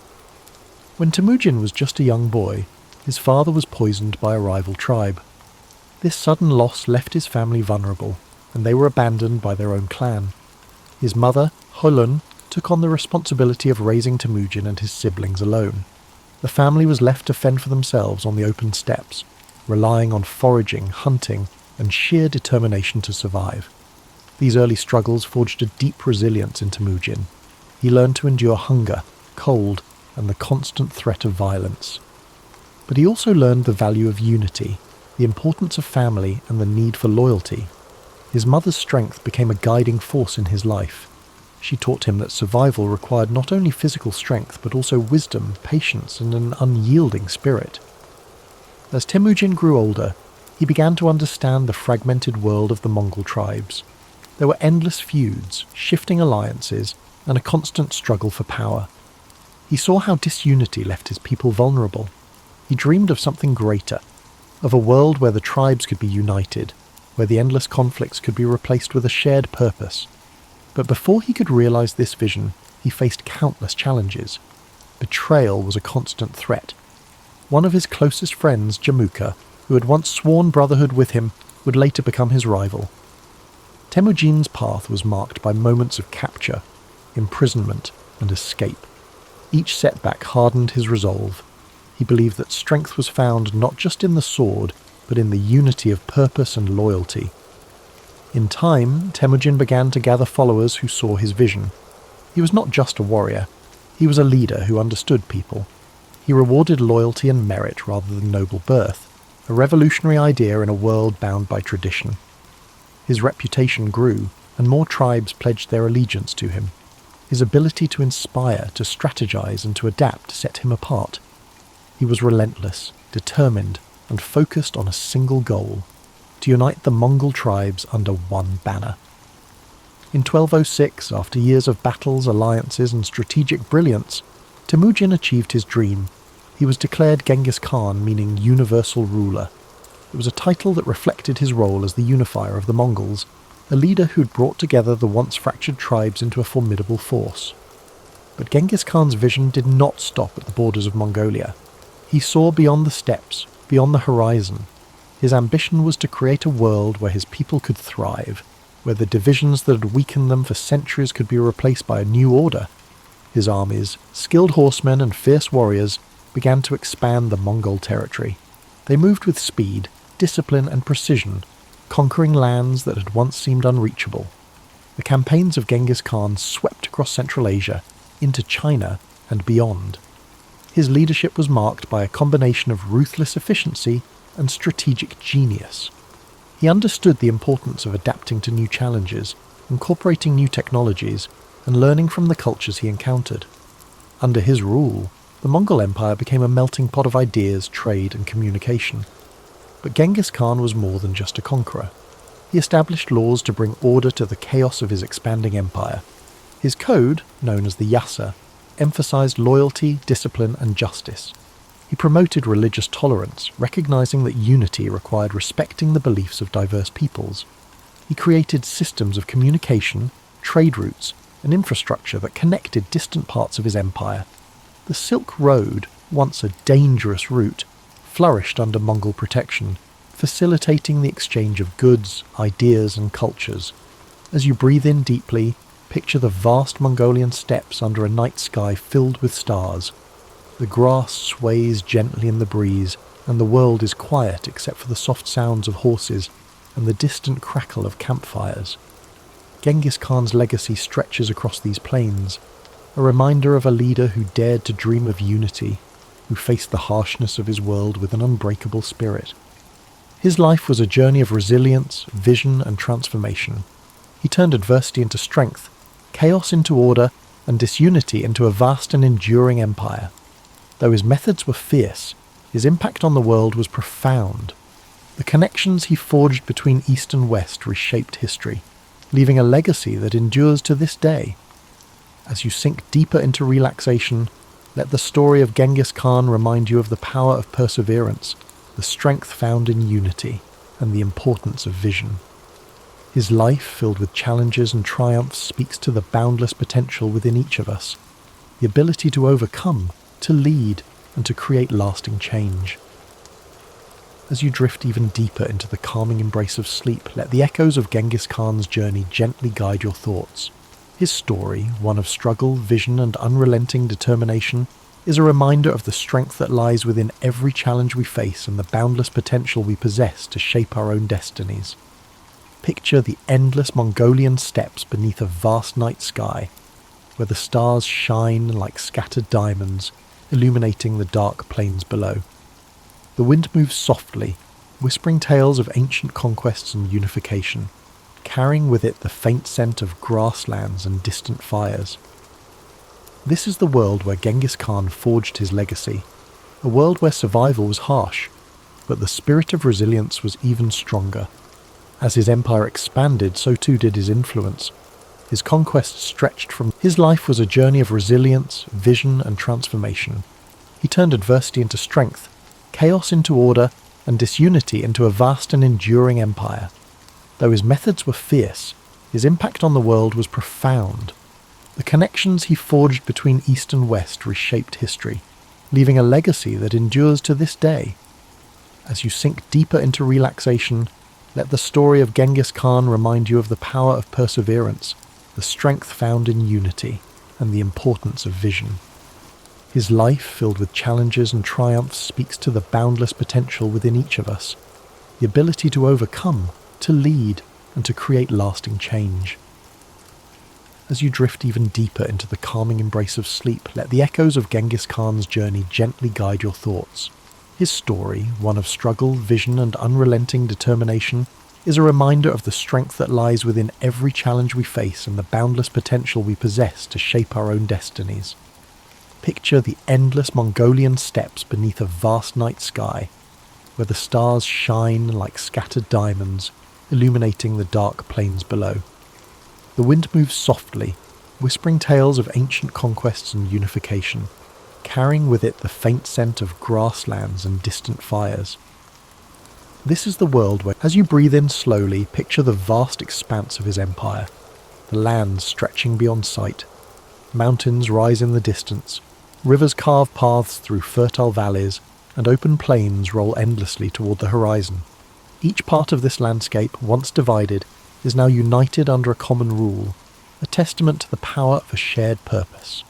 When Temujin was just a young boy, his father was poisoned by a rival tribe. This sudden loss left his family vulnerable, and they were abandoned by their own clan. His mother, Holun, took on the responsibility of raising Temujin and his siblings alone. The family was left to fend for themselves on the open steppes, relying on foraging, hunting, and sheer determination to survive. These early struggles forged a deep resilience in Temujin. He learned to endure hunger, cold, and the constant threat of violence. But he also learned the value of unity, the importance of family, and the need for loyalty. His mother's strength became a guiding force in his life. She taught him that survival required not only physical strength, but also wisdom, patience, and an unyielding spirit. As Temujin grew older, he began to understand the fragmented world of the Mongol tribes. There were endless feuds, shifting alliances, and a constant struggle for power. He saw how disunity left his people vulnerable. He dreamed of something greater, of a world where the tribes could be united, where the endless conflicts could be replaced with a shared purpose. But before he could realize this vision, he faced countless challenges. Betrayal was a constant threat. One of his closest friends, Jamuka, who had once sworn brotherhood with him, would later become his rival. Temujin's path was marked by moments of capture, imprisonment, and escape. Each setback hardened his resolve. He believed that strength was found not just in the sword, but in the unity of purpose and loyalty. In time, Temujin began to gather followers who saw his vision. He was not just a warrior. He was a leader who understood people. He rewarded loyalty and merit rather than noble birth, a revolutionary idea in a world bound by tradition. His reputation grew, and more tribes pledged their allegiance to him. His ability to inspire, to strategize, and to adapt set him apart. He was relentless, determined, and focused on a single goal: to unite the Mongol tribes under one banner. In 1206, after years of battles, alliances, and strategic brilliance, Temujin achieved his dream. He was declared Genghis Khan, meaning universal ruler. It was a title that reflected his role as the unifier of the Mongols, a leader who'd brought together the once fractured tribes into a formidable force. But Genghis Khan's vision did not stop at the borders of Mongolia. He saw beyond the steppes, beyond the horizon. His ambition was to create a world where his people could thrive, where the divisions that had weakened them for centuries could be replaced by a new order. His armies, skilled horsemen and fierce warriors, began to expand the Mongol territory. They moved with speed, discipline and precision, conquering lands that had once seemed unreachable. The campaigns of Genghis Khan swept across Central Asia, into China and beyond. His leadership was marked by a combination of ruthless efficiency and strategic genius. He understood the importance of adapting to new challenges, incorporating new technologies, and learning from the cultures he encountered. Under his rule, the Mongol Empire became a melting pot of ideas, trade, and communication. But Genghis Khan was more than just a conqueror. He established laws to bring order to the chaos of his expanding empire. His code, known as the Yasa, emphasized loyalty, discipline, and justice. He promoted religious tolerance, recognizing that unity required respecting the beliefs of diverse peoples. He created systems of communication, trade routes, and infrastructure that connected distant parts of his empire. The Silk Road, once a dangerous route, flourished under Mongol protection, facilitating the exchange of goods, ideas, and cultures. As you breathe in deeply, picture the vast Mongolian steppes under a night sky filled with stars. The grass sways gently in the breeze, and the world is quiet except for the soft sounds of horses and the distant crackle of campfires. Genghis Khan's legacy stretches across these plains, a reminder of a leader who dared to dream of unity, who faced the harshness of his world with an unbreakable spirit. His life was a journey of resilience, vision, and transformation. He turned adversity into strength, chaos into order, and disunity into a vast and enduring empire. Though his methods were fierce, his impact on the world was profound. The connections he forged between East and West reshaped history, leaving a legacy that endures to this day. As you sink deeper into relaxation, let the story of Genghis Khan remind you of the power of perseverance, the strength found in unity, and the importance of vision. His life, filled with challenges and triumphs, speaks to the boundless potential within each of us, the ability to overcome, to lead, and to create lasting change. As you drift even deeper into the calming embrace of sleep, let the echoes of Genghis Khan's journey gently guide your thoughts. His story, one of struggle, vision, and unrelenting determination, is a reminder of the strength that lies within every challenge we face and the boundless potential we possess to shape our own destinies. Picture the endless Mongolian steppes beneath a vast night sky, where the stars shine like scattered diamonds, illuminating the dark plains below. The wind moves softly, whispering tales of ancient conquests and unification, carrying with it the faint scent of grasslands and distant fires. This is the world where Genghis Khan forged his legacy, a world where survival was harsh, but the spirit of resilience was even stronger. As his empire expanded, so too did his influence. His conquests stretched from... His life was a journey of resilience, vision, and transformation. He turned adversity into strength, chaos into order, and disunity into a vast and enduring empire. Though his methods were fierce, his impact on the world was profound. The connections he forged between East and West reshaped history, leaving a legacy that endures to this day. As you sink deeper into relaxation, let the story of Genghis Khan remind you of the power of perseverance, the strength found in unity, and the importance of vision. His life, filled with challenges and triumphs, speaks to the boundless potential within each of us, the ability to overcome, to lead, and to create lasting change. As you drift even deeper into the calming embrace of sleep, let the echoes of Genghis Khan's journey gently guide your thoughts. His story, one of struggle, vision, and unrelenting determination, is a reminder of the strength that lies within every challenge we face and the boundless potential we possess to shape our own destinies. Picture the endless Mongolian steppes beneath a vast night sky, where the stars shine like scattered diamonds, illuminating the dark plains below. The wind moves softly, whispering tales of ancient conquests and unification, carrying with it the faint scent of grasslands and distant fires. This is the world where, as you breathe in slowly, picture the vast expanse of his empire, the lands stretching beyond sight. Mountains rise in the distance, rivers carve paths through fertile valleys, and open plains roll endlessly toward the horizon. Each part of this landscape, once divided, is now united under a common rule, a testament to the power of a shared purpose.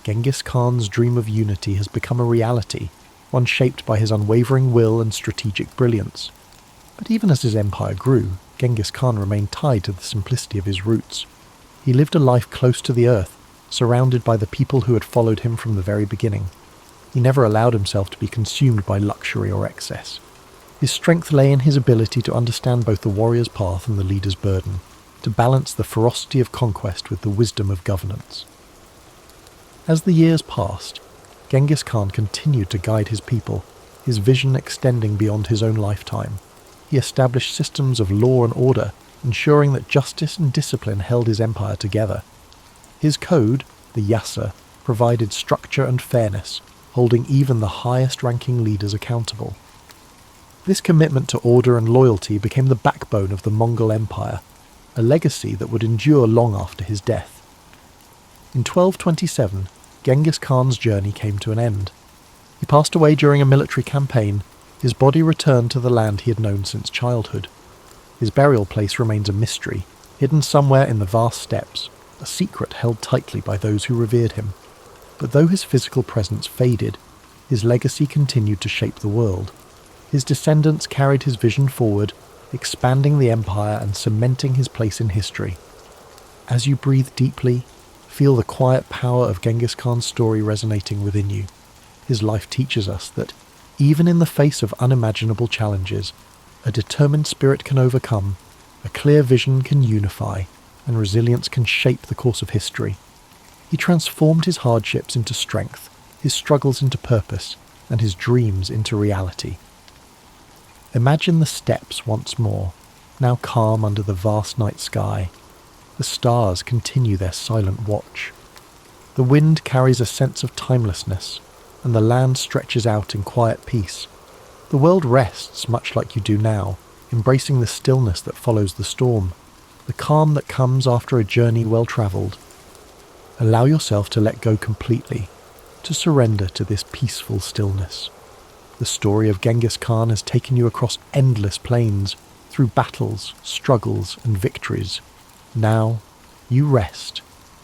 Genghis Khan's dream of unity has become a reality, one shaped by his unwavering will and strategic brilliance. But even as his empire grew, Genghis Khan remained tied to the simplicity of his roots. He lived a life close to the earth, surrounded by the people who had followed him from the very beginning. He never allowed himself to be consumed by luxury or excess. His strength lay in his ability to understand both the warrior's path and the leader's burden, to balance the ferocity of conquest with the wisdom of governance. As the years passed, Genghis Khan continued to guide his people, his vision extending beyond his own lifetime. He established systems of law and order, ensuring that justice and discipline held his empire together. His code, the Yasa, provided structure and fairness, holding even the highest-ranking leaders accountable. This commitment to order and loyalty became the backbone of the Mongol Empire, a legacy that would endure long after his death. In 1227, Genghis Khan's journey came to an end. He passed away during a military campaign. His body returned to the land he had known since childhood. His burial place remains a mystery, hidden somewhere in the vast steppes, a secret held tightly by those who revered him. But though his physical presence faded, his legacy continued to shape the world. His descendants carried his vision forward, expanding the empire and cementing his place in history. As you breathe deeply, feel the quiet power of Genghis Khan's story resonating within you. His life teaches us that, even in the face of unimaginable challenges, a determined spirit can overcome, a clear vision can unify, and resilience can shape the course of history. He transformed his hardships into strength, his struggles into purpose, and his dreams into reality. Imagine the steppes once more, now calm under the vast night sky. The stars continue their silent watch. The wind carries a sense of timelessness, and the land stretches out in quiet peace. The world rests much like you do now, embracing the stillness that follows the storm, the calm that comes after a journey well travelled. Allow yourself to let go completely, to surrender to this peaceful stillness. The story of Genghis Khan has taken you across endless plains, through battles, struggles, and victories. Now, you rest,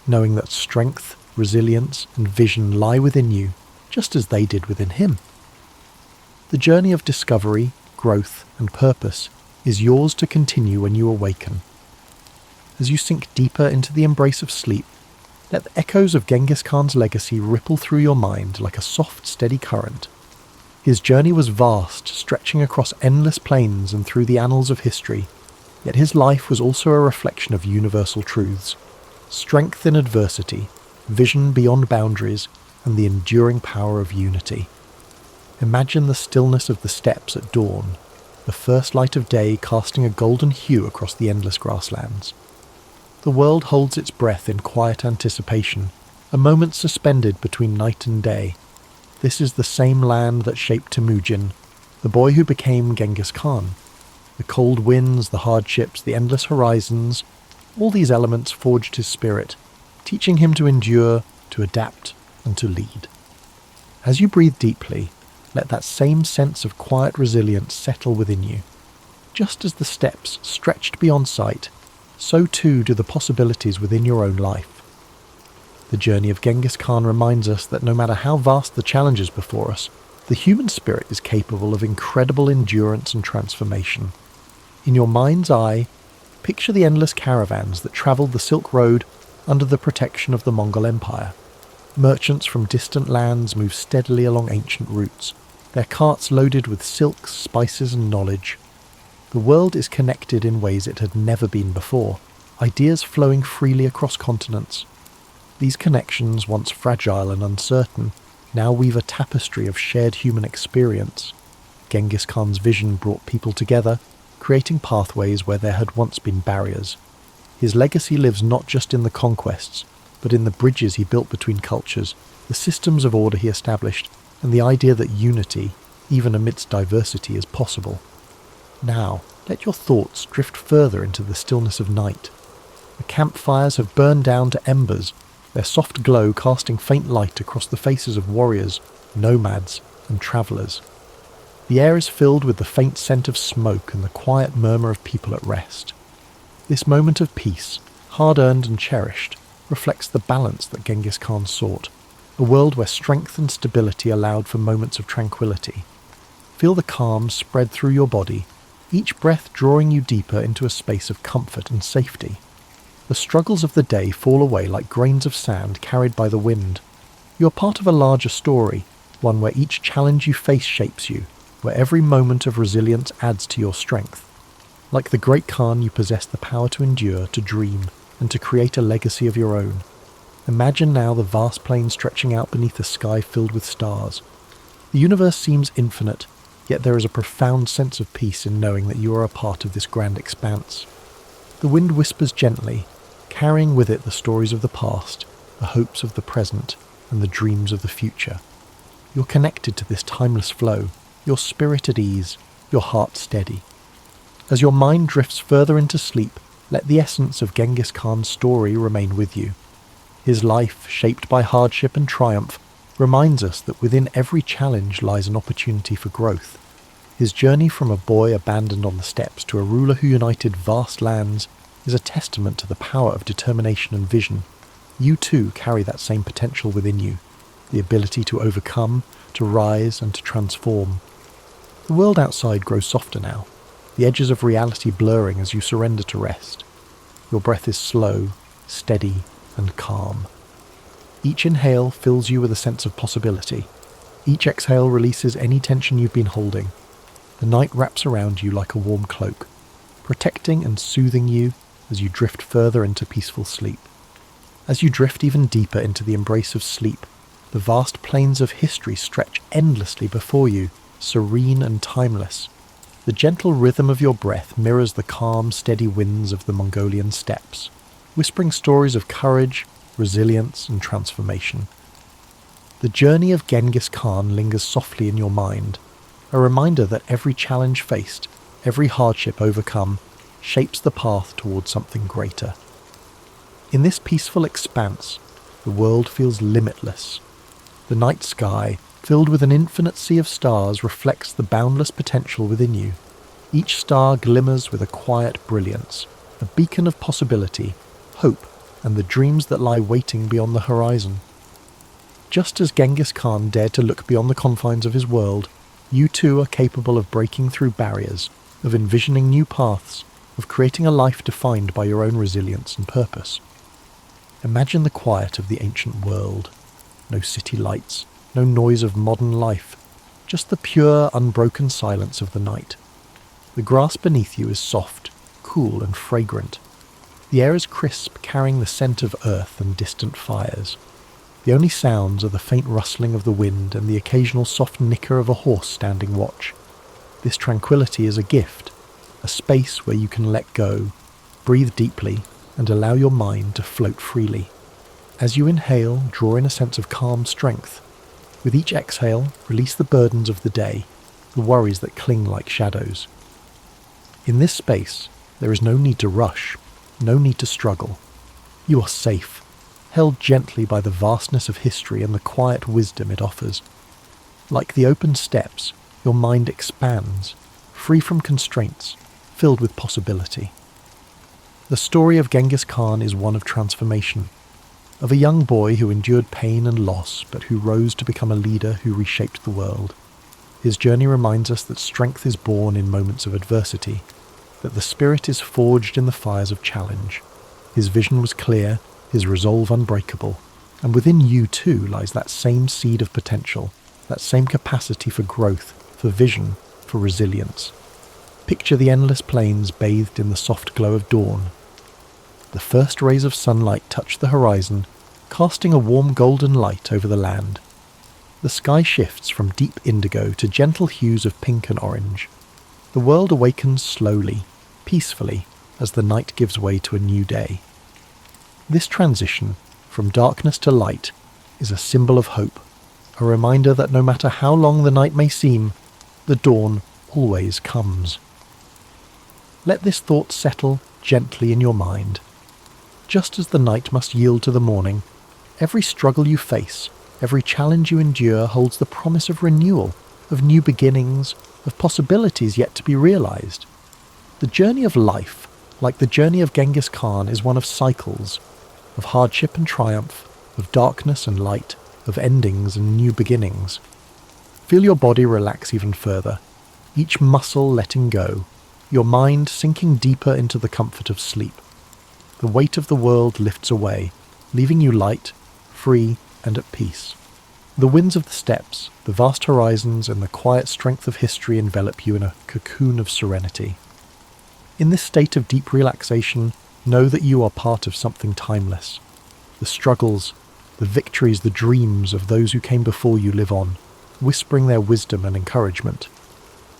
knowing that strength, resilience, and vision lie within you, just as they did within him. The journey of discovery, growth, and purpose is yours to continue when you awaken. As you sink deeper into the embrace of sleep, let the echoes of Genghis Khan's legacy ripple through your mind like a soft, steady current. His journey was vast, stretching across endless plains and through the annals of history, yet his life was also a reflection of universal truths: strength in adversity, vision beyond boundaries, and the enduring power of unity. Imagine the stillness of the steppes at dawn, the first light of day casting a golden hue across the endless grasslands. The world holds its breath in quiet anticipation, a moment suspended between night and day. This is the same land that shaped Temujin, the boy who became Genghis Khan. The cold winds, the hardships, the endless horizons, all these elements forged his spirit, teaching him to endure, to adapt, and to lead. As you breathe deeply, let that same sense of quiet resilience settle within you. Just as the steppes stretched beyond sight, so too do the possibilities within your own life. The journey of Genghis Khan reminds us that no matter how vast the challenges before us, the human spirit is capable of incredible endurance and transformation. In your mind's eye, picture the endless caravans that travelled the Silk Road under the protection of the Mongol Empire. Merchants from distant lands move steadily along ancient routes, their carts loaded with silks, spices, and knowledge. The world is connected in ways it had never been before, ideas flowing freely across continents. These connections, once fragile and uncertain, now weave a tapestry of shared human experience. Genghis Khan's vision brought people together, creating pathways where there had once been barriers. His legacy lives not just in the conquests, but in the bridges he built between cultures, the systems of order he established, and the idea that unity, even amidst diversity, is possible. Now, let your thoughts drift further into the stillness of night. The campfires have burned down to embers, their soft glow casting faint light across the faces of warriors, nomads, and travellers. The air is filled with the faint scent of smoke and the quiet murmur of people at rest. This moment of peace, hard-earned and cherished, reflects the balance that Genghis Khan sought, a world where strength and stability allowed for moments of tranquility. Feel the calm spread through your body, each breath drawing you deeper into a space of comfort and safety. The struggles of the day fall away like grains of sand carried by the wind. You are part of a larger story, one where each challenge you face shapes you, where every moment of resilience adds to your strength. Like the great Khan, you possess the power to endure, to dream, and to create a legacy of your own. Imagine now the vast plain stretching out beneath a sky filled with stars. The universe seems infinite, yet there is a profound sense of peace in knowing that you are a part of this grand expanse. The wind whispers gently, carrying with it the stories of the past, the hopes of the present, and the dreams of the future. You're connected to this timeless flow, your spirit at ease, your heart steady. As your mind drifts further into sleep, let the essence of Genghis Khan's story remain with you. His life, shaped by hardship and triumph, reminds us that within every challenge lies an opportunity for growth. His journey from a boy abandoned on the steppes to a ruler who united vast lands is a testament to the power of determination and vision. You too carry that same potential within you, the ability to overcome, to rise and to transform. The world outside grows softer now, the edges of reality blurring as you surrender to rest. Your breath is slow, steady, and calm. Each inhale fills you with a sense of possibility. Each exhale releases any tension you've been holding. The night wraps around you like a warm cloak, protecting and soothing you as you drift further into peaceful sleep. As you drift even deeper into the embrace of sleep, the vast plains of history stretch endlessly before you, serene and timeless. The gentle rhythm of your breath mirrors the calm, steady winds of the Mongolian steppes, whispering stories of courage, resilience, and transformation. The journey of Genghis Khan lingers softly in your mind, a reminder that every challenge faced, every hardship overcome, shapes the path towards something greater. In this peaceful expanse, the world feels limitless. The night sky, filled with an infinite sea of stars, reflects the boundless potential within you. Each star glimmers with a quiet brilliance, a beacon of possibility, hope, and the dreams that lie waiting beyond the horizon. Just as Genghis Khan dared to look beyond the confines of his world, you too are capable of breaking through barriers, of envisioning new paths, of creating a life defined by your own resilience and purpose. Imagine the quiet of the ancient world. No city lights, no noise of modern life, just the pure, unbroken silence of the night. The grass beneath you is soft, cool, and fragrant. The air is crisp, carrying the scent of earth and distant fires. The only sounds are the faint rustling of the wind and the occasional soft nicker of a horse standing watch. This tranquility is a gift, a space where you can let go, breathe deeply, and allow your mind to float freely. As you inhale, draw in a sense of calm strength. With each exhale, release the burdens of the day, the worries that cling like shadows. In this space, there is no need to rush, no need to struggle. You are safe, held gently by the vastness of history and the quiet wisdom it offers. Like the open steppes, your mind expands, free from constraints, filled with possibility. The story of Genghis Khan is one of transformation, of a young boy who endured pain and loss, but who rose to become a leader who reshaped the world. His journey reminds us that strength is born in moments of adversity, that the spirit is forged in the fires of challenge. His vision was clear, his resolve unbreakable, and within you too lies that same seed of potential, that same capacity for growth, for vision, for resilience. Picture the endless plains bathed in the soft glow of dawn. The first rays of sunlight touch the horizon, casting a warm golden light over the land. The sky shifts from deep indigo to gentle hues of pink and orange. The world awakens slowly, peacefully, as the night gives way to a new day. This transition, from darkness to light, is a symbol of hope, a reminder that no matter how long the night may seem, the dawn always comes. Let this thought settle gently in your mind. Just as the night must yield to the morning, every struggle you face, every challenge you endure holds the promise of renewal, of new beginnings, of possibilities yet to be realized. The journey of life, like the journey of Genghis Khan, is one of cycles, of hardship and triumph, of darkness and light, of endings and new beginnings. Feel your body relax even further, each muscle letting go, your mind sinking deeper into the comfort of sleep. The weight of the world lifts away, leaving you light, free, and at peace. The winds of the steppes, the vast horizons, and the quiet strength of history envelop you in a cocoon of serenity. In this state of deep relaxation, know that you are part of something timeless. The struggles, the victories, the dreams of those who came before you live on, whispering their wisdom and encouragement.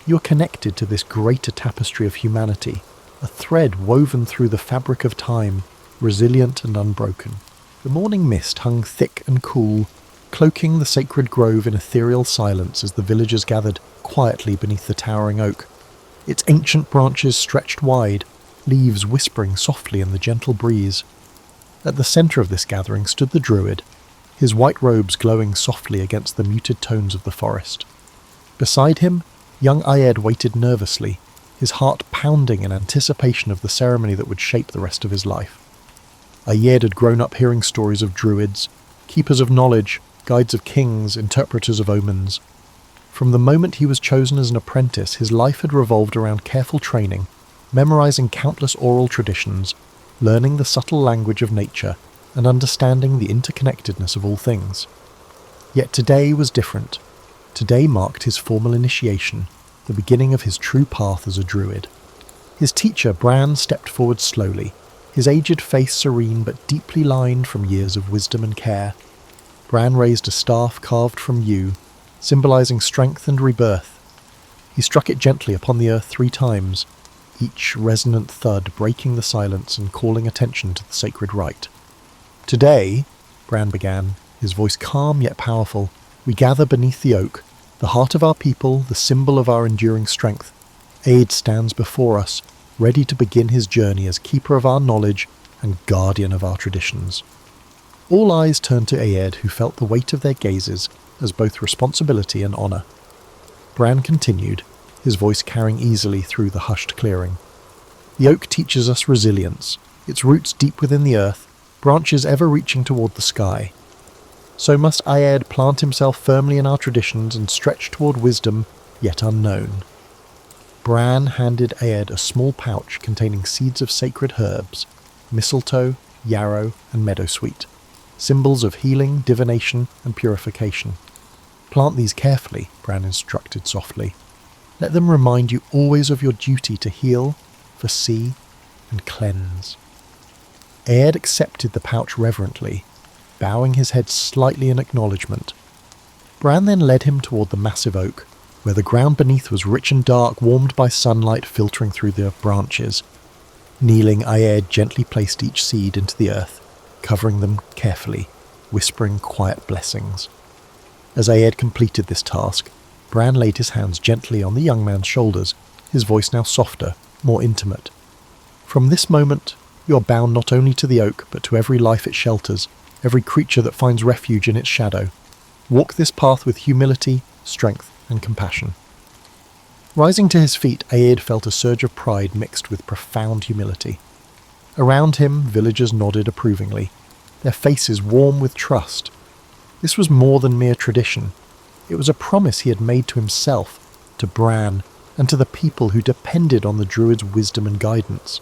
You are connected to this greater tapestry of humanity, a thread woven through the fabric of time, resilient and unbroken. The morning mist hung thick and cool, cloaking the sacred grove in ethereal silence as the villagers gathered quietly beneath the towering oak. Its ancient branches stretched wide, leaves whispering softly in the gentle breeze. At the centre of this gathering stood the druid, his white robes glowing softly against the muted tones of the forest. Beside him, young Ayed waited nervously, his heart pounding in anticipation of the ceremony that would shape the rest of his life. Ayed had grown up hearing stories of druids, keepers of knowledge, guides of kings, interpreters of omens. From the moment he was chosen as an apprentice, his life had revolved around careful training, memorizing countless oral traditions, learning the subtle language of nature, and understanding the interconnectedness of all things. Yet today was different. Today marked his formal initiation, the beginning of his true path as a druid. His teacher, Bran, stepped forward slowly, his aged face serene but deeply lined from years of wisdom and care. Bran raised a staff carved from yew, symbolizing strength and rebirth. He struck it gently upon the earth 3 times, each resonant thud breaking the silence and calling attention to the sacred rite. "Today," Bran began, his voice calm yet powerful, "we gather beneath the oak, the heart of our people, the symbol of our enduring strength. Ayed stands before us, ready to begin his journey as keeper of our knowledge and guardian of our traditions." All eyes turned to Ayed, who felt the weight of their gazes as both responsibility and honour. Bran continued, his voice carrying easily through the hushed clearing. "The oak teaches us resilience, its roots deep within the earth, branches ever reaching toward the sky. So must Ayed plant himself firmly in our traditions and stretch toward wisdom yet unknown." Bran handed Ayed a small pouch containing seeds of sacred herbs, mistletoe, yarrow, and meadowsweet, symbols of healing, divination, and purification. "Plant these carefully," Bran instructed softly. "Let them remind you always of your duty to heal, foresee, and cleanse." Ayed accepted the pouch reverently, bowing his head slightly in acknowledgement. Bran then led him toward the massive oak, where the ground beneath was rich and dark, warmed by sunlight filtering through the branches. Kneeling, Ayed gently placed each seed into the earth, covering them carefully, whispering quiet blessings. As Ayed completed this task, Bran laid his hands gently on the young man's shoulders, his voice now softer, more intimate. "From this moment, you are bound not only to the oak, but to every life it shelters, every creature that finds refuge in its shadow. Walk this path with humility, strength, and compassion." Rising to his feet, Ayed felt a surge of pride mixed with profound humility. Around him, villagers nodded approvingly, their faces warm with trust. This was more than mere tradition. It was a promise he had made to himself, to Bran, and to the people who depended on the druid's wisdom and guidance.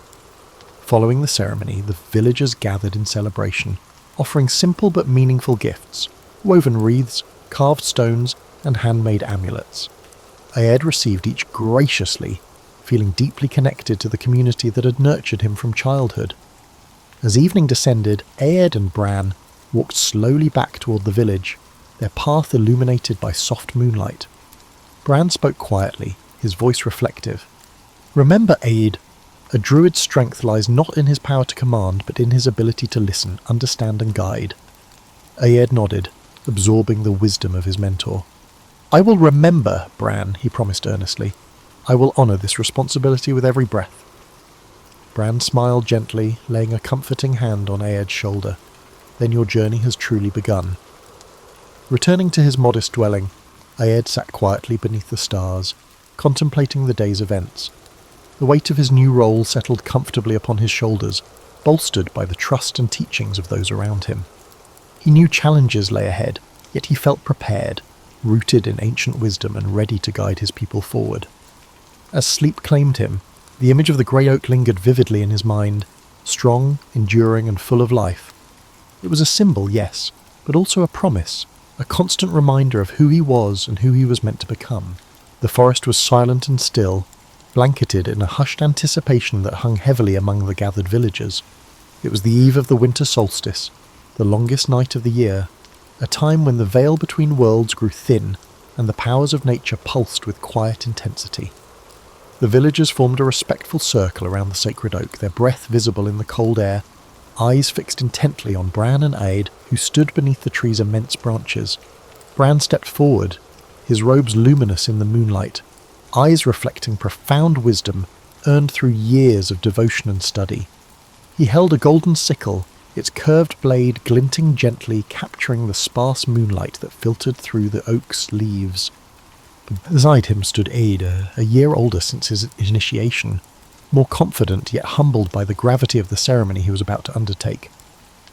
Following the ceremony, the villagers gathered in celebration, offering simple but meaningful gifts, woven wreaths, carved stones, and handmade amulets. Ayed received each graciously, feeling deeply connected to the community that had nurtured him from childhood. As evening descended, Ayed and Bran walked slowly back toward the village, their path illuminated by soft moonlight. Bran spoke quietly, his voice reflective. "Remember, Ayed, a druid's strength lies not in his power to command, but in his ability to listen, understand, and guide." Ayed nodded, absorbing the wisdom of his mentor. "I will remember, Bran," he promised earnestly. "I will honour this responsibility with every breath." Bran smiled gently, laying a comforting hand on Ayed's shoulder. "Then your journey has truly begun." Returning to his modest dwelling, Ayed sat quietly beneath the stars, contemplating the day's events. The weight of his new role settled comfortably upon his shoulders, bolstered by the trust and teachings of those around him. He knew challenges lay ahead, yet he felt prepared, rooted in ancient wisdom and ready to guide his people forward. As sleep claimed him, the image of the grey oak lingered vividly in his mind, strong, enduring, and full of life. It was a symbol, yes, but also a promise, a constant reminder of who he was and who he was meant to become. The forest was silent and still, blanketed in a hushed anticipation that hung heavily among the gathered villagers. It was the eve of the winter solstice, the longest night of the year, a time when the veil between worlds grew thin and the powers of nature pulsed with quiet intensity. The villagers formed a respectful circle around the sacred oak, their breath visible in the cold air, eyes fixed intently on Bran and Aed, who stood beneath the tree's immense branches. Bran stepped forward, his robes luminous in the moonlight, eyes reflecting profound wisdom earned through years of devotion and study. He held a golden sickle, its curved blade glinting gently, capturing the sparse moonlight that filtered through the oak's leaves. Beside him stood Aed, a year older since his initiation, more confident yet humbled by the gravity of the ceremony he was about to undertake.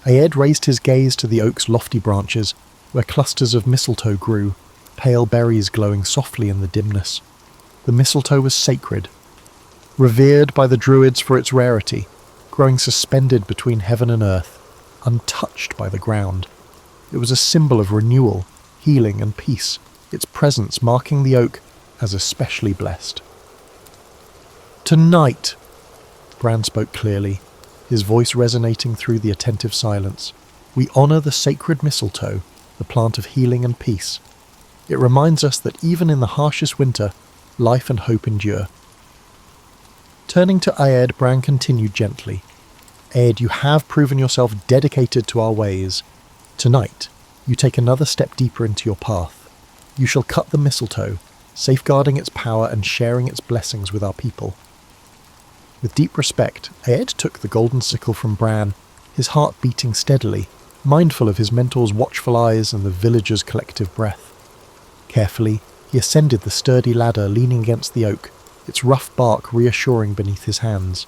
Aed raised his gaze to the oak's lofty branches, where clusters of mistletoe grew, pale berries glowing softly in the dimness. The mistletoe was sacred, revered by the druids for its rarity, growing suspended between heaven and earth, untouched by the ground. It was a symbol of renewal, healing, and peace, its presence marking the oak as especially blessed. "Tonight," Bran spoke clearly, his voice resonating through the attentive silence, "we honour the sacred mistletoe, the plant of healing and peace. It reminds us that even in the harshest winter, life and hope endure." Turning to Aed, Bran continued gently. "Aed, you have proven yourself dedicated to our ways. Tonight, you take another step deeper into your path. You shall cut the mistletoe, safeguarding its power and sharing its blessings with our people." With deep respect, Aed took the golden sickle from Bran, his heart beating steadily, mindful of his mentor's watchful eyes and the villagers' collective breath. Carefully, he ascended the sturdy ladder leaning against the oak, its rough bark reassuring beneath his hands.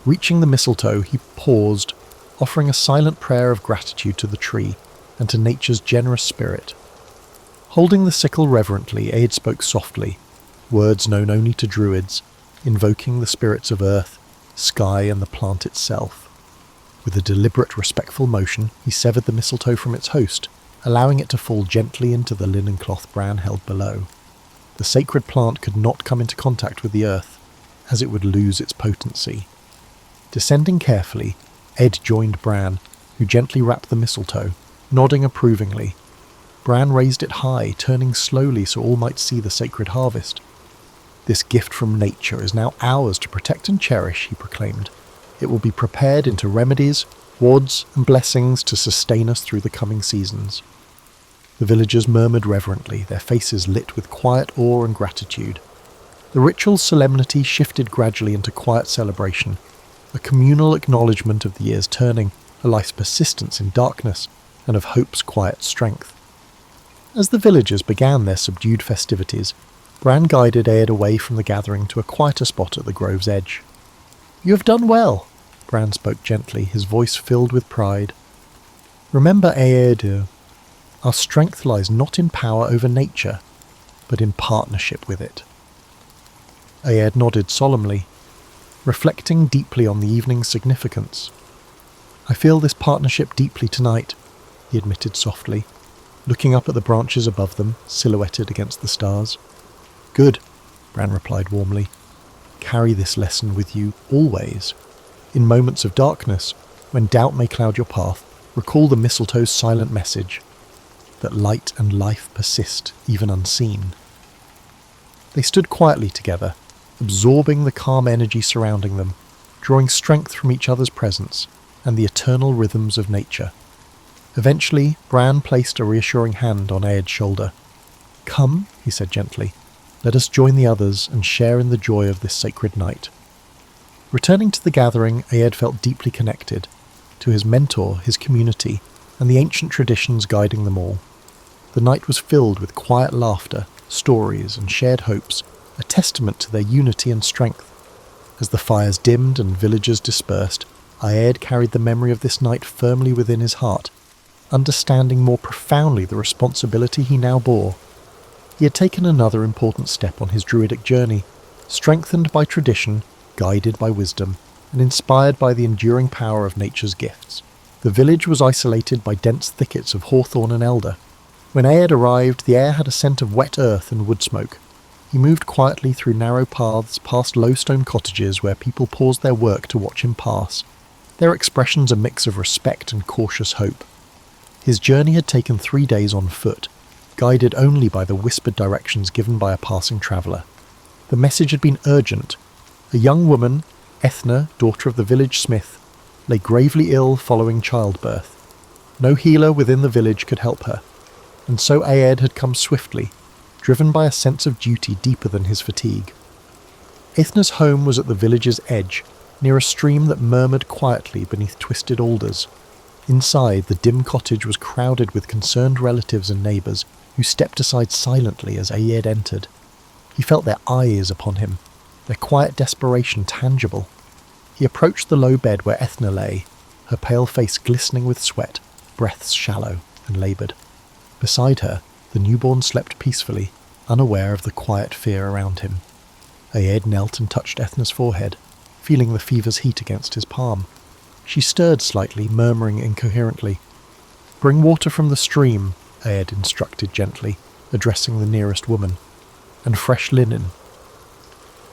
Reaching the mistletoe, he paused, offering a silent prayer of gratitude to the tree and to nature's generous spirit. Holding the sickle reverently, Aed spoke softly, words known only to druids, invoking the spirits of earth, sky, and the plant itself. With a deliberate, respectful motion, he severed the mistletoe from its host, allowing it to fall gently into the linen cloth Bran held below. The sacred plant could not come into contact with the earth, as it would lose its potency. Descending carefully, Aed joined Bran, who gently wrapped the mistletoe, nodding approvingly. Bran raised it high, turning slowly so all might see the sacred harvest. "This gift from nature is now ours to protect and cherish," he proclaimed. "It will be prepared into remedies, wards, and blessings to sustain us through the coming seasons." The villagers murmured reverently, their faces lit with quiet awe and gratitude. The ritual's solemnity shifted gradually into quiet celebration, a communal acknowledgement of the year's turning, a life's persistence in darkness, and of hope's quiet strength. As the villagers began their subdued festivities, Bran guided Aed away from the gathering to a quieter spot at the grove's edge. "You have done well," Bran spoke gently, his voice filled with pride. "Remember, Aed, our strength lies not in power over nature, but in partnership with it." Aed nodded solemnly, reflecting deeply on the evening's significance. "I feel this partnership deeply tonight," he admitted softly, looking up at the branches above them, silhouetted against the stars. "Good," Bran replied warmly. "Carry this lesson with you always. In moments of darkness, when doubt may cloud your path, recall the mistletoe's silent message, that light and life persist even unseen." They stood quietly together, absorbing the calm energy surrounding them, drawing strength from each other's presence and the eternal rhythms of nature. Eventually, Bran placed a reassuring hand on Aed's shoulder. "Come," he said gently, "let us join the others and share in the joy of this sacred night." Returning to the gathering, Aed felt deeply connected to his mentor, his community, and the ancient traditions guiding them all. The night was filled with quiet laughter, stories, and shared hopes a testament to their unity and strength. As the fires dimmed and villagers dispersed, Ayed carried the memory of this night firmly within his heart, understanding more profoundly the responsibility he now bore. He had taken another important step on his druidic journey, strengthened by tradition, guided by wisdom, and inspired by the enduring power of nature's gifts. The village was isolated by dense thickets of hawthorn and elder. When Ayed arrived, the air had a scent of wet earth and wood smoke. He moved quietly through narrow paths past low stone cottages where people paused their work to watch him pass, their expressions a mix of respect and cautious hope. His journey had taken 3 days on foot, guided only by the whispered directions given by a passing traveller. The message had been urgent. A young woman, Ethna, daughter of the village smith, lay gravely ill following childbirth. No healer within the village could help her, and so Ayed had come swiftly, driven by a sense of duty deeper than his fatigue. Ethna's home was at the village's edge, near a stream that murmured quietly beneath twisted alders. Inside, the dim cottage was crowded with concerned relatives and neighbours who stepped aside silently as Ayed entered. He felt their eyes upon him, their quiet desperation tangible. He approached the low bed where Ethna lay, her pale face glistening with sweat, breaths shallow and laboured. Beside her, the newborn slept peacefully, unaware of the quiet fear around him. Ayed knelt and touched Ethna's forehead, feeling the fever's heat against his palm. She stirred slightly, murmuring incoherently. "Bring water from the stream," Ayed instructed gently, addressing the nearest woman, "and fresh linen."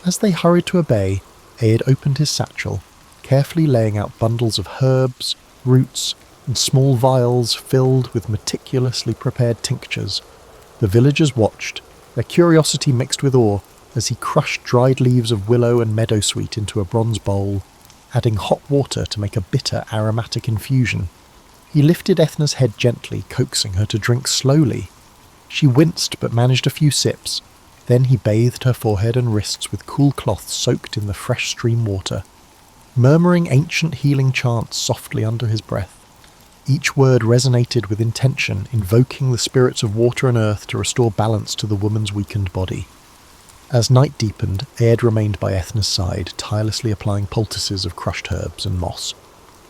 As they hurried to obey, Ayed opened his satchel, carefully laying out bundles of herbs, roots, and small vials filled with meticulously prepared tinctures. The villagers watched, their curiosity mixed with awe, as he crushed dried leaves of willow and meadowsweet into a bronze bowl, adding hot water to make a bitter, aromatic infusion. He lifted Ethna's head gently, coaxing her to drink slowly. She winced but managed a few sips. Then he bathed her forehead and wrists with cool cloths soaked in the fresh stream water, murmuring ancient healing chants softly under his breath. Each word resonated with intention, invoking the spirits of water and earth to restore balance to the woman's weakened body. As night deepened, Ayed remained by Ethna's side, tirelessly applying poultices of crushed herbs and moss.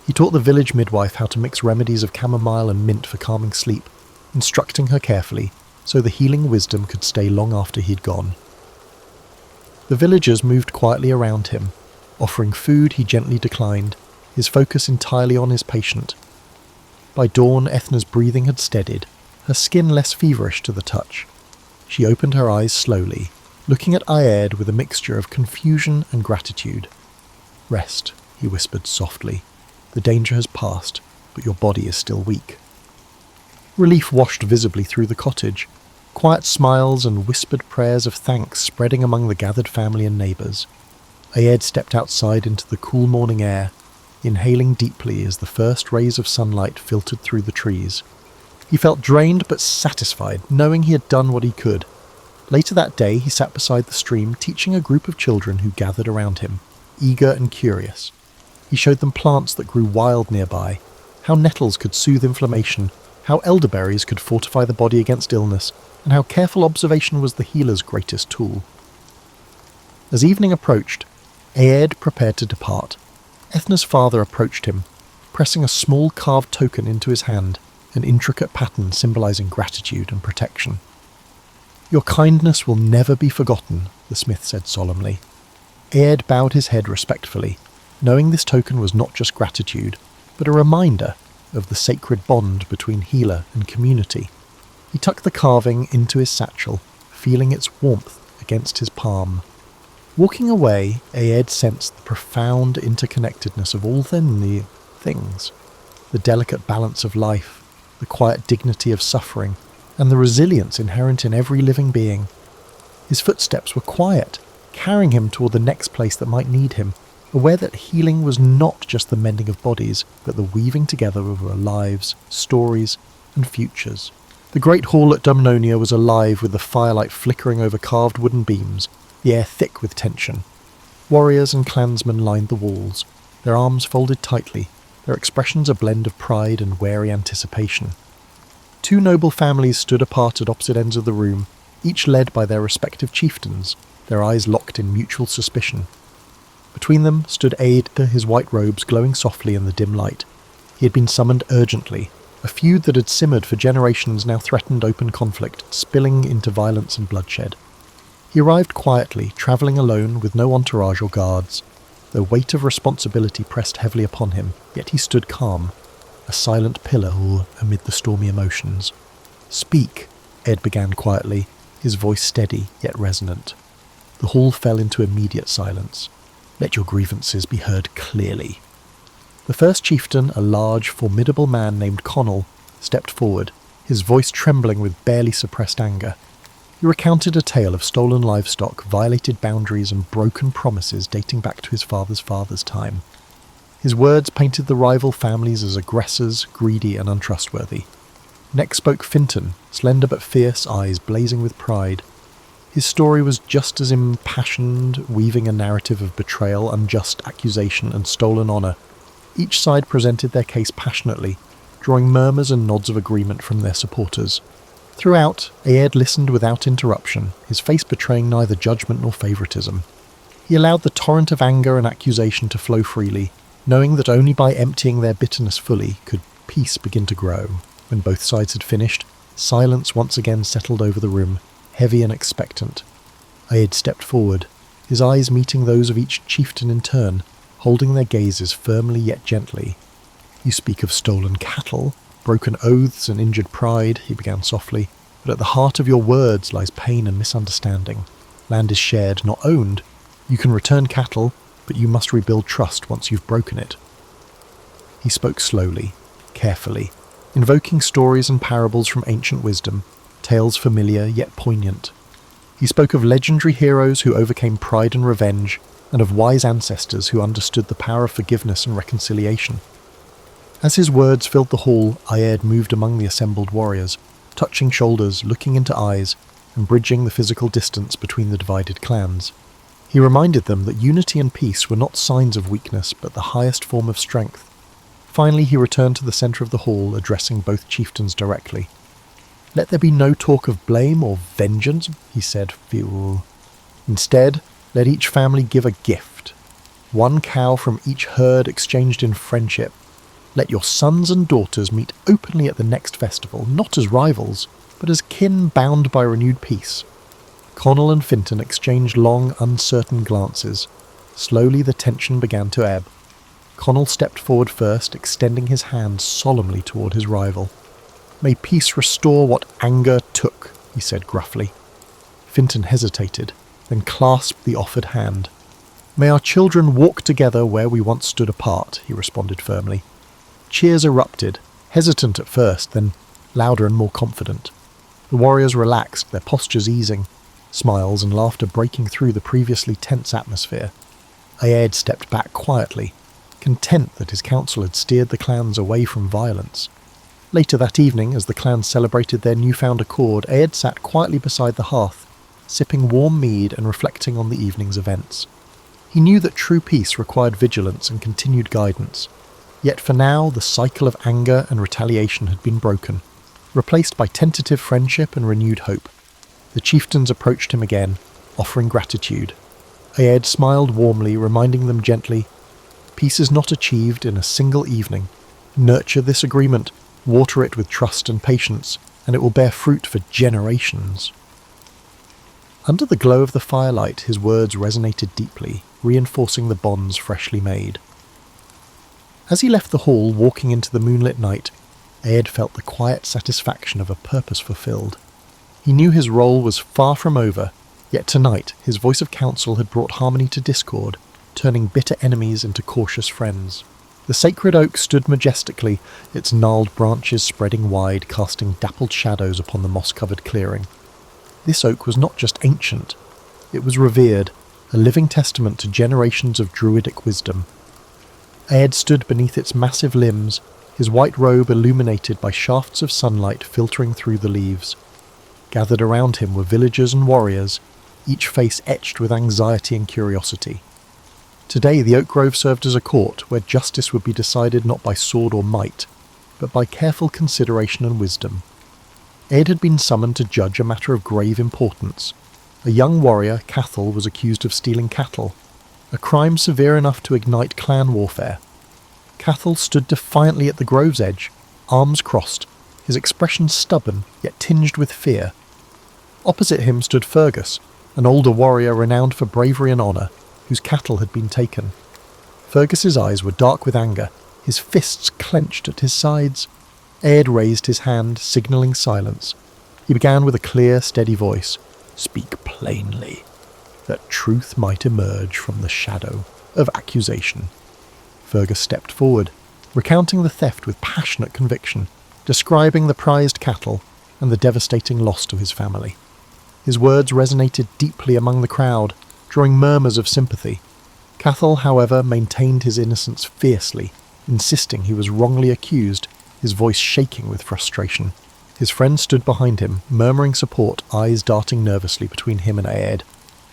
He taught the village midwife how to mix remedies of chamomile and mint for calming sleep, instructing her carefully, so the healing wisdom could stay long after he'd gone. The villagers moved quietly around him, offering food he gently declined, his focus entirely on his patient. By dawn, Ethna's breathing had steadied, her skin less feverish to the touch. She opened her eyes slowly, looking at Ayed with a mixture of confusion and gratitude. "Rest," he whispered softly. "The danger has passed, but your body is still weak." Relief washed visibly through the cottage, quiet smiles and whispered prayers of thanks spreading among the gathered family and neighbours. Ayed stepped outside into the cool morning air, inhaling deeply as the first rays of sunlight filtered through the trees. He felt drained but satisfied, knowing he had done what he could. Later that day he sat beside the stream, teaching a group of children who gathered around him, eager and curious. He showed them plants that grew wild nearby, how nettles could soothe inflammation, how elderberries could fortify the body against illness, and how careful observation was the healer's greatest tool. As evening approached, Ayed prepared to depart. Ethna's father approached him, pressing a small carved token into his hand, an intricate pattern symbolizing gratitude and protection. "Your kindness will never be forgotten," the smith said solemnly. Ayed bowed his head respectfully, knowing this token was not just gratitude, but a reminder of the sacred bond between healer and community. He tucked the carving into his satchel, feeling its warmth against his palm. Walking away, Ayed sensed the profound interconnectedness of all the things, the delicate balance of life, the quiet dignity of suffering, and the resilience inherent in every living being. His footsteps were quiet, carrying him toward the next place that might need him, aware that healing was not just the mending of bodies, but the weaving together of our lives, stories, and futures. The great hall at Dumnonia was alive with the firelight flickering over carved wooden beams, the air thick with tension. Warriors and clansmen lined the walls, their arms folded tightly, their expressions a blend of pride and wary anticipation. Two noble families stood apart at opposite ends of the room, each led by their respective chieftains, their eyes locked in mutual suspicion. Between them stood Aed, his white robes glowing softly in the dim light. He had been summoned urgently. A feud that had simmered for generations now threatened open conflict, spilling into violence and bloodshed. He arrived quietly, travelling alone with no entourage or guards. The weight of responsibility pressed heavily upon him, yet he stood calm, a silent pillar amid the stormy emotions. "Speak," Ed began quietly, his voice steady yet resonant. The hall fell into immediate silence. "Let your grievances be heard clearly." The first chieftain, a large, formidable man named Connell, stepped forward, his voice trembling with barely suppressed anger. He recounted a tale of stolen livestock, violated boundaries, and broken promises dating back to his father's time. His words painted the rival families as aggressors, greedy, and untrustworthy. Next spoke Finton, slender but fierce, eyes blazing with pride. His story was just as impassioned, weaving a narrative of betrayal, unjust accusation, and stolen honour. Each side presented their case passionately, drawing murmurs and nods of agreement from their supporters. Throughout, Aed listened without interruption, his face betraying neither judgment nor favouritism. He allowed the torrent of anger and accusation to flow freely, knowing that only by emptying their bitterness fully could peace begin to grow. When both sides had finished, silence once again settled over the room, heavy and expectant. Aed stepped forward, his eyes meeting those of each chieftain in turn, holding their gazes firmly yet gently. "You speak of stolen cattle, broken oaths and injured pride," he began softly, "but at the heart of your words lies pain and misunderstanding. Land is shared, not owned. You can return cattle, but you must rebuild trust once you've broken it." He spoke slowly, carefully, invoking stories and parables from ancient wisdom, tales familiar yet poignant. He spoke of legendary heroes who overcame pride and revenge, and of wise ancestors who understood the power of forgiveness and reconciliation. As his words filled the hall, Aed moved among the assembled warriors, touching shoulders, looking into eyes, and bridging the physical distance between the divided clans. He reminded them that unity and peace were not signs of weakness, but the highest form of strength. Finally, he returned to the centre of the hall, addressing both chieftains directly. "Let there be no talk of blame or vengeance," he said. "Instead, let each family give a gift. One cow from each herd exchanged in friendship. Let your sons and daughters meet openly at the next festival, not as rivals, but as kin bound by renewed peace." Connell and Finton exchanged long, uncertain glances. Slowly the tension began to ebb. Connell stepped forward first, extending his hand solemnly toward his rival. "May peace restore what anger took," he said gruffly. Finton hesitated, then clasped the offered hand. "May our children walk together where we once stood apart," he responded firmly. Cheers erupted, hesitant at first, then louder and more confident. The warriors relaxed, their postures easing, smiles and laughter breaking through the previously tense atmosphere. Aed stepped back quietly, content that his council had steered the clans away from violence. Later that evening, as the clans celebrated their newfound accord, Aed sat quietly beside the hearth, sipping warm mead and reflecting on the evening's events. He knew that true peace required vigilance and continued guidance. Yet for now, the cycle of anger and retaliation had been broken, replaced by tentative friendship and renewed hope. The chieftains approached him again, offering gratitude. Aed smiled warmly, reminding them gently, "Peace is not achieved in a single evening. Nurture this agreement, water it with trust and patience, and it will bear fruit for generations." Under the glow of the firelight, his words resonated deeply, reinforcing the bonds freshly made. As he left the hall, walking into the moonlit night, Aed felt the quiet satisfaction of a purpose fulfilled. He knew his role was far from over, yet tonight his voice of counsel had brought harmony to discord, turning bitter enemies into cautious friends. The sacred oak stood majestically, its gnarled branches spreading wide, casting dappled shadows upon the moss-covered clearing. This oak was not just ancient, it was revered, a living testament to generations of druidic wisdom. Aed stood beneath its massive limbs, his white robe illuminated by shafts of sunlight filtering through the leaves. Gathered around him were villagers and warriors, each face etched with anxiety and curiosity. Today the oak grove served as a court where justice would be decided not by sword or might, but by careful consideration and wisdom. Aed had been summoned to judge a matter of grave importance, A young warrior, Cathal, was accused of stealing cattle, a crime severe enough to ignite clan warfare. Cathal stood defiantly at the grove's edge, arms crossed, his expression stubborn yet tinged with fear. Opposite him stood Fergus, an older warrior renowned for bravery and honour, whose cattle had been taken. Fergus's eyes were dark with anger, his fists clenched at his sides. Aed raised his hand, signalling silence. He began with a clear, steady voice. "Speak plainly, that truth might emerge from the shadow of accusation." Fergus stepped forward, recounting the theft with passionate conviction, describing the prized cattle and the devastating loss to his family. His words resonated deeply among the crowd, drawing murmurs of sympathy. Cathal, however, maintained his innocence fiercely, insisting he was wrongly accused, his voice shaking with frustration. His friend stood behind him, murmuring support, eyes darting nervously between him and Aed.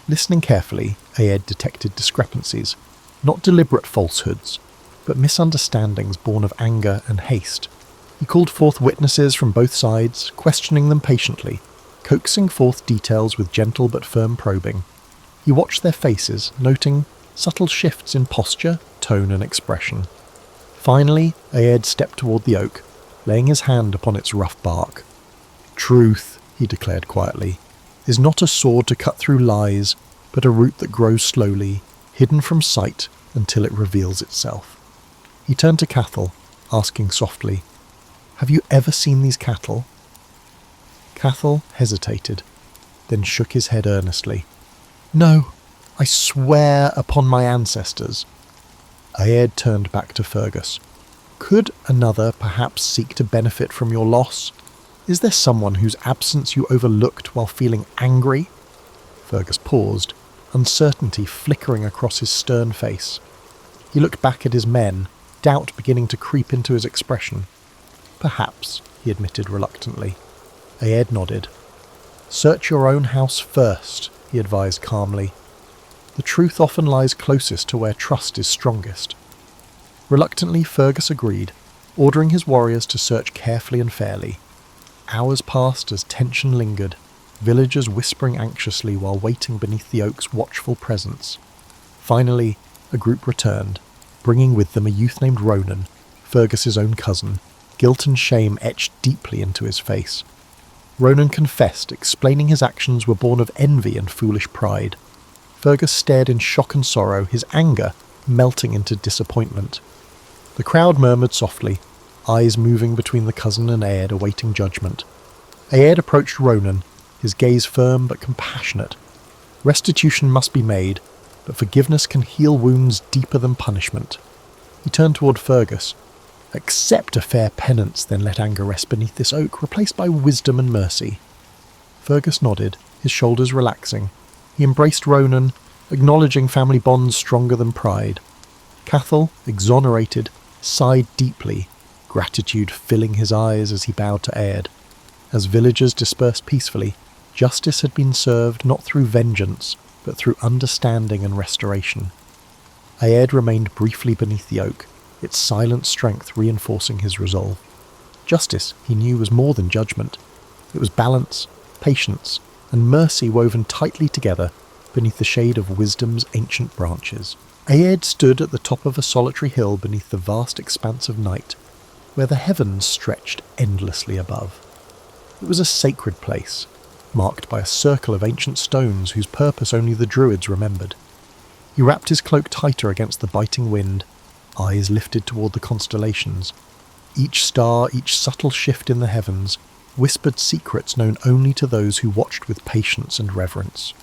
Listening carefully, Aed detected discrepancies, not deliberate falsehoods, but misunderstandings born of anger and haste. He called forth witnesses from both sides, questioning them patiently, coaxing forth details with gentle but firm probing. He watched their faces, noting subtle shifts in posture, tone and expression. Finally, Aed stepped toward the oak, laying his hand upon its rough bark. "Truth," he declared quietly, "is not a sword to cut through lies, but a root that grows slowly, hidden from sight until it reveals itself." He turned to Cathal, asking softly, "Have you ever seen these cattle?" Cathal hesitated, then shook his head earnestly. "No, I swear upon my ancestors." Aed turned back to Fergus. "Could another perhaps seek to benefit from your loss? Is there someone whose absence you overlooked while feeling angry?" Fergus paused, uncertainty flickering across his stern face. He looked back at his men, doubt beginning to creep into his expression. "Perhaps," he admitted reluctantly. Aed nodded. "Search your own house first," he advised calmly. "The truth often lies closest to where trust is strongest." Reluctantly, Fergus agreed, ordering his warriors to search carefully and fairly. Hours passed as tension lingered, villagers whispering anxiously while waiting beneath the oak's watchful presence. Finally, a group returned, bringing with them a youth named Ronan, Fergus's own cousin, guilt and shame etched deeply into his face. Ronan confessed, explaining his actions were born of envy and foolish pride. Fergus stared in shock and sorrow, his anger melting into disappointment. The crowd murmured softly, eyes moving between the cousin and Aed awaiting judgment. Aed approached Ronan, his gaze firm but compassionate. Restitution must be made, but forgiveness can heal wounds deeper than punishment. He turned toward Fergus. "Accept a fair penance, then let anger rest beneath this oak, replaced by wisdom and mercy." Fergus nodded, his shoulders relaxing. He embraced Ronan, acknowledging family bonds stronger than pride. Cathal, exonerated, sighed deeply, gratitude filling his eyes as he bowed to Aed. As villagers dispersed peacefully, justice had been served not through vengeance, but through understanding and restoration. Aed remained briefly beneath the oak, its silent strength reinforcing his resolve. Justice, he knew, was more than judgment. It was balance, patience, and mercy woven tightly together beneath the shade of wisdom's ancient branches. Aed stood at the top of a solitary hill beneath the vast expanse of night, where the heavens stretched endlessly above. It was a sacred place, marked by a circle of ancient stones whose purpose only the druids remembered. He wrapped his cloak tighter against the biting wind, eyes lifted toward the constellations. Each star, each subtle shift in the heavens, whispered secrets known only to those who watched with patience and reverence.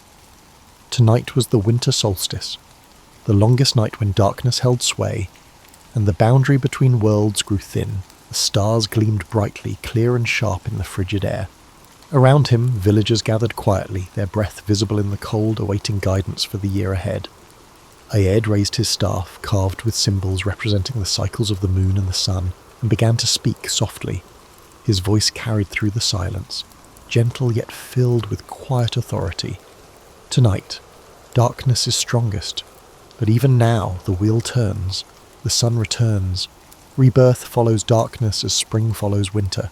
Tonight was the winter solstice, the longest night when darkness held sway, and the boundary between worlds grew thin. The stars gleamed brightly, clear and sharp in the frigid air. Around him, villagers gathered quietly, their breath visible in the cold, awaiting guidance for the year ahead. Aed raised his staff, carved with symbols representing the cycles of the moon and the sun, and began to speak softly. His voice carried through the silence, gentle yet filled with quiet authority. Tonight, darkness is strongest, but even now the wheel turns, the sun returns. Rebirth follows darkness as spring follows winter.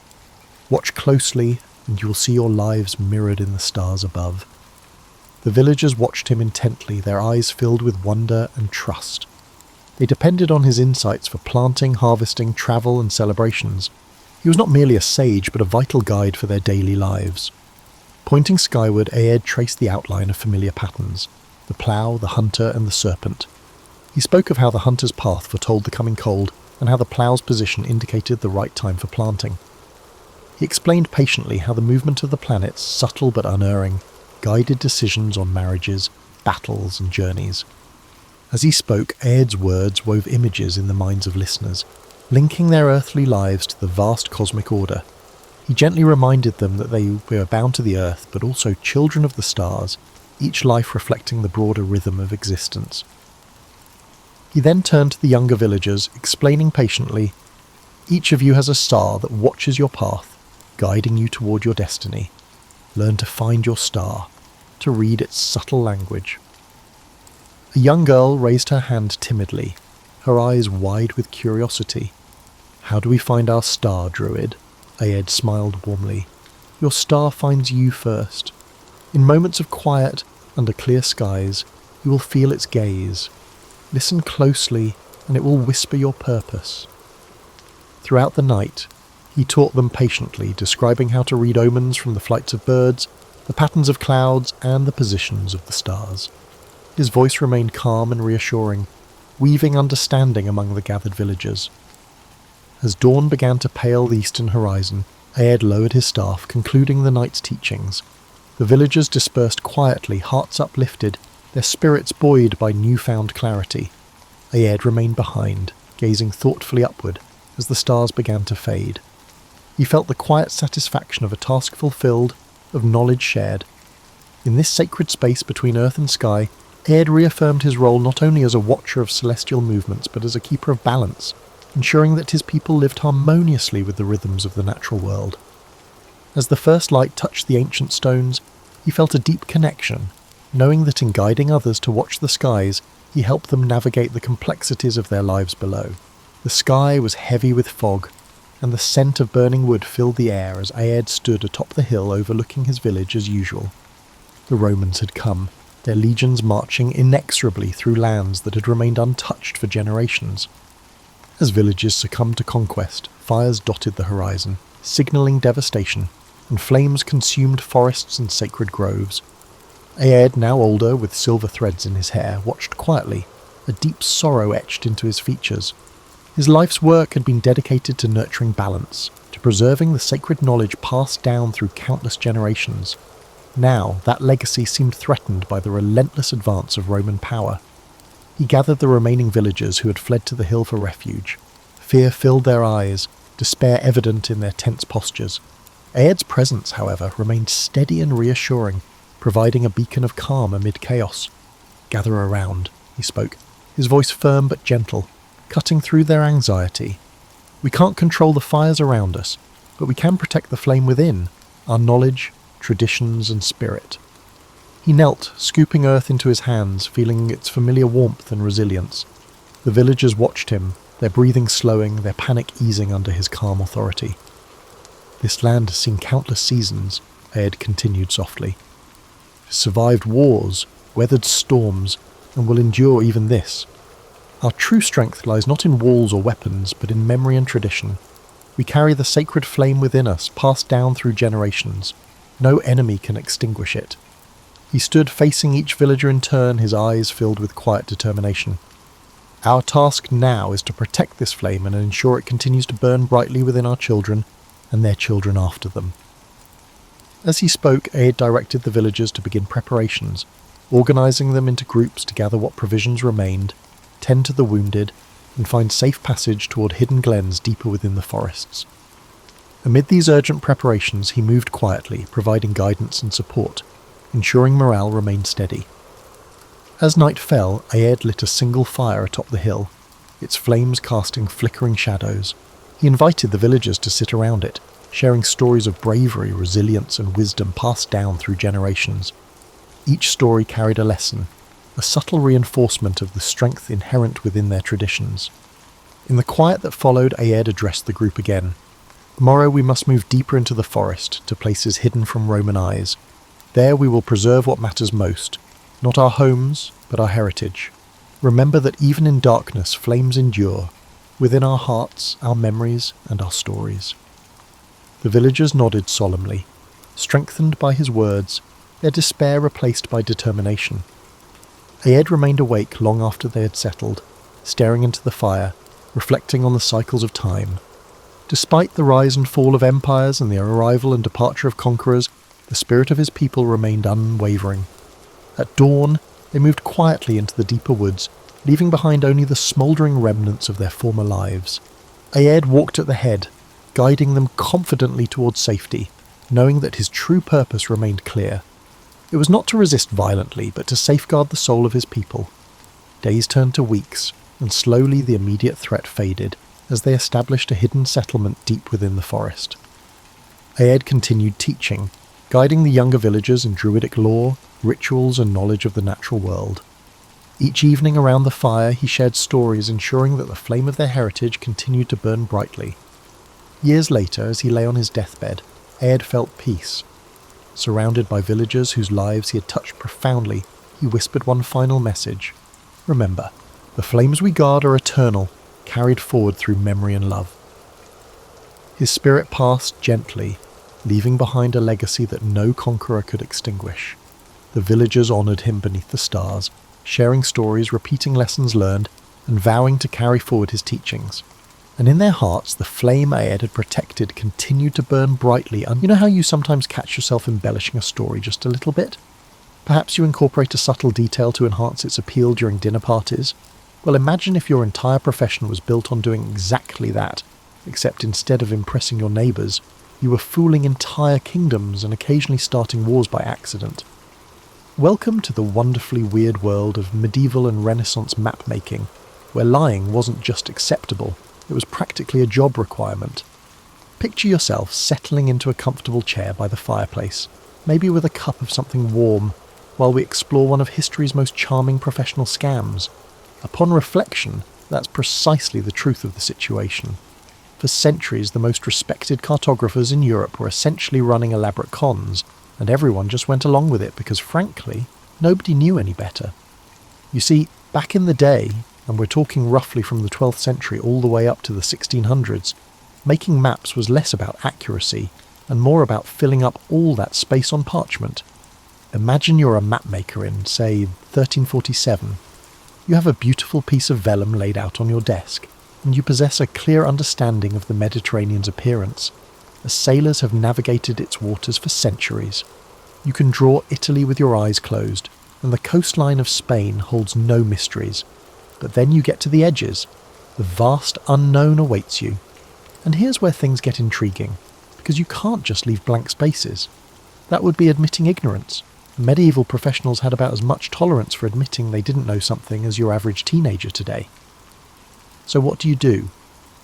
Watch closely, and you will see your lives mirrored in the stars above. The villagers watched him intently, their eyes filled with wonder and trust. They depended on his insights for planting, harvesting, travel, and celebrations. He was not merely a sage, but a vital guide for their daily lives. Pointing skyward, Aed traced the outline of familiar patterns: the plough, the hunter, and the serpent. He spoke of how the hunter's path foretold the coming cold, and how the plough's position indicated the right time for planting. He explained patiently how the movement of the planets, subtle but unerring, guided decisions on marriages, battles, and journeys. As he spoke, Aed's words wove images in the minds of listeners, linking their earthly lives to the vast cosmic order. He gently reminded them that they were bound to the earth, but also children of the stars, each life reflecting the broader rhythm of existence. He then turned to the younger villagers, explaining patiently, "Each of you has a star that watches your path, guiding you toward your destiny. Learn to find your star, to read its subtle language." A young girl raised her hand timidly, her eyes wide with curiosity. "How do we find our star, druid?" Aed smiled warmly. "Your star finds you first. In moments of quiet, under clear skies, you will feel its gaze. Listen closely, and it will whisper your purpose." Throughout the night, he taught them patiently, describing how to read omens from the flights of birds, the patterns of clouds, and the positions of the stars. His voice remained calm and reassuring, weaving understanding among the gathered villagers. As dawn began to pale the eastern horizon, Aed lowered his staff, concluding the night's teachings. The villagers dispersed quietly, hearts uplifted, their spirits buoyed by newfound clarity. Aed remained behind, gazing thoughtfully upward as the stars began to fade. He felt the quiet satisfaction of a task fulfilled, of knowledge shared. In this sacred space between earth and sky, Aed reaffirmed his role not only as a watcher of celestial movements, but as a keeper of balance, ensuring that his people lived harmoniously with the rhythms of the natural world. As the first light touched the ancient stones, he felt a deep connection, knowing that in guiding others to watch the skies, he helped them navigate the complexities of their lives below. The sky was heavy with fog, and the scent of burning wood filled the air as Aed stood atop the hill overlooking his village as usual. The Romans had come, their legions marching inexorably through lands that had remained untouched for generations. As villages succumbed to conquest, fires dotted the horizon, signalling devastation, and flames consumed forests and sacred groves. Aed, now older, with silver threads in his hair, watched quietly, a deep sorrow etched into his features. His life's work had been dedicated to nurturing balance, to preserving the sacred knowledge passed down through countless generations. Now, that legacy seemed threatened by the relentless advance of Roman power. He gathered the remaining villagers who had fled to the hill for refuge. Fear filled their eyes, despair evident in their tense postures. Aed's presence, however, remained steady and reassuring, providing a beacon of calm amid chaos. "Gather around," he spoke, his voice firm but gentle, cutting through their anxiety. "We can't control the fires around us, but we can protect the flame within, our knowledge, traditions, and spirit." He knelt, scooping earth into his hands, feeling its familiar warmth and resilience. The villagers watched him, their breathing slowing, their panic easing under his calm authority. "This land has seen countless seasons," Aed continued softly. "It has survived wars, weathered storms, and will endure even this. Our true strength lies not in walls or weapons, but in memory and tradition. We carry the sacred flame within us, passed down through generations. No enemy can extinguish it." He stood facing each villager in turn, his eyes filled with quiet determination. "Our task now is to protect this flame and ensure it continues to burn brightly within our children and their children after them." As he spoke, Aed directed the villagers to begin preparations, organising them into groups to gather what provisions remained, tend to the wounded, and find safe passage toward hidden glens deeper within the forests. Amid these urgent preparations, he moved quietly, providing guidance and support, ensuring morale remained steady. As night fell, Aed lit a single fire atop the hill, its flames casting flickering shadows. He invited the villagers to sit around it, sharing stories of bravery, resilience, and wisdom passed down through generations. Each story carried a lesson, a subtle reinforcement of the strength inherent within their traditions. In the quiet that followed, Aed addressed the group again. "Tomorrow we must move deeper into the forest, to places hidden from Roman eyes. There we will preserve what matters most, not our homes, but our heritage. Remember that even in darkness flames endure, within our hearts, our memories, and our stories." The villagers nodded solemnly, strengthened by his words, their despair replaced by determination. Ayed remained awake long after they had settled, staring into the fire, reflecting on the cycles of time. Despite the rise and fall of empires and the arrival and departure of conquerors, the spirit of his people remained unwavering. At dawn, they moved quietly into the deeper woods, leaving behind only the smouldering remnants of their former lives. Ayed walked at the head, guiding them confidently towards safety, knowing that his true purpose remained clear. It was not to resist violently, but to safeguard the soul of his people. Days turned to weeks, and slowly the immediate threat faded, as they established a hidden settlement deep within the forest. Ayed continued teaching, guiding the younger villagers in druidic lore, rituals and knowledge of the natural world. Each evening around the fire he shared stories, ensuring that the flame of their heritage continued to burn brightly. Years later, as he lay on his deathbed, Ayed felt peace. Surrounded by villagers whose lives he had touched profoundly, he whispered one final message. "Remember, the flames we guard are eternal, carried forward through memory and love." His spirit passed gently, leaving behind a legacy that no conqueror could extinguish. The villagers honoured him beneath the stars, sharing stories, repeating lessons learned, and vowing to carry forward his teachings. And in their hearts, the flame Ayed had protected continued to burn brightly. And you know how you sometimes catch yourself embellishing a story just a little bit? Perhaps you incorporate a subtle detail to enhance its appeal during dinner parties. Well, imagine if your entire profession was built on doing exactly that, except instead of impressing your neighbours, you were fooling entire kingdoms and occasionally starting wars by accident. Welcome to the wonderfully weird world of medieval and Renaissance map-making, where lying wasn't just acceptable, it was practically a job requirement. Picture yourself settling into a comfortable chair by the fireplace, maybe with a cup of something warm, while we explore one of history's most charming professional scams. Upon reflection, that's precisely the truth of the situation. For centuries, the most respected cartographers in Europe were essentially running elaborate cons, and everyone just went along with it because, frankly, nobody knew any better. You see, back in the day, and we're talking roughly from the 12th century all the way up to the 1600s, making maps was less about accuracy and more about filling up all that space on parchment. Imagine you're a mapmaker in, say, 1347. You have a beautiful piece of vellum laid out on your desk, and you possess a clear understanding of the Mediterranean's appearance, as sailors have navigated its waters for centuries. You can draw Italy with your eyes closed, and the coastline of Spain holds no mysteries. But then you get to the edges. The vast unknown awaits you. And here's where things get intriguing, because you can't just leave blank spaces. That would be admitting ignorance. Medieval professionals had about as much tolerance for admitting they didn't know something as your average teenager today. So what do?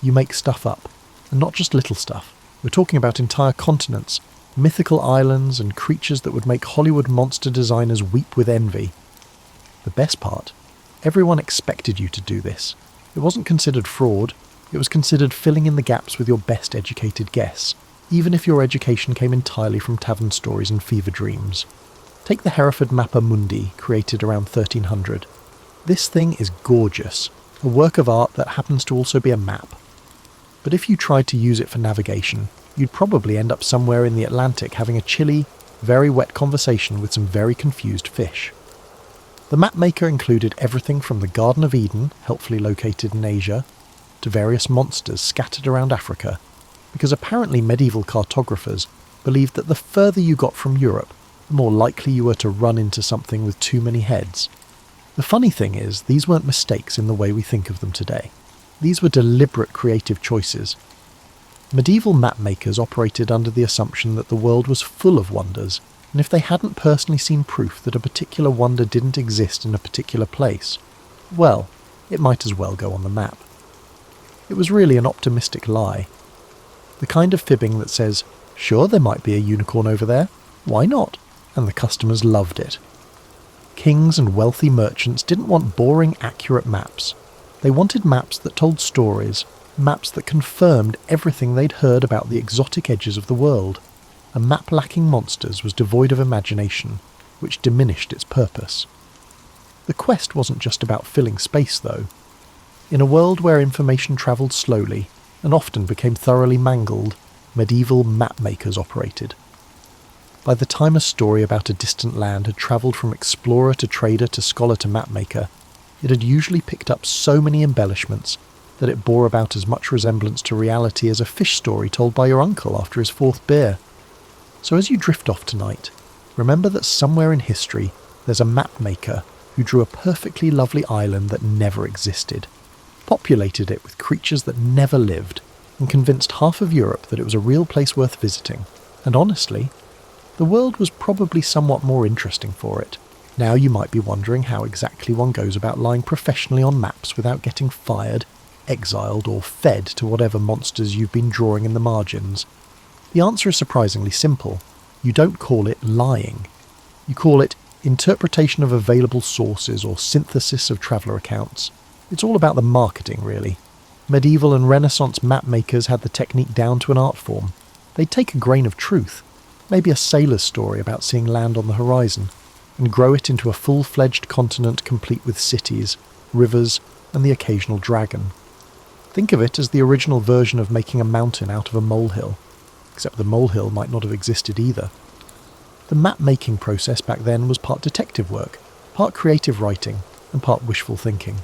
You make stuff up. And not just little stuff. We're talking about entire continents, mythical islands, and creatures that would make Hollywood monster designers weep with envy. The best part? Everyone expected you to do this. It wasn't considered fraud, it was considered filling in the gaps with your best educated guess, even if your education came entirely from tavern stories and fever dreams. Take the Hereford Mappa Mundi, created around 1300. This thing is gorgeous, a work of art that happens to also be a map. But if you tried to use it for navigation, you'd probably end up somewhere in the Atlantic having a chilly, very wet conversation with some very confused fish. The mapmaker included everything from the Garden of Eden, helpfully located in Asia, to various monsters scattered around Africa, because apparently medieval cartographers believed that the further you got from Europe, the more likely you were to run into something with too many heads. The funny thing is, these weren't mistakes in the way we think of them today. These were deliberate creative choices. Medieval mapmakers operated under the assumption that the world was full of wonders, and if they hadn't personally seen proof that a particular wonder didn't exist in a particular place, well, it might as well go on the map. It was really an optimistic lie. The kind of fibbing that says, sure, there might be a unicorn over there, why not? And the customers loved it. Kings and wealthy merchants didn't want boring, accurate maps. They wanted maps that told stories, maps that confirmed everything they'd heard about the exotic edges of the world. and map lacking monsters was devoid of imagination, which diminished its purpose. The quest wasn't just about filling space, though. In a world where information travelled slowly and often became thoroughly mangled, medieval mapmakers operated. By the time a story about a distant land had travelled from explorer to trader to scholar to mapmaker, it had usually picked up so many embellishments that it bore about as much resemblance to reality as a fish story told by your uncle after his fourth beer. So as you drift off tonight, remember that somewhere in history there's a mapmaker who drew a perfectly lovely island that never existed, populated it with creatures that never lived, and convinced half of Europe that it was a real place worth visiting. And honestly, the world was probably somewhat more interesting for it. Now you might be wondering how exactly one goes about lying professionally on maps without getting fired, exiled, or fed to whatever monsters you've been drawing in the margins. The answer is surprisingly simple. You don't call it lying. You call it interpretation of available sources or synthesis of traveller accounts. It's all about the marketing, really. Medieval and Renaissance mapmakers had the technique down to an art form. They'd take a grain of truth, maybe a sailor's story about seeing land on the horizon, and grow it into a full-fledged continent complete with cities, rivers, and the occasional dragon. Think of it as the original version of making a mountain out of a molehill, except the molehill might not have existed either. The map-making process back then was part detective work, part creative writing, and part wishful thinking.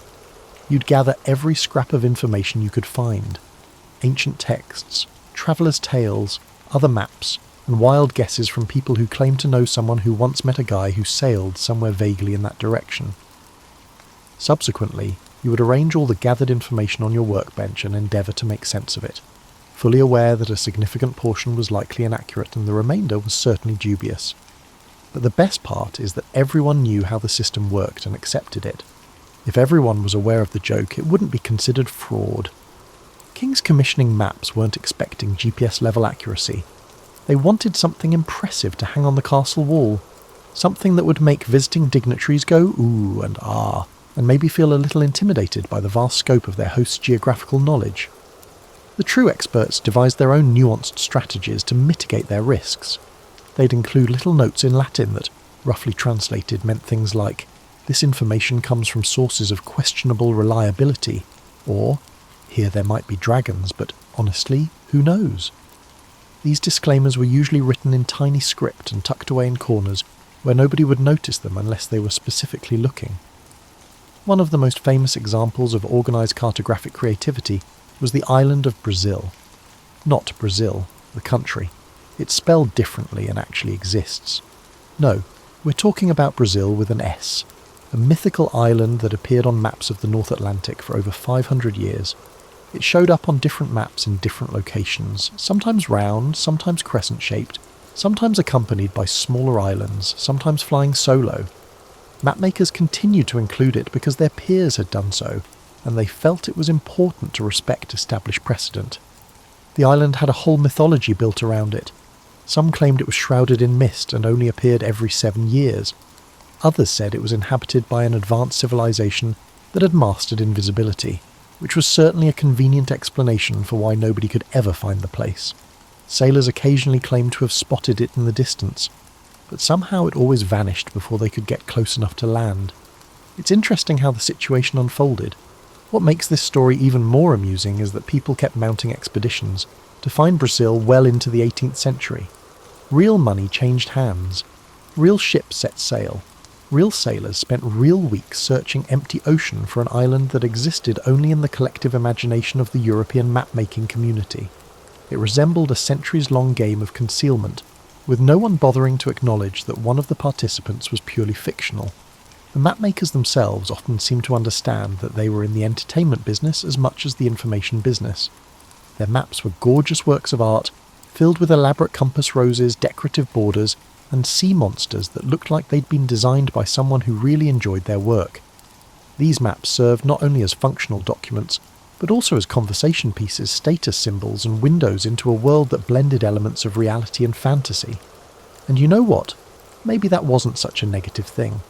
You'd gather every scrap of information you could find. Ancient texts, travellers' tales, other maps, and wild guesses from people who claimed to know someone who once met a guy who sailed somewhere vaguely in that direction. Subsequently, you would arrange all the gathered information on your workbench and endeavour to make sense of it, fully aware that a significant portion was likely inaccurate and the remainder was certainly dubious. But the best part is that everyone knew how the system worked and accepted it. If everyone was aware of the joke, it wouldn't be considered fraud. Kings commissioning maps weren't expecting GPS-level accuracy. They wanted something impressive to hang on the castle wall, something that would make visiting dignitaries go ooh and ah, and maybe feel a little intimidated by the vast scope of their host's geographical knowledge. The true experts devised their own nuanced strategies to mitigate their risks. They'd include little notes in Latin that, roughly translated, meant things like, "This information comes from sources of questionable reliability," or, "Here there might be dragons, but honestly, who knows?" These disclaimers were usually written in tiny script and tucked away in corners where nobody would notice them unless they were specifically looking. One of the most famous examples of organised cartographic creativity was the island of Brazil. Not Brazil, the country. It's spelled differently and actually exists. No, we're talking about Brazil with an S, a mythical island that appeared on maps of the North Atlantic for over 500 years. It showed up on different maps in different locations, sometimes round, sometimes crescent-shaped, sometimes accompanied by smaller islands, sometimes flying solo. Mapmakers continued to include it because their peers had done so, and they felt it was important to respect established precedent. The island had a whole mythology built around it. Some claimed it was shrouded in mist and only appeared every 7 years. Others said it was inhabited by an advanced civilization that had mastered invisibility, which was certainly a convenient explanation for why nobody could ever find the place. Sailors occasionally claimed to have spotted it in the distance, but somehow it always vanished before they could get close enough to land. It's interesting how the situation unfolded. What makes this story even more amusing is that people kept mounting expeditions to find Brazil well into the 18th century. Real money changed hands. Real ships set sail. Real sailors spent real weeks searching empty ocean for an island that existed only in the collective imagination of the European map-making community. It resembled a centuries-long game of concealment, with no one bothering to acknowledge that one of the participants was purely fictional. The mapmakers themselves often seemed to understand that they were in the entertainment business as much as the information business. Their maps were gorgeous works of art, filled with elaborate compass roses, decorative borders, and sea monsters that looked like they'd been designed by someone who really enjoyed their work. These maps served not only as functional documents, but also as conversation pieces, status symbols, and windows into a world that blended elements of reality and fantasy. And you know what? Maybe that wasn't such a negative thing.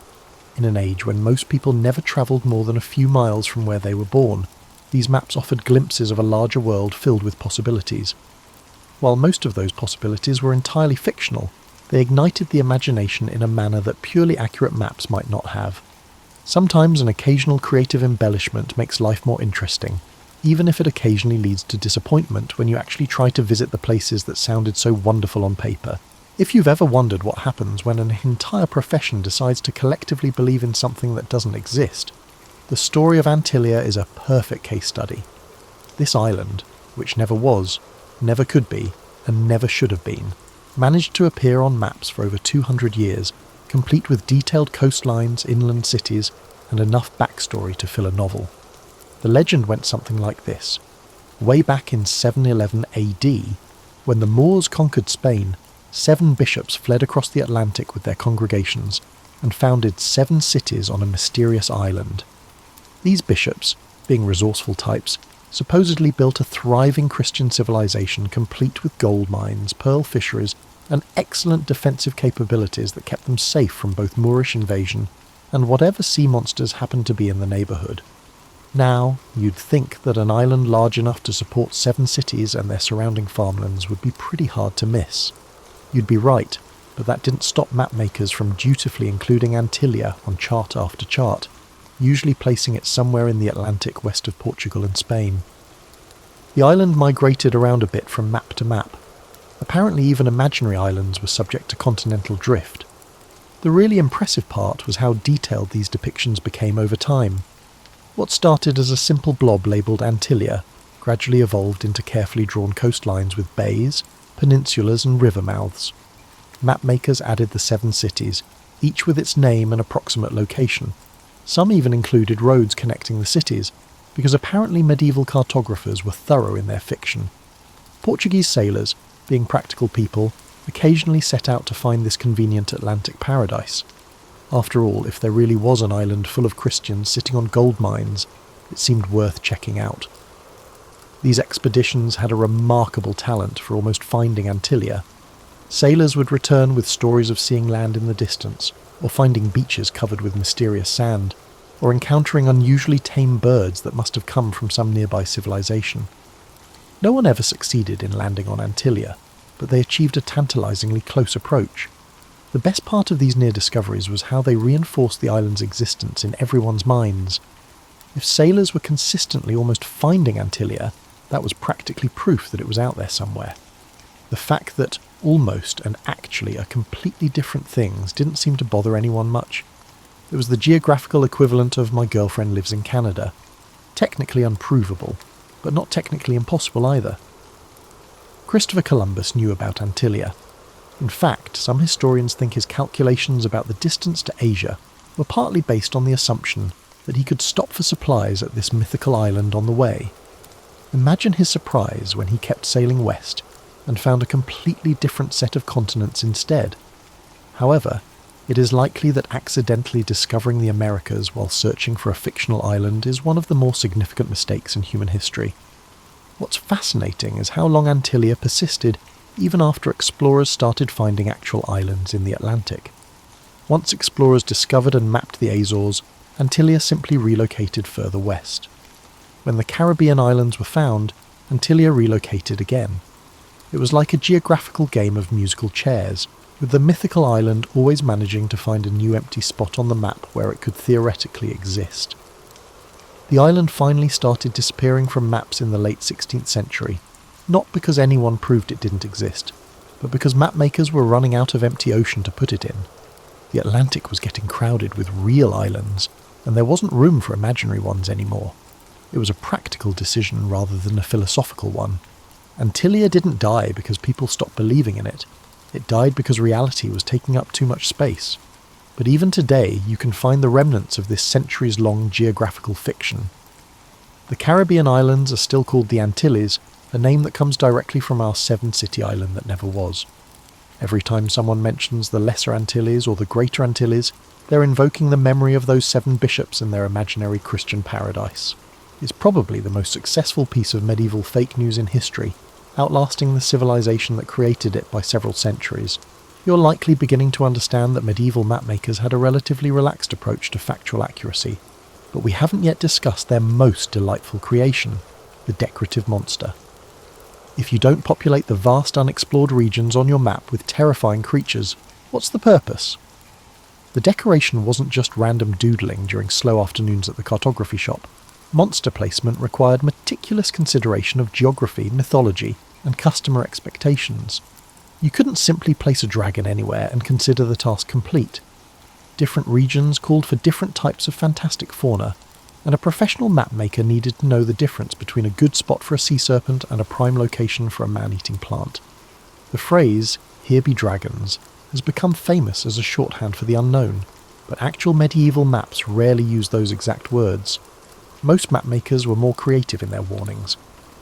In an age when most people never travelled more than a few miles from where they were born, these maps offered glimpses of a larger world filled with possibilities. While most of those possibilities were entirely fictional, they ignited the imagination in a manner that purely accurate maps might not have. Sometimes an occasional creative embellishment makes life more interesting, even if it occasionally leads to disappointment when you actually try to visit the places that sounded so wonderful on paper. If you've ever wondered what happens when an entire profession decides to collectively believe in something that doesn't exist, the story of Antillia is a perfect case study. This island, which never was, never could be, and never should have been, managed to appear on maps for over 200 years, complete with detailed coastlines, inland cities, and enough backstory to fill a novel. The legend went something like this. Way back in 711 AD, when the Moors conquered Spain, 7 bishops fled across the Atlantic with their congregations and founded 7 cities on a mysterious island. These bishops, being resourceful types, supposedly built a thriving Christian civilization complete with gold mines, pearl fisheries, and excellent defensive capabilities that kept them safe from both Moorish invasion and whatever sea monsters happened to be in the neighbourhood. Now, you'd think that an island large enough to support 7 cities and their surrounding farmlands would be pretty hard to miss. You'd be right, but that didn't stop mapmakers from dutifully including Antillia on chart after chart, usually placing it somewhere in the Atlantic west of Portugal and Spain. The island migrated around a bit from map to map. Apparently even imaginary islands were subject to continental drift. The really impressive part was how detailed these depictions became over time. What started as a simple blob labelled Antillia gradually evolved into carefully drawn coastlines with bays, peninsulas and river mouths. Mapmakers added the 7 cities, each with its name and approximate location. Some even included roads connecting the cities, because apparently medieval cartographers were thorough in their fiction. Portuguese sailors, being practical people, occasionally set out to find this convenient Atlantic paradise. After all, if there really was an island full of Christians sitting on gold mines, it seemed worth checking out. These expeditions had a remarkable talent for almost finding Antillia. Sailors would return with stories of seeing land in the distance, or finding beaches covered with mysterious sand, or encountering unusually tame birds that must have come from some nearby civilization. No one ever succeeded in landing on Antillia, but they achieved a tantalizingly close approach. The best part of these near discoveries was how they reinforced the island's existence in everyone's minds. If sailors were consistently almost finding Antillia, that was practically proof that it was out there somewhere. The fact that almost and actually are completely different things didn't seem to bother anyone much. It was the geographical equivalent of my girlfriend lives in Canada. Technically unprovable, but not technically impossible either. Christopher Columbus knew about Antillia. In fact, some historians think his calculations about the distance to Asia were partly based on the assumption that he could stop for supplies at this mythical island on the way. Imagine his surprise when he kept sailing west and found a completely different set of continents instead. However, it is likely that accidentally discovering the Americas while searching for a fictional island is one of the more significant mistakes in human history. What's fascinating is how long Antillia persisted even after explorers started finding actual islands in the Atlantic. Once explorers discovered and mapped the Azores, Antillia simply relocated further west. When the Caribbean islands were found, Antillia relocated again. It was like a geographical game of musical chairs, with the mythical island always managing to find a new empty spot on the map where it could theoretically exist. The island finally started disappearing from maps in the late 16th century, not because anyone proved it didn't exist, but because mapmakers were running out of empty ocean to put it in. The Atlantic was getting crowded with real islands, and there wasn't room for imaginary ones anymore. It was a practical decision rather than a philosophical one. Antillia didn't die because people stopped believing in it. It died because reality was taking up too much space. But even today, you can find the remnants of this centuries-long geographical fiction. The Caribbean islands are still called the Antilles, a name that comes directly from our 7-city island that never was. Every time someone mentions the Lesser Antilles or the Greater Antilles, they're invoking the memory of those 7 bishops in their imaginary Christian paradise. It's probably the most successful piece of medieval fake news in history, outlasting the civilization that created it by several centuries. You're likely beginning to understand that medieval mapmakers had a relatively relaxed approach to factual accuracy, but we haven't yet discussed their most delightful creation, the decorative monster. If you don't populate the vast unexplored regions on your map with terrifying creatures, what's the purpose? The decoration wasn't just random doodling during slow afternoons at the cartography shop. Monster placement required meticulous consideration of geography, mythology, and customer expectations. You couldn't simply place a dragon anywhere and consider the task complete. Different regions called for different types of fantastic fauna, and a professional mapmaker needed to know the difference between a good spot for a sea serpent and a prime location for a man-eating plant. The phrase, "Here be dragons," has become famous as a shorthand for the unknown, but actual medieval maps rarely use those exact words. Most mapmakers were more creative in their warnings.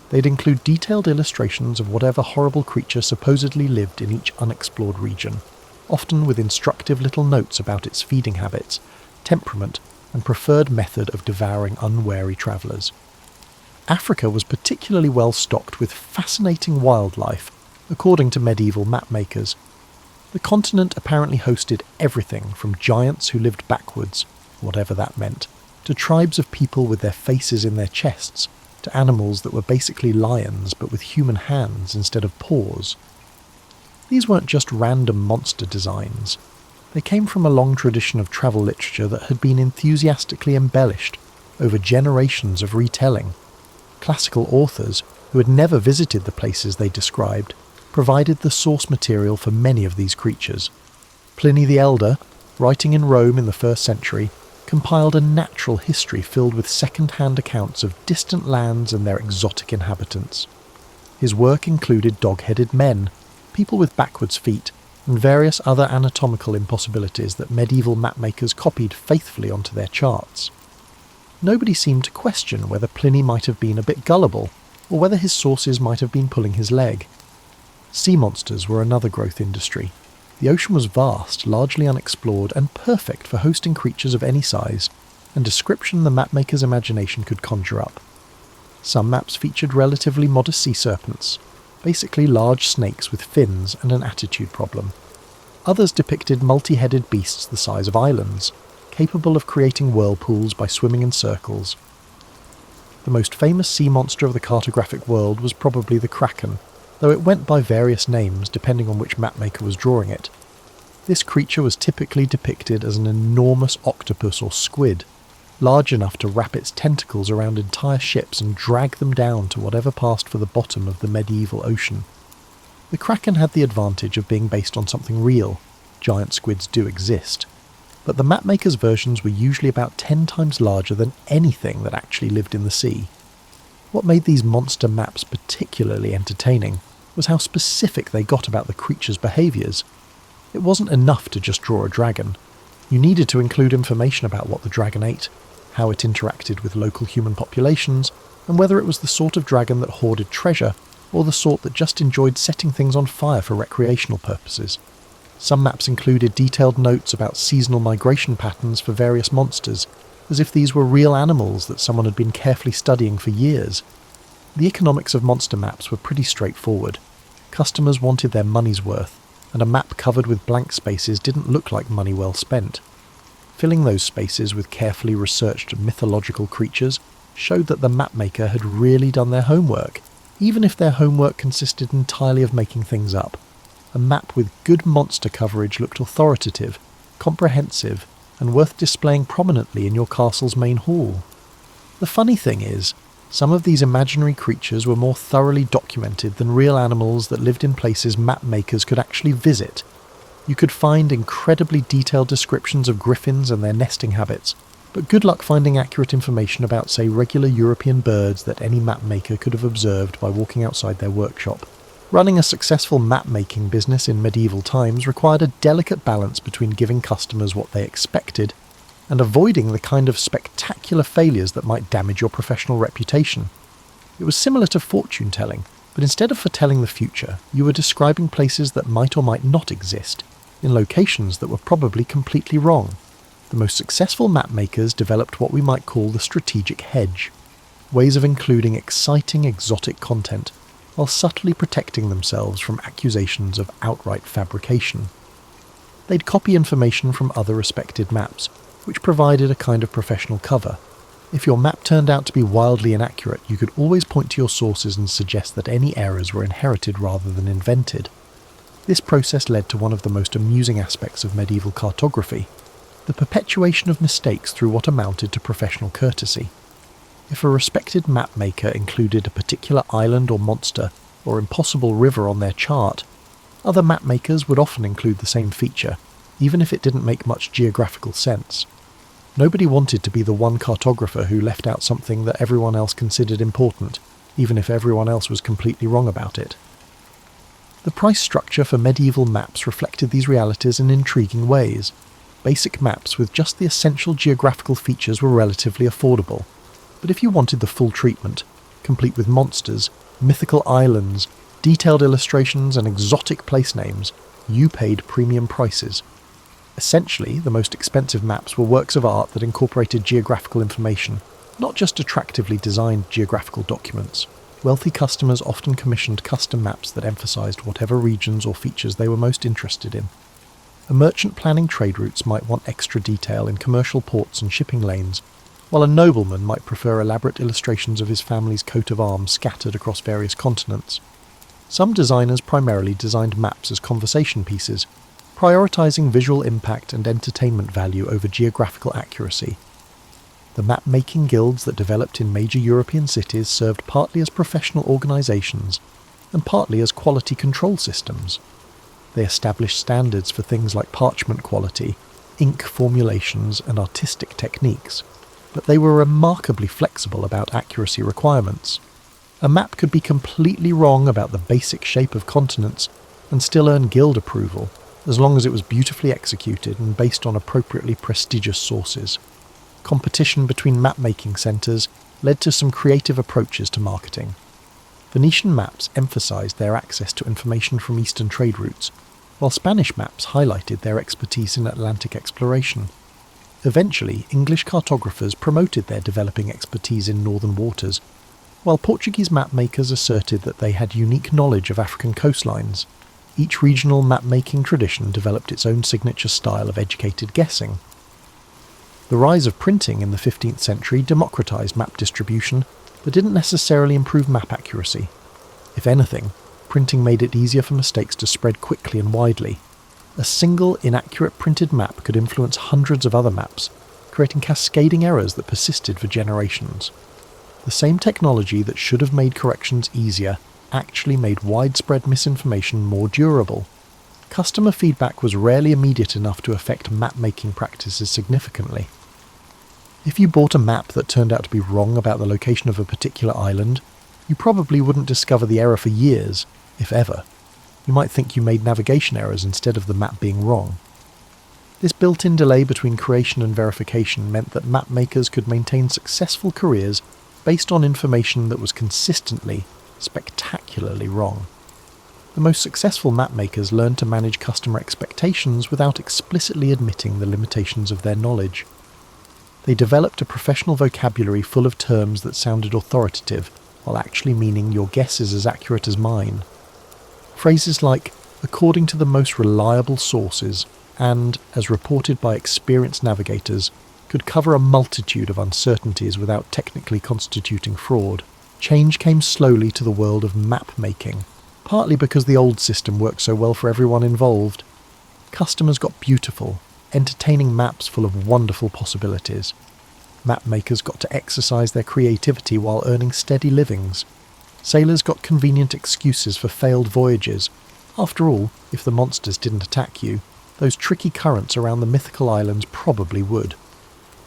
They'd include detailed illustrations of whatever horrible creature supposedly lived in each unexplored region, often with instructive little notes about its feeding habits, temperament, and preferred method of devouring unwary travellers. Africa was particularly well stocked with fascinating wildlife, according to medieval mapmakers. The continent apparently hosted everything from giants who lived backwards, whatever that meant, to tribes of people with their faces in their chests, to animals that were basically lions but with human hands instead of paws. These weren't just random monster designs. They came from a long tradition of travel literature that had been enthusiastically embellished over generations of retelling. Classical authors, who had never visited the places they described, provided the source material for many of these creatures. Pliny the Elder, writing in Rome in the 1st century, compiled a natural history filled with second-hand accounts of distant lands and their exotic inhabitants. His work included dog-headed men, people with backwards feet, and various other anatomical impossibilities that medieval mapmakers copied faithfully onto their charts. Nobody seemed to question whether Pliny might have been a bit gullible, or whether his sources might have been pulling his leg. Sea monsters were another growth industry. The ocean was vast, largely unexplored, and perfect for hosting creatures of any size, and description the mapmaker's imagination could conjure up. Some maps featured relatively modest sea serpents, basically large snakes with fins and an attitude problem. Others depicted multi-headed beasts the size of islands, capable of creating whirlpools by swimming in circles. The most famous sea monster of the cartographic world was probably the kraken, though it went by various names depending on which mapmaker was drawing it. This creature was typically depicted as an enormous octopus or squid, large enough to wrap its tentacles around entire ships and drag them down to whatever passed for the bottom of the medieval ocean. The kraken had the advantage of being based on something real. Giant squids do exist. But the mapmakers' versions were usually about 10 times larger than anything that actually lived in the sea. What made these monster maps particularly entertaining was how specific they got about the creature's behaviours. It wasn't enough to just draw a dragon. You needed to include information about what the dragon ate, how it interacted with local human populations, and whether it was the sort of dragon that hoarded treasure, or the sort that just enjoyed setting things on fire for recreational purposes. Some maps included detailed notes about seasonal migration patterns for various monsters, as if these were real animals that someone had been carefully studying for years. The economics of monster maps were pretty straightforward. Customers wanted their money's worth, and a map covered with blank spaces didn't look like money well spent. Filling those spaces with carefully researched mythological creatures showed that the mapmaker had really done their homework, even if their homework consisted entirely of making things up. A map with good monster coverage looked authoritative, comprehensive, and worth displaying prominently in your castle's main hall. The funny thing is, some of these imaginary creatures were more thoroughly documented than real animals that lived in places mapmakers could actually visit. You could find incredibly detailed descriptions of griffins and their nesting habits, but good luck finding accurate information about, say, regular European birds that any mapmaker could have observed by walking outside their workshop. Running a successful map-making business in medieval times required a delicate balance between giving customers what they expected and avoiding the kind of spectacular failures that might damage your professional reputation. It was similar to fortune-telling, but instead of foretelling the future, you were describing places that might or might not exist, in locations that were probably completely wrong. The most successful map-makers developed what we might call the strategic hedge, ways of including exciting exotic content, while subtly protecting themselves from accusations of outright fabrication. They'd copy information from other respected maps, which provided a kind of professional cover. If your map turned out to be wildly inaccurate, you could always point to your sources and suggest that any errors were inherited rather than invented. This process led to one of the most amusing aspects of medieval cartography, the perpetuation of mistakes through what amounted to professional courtesy. If a respected map maker included a particular island or monster or impossible river on their chart, other map makers would often include the same feature, even if it didn't make much geographical sense. Nobody wanted to be the one cartographer who left out something that everyone else considered important, even if everyone else was completely wrong about it. The price structure for medieval maps reflected these realities in intriguing ways. Basic maps with just the essential geographical features were relatively affordable, but if you wanted the full treatment, complete with monsters, mythical islands, detailed illustrations and exotic place names, you paid premium prices. Essentially, the most expensive maps were works of art that incorporated geographical information, not just attractively designed geographical documents. Wealthy customers often commissioned custom maps that emphasized whatever regions or features they were most interested in. A merchant planning trade routes might want extra detail in commercial ports and shipping lanes, while a nobleman might prefer elaborate illustrations of his family's coat of arms scattered across various continents. Some designers primarily designed maps as conversation pieces, prioritizing visual impact and entertainment value over geographical accuracy. The map-making guilds that developed in major European cities served partly as professional organizations and partly as quality control systems. They established standards for things like parchment quality, ink formulations, and artistic techniques, but they were remarkably flexible about accuracy requirements. A map could be completely wrong about the basic shape of continents and still earn guild approval, as long as it was beautifully executed and based on appropriately prestigious sources. Competition between map-making centres led to some creative approaches to marketing. Venetian maps emphasised their access to information from eastern trade routes, while Spanish maps highlighted their expertise in Atlantic exploration. Eventually, English cartographers promoted their developing expertise in northern waters, while Portuguese map-makers asserted that they had unique knowledge of African coastlines. Each regional map-making tradition developed its own signature style of educated guessing. The rise of printing in the 15th century democratized map distribution, but didn't necessarily improve map accuracy. If anything, printing made it easier for mistakes to spread quickly and widely. A single inaccurate printed map could influence hundreds of other maps, creating cascading errors that persisted for generations. The same technology that should have made corrections easier actually made widespread misinformation more durable. Customer feedback was rarely immediate enough to affect map-making practices significantly. If you bought a map that turned out to be wrong about the location of a particular island, you probably wouldn't discover the error for years, if ever. You might think you made navigation errors instead of the map being wrong. This built-in delay between creation and verification meant that map makers could maintain successful careers based on information that was consistently, spectacularly wrong. The most successful map makers learned to manage customer expectations without explicitly admitting the limitations of their knowledge. They developed a professional vocabulary full of terms that sounded authoritative, while actually meaning your guess is as accurate as mine. Phrases like, according to the most reliable sources, and, as reported by experienced navigators, could cover a multitude of uncertainties without technically constituting fraud. Change came slowly to the world of map-making, partly because the old system worked so well for everyone involved. Customers got beautiful, entertaining maps full of wonderful possibilities. Map makers got to exercise their creativity while earning steady livings. Sailors got convenient excuses for failed voyages. After all, if the monsters didn't attack you, those tricky currents around the mythical islands probably would.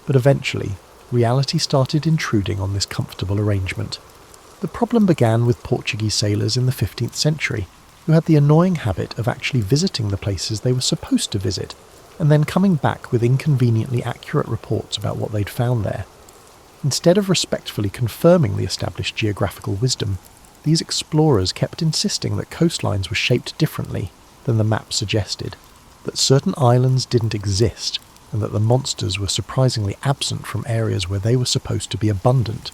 But eventually, reality started intruding on this comfortable arrangement. The problem began with Portuguese sailors in the 15th century, who had the annoying habit of actually visiting the places they were supposed to visit, and then coming back with inconveniently accurate reports about what they'd found there. Instead of respectfully confirming the established geographical wisdom, these explorers kept insisting that coastlines were shaped differently than the map suggested, that certain islands didn't exist, and that the monsters were surprisingly absent from areas where they were supposed to be abundant.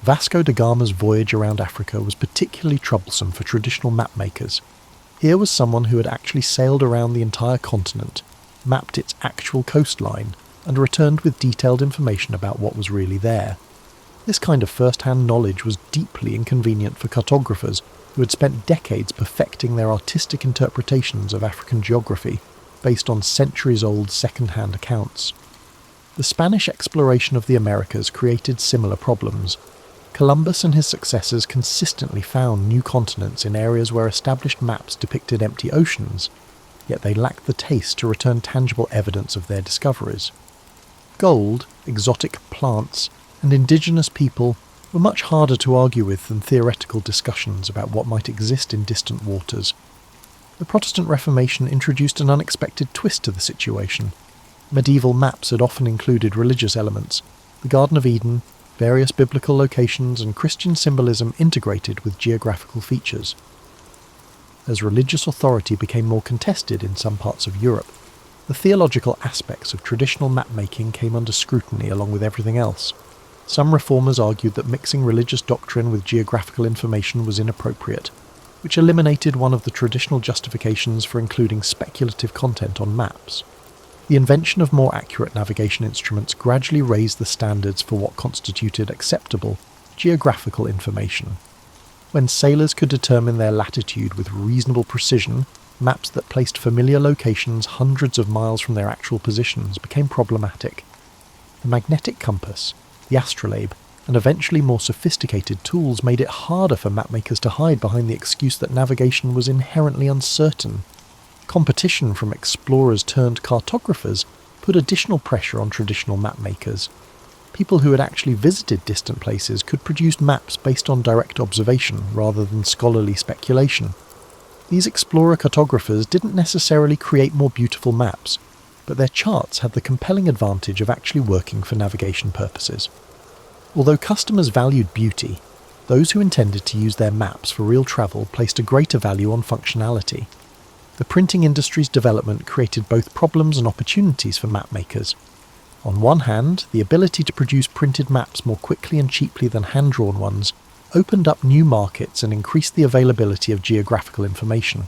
Vasco da Gama's voyage around Africa was particularly troublesome for traditional map makers. Here was someone who had actually sailed around the entire continent, mapped its actual coastline, and returned with detailed information about what was really there. This kind of first-hand knowledge was deeply inconvenient for cartographers who had spent decades perfecting their artistic interpretations of African geography based on centuries-old second-hand accounts. The Spanish exploration of the Americas created similar problems. Columbus and his successors consistently found new continents in areas where established maps depicted empty oceans, yet they lacked the taste to return tangible evidence of their discoveries. Gold, exotic plants, and indigenous people were much harder to argue with than theoretical discussions about what might exist in distant waters. The Protestant Reformation introduced an unexpected twist to the situation. Medieval maps had often included religious elements, the Garden of Eden, various biblical locations, and Christian symbolism integrated with geographical features. As religious authority became more contested in some parts of Europe, the theological aspects of traditional map-making came under scrutiny along with everything else. Some reformers argued that mixing religious doctrine with geographical information was inappropriate, which eliminated one of the traditional justifications for including speculative content on maps. The invention of more accurate navigation instruments gradually raised the standards for what constituted acceptable geographical information. When sailors could determine their latitude with reasonable precision, maps that placed familiar locations hundreds of miles from their actual positions became problematic. The magnetic compass, the astrolabe, and eventually more sophisticated tools made it harder for mapmakers to hide behind the excuse that navigation was inherently uncertain. Competition from explorers turned cartographers put additional pressure on traditional mapmakers. People who had actually visited distant places could produce maps based on direct observation rather than scholarly speculation. These explorer cartographers didn't necessarily create more beautiful maps, but their charts had the compelling advantage of actually working for navigation purposes. Although customers valued beauty, those who intended to use their maps for real travel placed a greater value on functionality. The printing industry's development created both problems and opportunities for mapmakers. On one hand, the ability to produce printed maps more quickly and cheaply than hand-drawn ones opened up new markets and increased the availability of geographical information.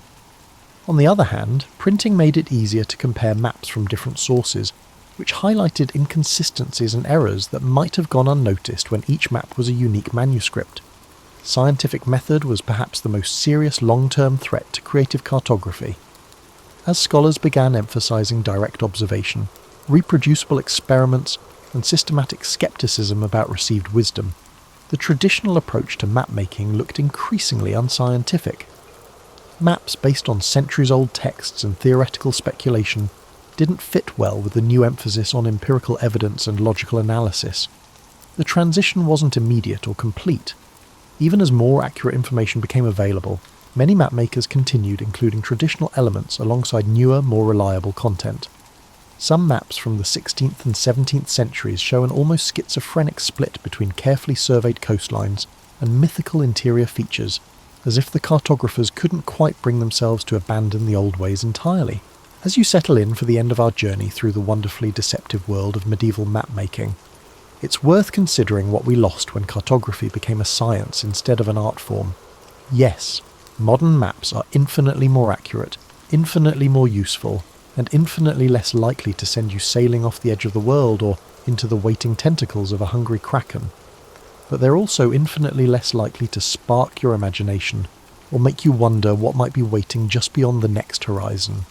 On the other hand, printing made it easier to compare maps from different sources, which highlighted inconsistencies and errors that might have gone unnoticed when each map was a unique manuscript. Scientific method was perhaps the most serious long-term threat to creative cartography. As scholars began emphasizing direct observation, reproducible experiments, and systematic skepticism about received wisdom, the traditional approach to map-making looked increasingly unscientific. Maps based on centuries-old texts and theoretical speculation didn't fit well with the new emphasis on empirical evidence and logical analysis. The transition wasn't immediate or complete. Even as more accurate information became available, many mapmakers continued including traditional elements alongside newer, more reliable content. Some maps from the 16th and 17th centuries show an almost schizophrenic split between carefully surveyed coastlines and mythical interior features, as if the cartographers couldn't quite bring themselves to abandon the old ways entirely. As you settle in for the end of our journey through the wonderfully deceptive world of medieval map-making, it's worth considering what we lost when cartography became a science instead of an art form. Yes, modern maps are infinitely more accurate, infinitely more useful, and infinitely less likely to send you sailing off the edge of the world or into the waiting tentacles of a hungry kraken. But they're also infinitely less likely to spark your imagination or make you wonder what might be waiting just beyond the next horizon.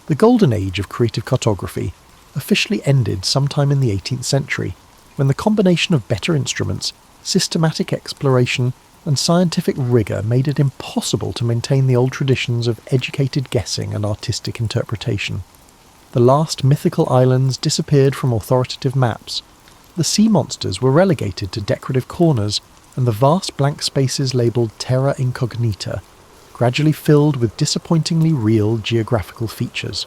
The golden age of creative cartography officially ended sometime in the 18th century, when the combination of better instruments, systematic exploration, and scientific rigour made it impossible to maintain the old traditions of educated guessing and artistic interpretation. The last mythical islands disappeared from authoritative maps. The sea monsters were relegated to decorative corners, and the vast blank spaces labelled terra incognita gradually filled with disappointingly real geographical features.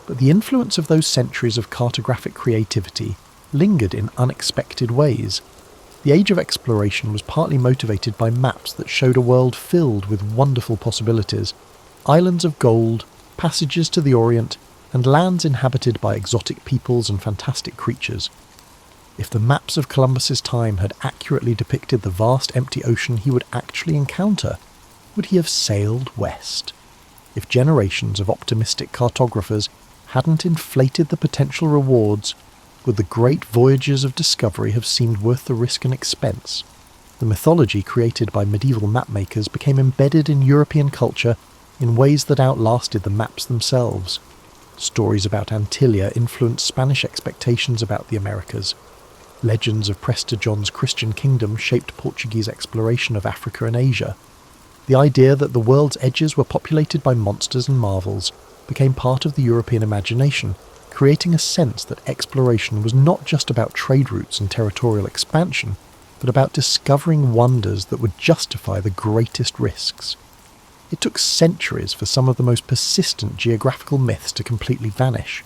But the influence of those centuries of cartographic creativity lingered in unexpected ways. The age of exploration was partly motivated by maps that showed a world filled with wonderful possibilities, islands of gold, passages to the Orient, and lands inhabited by exotic peoples and fantastic creatures. If the maps of Columbus's time had accurately depicted the vast empty ocean he would actually encounter, would he have sailed west? If generations of optimistic cartographers hadn't inflated the potential rewards, would the great voyages of discovery have seemed worth the risk and expense? The mythology created by medieval mapmakers became embedded in European culture in ways that outlasted the maps themselves. Stories about Antillia influenced Spanish expectations about the Americas. Legends of Prester John's Christian kingdom shaped Portuguese exploration of Africa and Asia. The idea that the world's edges were populated by monsters and marvels became part of the European imagination, creating a sense that exploration was not just about trade routes and territorial expansion, but about discovering wonders that would justify the greatest risks. It took centuries for some of the most persistent geographical myths to completely vanish.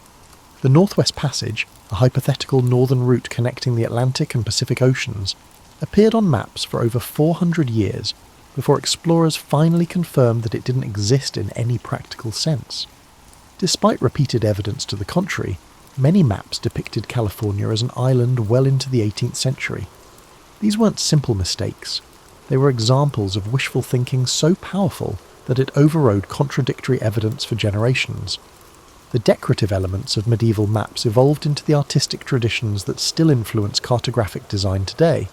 The Northwest Passage, a hypothetical northern route connecting the Atlantic and Pacific Oceans, appeared on maps for over 400 years before explorers finally confirmed that it didn't exist in any practical sense. Despite repeated evidence to the contrary, many maps depicted California as an island well into the 18th century. These weren't simple mistakes. They were examples of wishful thinking so powerful that it overrode contradictory evidence for generations. The decorative elements of medieval maps evolved into the artistic traditions that still influence cartographic design today.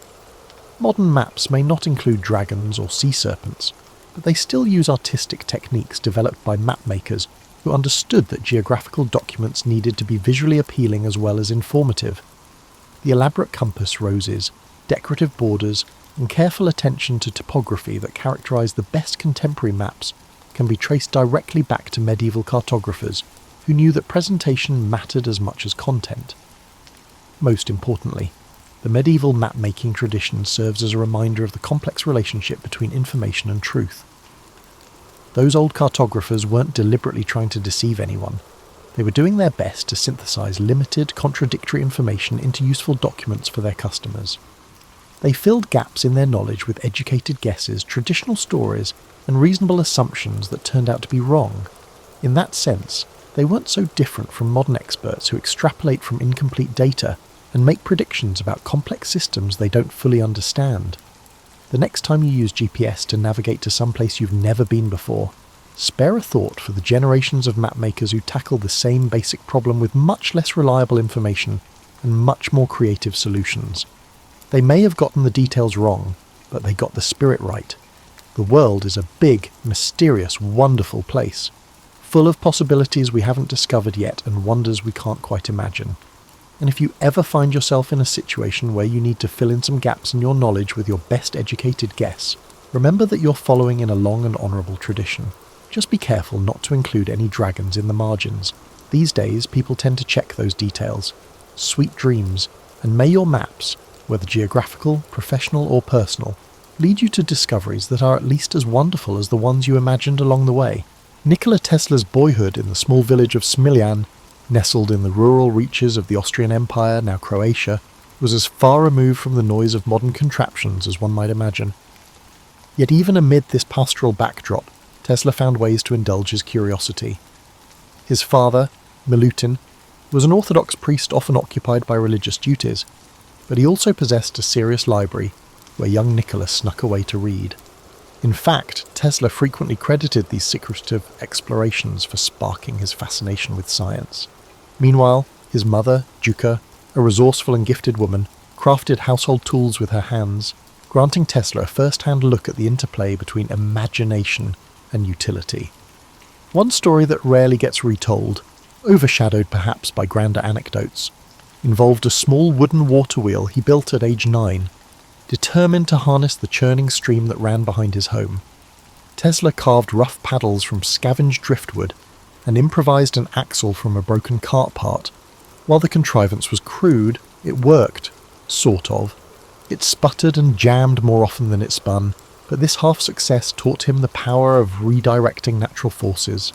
Modern maps may not include dragons or sea serpents, but they still use artistic techniques developed by mapmakers who understood that geographical documents needed to be visually appealing as well as informative. The elaborate compass roses, decorative borders, and careful attention to topography that characterize the best contemporary maps can be traced directly back to medieval cartographers who knew that presentation mattered as much as content. Most importantly, the medieval map-making tradition serves as a reminder of the complex relationship between information and truth. Those old cartographers weren't deliberately trying to deceive anyone. They were doing their best to synthesize limited, contradictory information into useful documents for their customers. They filled gaps in their knowledge with educated guesses, traditional stories, and reasonable assumptions that turned out to be wrong. In that sense, they weren't so different from modern experts who extrapolate from incomplete data and make predictions about complex systems they don't fully understand. The next time you use GPS to navigate to some place you've never been before, spare a thought for the generations of mapmakers who tackle the same basic problem with much less reliable information and much more creative solutions. They may have gotten the details wrong, but they got the spirit right. The world is a big, mysterious, wonderful place, full of possibilities we haven't discovered yet and wonders we can't quite imagine. And if you ever find yourself in a situation where you need to fill in some gaps in your knowledge with your best educated guess, remember that you're following in a long and honourable tradition. Just be careful not to include any dragons in the margins. These days, people tend to check those details. Sweet dreams, and may your maps, whether geographical, professional or personal, lead you to discoveries that are at least as wonderful as the ones you imagined along the way. Nikola Tesla's boyhood in the small village of Smiljan, nestled in the rural reaches of the Austrian Empire, now Croatia, was as far removed from the noise of modern contraptions as one might imagine. Yet even amid this pastoral backdrop, Tesla found ways to indulge his curiosity. His father, Milutin, was an Orthodox priest often occupied by religious duties, but he also possessed a serious library where young Nikola snuck away to read. In fact, Tesla frequently credited these secretive explorations for sparking his fascination with science. Meanwhile, his mother, Juka, a resourceful and gifted woman, crafted household tools with her hands, granting Tesla a first-hand look at the interplay between imagination and utility. One story that rarely gets retold, overshadowed perhaps by grander anecdotes, involved a small wooden water wheel he built at age 9, determined to harness the churning stream that ran behind his home. Tesla carved rough paddles from scavenged driftwood and improvised an axle from a broken cart part. While the contrivance was crude, it worked, sort of. It sputtered and jammed more often than it spun, but this half-success taught him the power of redirecting natural forces.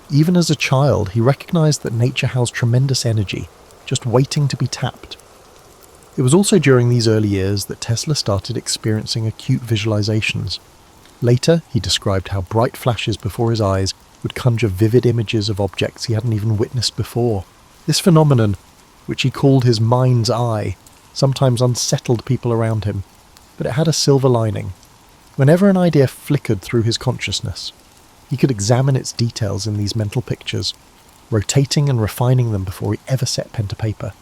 Even as a child, he recognized that nature housed tremendous energy, just waiting to be tapped. It was also during these early years that Tesla started experiencing acute visualizations. Later, he described how bright flashes before his eyes would conjure vivid images of objects he hadn't even witnessed before. This phenomenon, which he called his mind's eye, sometimes unsettled people around him, but it had a silver lining. Whenever an idea flickered through his consciousness, he could examine its details in these mental pictures, rotating and refining them before he ever set pen to paper.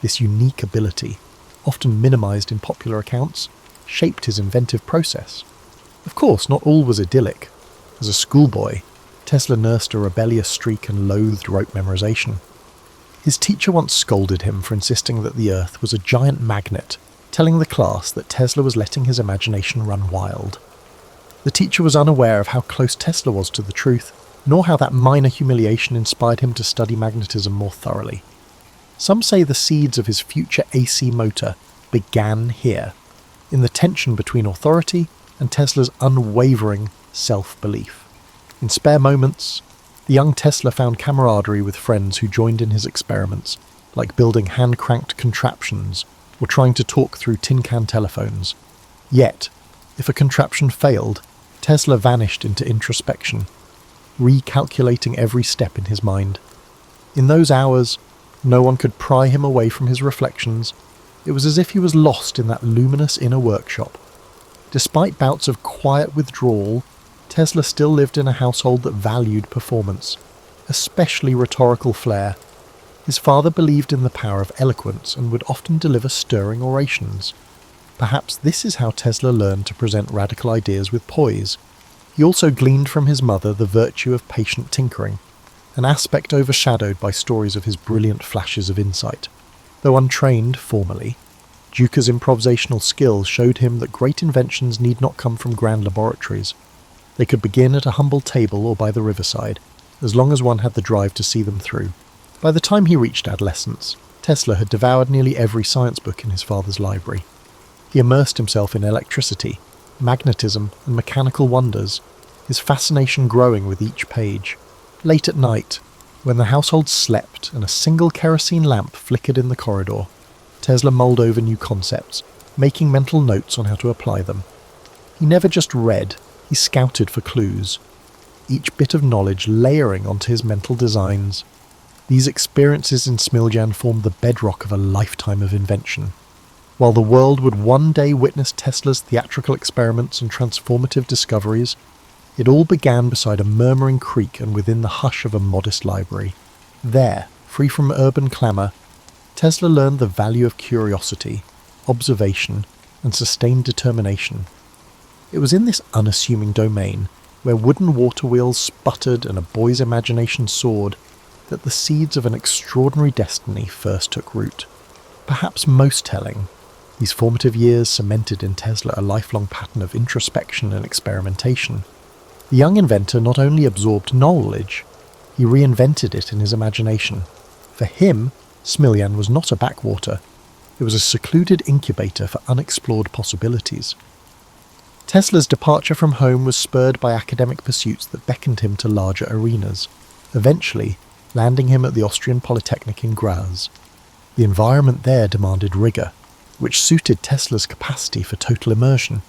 This unique ability, often minimized in popular accounts, shaped his inventive process. Of course, not all was idyllic. As a schoolboy, Tesla nursed a rebellious streak and loathed rote memorization. His teacher once scolded him for insisting that the Earth was a giant magnet, telling the class that Tesla was letting his imagination run wild. The teacher was unaware of how close Tesla was to the truth, nor how that minor humiliation inspired him to study magnetism more thoroughly. Some say the seeds of his future AC motor began here, in the tension between authority and Tesla's unwavering self-belief. In spare moments, the young Tesla found camaraderie with friends who joined in his experiments, like building hand-cranked contraptions or trying to talk through tin can telephones. Yet, if a contraption failed, Tesla vanished into introspection, recalculating every step in his mind. In those hours, no one could pry him away from his reflections. It was as if he was lost in that luminous inner workshop. Despite bouts of quiet withdrawal, Tesla still lived in a household that valued performance, especially rhetorical flair. His father believed in the power of eloquence and would often deliver stirring orations. Perhaps this is how Tesla learned to present radical ideas with poise. He also gleaned from his mother the virtue of patient tinkering, an aspect overshadowed by stories of his brilliant flashes of insight. Though untrained formally, Duca's improvisational skills showed him that great inventions need not come from grand laboratories. They could begin at a humble table or by the riverside, as long as one had the drive to see them through. By the time he reached adolescence, Tesla had devoured nearly every science book in his father's library. He immersed himself in electricity, magnetism, and mechanical wonders, his fascination growing with each page. Late at night, when the household slept and a single kerosene lamp flickered in the corridor, Tesla mulled over new concepts, making mental notes on how to apply them. He never just read, he scouted for clues, each bit of knowledge layering onto his mental designs. These experiences in Smiljan formed the bedrock of a lifetime of invention. While the world would one day witness Tesla's theatrical experiments and transformative discoveries, it all began beside a murmuring creek and within the hush of a modest library. There, free from urban clamour, Tesla learned the value of curiosity, observation, and sustained determination. It was in this unassuming domain, where wooden water wheels sputtered and a boy's imagination soared, that the seeds of an extraordinary destiny first took root. Perhaps most telling, these formative years cemented in Tesla a lifelong pattern of introspection and experimentation. The young inventor not only absorbed knowledge, he reinvented it in his imagination. For him, Smiljan was not a backwater. It was a secluded incubator for unexplored possibilities. Tesla's departure from home was spurred by academic pursuits that beckoned him to larger arenas, eventually landing him at the Austrian Polytechnic in Graz. The environment there demanded rigour, which suited Tesla's capacity for total immersion.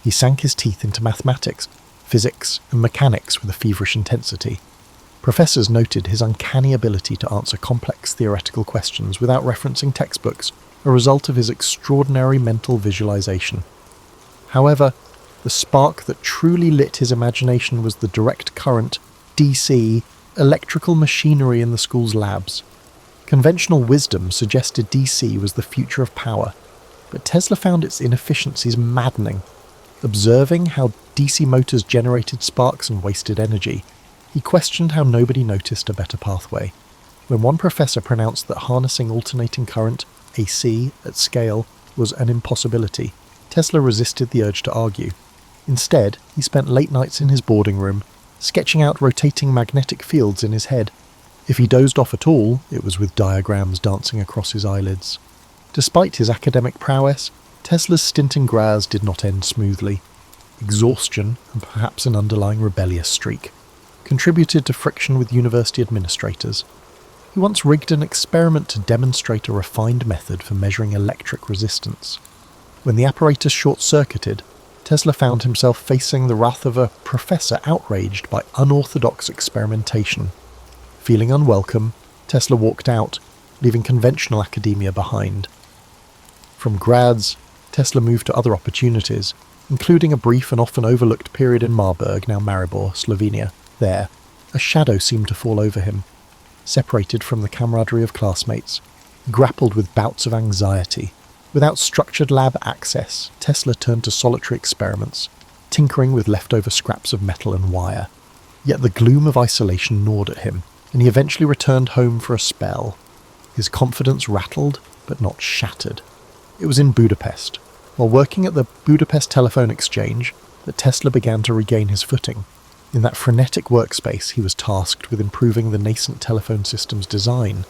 He sank his teeth into mathematics, physics, and mechanics with a feverish intensity. Professors noted his uncanny ability to answer complex theoretical questions without referencing textbooks, a result of his extraordinary mental visualization. However, the spark that truly lit his imagination was the direct current, DC, electrical machinery in the school's labs. Conventional wisdom suggested DC was the future of power, but Tesla found its inefficiencies maddening. Observing how DC motors generated sparks and wasted energy, he questioned how nobody noticed a better pathway. When one professor pronounced that harnessing alternating current, AC, at scale was an impossibility, Tesla resisted the urge to argue. Instead, he spent late nights in his boarding room, sketching out rotating magnetic fields in his head. If he dozed off at all, it was with diagrams dancing across his eyelids. Despite his academic prowess, Tesla's stint in Graz did not end smoothly. Exhaustion, and perhaps an underlying rebellious streak, contributed to friction with university administrators. He once rigged an experiment to demonstrate a refined method for measuring electric resistance. When the apparatus short-circuited, Tesla found himself facing the wrath of a professor outraged by unorthodox experimentation. Feeling unwelcome, Tesla walked out, leaving conventional academia behind. From Graz, Tesla moved to other opportunities, including a brief and often overlooked period in Marburg, now Maribor, Slovenia. There, a shadow seemed to fall over him. separated from the camaraderie of classmates, he grappled with bouts of anxiety. Without structured lab access, Tesla turned to solitary experiments, tinkering with leftover scraps of metal and wire. Yet the gloom of isolation gnawed at him, and he eventually returned home for a spell. His confidence rattled, but not shattered. It was in Budapest, while working at the Budapest Telephone Exchange, that Tesla began to regain his footing. In that frenetic workspace, he was tasked with improving the nascent telephone system's design.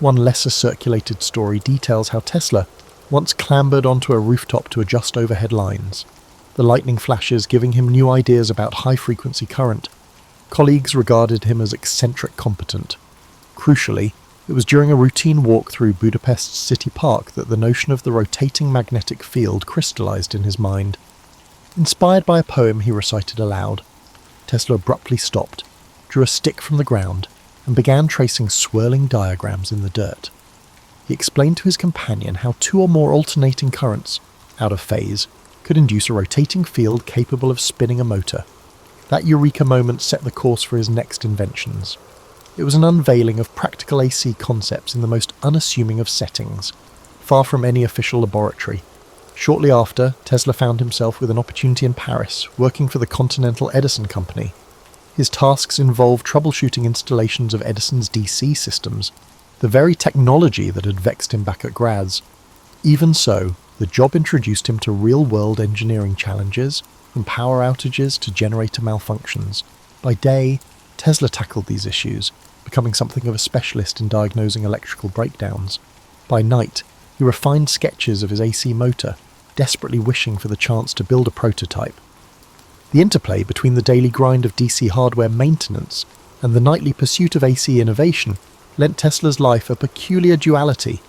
One lesser circulated story details how Tesla once clambered onto a rooftop to adjust overhead lines, the lightning flashes giving him new ideas about high-frequency current. Colleagues regarded him as eccentric competent. Crucially, it was during a routine walk through Budapest's city park that the notion of the rotating magnetic field crystallized in his mind. Inspired by a poem he recited aloud, Tesla abruptly stopped, drew a stick from the ground, and began tracing swirling diagrams in the dirt. He explained to his companion how two or more alternating currents, out of phase, could induce a rotating field capable of spinning a motor. That eureka moment set the course for his next inventions. It was an unveiling of practical AC concepts in the most unassuming of settings, far from any official laboratory. Shortly after, Tesla found himself with an opportunity in Paris, working for the Continental Edison Company. His tasks involved troubleshooting installations of Edison's DC systems, the very technology that had vexed him back at Graz. Even so, the job introduced him to real-world engineering challenges, from power outages to generator malfunctions. By day, Tesla tackled these issues, becoming something of a specialist in diagnosing electrical breakdowns. By night, he refined sketches of his AC motor, desperately wishing for the chance to build a prototype. The interplay between the daily grind of DC hardware maintenance and the nightly pursuit of AC innovation lent Tesla's life a peculiar duality,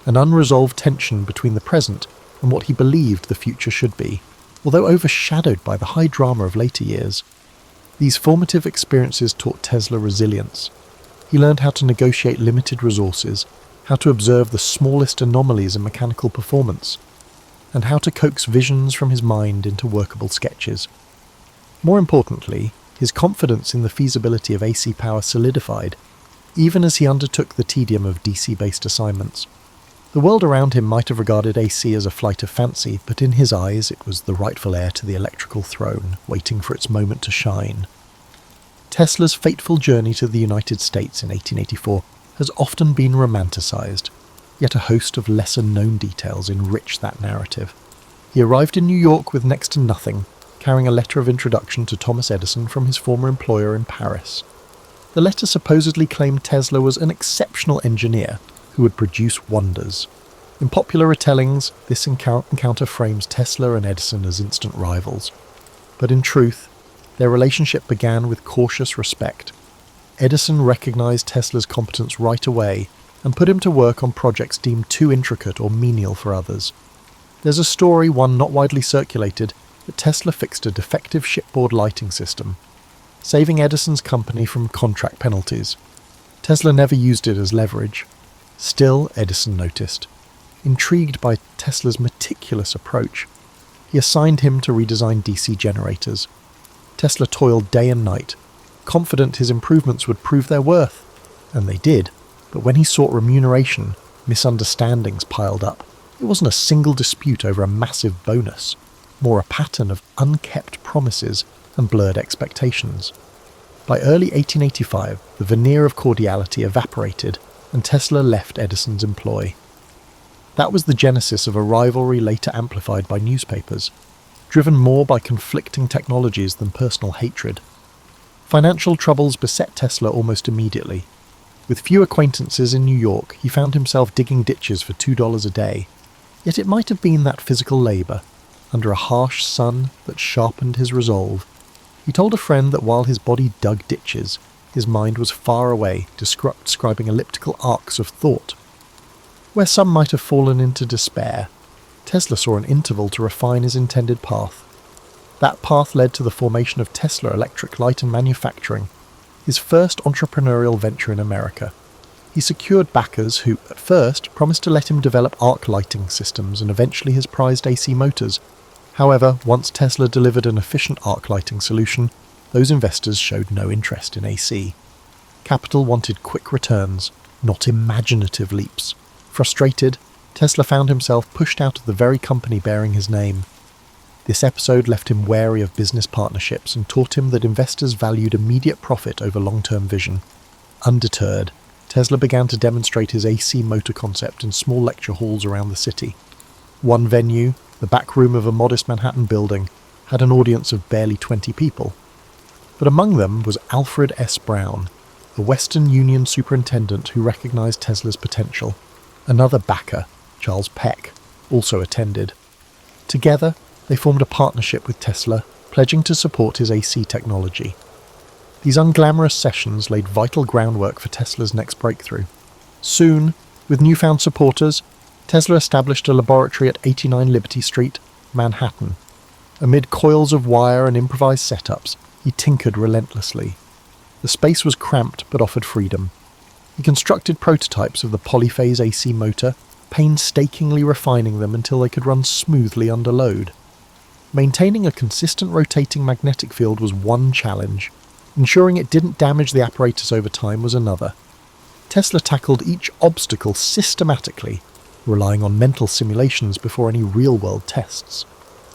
an unresolved tension between the present and what he believed the future should be, although overshadowed by the high drama of later years. These formative experiences taught Tesla resilience. He learned how to negotiate limited resources, how to observe the smallest anomalies in mechanical performance, and how to coax visions from his mind into workable sketches. More importantly, his confidence in the feasibility of AC power solidified, even as he undertook the tedium of DC-based assignments. The world around him might have regarded AC as a flight of fancy, but in his eyes it was the rightful heir to the electrical throne, waiting for its moment to shine. Tesla's fateful journey to the United States in 1884 has often been romanticized, yet a host of lesser-known details enrich that narrative. He arrived in New York with next to nothing, carrying a letter of introduction to Thomas Edison from his former employer in Paris. The letter supposedly claimed Tesla was an exceptional engineer who would produce wonders. In popular retellings, this encounter frames Tesla and Edison as instant rivals. But in truth, their relationship began with cautious respect. Edison recognized Tesla's competence right away and put him to work on projects deemed too intricate or menial for others. There's a story, one not widely circulated, that Tesla fixed a defective shipboard lighting system, saving Edison's company from contract penalties. Tesla never used it as leverage. Still, Edison noticed. Intrigued by Tesla's meticulous approach, he assigned him to redesign DC generators. Tesla toiled day and night, confident his improvements would prove their worth. And they did, but when he sought remuneration, misunderstandings piled up. It wasn't a single dispute over a massive bonus, more a pattern of unkept promises and blurred expectations. By early 1885, the veneer of cordiality evaporated, and Tesla left Edison's employ. That was the genesis of a rivalry later amplified by newspapers, driven more by conflicting technologies than personal hatred. Financial troubles beset Tesla almost immediately. With few acquaintances in New York, he found himself digging ditches for $2 a day. Yet it might have been that physical labour, under a harsh sun, that sharpened his resolve. He told a friend that while his body dug ditches, his mind was far away, describing elliptical arcs of thought. Where some might have fallen into despair, Tesla saw an interval to refine his intended path. That path led to the formation of Tesla Electric Light and Manufacturing, his first entrepreneurial venture in America. He secured backers who, at first, promised to let him develop arc lighting systems and eventually his prized AC motors. However, once Tesla delivered an efficient arc lighting solution, those investors showed no interest in AC. Capital wanted quick returns, not imaginative leaps. Frustrated, Tesla found himself pushed out of the very company bearing his name. This episode left him wary of business partnerships and taught him that investors valued immediate profit over long-term vision. Undeterred, Tesla began to demonstrate his AC motor concept in small lecture halls around the city. One venue, the back room of a modest Manhattan building, had an audience of barely 20 people. But among them was Alfred S. Brown, the Western Union superintendent who recognized Tesla's potential. Another backer, Charles Peck, also attended. Together, they formed a partnership with Tesla, pledging to support his AC technology. These unglamorous sessions laid vital groundwork for Tesla's next breakthrough. Soon, with newfound supporters, Tesla established a laboratory at 89 Liberty Street, Manhattan. Amid coils of wire and improvised setups, he tinkered relentlessly. The space was cramped but offered freedom. He constructed prototypes of the polyphase AC motor, painstakingly refining them until they could run smoothly under load. Maintaining a consistent rotating magnetic field was one challenge. Ensuring it didn't damage the apparatus over time was another. Tesla tackled each obstacle systematically, relying on mental simulations before any real-world tests.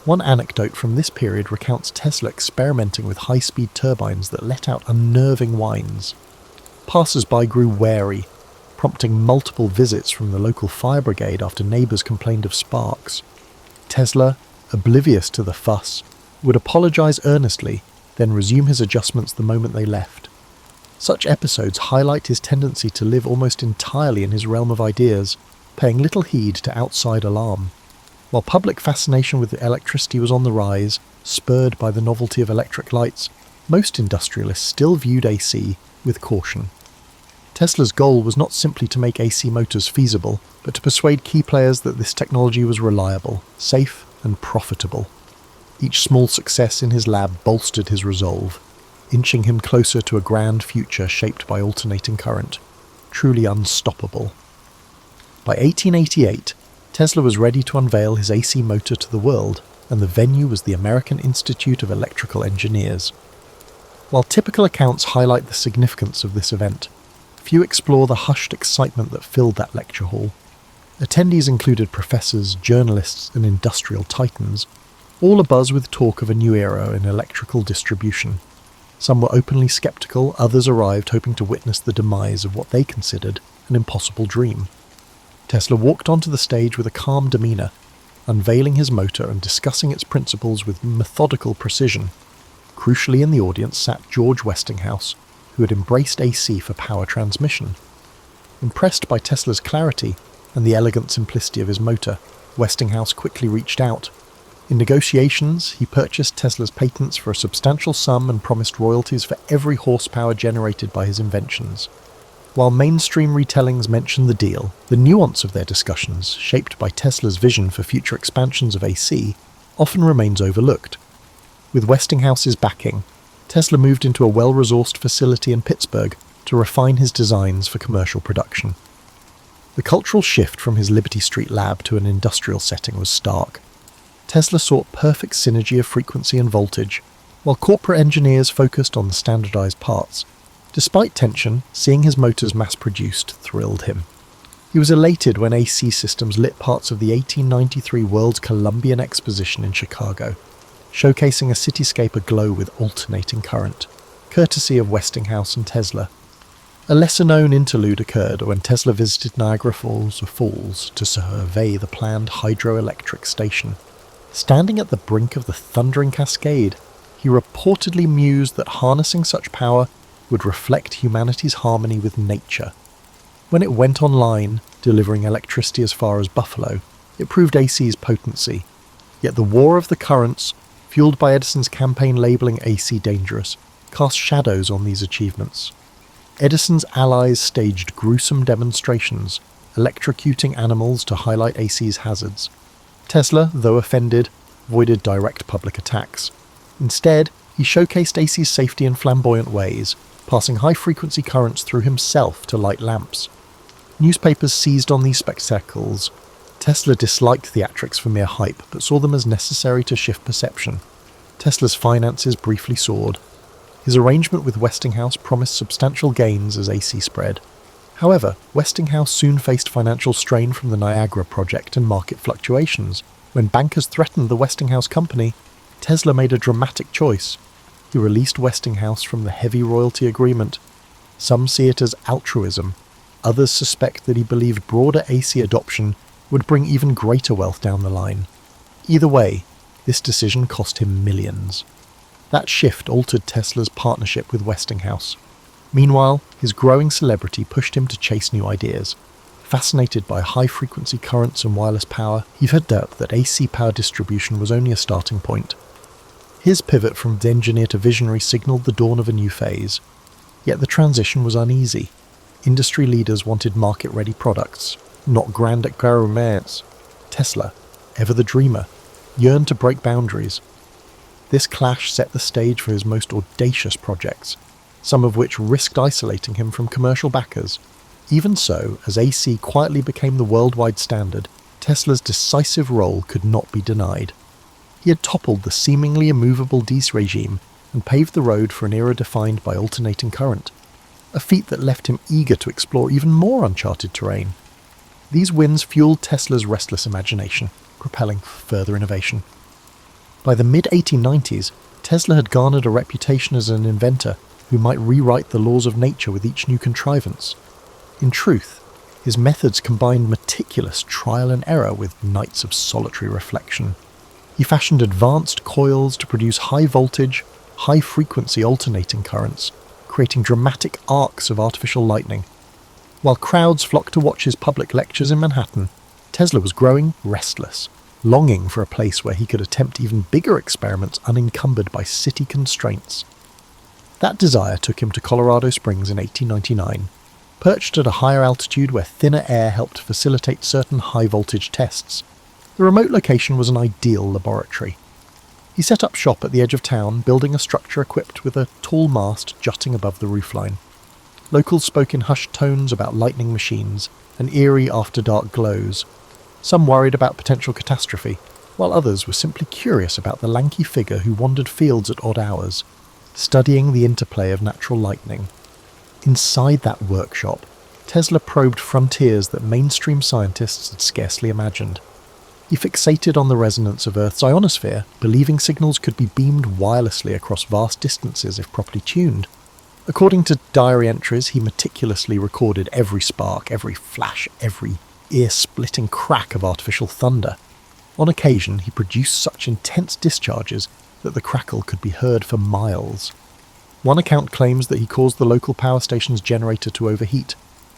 One anecdote from this period recounts Tesla experimenting with high-speed turbines that let out unnerving whines. Passers-by grew wary, prompting multiple visits from the local fire brigade after neighbours complained of sparks. Tesla, oblivious to the fuss, would apologise earnestly, then resume his adjustments the moment they left. Such episodes highlight his tendency to live almost entirely in his realm of ideas, paying little heed to outside alarm. While public fascination with electricity was on the rise, spurred by the novelty of electric lights, most industrialists still viewed AC with caution. Tesla's goal was not simply to make AC motors feasible, but to persuade key players that this technology was reliable, safe, and profitable. Each small success in his lab bolstered his resolve, inching him closer to a grand future shaped by alternating current, truly unstoppable. By 1888, Tesla was ready to unveil his AC motor to the world, and the venue was the American Institute of Electrical Engineers. While typical accounts highlight the significance of this event, few explore the hushed excitement that filled that lecture hall. Attendees included professors, journalists, and industrial titans, all abuzz with talk of a new era in electrical distribution. Some were openly skeptical, others arrived hoping to witness the demise of what they considered an impossible dream. Tesla walked onto the stage with a calm demeanour, unveiling his motor and discussing its principles with methodical precision. Crucially in the audience sat George Westinghouse, who had embraced AC for power transmission. Impressed by Tesla's clarity and the elegant simplicity of his motor, Westinghouse quickly reached out. In negotiations, he purchased Tesla's patents for a substantial sum and promised royalties for every horsepower generated by his inventions. While mainstream retellings mention the deal, the nuance of their discussions, shaped by Tesla's vision for future expansions of AC, often remains overlooked. With Westinghouse's backing, Tesla moved into a well-resourced facility in Pittsburgh to refine his designs for commercial production. The cultural shift from his Liberty Street lab to an industrial setting was stark. Tesla sought perfect synergy of frequency and voltage, while corporate engineers focused on the standardized parts. Despite tension, seeing his motors mass-produced thrilled him. He was elated when AC Systems lit parts of the 1893 World's Columbian Exposition in Chicago, showcasing a cityscape aglow with alternating current, courtesy of Westinghouse and Tesla. A lesser-known interlude occurred when Tesla visited Niagara Falls to survey the planned hydroelectric station. Standing at the brink of the thundering cascade, he reportedly mused that harnessing such power would reflect humanity's harmony with nature. When it went online, delivering electricity as far as Buffalo, it proved AC's potency. Yet the war of the currents, fueled by Edison's campaign labelling AC dangerous, cast shadows on these achievements. Edison's allies staged gruesome demonstrations, electrocuting animals to highlight AC's hazards. Tesla, though offended, avoided direct public attacks. Instead, he showcased AC's safety in flamboyant ways, passing high-frequency currents through himself to light lamps. Newspapers seized on these spectacles. Tesla disliked theatrics for mere hype, but saw them as necessary to shift perception. Tesla's finances briefly soared. His arrangement with Westinghouse promised substantial gains as AC spread. However, Westinghouse soon faced financial strain from the Niagara project and market fluctuations. When bankers threatened the Westinghouse company, Tesla made a dramatic choice. He released Westinghouse from the heavy royalty agreement. Some see it as altruism. Others suspect that he believed broader AC adoption would bring even greater wealth down the line. Either way, this decision cost him millions. That shift altered Tesla's partnership with Westinghouse. Meanwhile, his growing celebrity pushed him to chase new ideas. Fascinated by high-frequency currents and wireless power, he found out that AC power distribution was only a starting point. His pivot from engineer to visionary signaled the dawn of a new phase. Yet the transition was uneasy. Industry leaders wanted market-ready products, not grand experiments. Tesla, ever the dreamer, yearned to break boundaries. This clash set the stage for his most audacious projects, some of which risked isolating him from commercial backers. Even so, as AC quietly became the worldwide standard, Tesla's decisive role could not be denied. He had toppled the seemingly immovable DC regime and paved the road for an era defined by alternating current, a feat that left him eager to explore even more uncharted terrain. These wins fueled Tesla's restless imagination, propelling further innovation. By the mid-1890s, Tesla had garnered a reputation as an inventor who might rewrite the laws of nature with each new contrivance. In truth, his methods combined meticulous trial and error with nights of solitary reflection. He fashioned advanced coils to produce high-voltage, high-frequency alternating currents, creating dramatic arcs of artificial lightning. While crowds flocked to watch his public lectures in Manhattan, Tesla was growing restless, longing for a place where he could attempt even bigger experiments unencumbered by city constraints. That desire took him to Colorado Springs in 1899, perched at a higher altitude where thinner air helped facilitate certain high-voltage tests. The remote location was an ideal laboratory. He set up shop at the edge of town, building a structure equipped with a tall mast jutting above the roofline. Locals spoke in hushed tones about lightning machines and eerie after-dark glows. Some worried about potential catastrophe, while others were simply curious about the lanky figure who wandered fields at odd hours, studying the interplay of natural lightning. Inside that workshop, Tesla probed frontiers that mainstream scientists had scarcely imagined. He fixated on the resonance of Earth's ionosphere, believing signals could be beamed wirelessly across vast distances if properly tuned. According to diary entries, he meticulously recorded every spark, every flash, every ear-splitting crack of artificial thunder. On occasion, he produced such intense discharges that the crackle could be heard for miles. One account claims that he caused the local power station's generator to overheat,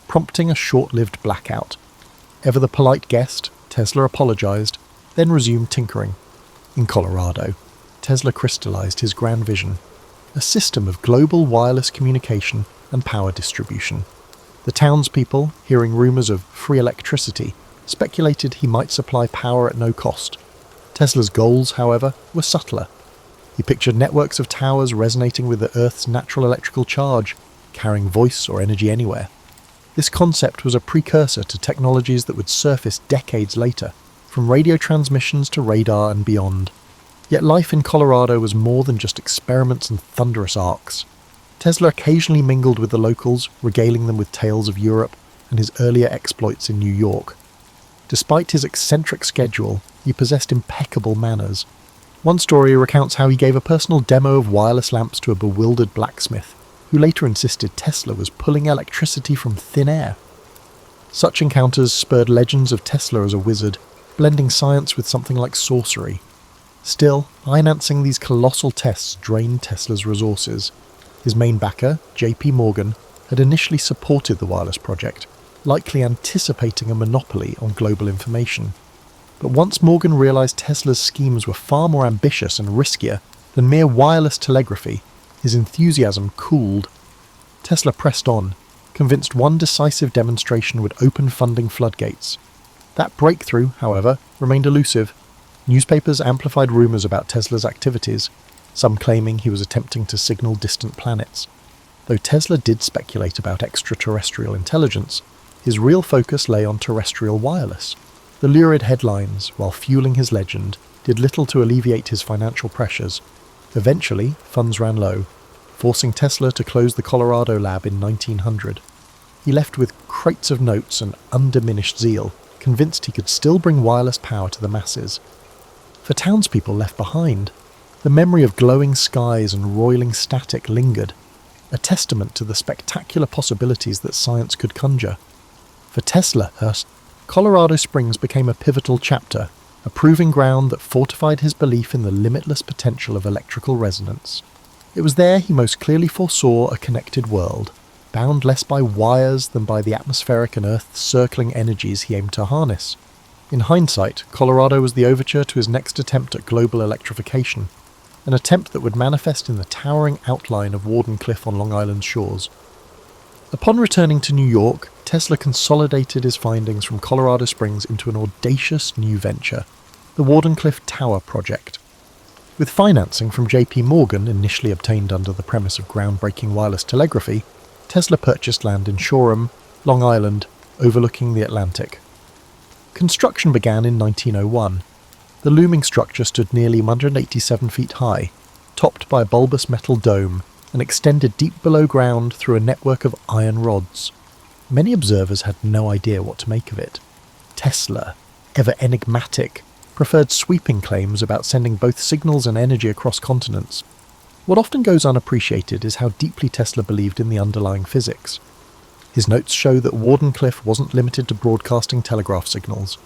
prompting a short-lived blackout. Ever the polite guest, Tesla apologized, then resumed tinkering. In Colorado, Tesla crystallized his grand vision, a system of global wireless communication and power distribution. The townspeople, hearing rumors of free electricity, speculated he might supply power at no cost. Tesla's goals, however, were subtler. He pictured networks of towers resonating with the Earth's natural electrical charge, carrying voice or energy anywhere. This concept was a precursor to technologies that would surface decades later, from radio transmissions to radar and beyond. Yet life in Colorado was more than just experiments and thunderous arcs. Tesla occasionally mingled with the locals, regaling them with tales of Europe and his earlier exploits in New York. Despite his eccentric schedule, he possessed impeccable manners. One story recounts how he gave a personal demo of wireless lamps to a bewildered blacksmith, who later insisted Tesla was pulling electricity from thin air. Such encounters spurred legends of Tesla as a wizard, blending science with something like sorcery. Still, financing these colossal tests drained Tesla's resources. His main backer, J.P. Morgan, had initially supported the wireless project, likely anticipating a monopoly on global information. But once Morgan realized Tesla's schemes were far more ambitious and riskier than mere wireless telegraphy, his enthusiasm cooled. Tesla pressed on, convinced one decisive demonstration would open funding floodgates. That breakthrough, however, remained elusive. Newspapers amplified rumors about Tesla's activities, some claiming he was attempting to signal distant planets. Though Tesla did speculate about extraterrestrial intelligence, his real focus lay on terrestrial wireless. The lurid headlines, while fueling his legend, did little to alleviate his financial pressures. Eventually, funds ran low. forcing Tesla to close the Colorado lab in 1900. He left with crates of notes and undiminished zeal, convinced he could still bring wireless power to the masses. For townspeople left behind, the memory of glowing skies and roiling static lingered, a testament to the spectacular possibilities that science could conjure. For Tesla, Colorado Springs became a pivotal chapter, a proving ground that fortified his belief in the limitless potential of electrical resonance. It was there he most clearly foresaw a connected world, bound less by wires than by the atmospheric and earth-circling energies he aimed to harness. In hindsight, Colorado was the overture to his next attempt at global electrification, an attempt that would manifest in the towering outline of Wardenclyffe on Long Island's shores. Upon returning to New York, Tesla consolidated his findings from Colorado Springs into an audacious new venture, the Wardenclyffe Tower Project. With financing from J.P. Morgan, initially obtained under the premise of groundbreaking wireless telegraphy, Tesla purchased land in Shoreham, Long Island, overlooking the Atlantic. Construction began in 1901. The looming structure stood nearly 187 feet high, topped by a bulbous metal dome, and extended deep below ground through a network of iron rods. Many observers had no idea what to make of it. Tesla, ever enigmatic, preferred sweeping claims about sending both signals and energy across continents. What often goes unappreciated is how deeply Tesla believed in the underlying physics. His notes show that Wardenclyffe wasn't limited to broadcasting telegraph signals.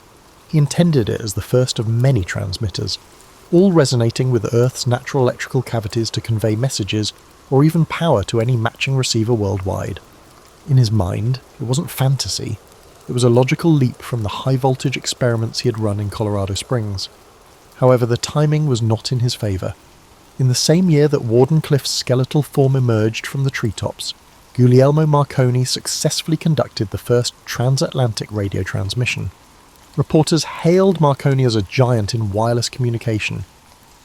He intended it as the first of many transmitters, all resonating with Earth's natural electrical cavities to convey messages or even power to any matching receiver worldwide. In his mind, it wasn't fantasy. It was a logical leap from the high-voltage experiments he had run in Colorado Springs. However, the timing was not in his favour. In the same year that Wardenclyffe's skeletal form emerged from the treetops, Guglielmo Marconi successfully conducted the first transatlantic radio transmission. Reporters hailed Marconi as a giant in wireless communication.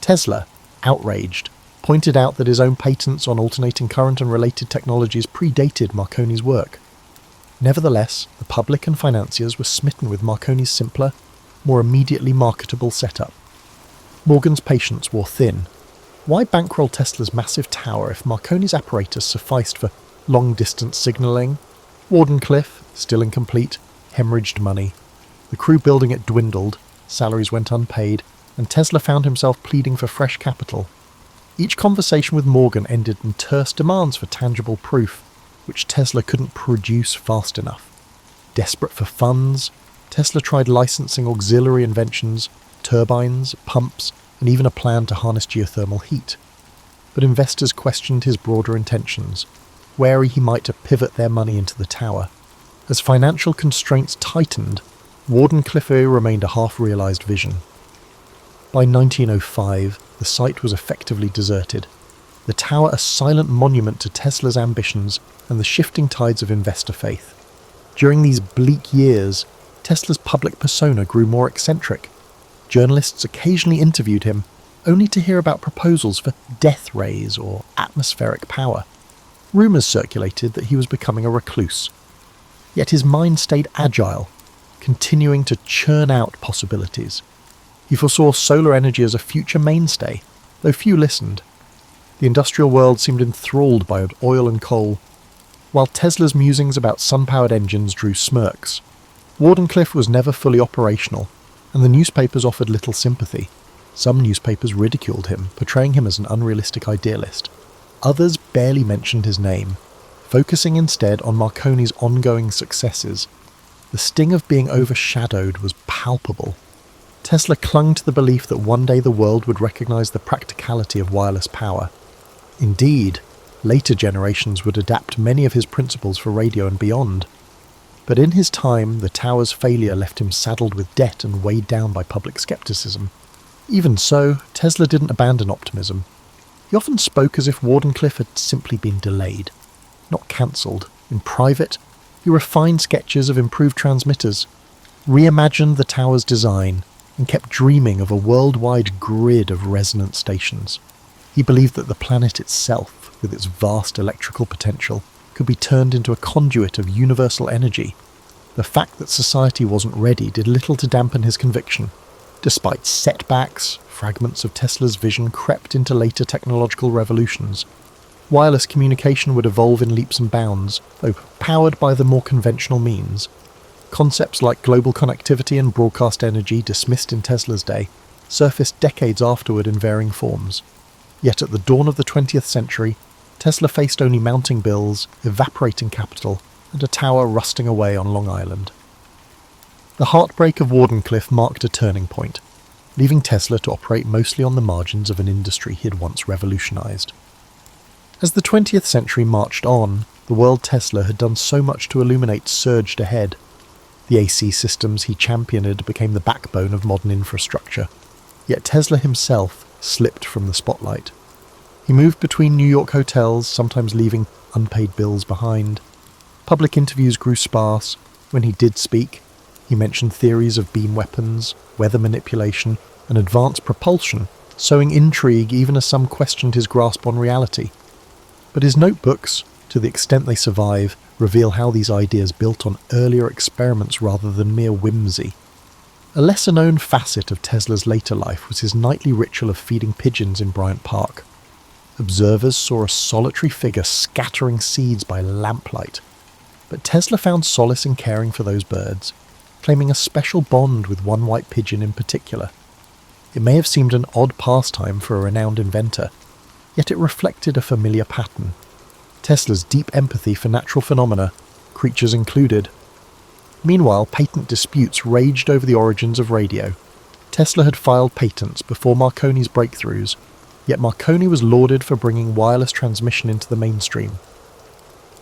Tesla, outraged, pointed out that his own patents on alternating current and related technologies predated Marconi's work. Nevertheless, the public and financiers were smitten with Marconi's simpler, more immediately marketable setup. Morgan's patience wore thin. Why bankroll Tesla's massive tower if Marconi's apparatus sufficed for long-distance signalling? Wardenclyffe, still incomplete, hemorrhaged money. The crew building it dwindled, salaries went unpaid, and Tesla found himself pleading for fresh capital. Each conversation with Morgan ended in terse demands for tangible proof, which Tesla couldn't produce fast enough. Desperate for funds, Tesla tried licensing auxiliary inventions, turbines, pumps, and even a plan to harness geothermal heat. But investors questioned his broader intentions, wary he might pivot their money into the tower. As financial constraints tightened, Wardenclyffe remained a half-realised vision. By 1905, the site was effectively deserted, the tower a silent monument to Tesla's ambitions and the shifting tides of investor faith. During these bleak years, Tesla's public persona grew more eccentric. Journalists occasionally interviewed him, only to hear about proposals for death rays or atmospheric power. Rumours circulated that he was becoming a recluse. Yet his mind stayed agile, continuing to churn out possibilities. He foresaw solar energy as a future mainstay, though few listened. The industrial world seemed enthralled by oil and coal, while Tesla's musings about sun-powered engines drew smirks. Wardenclyffe was never fully operational, and the newspapers offered little sympathy. Some newspapers ridiculed him, portraying him as an unrealistic idealist. Others barely mentioned his name, focusing instead on Marconi's ongoing successes. The sting of being overshadowed was palpable. Tesla clung to the belief that one day the world would recognize the practicality of wireless power. Indeed, later generations would adapt many of his principles for radio and beyond. But in his time, the tower's failure left him saddled with debt and weighed down by public skepticism. Even so, Tesla didn't abandon optimism. He often spoke as if Wardenclyffe had simply been delayed, not cancelled. In private, he refined sketches of improved transmitters, reimagined the tower's design, and kept dreaming of a worldwide grid of resonant stations. He believed that the planet itself, with its vast electrical potential, could be turned into a conduit of universal energy. The fact that society wasn't ready did little to dampen his conviction. Despite setbacks, fragments of Tesla's vision crept into later technological revolutions. Wireless communication would evolve in leaps and bounds, though powered by the more conventional means. Concepts like global connectivity and broadcast energy, dismissed in Tesla's day, surfaced decades afterward in varying forms. Yet at the dawn of the 20th century, Tesla faced only mounting bills, evaporating capital, and a tower rusting away on Long Island. The heartbreak of Wardenclyffe marked a turning point, leaving Tesla to operate mostly on the margins of an industry he had once revolutionized. As the 20th century marched on, the world Tesla had done so much to illuminate surged ahead. The AC systems he championed became the backbone of modern infrastructure, yet Tesla himself slipped from the spotlight. He moved between New York hotels, sometimes leaving unpaid bills behind. Public interviews grew sparse. When he did speak, he mentioned theories of beam weapons, weather manipulation, and advanced propulsion, sowing intrigue even as some questioned his grasp on reality. But his notebooks, to the extent they survive, reveal how these ideas built on earlier experiments rather than mere whimsy. A lesser-known facet of Tesla's later life was his nightly ritual of feeding pigeons in Bryant Park. Observers saw a solitary figure scattering seeds by lamplight, but Tesla found solace in caring for those birds, claiming a special bond with one white pigeon in particular. It may have seemed an odd pastime for a renowned inventor, yet it reflected a familiar pattern. Tesla's deep empathy for natural phenomena, creatures included. Meanwhile, patent disputes raged over the origins of radio. Tesla had filed patents before Marconi's breakthroughs, yet Marconi was lauded for bringing wireless transmission into the mainstream.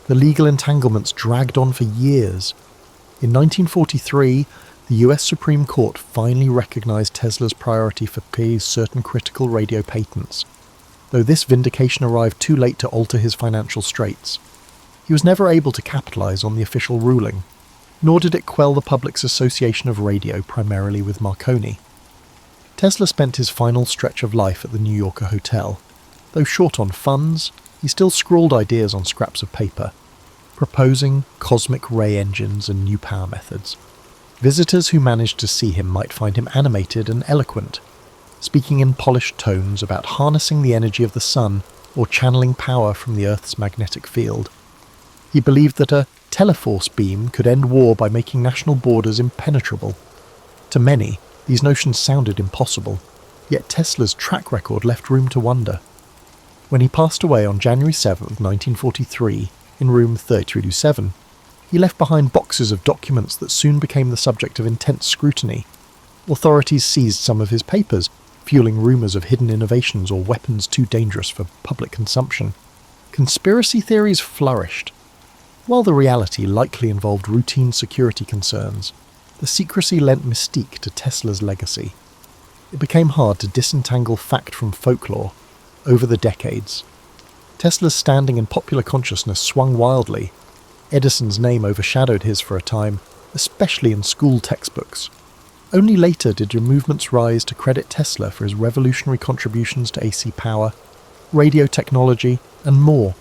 The legal entanglements dragged on for years. In 1943, the US Supreme Court finally recognized Tesla's priority for certain critical radio patents, though this vindication arrived too late to alter his financial straits. He was never able to capitalize on the official ruling, nor did it quell the public's association of radio primarily with Marconi. Tesla spent his final stretch of life at the New Yorker hotel. Though short on funds, he still scrawled ideas on scraps of paper, proposing cosmic ray engines and new power methods. Visitors who managed to see him might find him animated and eloquent, speaking in polished tones about harnessing the energy of the sun or channeling power from the Earth's magnetic field. He believed that a teleforce beam could end war by making national borders impenetrable. To many, these notions sounded impossible, yet Tesla's track record left room to wonder. When he passed away on January 7, 1943, in room 3227, he left behind boxes of documents that soon became the subject of intense scrutiny. Authorities seized some of his papers, fueling rumours of hidden innovations or weapons too dangerous for public consumption. Conspiracy theories flourished. While the reality likely involved routine security concerns, the secrecy lent mystique to Tesla's legacy. It became hard to disentangle fact from folklore. Over the decades, Tesla's standing in popular consciousness swung wildly. Edison's name overshadowed his for a time, especially in school textbooks. Only later did movements rise to credit Tesla for his revolutionary contributions to AC power, radio technology, and more.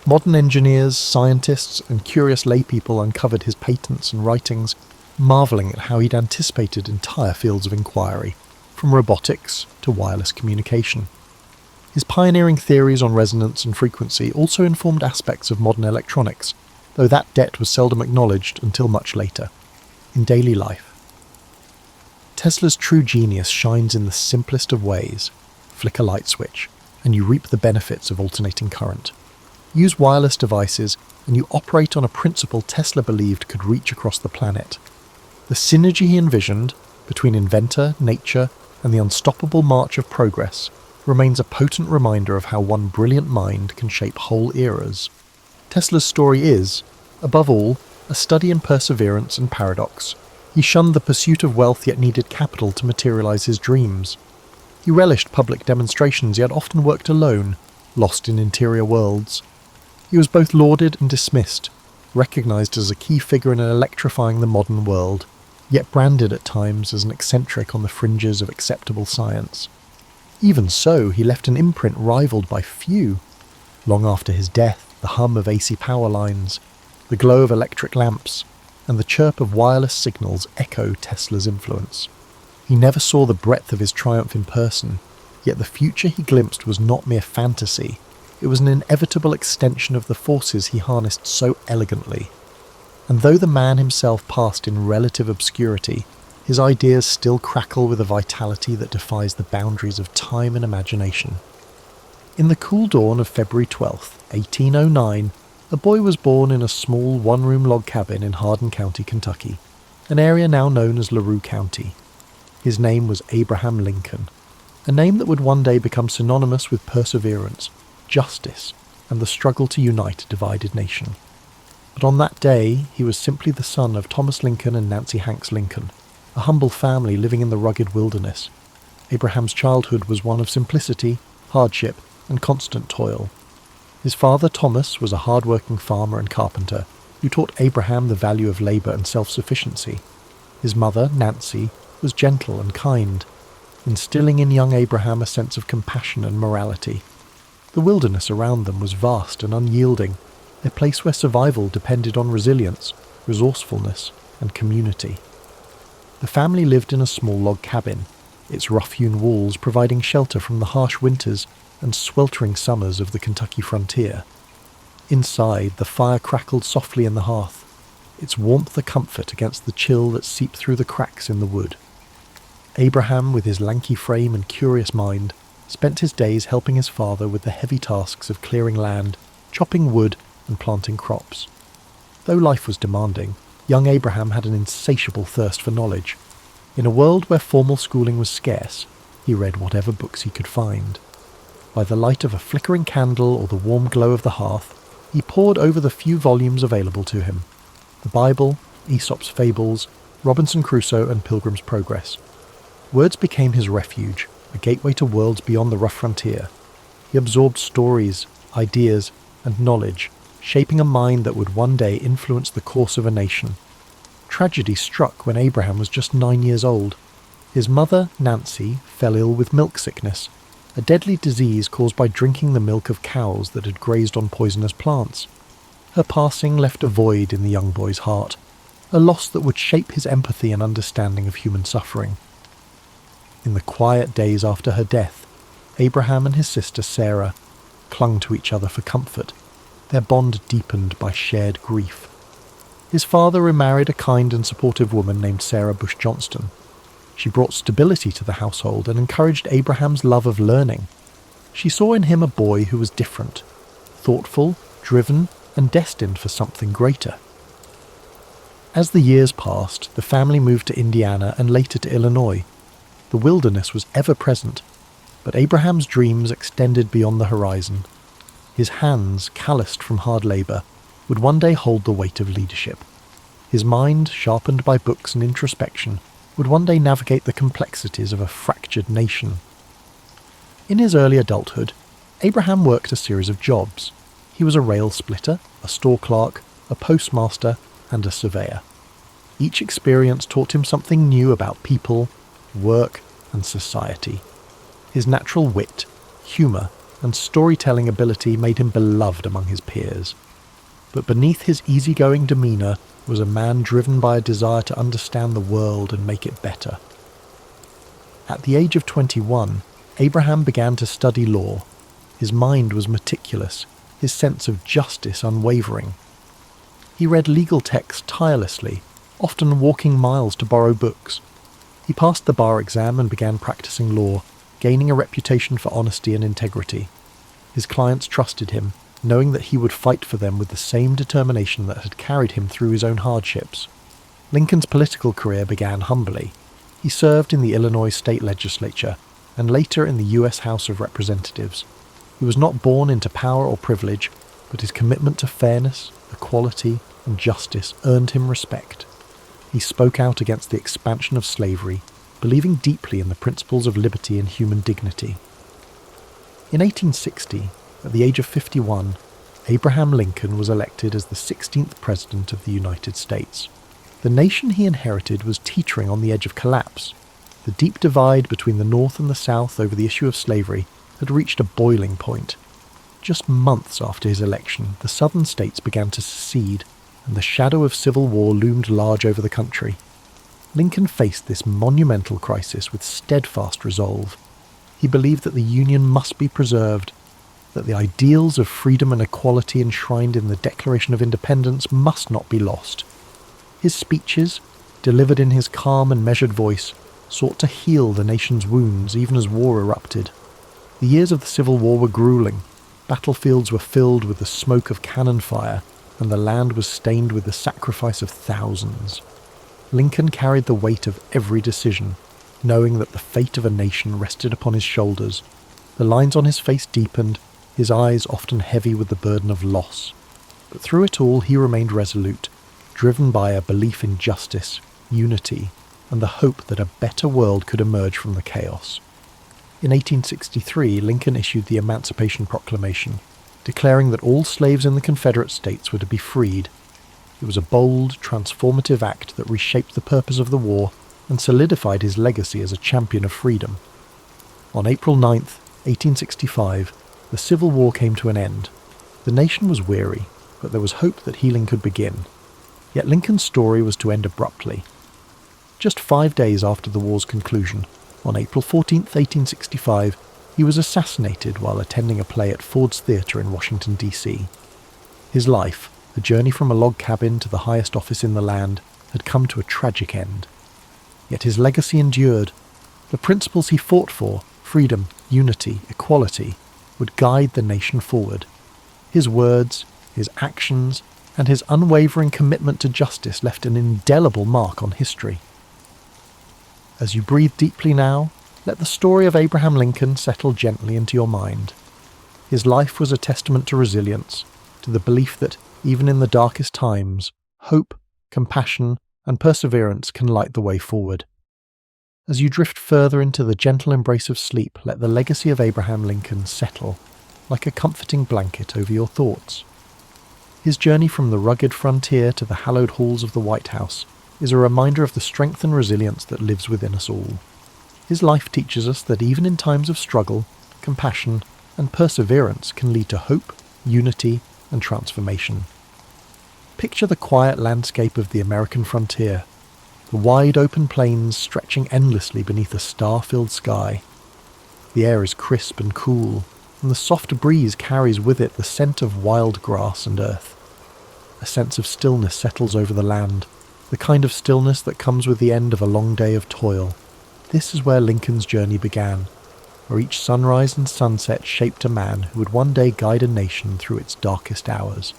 Modern engineers, scientists, and curious laypeople uncovered his patents and writings, marvelling at how he'd anticipated entire fields of inquiry, from robotics to wireless communication. His pioneering theories on resonance and frequency also informed aspects of modern electronics, though that debt was seldom acknowledged until much later, in daily life. Tesla's true genius shines in the simplest of ways. Flick a light switch, and you reap the benefits of alternating current. Use wireless devices, and you operate on a principle Tesla believed could reach across the planet. The synergy he envisioned, between inventor, nature, and the unstoppable march of progress, remains a potent reminder of how one brilliant mind can shape whole eras. Tesla's story is, above all, a study in perseverance and paradox. He shunned the pursuit of wealth yet needed capital to materialize his dreams. He relished public demonstrations yet often worked alone, lost in interior worlds. He was both lauded and dismissed, recognized as a key figure in electrifying the modern world, yet branded at times as an eccentric on the fringes of acceptable science. Even so, he left an imprint rivaled by few. Long after his death, the hum of AC power lines, the glow of electric lamps, and the chirp of wireless signals echo Tesla's influence. He never saw the breadth of his triumph in person, yet the future he glimpsed was not mere fantasy. It was an inevitable extension of the forces he harnessed so elegantly. And though the man himself passed in relative obscurity, his ideas still crackle with a vitality that defies the boundaries of time and imagination. In the cool dawn of February 12th, 1809, a boy was born in a small one-room log cabin in Hardin County, Kentucky, an area now known as LaRue County. His name was Abraham Lincoln, a name that would one day become synonymous with perseverance, justice, and the struggle to unite a divided nation. But on that day, he was simply the son of Thomas Lincoln and Nancy Hanks Lincoln, a humble family living in the rugged wilderness. Abraham's childhood was one of simplicity, hardship, and constant toil. His father, Thomas, was a hard-working farmer and carpenter who taught Abraham the value of labour and self-sufficiency. His mother, Nancy, was gentle and kind, instilling in young Abraham a sense of compassion and morality. The wilderness around them was vast and unyielding, a place where survival depended on resilience, resourcefulness, and community. The family lived in a small log cabin, its rough-hewn walls providing shelter from the harsh winters and sweltering summers of the Kentucky frontier. Inside, the fire crackled softly in the hearth, its warmth a comfort against the chill that seeped through the cracks in the wood. Abraham, with his lanky frame and curious mind, spent his days helping his father with the heavy tasks of clearing land, chopping wood, and planting crops. Though life was demanding, young Abraham had an insatiable thirst for knowledge. In a world where formal schooling was scarce, he read whatever books he could find. By the light of a flickering candle or the warm glow of the hearth, he pored over the few volumes available to him: the Bible, Aesop's Fables, Robinson Crusoe, and Pilgrim's Progress. Words became his refuge, a gateway to worlds beyond the rough frontier. He absorbed stories, ideas, and knowledge, shaping a mind that would one day influence the course of a nation. Tragedy struck when Abraham was just 9 years old. His mother, Nancy, fell ill with milk sickness, a deadly disease caused by drinking the milk of cows that had grazed on poisonous plants. Her passing left a void in the young boy's heart, a loss that would shape his empathy and understanding of human suffering. In the quiet days after her death, Abraham and his sister Sarah clung to each other for comfort, their bond deepened by shared grief. His father remarried a kind and supportive woman named Sarah Bush Johnston. She brought stability to the household and encouraged Abraham's love of learning. She saw in him a boy who was different, thoughtful, driven, and destined for something greater. As the years passed, the family moved to Indiana and later to Illinois. The wilderness was ever present, but Abraham's dreams extended beyond the horizon. His hands, calloused from hard labour, would one day hold the weight of leadership. His mind, sharpened by books and introspection, would one day navigate the complexities of a fractured nation. In his early adulthood, Abraham worked a series of jobs. He was a rail splitter, a store clerk, a postmaster, and a surveyor. Each experience taught him something new about people, work, and society. His natural wit, humour, and storytelling ability made him beloved among his peers. But beneath his easygoing demeanour was a man driven by a desire to understand the world and make it better. At the age of 21, Abraham began to study law. His mind was meticulous, his sense of justice unwavering. He read legal texts tirelessly, often walking miles to borrow books. He passed the bar exam and began practicing law, gaining a reputation for honesty and integrity. His clients trusted him, knowing that he would fight for them with the same determination that had carried him through his own hardships. Lincoln's political career began humbly. He served in the Illinois state legislature, and later in the U.S. House of Representatives. He was not born into power or privilege, but his commitment to fairness, equality, and justice earned him respect. He spoke out against the expansion of slavery, believing deeply in the principles of liberty and human dignity. In 1860, at the age of 51, Abraham Lincoln was elected as the 16th President of the United States. The nation he inherited was teetering on the edge of collapse. The deep divide between the North and the South over the issue of slavery had reached a boiling point. Just months after his election, the southern states began to secede, and the shadow of civil war loomed large over the country. Lincoln faced this monumental crisis with steadfast resolve. He believed that the Union must be preserved. that the ideals of freedom and equality enshrined in the Declaration of Independence must not be lost. His speeches, delivered in his calm and measured voice, sought to heal the nation's wounds even as war erupted. The years of the Civil War were grueling. Battlefields were filled with the smoke of cannon fire, and the land was stained with the sacrifice of thousands. Lincoln carried the weight of every decision, knowing that the fate of a nation rested upon his shoulders. The lines on his face deepened, his eyes often heavy with the burden of loss. But through it all he remained resolute, driven by a belief in justice, unity, and the hope that a better world could emerge from the chaos. In 1863, Lincoln issued the Emancipation Proclamation, declaring that all slaves in the Confederate States were to be freed. It was a bold, transformative act that reshaped the purpose of the war and solidified his legacy as a champion of freedom. On April 9, 1865, the Civil War came to an end. The nation was weary, but there was hope that healing could begin. Yet Lincoln's story was to end abruptly. Just 5 days after the war's conclusion, on April 14, 1865, he was assassinated while attending a play at Ford's Theatre in Washington, D.C. His life, a journey from a log cabin to the highest office in the land, had come to a tragic end. Yet his legacy endured. The principles he fought for, freedom, unity, equality, would guide the nation forward. His words, his actions, and his unwavering commitment to justice left an indelible mark on history. As you breathe deeply now, let the story of Abraham Lincoln settle gently into your mind. His life was a testament to resilience, to the belief that, even in the darkest times, hope, compassion, and perseverance can light the way forward. As you drift further into the gentle embrace of sleep, let the legacy of Abraham Lincoln settle, like a comforting blanket over your thoughts. His journey from the rugged frontier to the hallowed halls of the White House is a reminder of the strength and resilience that lives within us all. His life teaches us that even in times of struggle, compassion, and perseverance can lead to hope, unity, and transformation. Picture the quiet landscape of the American frontier, the wide open plains stretching endlessly beneath a star-filled sky. The air is crisp and cool, and the soft breeze carries with it the scent of wild grass and earth. A sense of stillness settles over the land, the kind of stillness that comes with the end of a long day of toil. This is where Lincoln's journey began, where each sunrise and sunset shaped a man who would one day guide a nation through its darkest hours.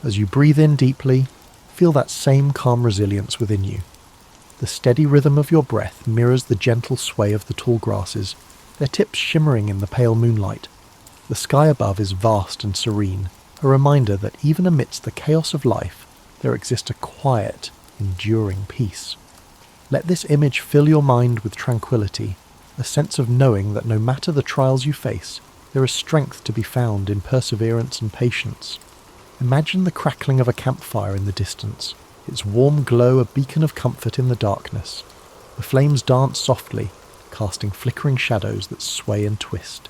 As you breathe in deeply, feel that same calm resilience within you. The steady rhythm of your breath mirrors the gentle sway of the tall grasses, their tips shimmering in the pale moonlight. The sky above is vast and serene, a reminder that even amidst the chaos of life, there exists a quiet, enduring peace. Let this image fill your mind with tranquility, a sense of knowing that no matter the trials you face, there is strength to be found in perseverance and patience. Imagine the crackling of a campfire in the distance, its warm glow a beacon of comfort in the darkness. The flames dance softly, casting flickering shadows that sway and twist.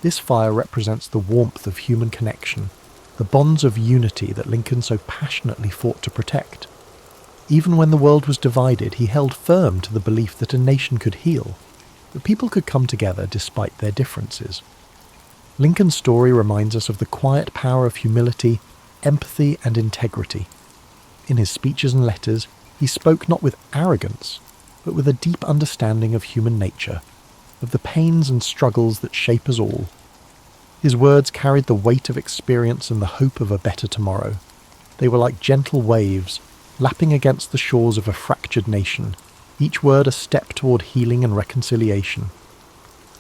This fire represents the warmth of human connection, the bonds of unity that Lincoln so passionately fought to protect. Even when the world was divided, he held firm to the belief that a nation could heal, that people could come together despite their differences. Lincoln's story reminds us of the quiet power of humility, empathy, and integrity. In his speeches and letters, he spoke not with arrogance, but with a deep understanding of human nature, of the pains and struggles that shape us all. His words carried the weight of experience and the hope of a better tomorrow. They were like gentle waves, lapping against the shores of a fractured nation, each word a step toward healing and reconciliation.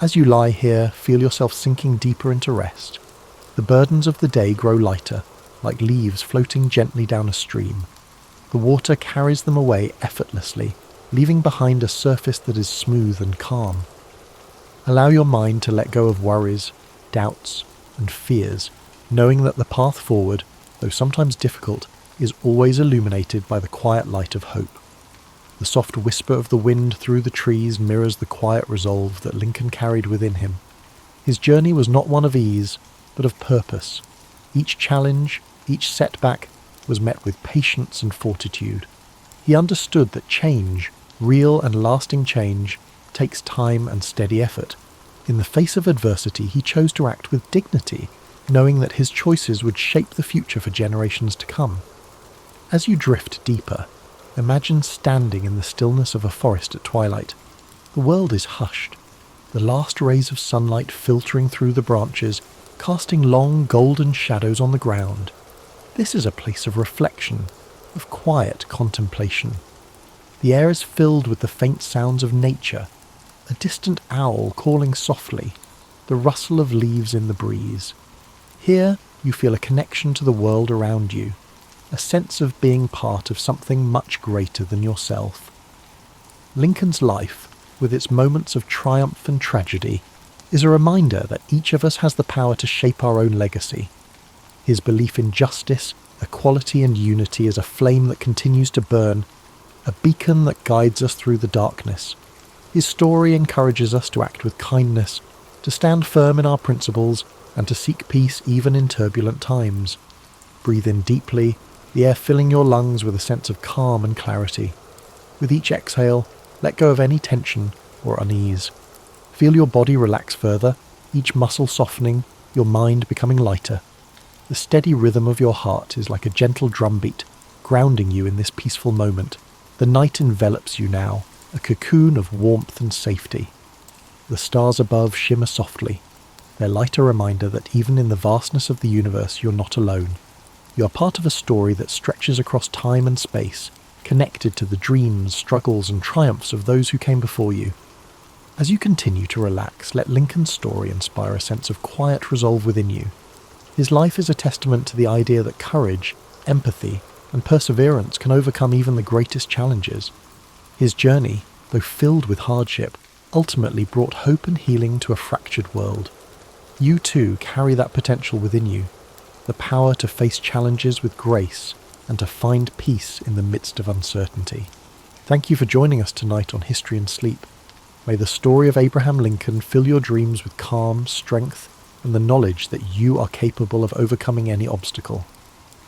As you lie here, feel yourself sinking deeper into rest. The burdens of the day grow lighter, like leaves floating gently down a stream. The water carries them away effortlessly, leaving behind a surface that is smooth and calm. Allow your mind to let go of worries, doubts, and fears, knowing that the path forward, though sometimes difficult, is always illuminated by the quiet light of hope. The soft whisper of the wind through the trees mirrors the quiet resolve that Lincoln carried within him. His journey was not one of ease, but of purpose. Each challenge, each setback, was met with patience and fortitude. He understood that change, real and lasting change, takes time and steady effort. In the face of adversity, he chose to act with dignity, knowing that his choices would shape the future for generations to come. As you drift deeper, imagine standing in the stillness of a forest at twilight. The world is hushed, the last rays of sunlight filtering through the branches, casting long golden shadows on the ground. This is a place of reflection, of quiet contemplation. The air is filled with the faint sounds of nature, a distant owl calling softly, the rustle of leaves in the breeze. Here you feel a connection to the world around you, a sense of being part of something much greater than yourself. Lincoln's life, with its moments of triumph and tragedy, is a reminder that each of us has the power to shape our own legacy. His belief in justice, equality and unity is a flame that continues to burn, a beacon that guides us through the darkness. His story encourages us to act with kindness, to stand firm in our principles, and to seek peace even in turbulent times. Breathe in deeply, the air filling your lungs with a sense of calm and clarity. With each exhale, let go of any tension or unease. Feel your body relax further, each muscle softening, your mind becoming lighter. The steady rhythm of your heart is like a gentle drumbeat, grounding you in this peaceful moment. The night envelops you now, a cocoon of warmth and safety. The stars above shimmer softly, their light a reminder that even in the vastness of the universe you're not alone. You are part of a story that stretches across time and space, connected to the dreams, struggles and triumphs of those who came before you. As you continue to relax, let Lincoln's story inspire a sense of quiet resolve within you. His life is a testament to the idea that courage, empathy, and perseverance can overcome even the greatest challenges. His journey, though filled with hardship, ultimately brought hope and healing to a fractured world. You too carry that potential within you, the power to face challenges with grace and to find peace in the midst of uncertainty. Thank you for joining us tonight on History and Sleep. May the story of Abraham Lincoln fill your dreams with calm, strength, and the knowledge that you are capable of overcoming any obstacle.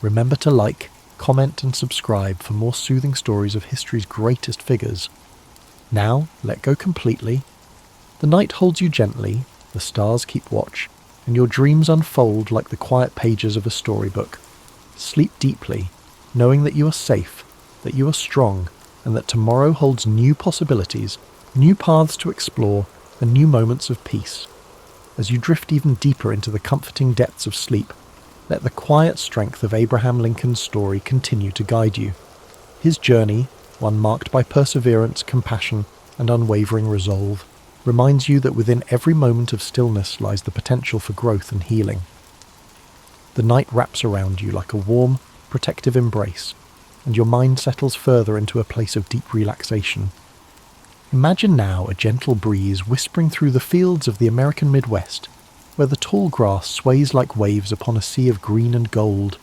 Remember to like, comment and subscribe for more soothing stories of history's greatest figures. Now, let go completely. The night holds you gently, the stars keep watch, and your dreams unfold like the quiet pages of a storybook. Sleep deeply, knowing that you are safe, that you are strong, and that tomorrow holds new possibilities, new paths to explore, and new moments of peace. As you drift even deeper into the comforting depths of sleep, let the quiet strength of Abraham Lincoln's story continue to guide you. His journey, one marked by perseverance, compassion, and unwavering resolve, reminds you that within every moment of stillness lies the potential for growth and healing. The night wraps around you like a warm, protective embrace, and your mind settles further into a place of deep relaxation. Imagine now a gentle breeze whispering through the fields of the American Midwest, where the tall grass sways like waves upon a sea of green and gold.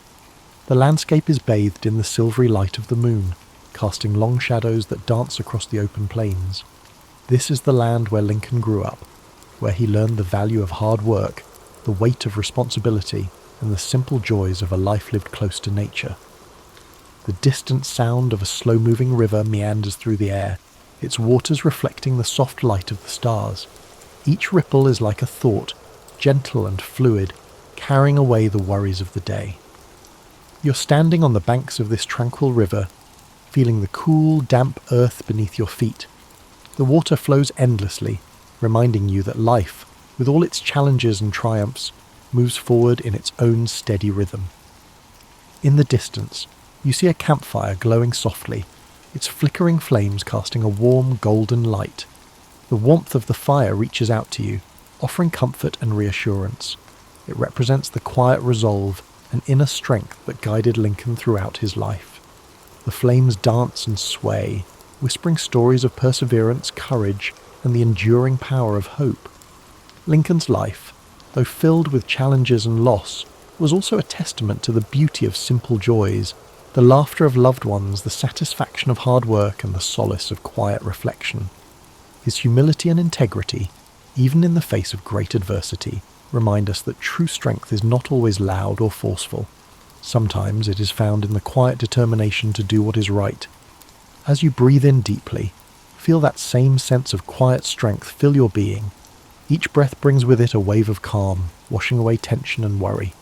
The landscape is bathed in the silvery light of the moon, casting long shadows that dance across the open plains. This is the land where Lincoln grew up, where he learned the value of hard work, the weight of responsibility, and the simple joys of a life lived close to nature. The distant sound of a slow-moving river meanders through the air, its waters reflecting the soft light of the stars. Each ripple is like a thought, gentle and fluid, carrying away the worries of the day. You're standing on the banks of this tranquil river, feeling the cool, damp earth beneath your feet. The water flows endlessly, reminding you that life, with all its challenges and triumphs, moves forward in its own steady rhythm. In the distance, you see a campfire glowing softly, its flickering flames casting a warm, golden light. The warmth of the fire reaches out to you, offering comfort and reassurance. It represents the quiet resolve and inner strength that guided Lincoln throughout his life. The flames dance and sway, whispering stories of perseverance, courage, and the enduring power of hope. Lincoln's life, though filled with challenges and loss, was also a testament to the beauty of simple joys, the laughter of loved ones, the satisfaction of hard work, and the solace of quiet reflection. His humility and integrity, even in the face of great adversity, remind us that true strength is not always loud or forceful. Sometimes it is found in the quiet determination to do what is right. As you breathe in deeply, feel that same sense of quiet strength fill your being. Each breath brings with it a wave of calm, washing away tension and worry.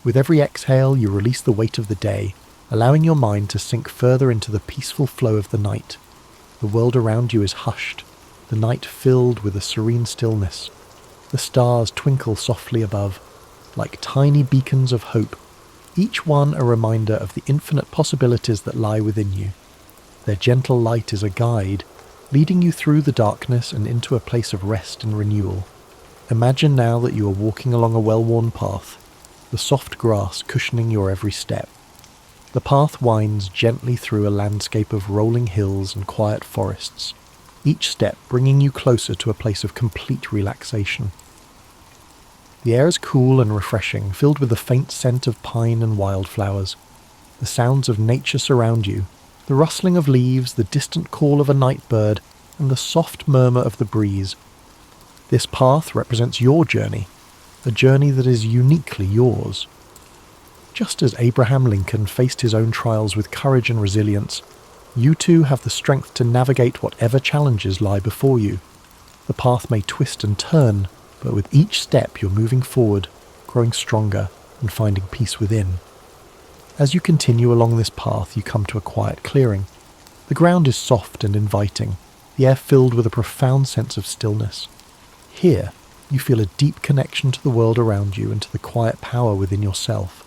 With every exhale, you release the weight of the day, allowing your mind to sink further into the peaceful flow of the night. The world around you is hushed, the night filled with a serene stillness. The stars twinkle softly above, like tiny beacons of hope, each one a reminder of the infinite possibilities that lie within you. Their gentle light is a guide, leading you through the darkness and into a place of rest and renewal. Imagine now that you are walking along a well-worn path, the soft grass cushioning your every step. The path winds gently through a landscape of rolling hills and quiet forests, each step bringing you closer to a place of complete relaxation. The air is cool and refreshing, filled with the faint scent of pine and wildflowers. The sounds of nature surround you, the rustling of leaves, the distant call of a night bird, and the soft murmur of the breeze. This path represents your journey, a journey that is uniquely yours. Just as Abraham Lincoln faced his own trials with courage and resilience, you too have the strength to navigate whatever challenges lie before you. The path may twist and turn, but with each step you're moving forward, growing stronger and finding peace within. As you continue along this path, you come to a quiet clearing. The ground is soft and inviting, the air filled with a profound sense of stillness. Here, you feel a deep connection to the world around you and to the quiet power within yourself.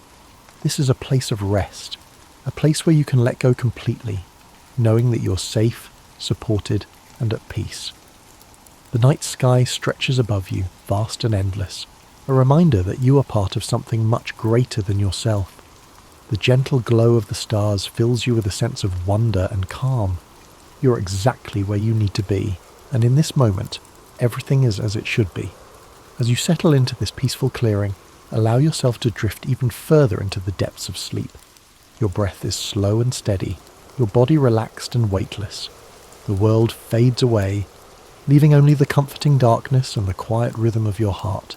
This is a place of rest, a place where you can let go completely, knowing that you're safe, supported, and at peace. The night sky stretches above you, vast and endless, a reminder that you are part of something much greater than yourself. The gentle glow of the stars fills you with a sense of wonder and calm. You're exactly where you need to be, and in this moment, everything is as it should be. As you settle into this peaceful clearing, allow yourself to drift even further into the depths of sleep. Your breath is slow and steady, your body relaxed and weightless. The world fades away, leaving only the comforting darkness and the quiet rhythm of your heart.